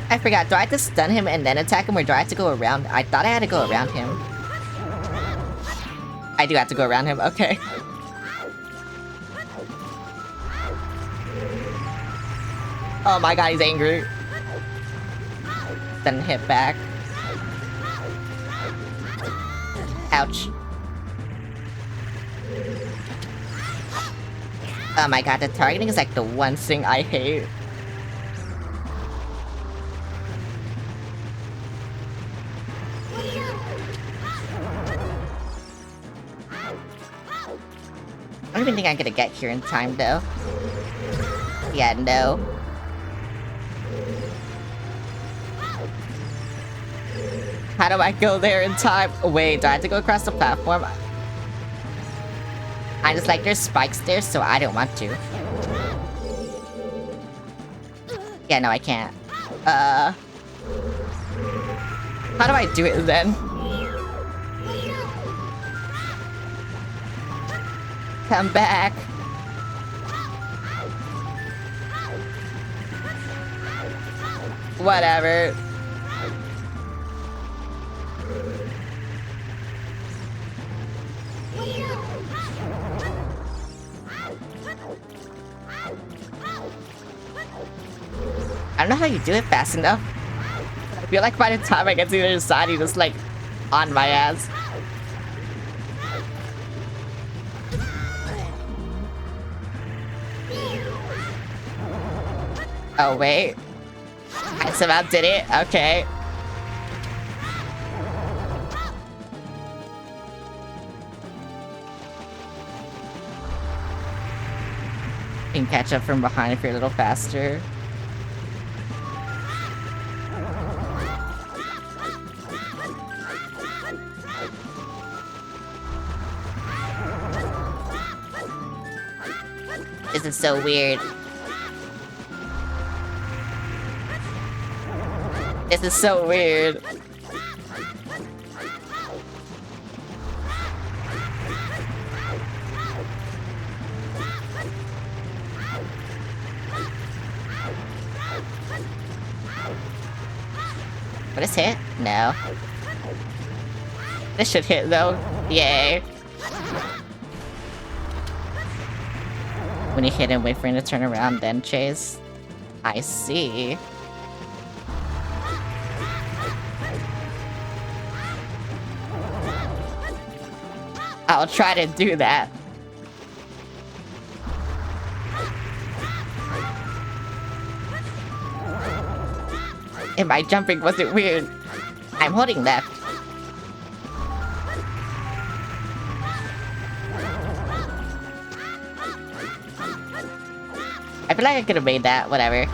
I forgot, do I have to stun him and then attack him, or do I have to go around? I thought I had to go around him. I do have to go around him, okay. Oh my god, he's angry. Then hit back. Ouch. Oh my god, the targeting is like the one thing I hate. I don't even think I'm gonna get here in time though. Yeah, no. How do I go there in time? Wait, do I have to go across the platform? I just like there's spikes there, so I don't want to. Yeah, no, I can't. How do I do it then? Come back. Whatever. I don't know how you do it fast enough. I feel like by the time I get to the other side, he's just like on my ass. Oh wait. I somehow did it. Okay. You can catch up from behind if you're a little faster. This is so weird. This is so weird. Will this hit? No. This should hit though. Yay. When you hit him, wait for him to turn around, then chase. I see. I'll try to do that. And my jumping wasn't weird. I'm holding left. I feel like I could have made that, whatever.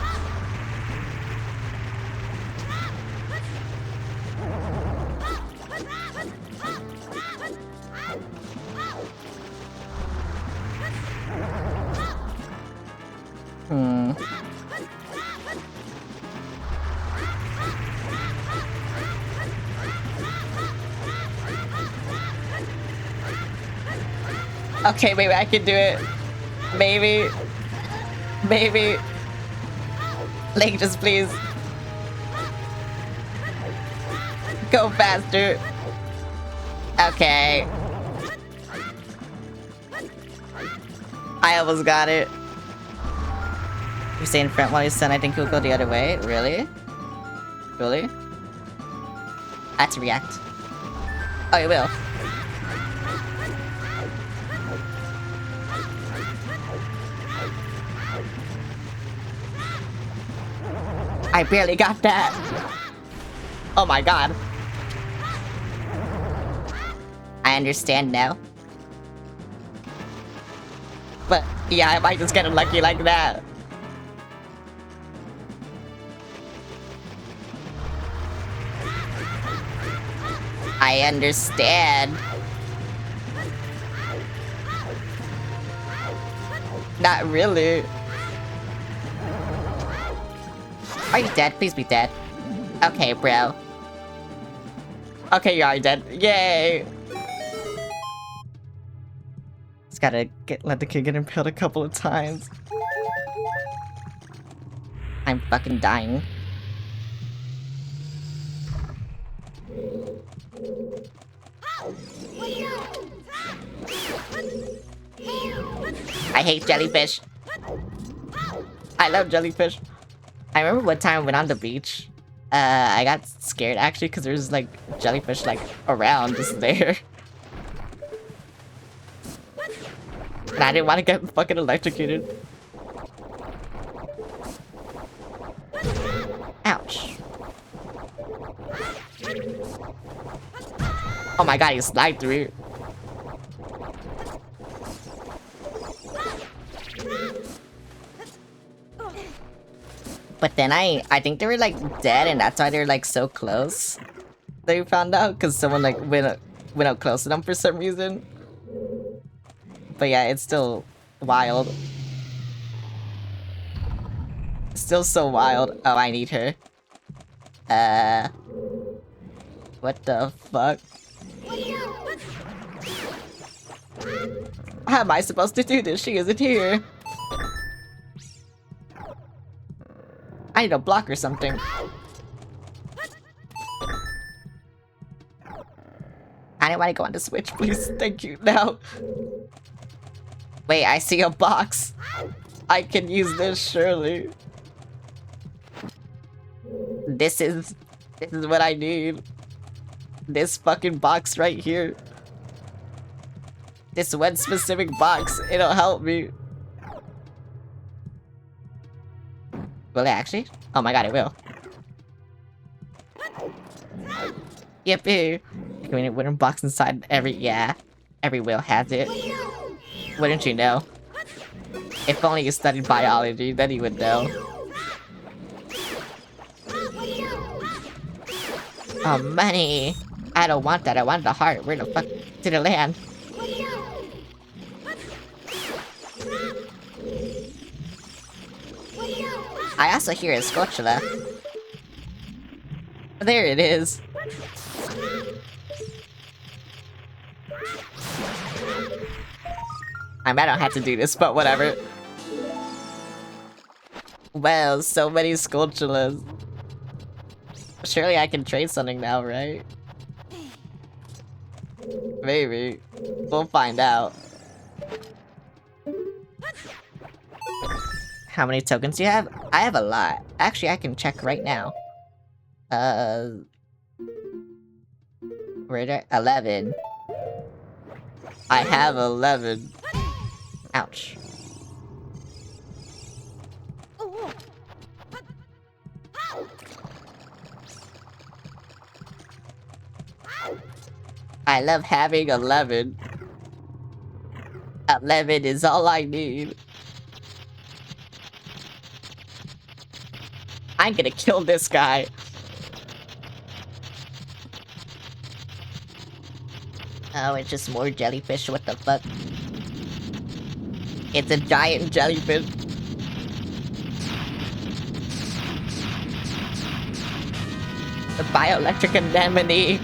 Okay, maybe I can do it. Maybe. Maybe. Link, just please. Go faster. Okay. I almost got it. You stay in front while you send, I think you'll go the other way. Really? Really? I have to react. Oh, you will. I barely got that. Oh my god. I understand now. But yeah, I might just get unlucky like that. I understand. Not really. Are you dead? Please be dead. Okay, bro. Okay, you are dead. Yay! Just gotta let the kid get impaled a couple of times. I'm fucking dying. I hate jellyfish. I love jellyfish. I remember one time I went on the beach. I got scared actually because there's like jellyfish like around just there. And I didn't want to get fucking electrocuted. Ouch. Oh my god, he slid through. But then I think they were like dead and that's why they're like so close. They found out because someone like went up close to them for some reason. But yeah, it's still wild. Still so wild. Oh, I need her. What the fuck? How am I supposed to do this? She isn't here. I need to block or something. I didn't want to go on the Switch, please. Thank you. Now. Wait, I see a box. I can use this, surely. This is what I need. This fucking box right here. This one specific box. It'll help me. Will it actually? Oh my god, it will. Yippee! I mean, wooden box inside every wheel has it. Wouldn't you know? If only you studied biology, then you would know. Oh, money! I don't want that, I want the heart. Where the fuck did it land? I also hear a Scotchula. There it is. I might not have to do this, but whatever. Well, so many Scotchulas. Surely I can trade something now, right? Maybe. We'll find out. How many tokens do you have? I have a lot. Actually, I can check right now. Where did 11. I have 11. Ouch. I love having 11. 11 is all I need. I'm gonna kill this guy. Oh, it's just more jellyfish, what the fuck? It's a giant jellyfish. The bioelectric anemone.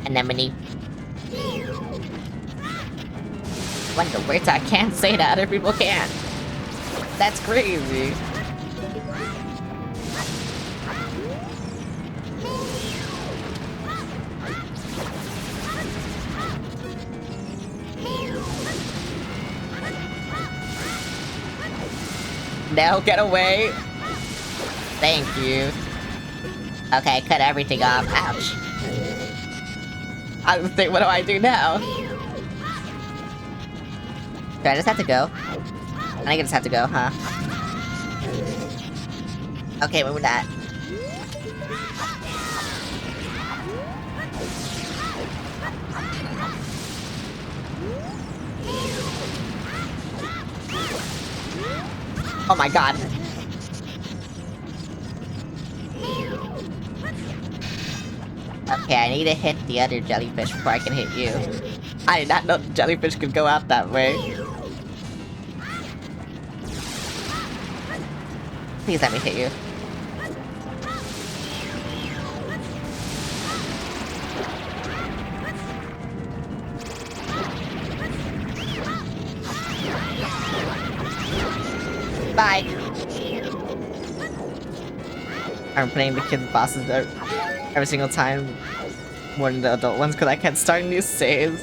Anemone. What the words? I can't say that, other people can. That's crazy. No, get away! Thank you. Okay, cut everything off. Ouch. I was thinking, what do I do now? Do I just have to go? I think I just have to go, huh? Okay, move that. Oh my god. Okay, I need to hit the other jellyfish before I can hit you. I did not know the jellyfish could go out that way. Please let me hit you. Bye. I'm playing the kids' bosses every single time more than the adult ones because I can't start new saves.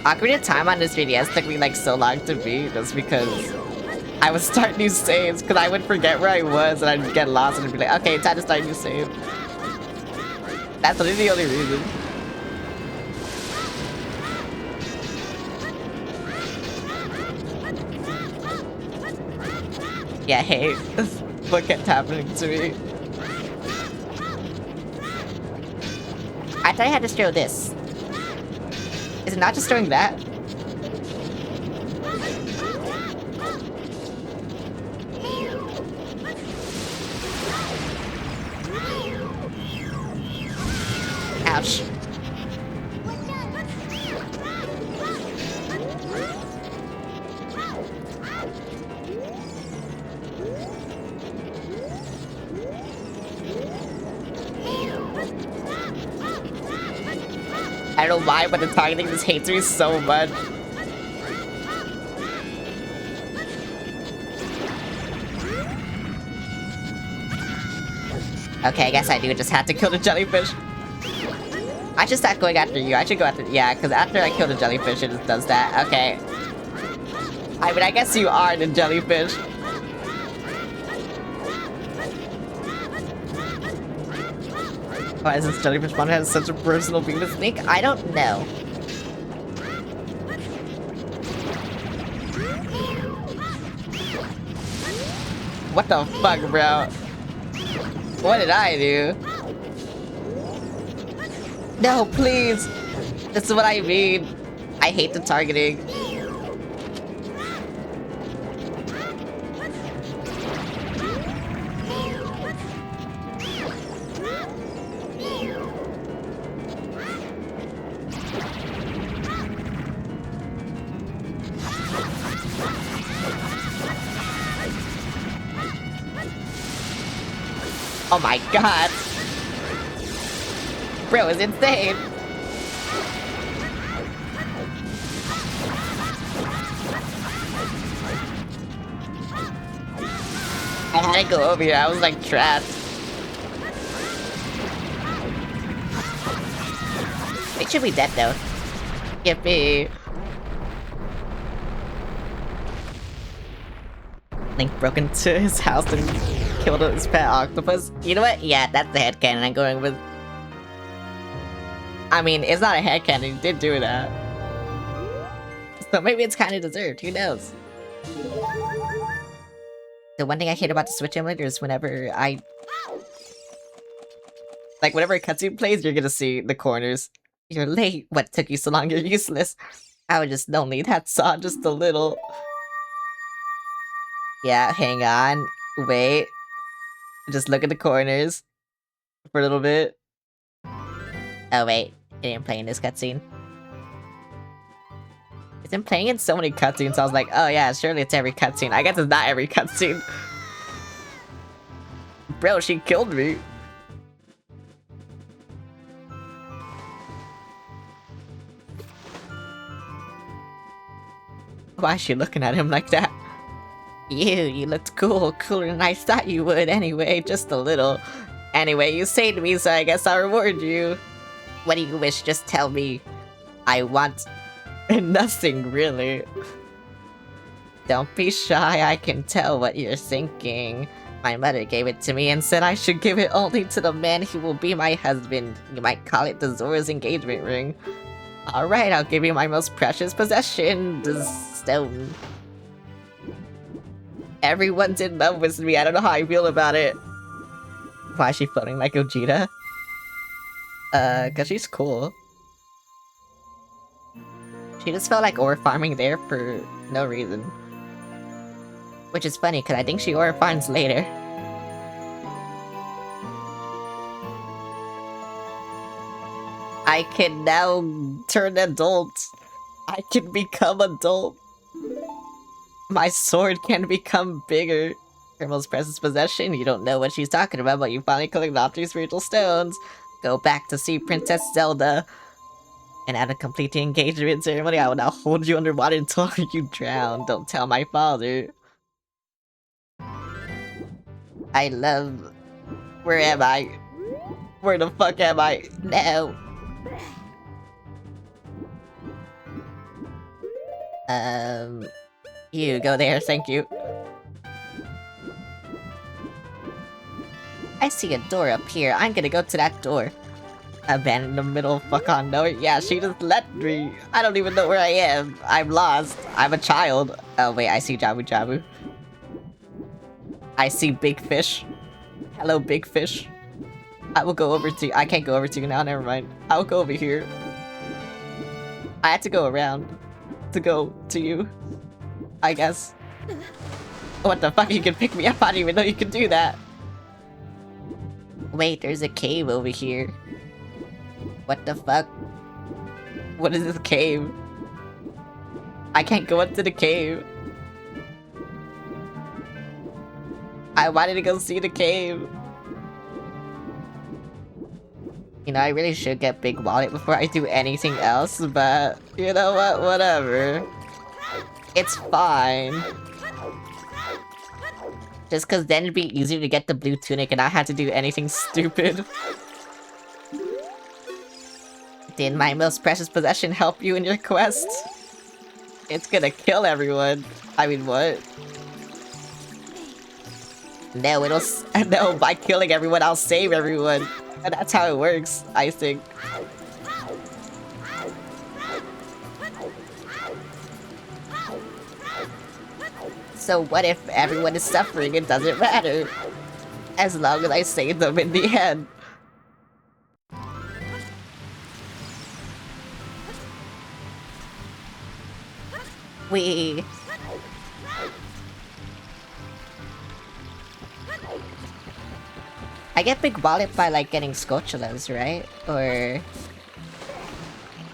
Ocarina of Time on this 3DS took me like so long to beat just because I would start new saves because I would forget where I was and I'd get lost and I'd be like, okay, time to start a new save. That's literally the only reason. Yeah, hey, what kept happening to me? I thought I had to destroy this. Is it not destroying that? Ouch. I don't know why, but the targeting just hates me so much. Okay, I guess I do just have to kill the jellyfish. I should start going after you. I should go after... Yeah, because after I kill the jellyfish, it just does that. Okay. I mean, I guess you are the jellyfish. Why is this jellyfish monster has such a personal beam to sneak? I don't know. What the fuck, bro? What did I do? No, please! This is what I mean. I hate the targeting. Oh my god! Bro, it's insane! I had to go over here, I was like trapped. They should be dead though. Yippee! Link broke into his house and killed his pet octopus. You know what? Yeah, that's the headcanon I'm going with. I mean, it's not a headcanon, he did do that. So maybe it's kind of deserved, who knows? The one thing I hate about the Switch emulator is whenever I... Like, whenever a cutscene plays, you're gonna see the corners. You're late. What took you so long? You're useless. I was just lonely. That saw just a little. Yeah, hang on. Wait. Just look at the corners for a little bit. Oh wait, it didn't play in this cutscene. It's been playing in so many cutscenes, so I was like, oh yeah, surely it's every cutscene. I guess it's not every cutscene. Bro, she killed me. Why is she looking at him like that? You looked cool, cooler than I thought you would anyway, just a little. Anyway, you saved me, so I guess I'll reward you. What do you wish? Just tell me. I want... nothing, really. Don't be shy, I can tell what you're thinking. My mother gave it to me and said I should give it only to the man who will be my husband. You might call it the Zora's engagement ring. Alright, I'll give you my most precious possession, the stone. Everyone's in love with me, I don't know how I feel about it. Why is she floating like Gogeta? Cause she's cool. She just felt like ore farming there for no reason. Which is funny, cause I think she ore farms later. I can now turn adult. I can become adult. My sword can become bigger. Her most precious possession? You don't know what she's talking about, but you finally collected all 3 spiritual stones. Go back to see Princess Zelda. And at a complete the engagement ceremony, I will now hold you underwater until you drown. Don't tell my father. I love... Where am I? Where the fuck am I? No. You go there, thank you. I see a door up here. I'm gonna go to that door. Abandoned in the middle of fuck on nowhere. Yeah, she just left me. I don't even know where I am. I'm lost. I'm a child. Oh wait, I see Jabu Jabu. I see Big Fish. Hello, Big Fish. I will go over to you. I can't go over to you now, never mind. I will go over here. I had to go around to go to you, I guess. What the fuck, you can pick me up? I didn't even know you could do that. Wait, there's a cave over here. What the fuck? What is this cave? I can't go into the cave. I wanted to go see the cave. You know, I really should get Big Wallet before I do anything else, but you know what? Whatever. It's fine. Just cause then it'd be easier to get the blue tunic and not have to do anything stupid. Did my most precious possession help you in your quest? It's gonna kill everyone. I mean, what? No, no, by killing everyone, I'll save everyone. And that's how it works, I think. So what if everyone is suffering? It doesn't matter. As long as I save them in the end. I get Big Wallet by, like, getting Scotulas, right? Or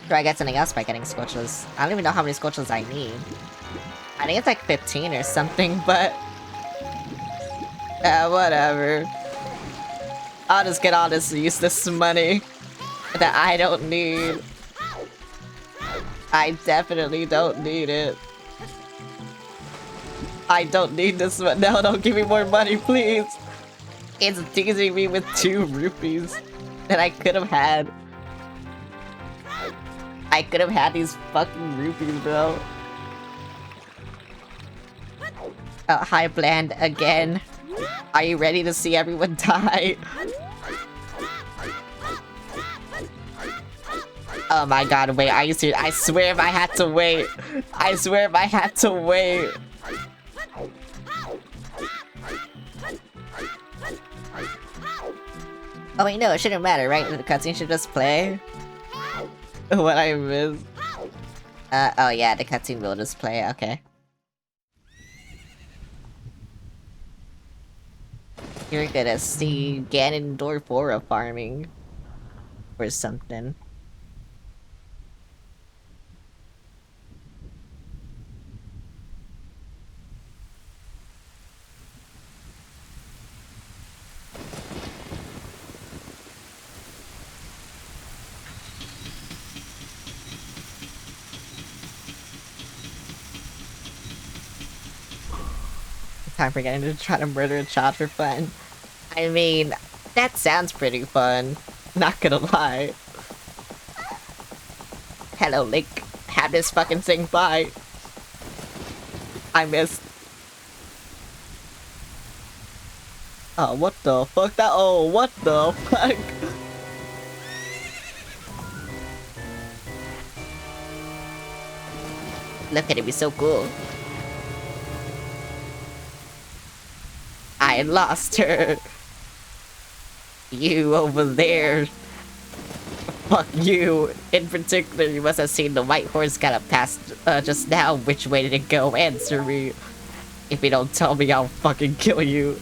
do I get something else by getting Scotulas? I don't even know how many Scotulas I need. I think it's like 15 or something, but whatever. I'll just get all this useless money that I don't need. I definitely don't need it. I don't need this one. No, don't give me more money, please. It's teasing me with 2 rupees that I could have had. I could have had these fucking rupees, bro. Oh, hi, Bland, again. Are you ready to see everyone die? Oh my god, wait, are you serious? I swear if I had to wait. I swear if I had to wait. Oh wait, no, it shouldn't matter, right? The cutscene should just play. What I missed. Oh yeah, the cutscene will just play, okay. You're gonna see Ganondorf farming. Or something. Time for getting to try to murder a child for fun. I mean, that sounds pretty fun. Not gonna lie. Hello, Link. Have this fucking thing fly. I missed. Oh, what the fuck? Oh, what the fuck? Look at it, be so cool. I lost her. You over there. Fuck you. In particular, you must have seen the white horse gallop past just now. Which way did it go? Answer me. If you don't tell me, I'll fucking kill you.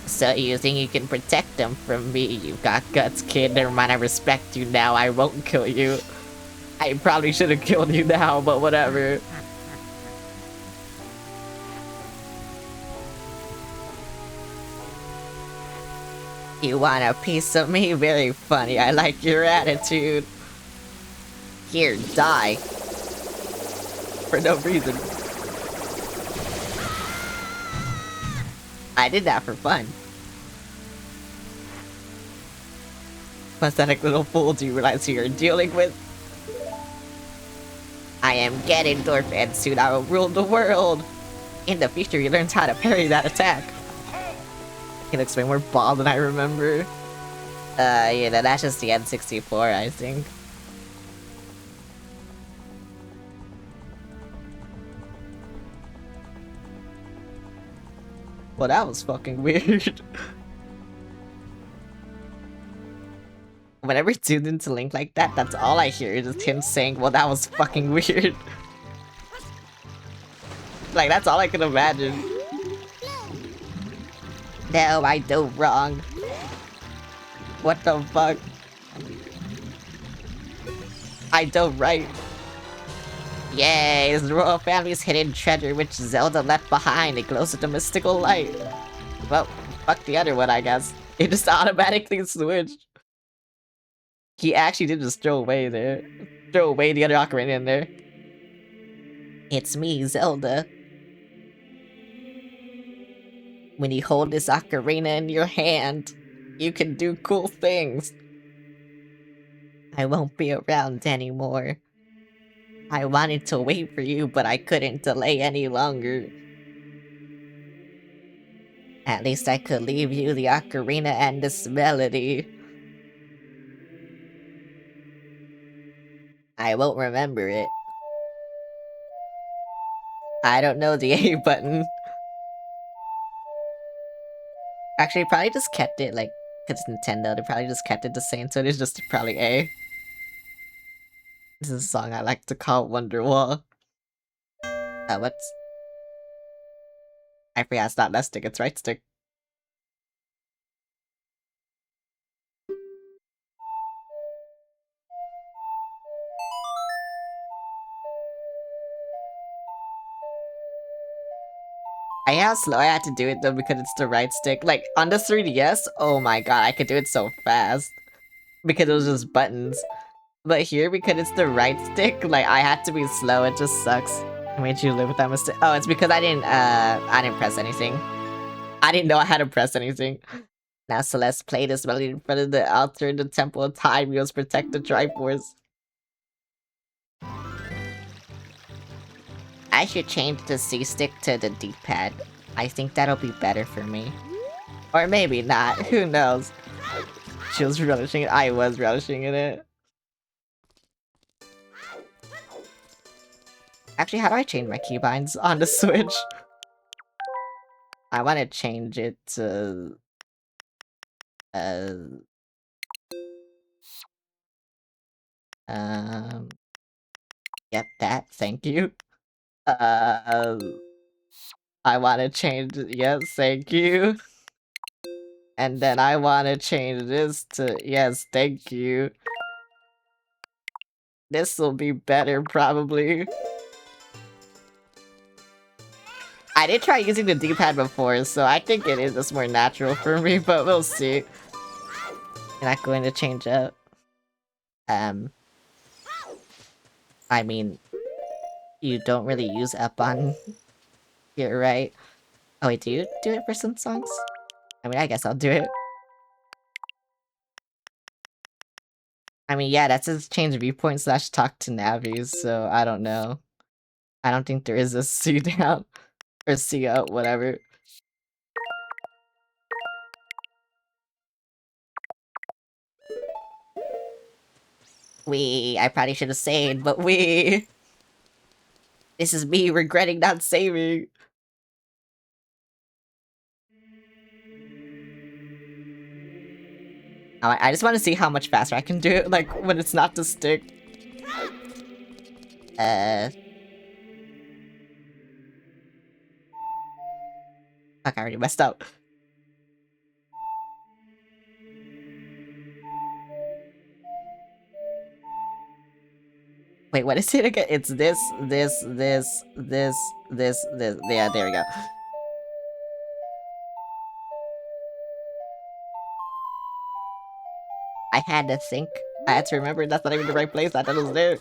So you think you can protect them from me? You got guts, kid. Never mind, I respect you now. I won't kill you. I probably should have killed you now, but whatever. You want a piece of me? Very funny. I like your attitude. Here, die. For no reason. I did that for fun. Pathetic little fool, do you realize who you're dealing with? I am Ganondorf, and soon I will rule the world. In the future, you learned how to parry that attack. He looks way more bald than I remember. Yeah, that's just the N64, I think. Well, that was fucking weird. Whenever he tuned into Link like that, that's all I hear is just him saying, well, that was fucking weird. Like, that's all I can imagine. No, I do wrong. What the fuck? I don't write. Yay, it's the royal family's hidden treasure which Zelda left behind. It glows with a mystical light. Well, fuck the other one, I guess. It just automatically switched. He actually did just throw away there. Throw away the other ocarina in there. It's me, Zelda. When you hold this ocarina in your hand, you can do cool things. I won't be around anymore. I wanted to wait for you, but I couldn't delay any longer. At least I could leave you the ocarina and this melody. I won't remember it. I don't know the A button. Actually, probably just kept it, like, because it's Nintendo, they probably just kept it the same, so it is just probably A. This is a song I like to call Wonderwall. What's... I forgot it's not left stick, it's right stick. I how slow I had to do it though because it's the right stick. Like, on the 3DS, oh my god, I could do it so fast. Because it was just buttons. But here, because it's the right stick, like, I had to be slow, it just sucks. I made you live with that mistake. Oh, it's because I didn't press anything. I didn't know I had to press anything. Now Celeste play this melody in front of the altar in the Temple of Time. You must protect the Triforce. I should change the C-stick to the D-pad. I think that'll be better for me. Or maybe not, who knows. She was relishing it, I was relishing in it. Actually, how do I change my keybinds on the Switch? I want to change it to... Yep, that, thank you. I want to change it, yes, thank you. And then I want to change this to, yes, thank you. This will be better, probably. I did try using the D-pad before, so I think it is just more natural for me, but we'll see. I'm not going to change up. I mean, you don't really use up on here, right? Oh wait, do you do it for some songs? I mean, I guess I'll do it. I mean, yeah, that says change viewpoint / talk to navies, so I don't know. I don't think there is a C down. Or C out, whatever. I probably should have saved, but this is me regretting not saving. I just want to see how much faster I can do it, like, when it's not the stick. Fuck, I already messed up. Wait, what is it again? It's this. Yeah, there we go. I had to think. I had to remember that's not even the right place. I thought it was there.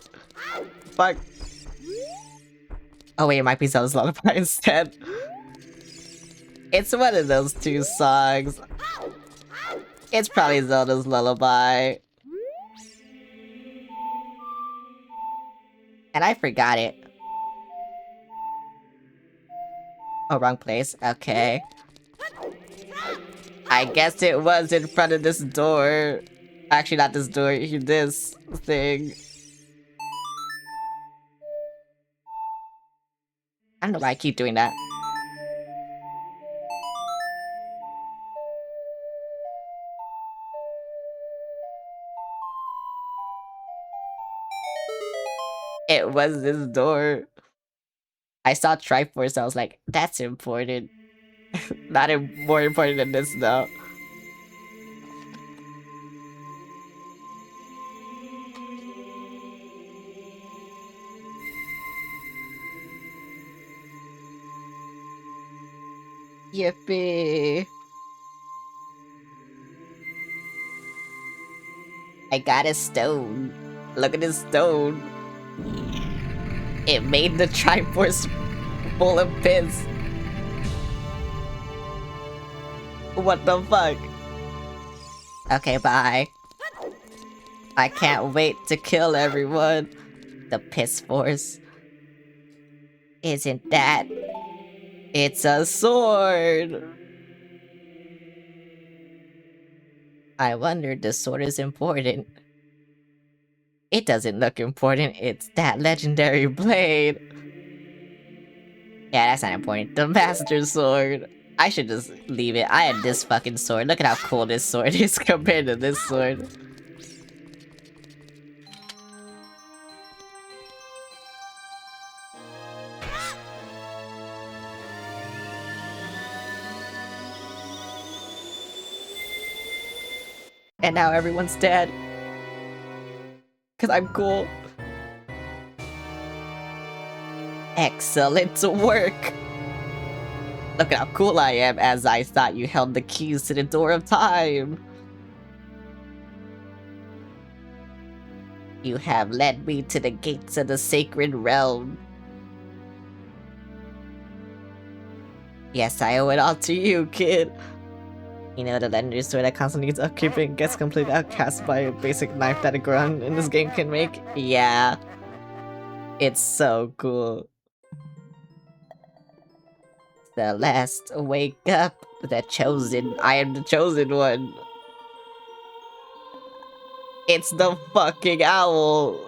Fuck. Oh wait, it might be Zelda's Lullaby instead. It's one of those two songs. It's probably Zelda's Lullaby. And I forgot it. Oh, wrong place. Okay. I guess it was in front of this door. Actually, not this door. This thing. I don't know why I keep doing that. It was this door. I saw Triforce, I was like, that's important. Not more important than this, though. Yippee! I got a stone. Look at this stone. It made the Triforce full of piss. What the fuck? Okay, bye. I can't wait to kill everyone. The Piss Force. Isn't that? It's a sword! I wondered the sword is important. It doesn't look important, it's that legendary blade. Yeah, that's not important. The Master Sword. I should just leave it. I had this fucking sword. Look at how cool this sword is compared to this sword. And now everyone's dead. Cause I'm cool. Excellent work! Look at how cool I am, as I thought you held the keys to the door of time. You have led me to the gates of the sacred realm. Yes, I owe it all to you, kid. You know, the legendary sword that constantly needs upkeeping gets completely outcast by a basic knife that a grunt in this game can make? Yeah. It's so cool. Celeste, wake up. The chosen. I am the chosen one. It's the fucking owl.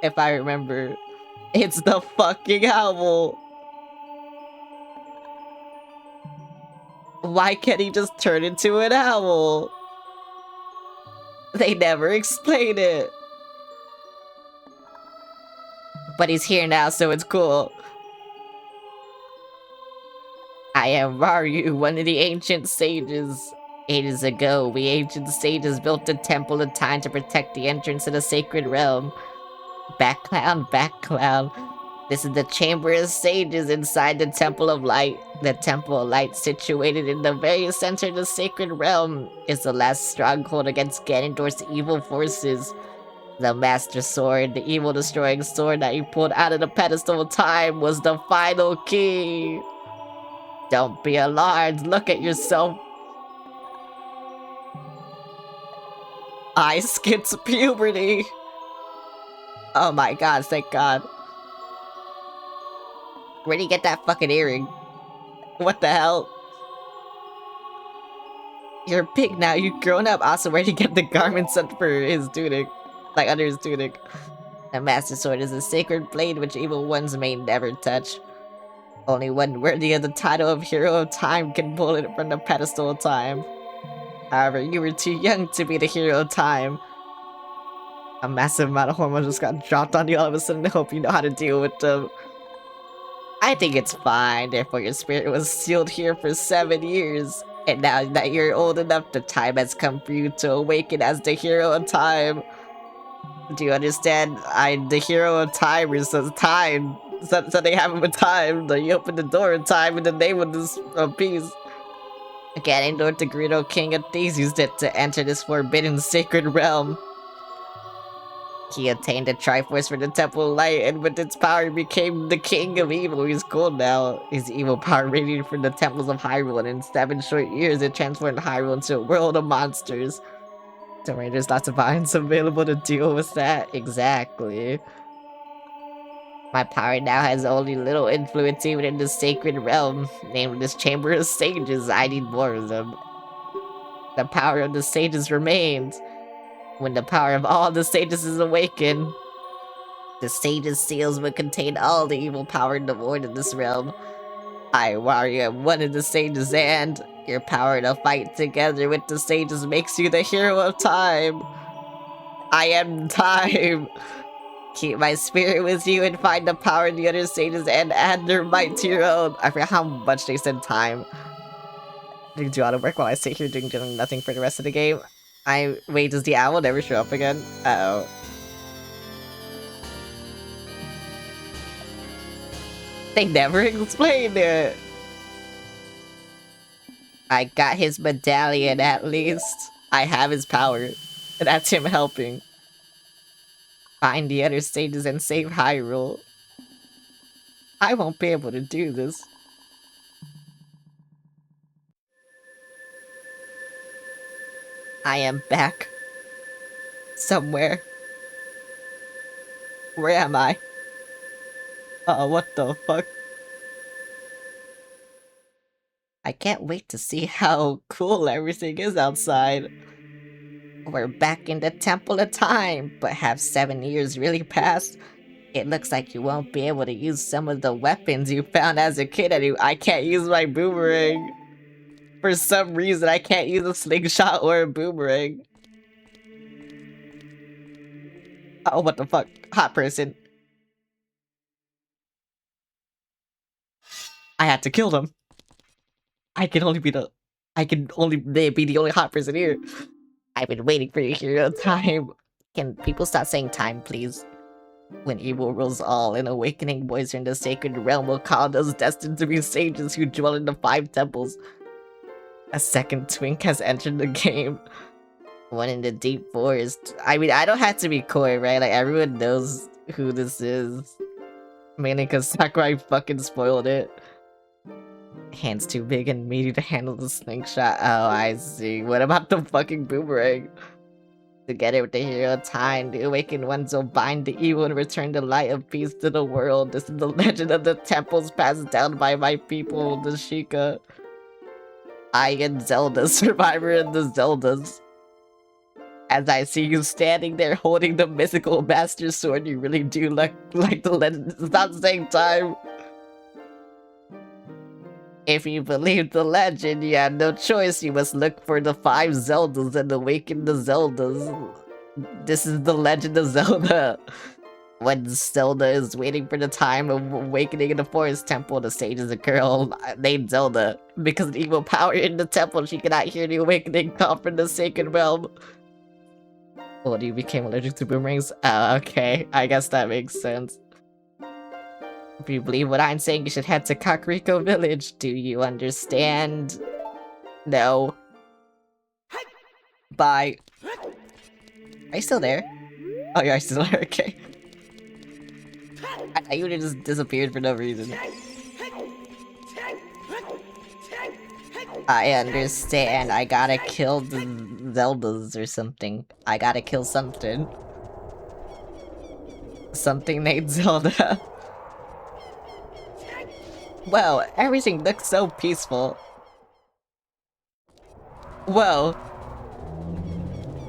If I remember. It's the fucking owl. Why can't he just turn into an owl? They never explain it. But he's here now, so it's cool. I am Ryu, one of the ancient sages. Ages ago, we ancient sages built a temple of time to protect the entrance to the sacred realm. Back clown. This is the Chamber of Sages inside the Temple of Light. The Temple of Light, situated in the very center of the sacred realm, is the last stronghold against Ganondorf's evil forces. The Master Sword, the evil-destroying sword that he pulled out of the pedestal of time, was the final key. Don't be alarmed, look at yourself. I skipped puberty. Oh my god, thank god. Where'd he get that fucking earring? What the hell? You're big now, you've grown up. Also, where'd he get the garments for his tunic? Like, under his tunic. The Master Sword is a sacred blade which evil ones may never touch. Only one worthy of the title of Hero of Time can pull it from the pedestal of time. However, you were too young to be the Hero of Time. A massive amount of hormones just got dropped on you all of a sudden. I hope you know how to deal with them. I think it's fine, therefore your spirit was sealed here for 7 years. And now that you're old enough, the time has come for you to awaken as the Hero of Time. Do you understand? I'm the Hero of Time, or says time. So they have him a time. So you open the door in time in the name of this peace. Ganondorf, the Greedo King of Thieves, used it to enter this forbidden sacred realm. He obtained a Triforce for the Temple of Light, and with its power, he became the King of Evil. He's cool now. His evil power radiated from the temples of Hyrule, and in 7 short years, it transformed Hyrule into a world of monsters. Don't worry, there's lots of vines available to deal with that. Exactly. My power now has only little influence even in the sacred realm, named this Chamber of Sages. I need more of them. The power of the sages remains. When the power of all the sages is awakened, the sages' seals will contain all the evil power in the void of this realm. I, Wario, am one of the sages, and your power to fight together with the sages makes you the Hero of Time. I am time. Keep my spirit with you and find the power in the other sages and add their might to your own. I forgot how much they said time. Do all the work while I sit here doing nothing for the rest of the game. Wait, does the owl never show up again? Uh-oh. They never explained it. I got his medallion at least. I have his power. That's him helping. Find the other stages and save Hyrule. I won't be able to do this. I am back. Somewhere. Where am I? What the fuck? I can't wait to see how cool everything is outside. We're back in the Temple of Time, but have 7 years really passed? It looks like you won't be able to use some of the weapons you found as a kid anymore. I can't use my boomerang. For some reason, I can't use a slingshot or a boomerang. Oh, what the fuck? Hot person. I had to kill them. I can only be the only hot person here. I've been waiting for your hero time. Can people stop saying time, please? When evil rules all, an awakening voice in the sacred realm will call those destined to be sages who dwell in the 5 temples. A second twink has entered the game. One in the deep forest. I mean, I don't have to be coy, right? Like, everyone knows who this is. Mainly because Sakurai fucking spoiled it. Hands too big and meaty to handle the slingshot. Oh, I see. What about the fucking boomerang? Together with the hero time, the awakened ones will bind the evil and return the light of peace to the world. This is the legend of the temples passed down by my people, the Sheikah. I and Zelda, survivor in the Zeldas. As I see you standing there holding the mythical master sword, you really do look like the legend. Stop saying time. If you believe the legend, you have no choice. You must look for the 5 Zeldas and awaken the Zeldas. This is the legend of Zelda. When Zelda is waiting for the time of awakening in the forest temple, the sage is a girl named Zelda. Because of the evil power in the temple, she cannot hear the awakening call from the sacred realm. Well, you became allergic to boomerangs? Oh, okay. I guess that makes sense. If you believe what I'm saying, you should head to Kakariko Village. Do you understand? No. Bye. Are you still there? Oh, you're still there, okay. I thought you would've just disappeared for no reason. I understand. I gotta kill the Zeldas or something. I gotta kill something. Something named Zelda. Whoa, everything looks so peaceful. Whoa.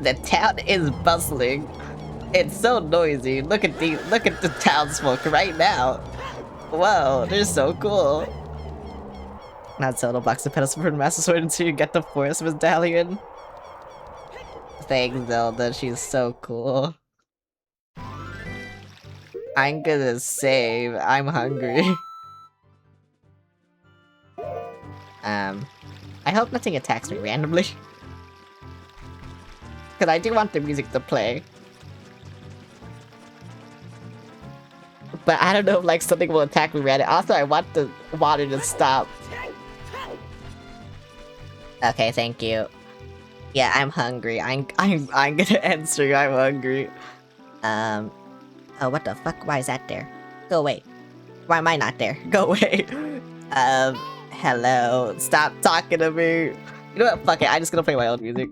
The town is bustling. It's so noisy. Look at the townsfolk right now. Whoa, they're so cool. Not Zelda box the pedals for the Master Sword until you get the Forest Medallion. Thanks, Zelda. She's so cool. I'm gonna save. I'm hungry. I hope nothing attacks me randomly. Because I do want the music to play. But I don't know if, like, something will attack me randomly. Also, I want the water to stop. Okay, thank you. Yeah, I'm hungry. I'm gonna answer. I'm hungry. Oh, what the fuck? Why is that there? Go away. Why am I not there? Go away. Hello. Stop talking to me. You know what? Fuck it. I'm just gonna play my own music.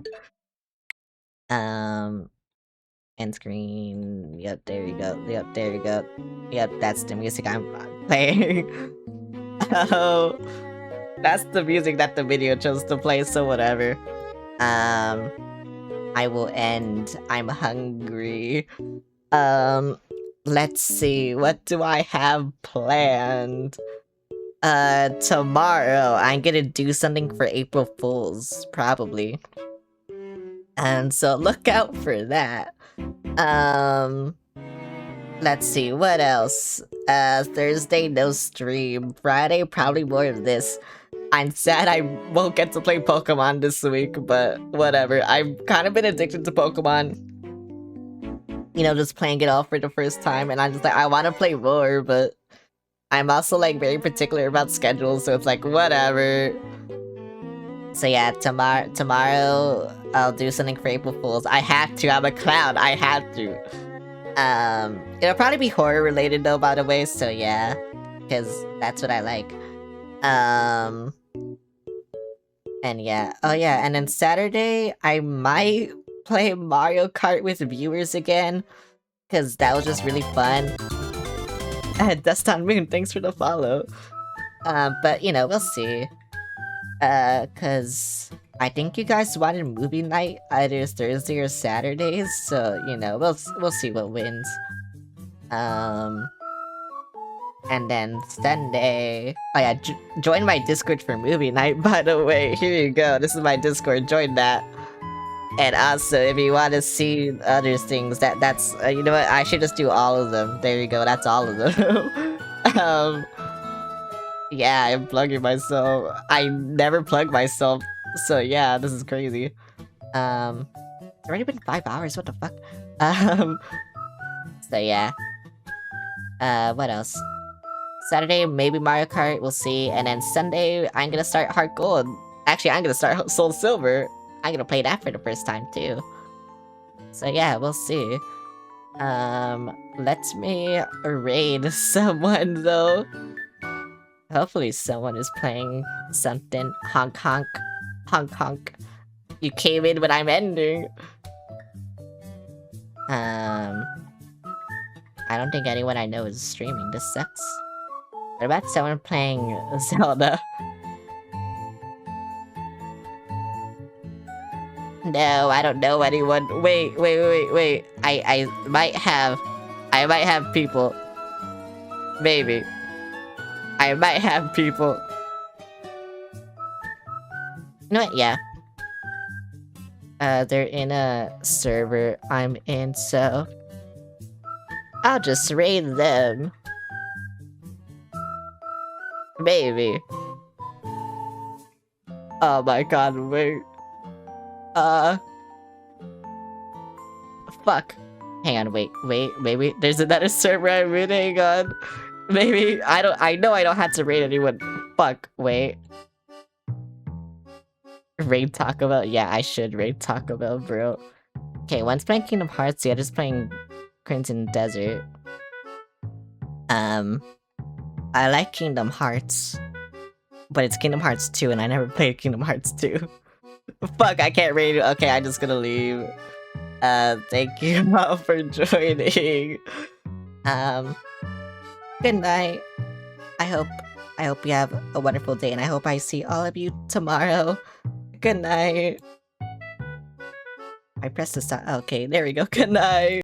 End screen. Yep, there you go. Yep, there you go. Yep, that's the music I'm playing. Oh, that's the music that the video chose to play, so whatever. I will end. I'm hungry. Let's see. What do I have planned? Tomorrow I'm gonna do something for April Fools, probably. And so look out for that. Let's see, what else? Thursday, no stream. Friday, probably more of this. I'm sad I won't get to play Pokemon this week, but whatever. I've kind of been addicted to Pokemon. You know, just playing it all for the first time, and I'm just like, I want to play more, but I'm also, like, very particular about schedules, so it's like, whatever. So yeah, tomorrow I'll do something for April Fools. I have to. I'm a clown. I have to. It'll probably be horror related though, by the way. So yeah, because that's what I like. And yeah, oh yeah, and then Saturday I might play Mario Kart with viewers again, because that was just really fun. Dust on Moon, thanks for the follow. But you know, we'll see. Cause I think you guys wanted movie night either Thursday or Saturdays, so you know, we'll see what wins. And then Sunday, oh yeah, join my Discord for movie night, by the way. Here you go, this is my Discord, join that. And also, if you want to see other things, that's you know what, I should just do all of them. There you go, that's all of them. Yeah, I'm plugging myself. I never plug myself, so yeah, this is crazy. It's already been 5 hours, what the fuck? So yeah. What else? Saturday, maybe Mario Kart, we'll see. And then Sunday, I'm gonna start Heart Gold. Actually, I'm gonna start Soul Silver. I'm gonna play that for the first time, too. So yeah, we'll see. Let me raid someone, though. Hopefully someone is playing something. Honk honk. Honk honk. You came in when I'm ending. I don't think anyone I know is streaming. This sucks. What about someone playing Zelda? No, I don't know anyone. Wait. I might have people. Maybe. I might have people. You know what? Yeah. They're in a server I'm in, so I'll just raid them. Maybe. Oh my god, wait. Fuck. Hang on, wait, maybe there's another server I'm in, hang on. Maybe, I know I don't have to raid anyone. Fuck, wait. Raid Taco Bell? Yeah, I should raid Taco Bell, bro. Okay, one's playing Kingdom Hearts, the other's playing Crimson Desert. I like Kingdom Hearts, but it's Kingdom Hearts 2 and I never played Kingdom Hearts 2. Fuck, I can't raid it. Okay, I'm just gonna leave. Thank you all for joining. Good night. I hope you have a wonderful day, and I hope I see all of you tomorrow. Good night. I pressed the stop. Okay, there we go. Good night.